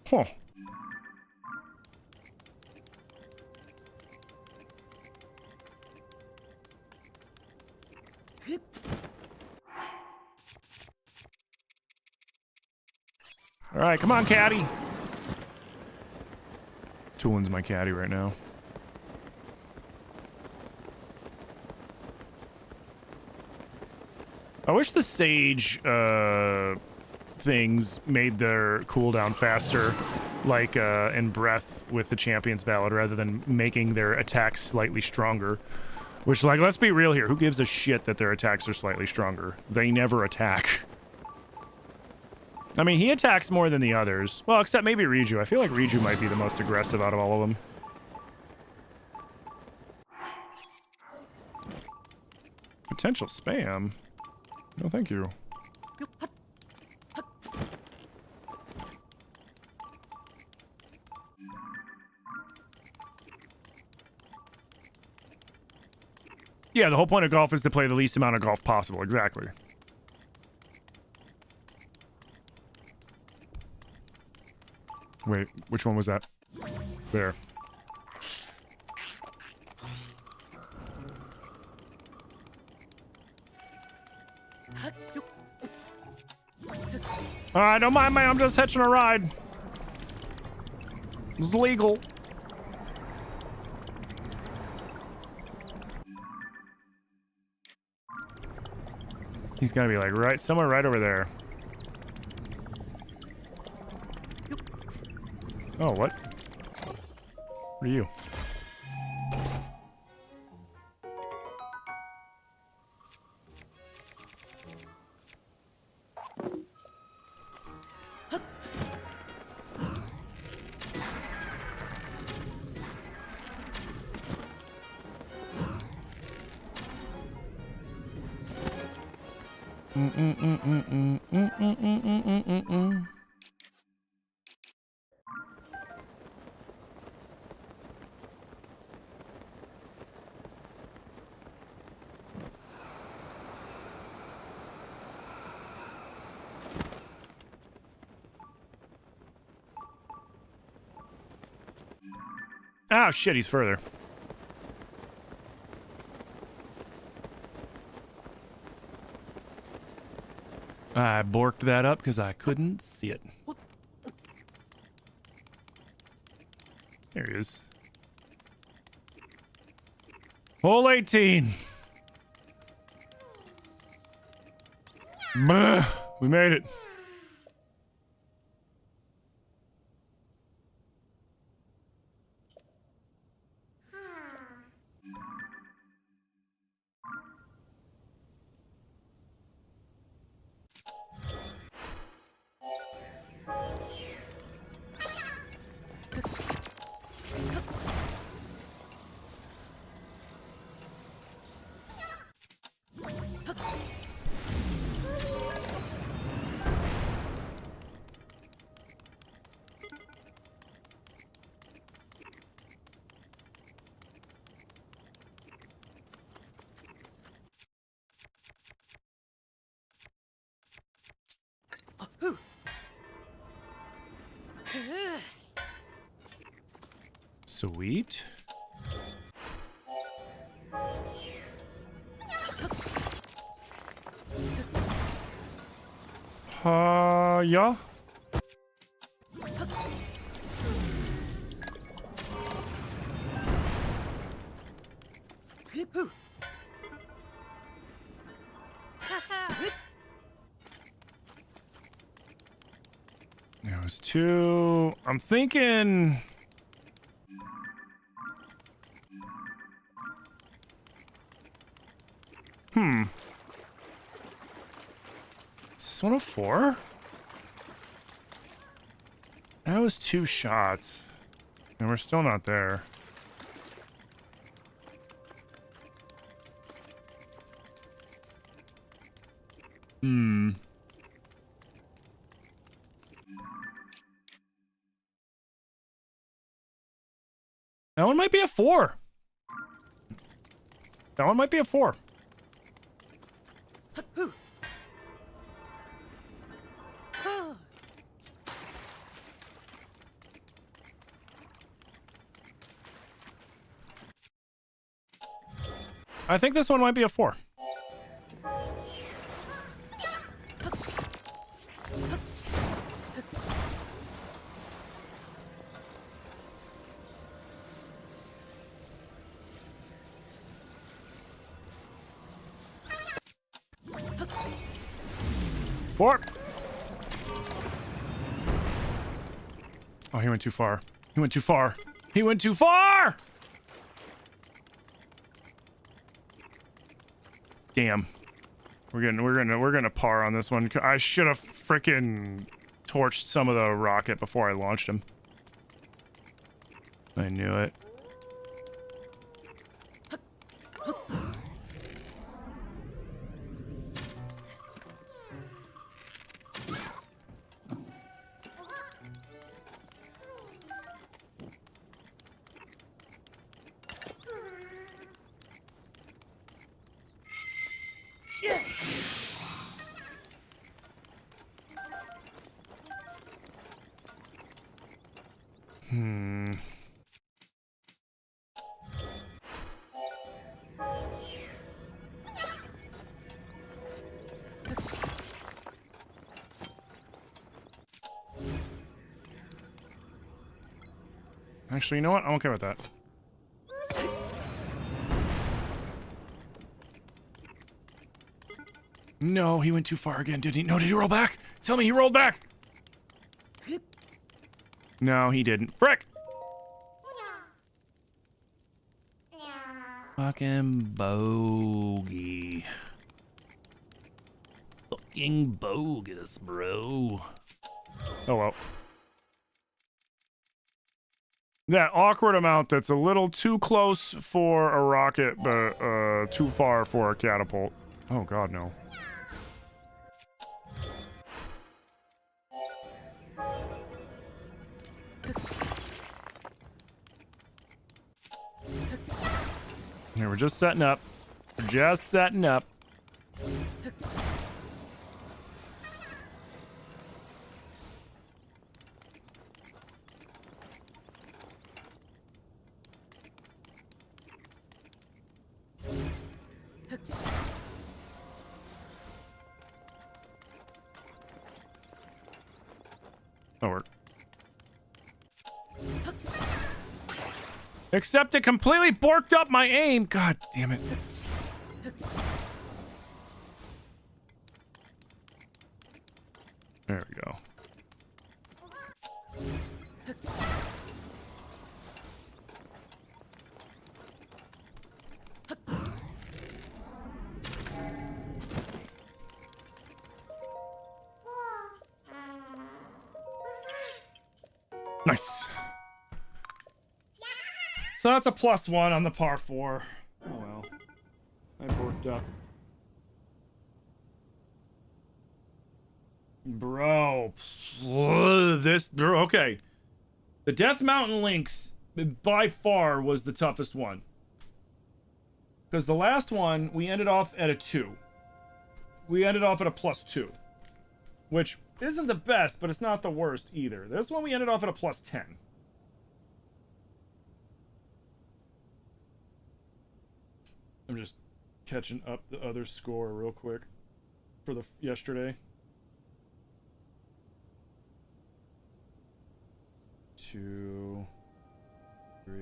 Huh. All right, come on, caddy. Toolin's my caddy right now. I wish the Sage things made their cooldown faster, like in Breath with the Champions Ballad, rather than making their attacks slightly stronger. Which, like, let's be real here. Who gives a shit that their attacks are slightly stronger? They never attack. I mean, he attacks more than the others. Well, except maybe Riju. I feel like Riju might be the most aggressive out of all of them. Potential spam? No, thank you. Yeah, the whole point of golf is to play the least amount of golf possible. Exactly. Wait, which one was that? There. Alright, don't mind me, I'm just hitching a ride. It's legal. He's gotta be like right somewhere right over there. Oh, what? What are you? Oh shit, he's further. I borked that up because I couldn't see it. There he is. Hole 18. Bah, we made it. Sweet. Yeah. That was two. I'm thinking. Is this 104? That was 2 shots. And we're still not there. That one might be a 4. That one might be a 4. I think this one might be a 4. Four. Oh, he went too far. He went too far. He went too far! Damn. We're gonna par on this one. I should have frickin' torched some of the rocket before I launched him. I knew it. Actually, you know what? I'm okay with that. No, he went too far again, did he? No, did he roll back? Tell me he rolled back! No, he didn't. Frick! Fucking bogey. Fucking bogus, bro. Oh well. That awkward amount that's a little too close for a rocket, but too far for a catapult. Oh god, no. Here, we're just setting up. We're just setting up. That'll work. Except it completely borked up my aim. God damn it. There we go. Nice. So that's a +1 on the par 4. Oh well. I borked up. Bro. Okay. The Death Mountain Lynx, by far, was the toughest one. Because the last one, we ended off at a 2. We ended off at a +2. Which isn't the best, but it's not the worst either. This one, we ended off at a +10. I'm just catching up the other score real quick for the yesterday. 2, 3.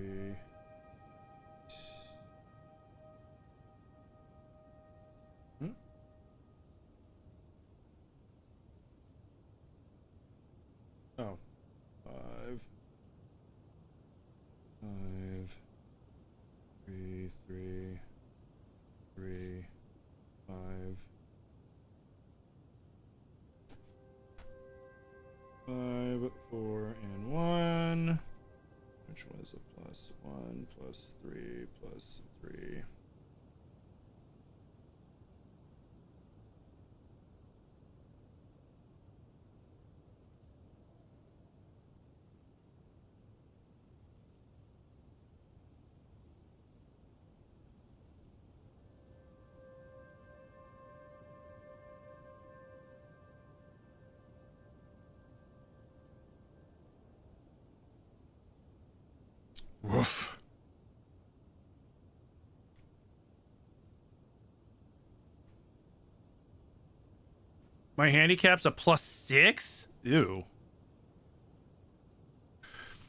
Oh, 5, 3, 3, 3, 5. 5, 4, and 1, which was a +1, +3, +3. Woof. My handicap's a +6? Ew.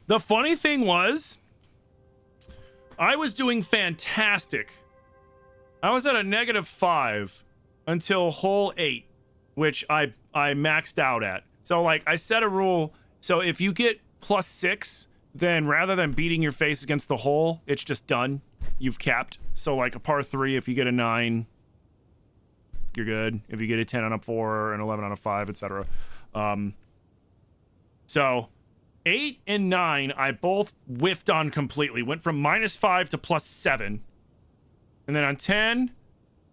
The funny thing was, I was doing fantastic. I was at a -5 until hole 8, which I maxed out at. So, like, I set a rule. So if you get +6, then rather than beating your face against the hole, it's just done. You've capped. So, like, a par 3, if you get a 9, you're good. If you get a 10 on a 4, an 11 on a 5, etc. So 8 and 9, I both whiffed on completely. Went from -5 to +7. And then on 10,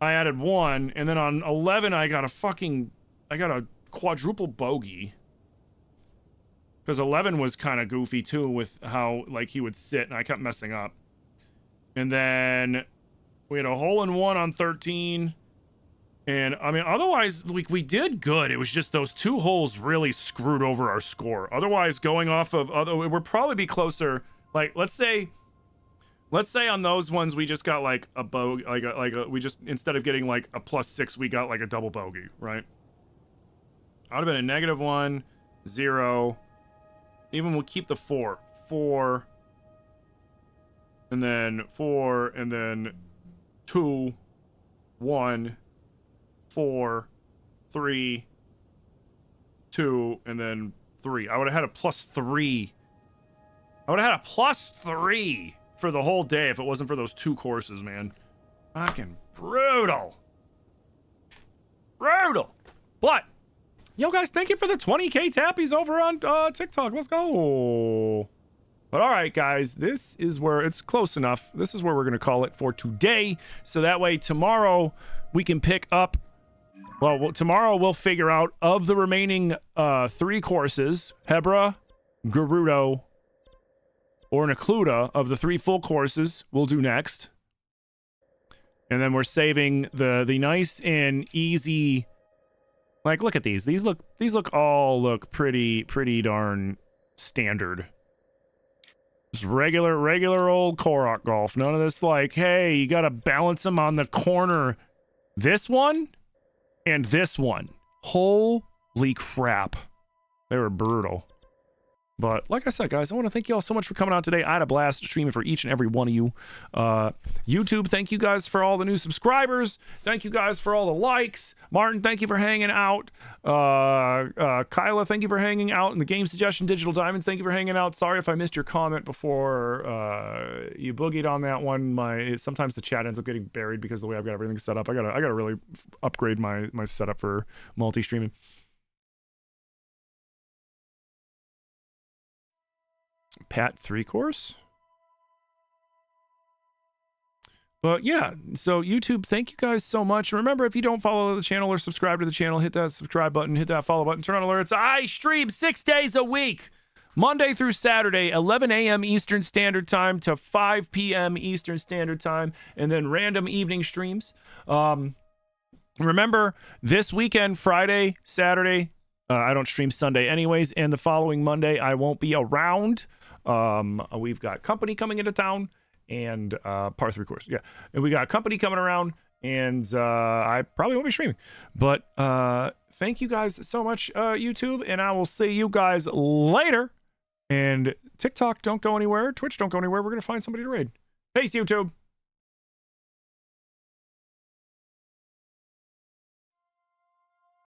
I added 1. And then on 11, I got a quadruple bogey. Because 11 was kind of goofy, too, with how, like, he would sit, and I kept messing up. And then we had a hole-in-one on 13. And, I mean, otherwise, like, we did good. It was just those 2 holes really screwed over our score. Otherwise, going off of we'd probably be closer. Like, let's say on those ones we just got like a bogey, we just, instead of getting like a +6, we got like a double bogey, right? I'd have been a -1, 0. Even we'll keep the 4. 4, and then 4, and then 2, 1, 4, 3, 2, and then 3. I would have had a +3. I would have had a +3 for the whole day if it wasn't for those 2 courses, man. Fucking brutal. Brutal. But, yo guys, thank you for the 20k tappies over on TikTok. Let's go. But all right, guys, this is where it's close enough. This is where we're going to call it for today. So that way tomorrow we can pick up. Well, tomorrow we'll figure out of the remaining 3 courses, Hebra, Gerudo, or Necluda, of the 3 full courses we'll do next. And then we're saving the nice and easy. Like, look at these. These all look pretty darn standard. Just regular old Korok Golf. None of this like, hey, you gotta balance them on the corner. This one and this one. Holy crap. They were brutal. But like I said, guys, I want to thank you all so much for coming out today. I had a blast streaming for each and every one of you. YouTube, thank you guys for all the new subscribers. Thank you guys for all the likes. Martin, thank you for hanging out. Kyla, thank you for hanging out. And the game suggestion, Digital Diamonds, thank you for hanging out. Sorry if I missed your comment before you boogied on that one. Sometimes the chat ends up getting buried because of the way I've got everything set up. I gotta really upgrade my setup for multi-streaming. Pat 3 course. But yeah, so YouTube, thank you guys so much. Remember, if you don't follow the channel or subscribe to the channel, hit that subscribe button, hit that follow button, turn on alerts. I stream 6 days a week, Monday through Saturday, 11 a.m. Eastern Standard Time to 5 p.m. Eastern Standard Time, and then random evening streams. Remember, this weekend, Friday, Saturday, I don't stream Sunday anyways, and the following Monday, I won't be around. We've got company coming into town, and par 3 course, yeah, and we got company coming around, and I probably won't be streaming. But thank you guys so much, YouTube, and I will see you guys later. And TikTok, don't go anywhere. Twitch, don't go anywhere. We're gonna find somebody to raid. Peace, YouTube.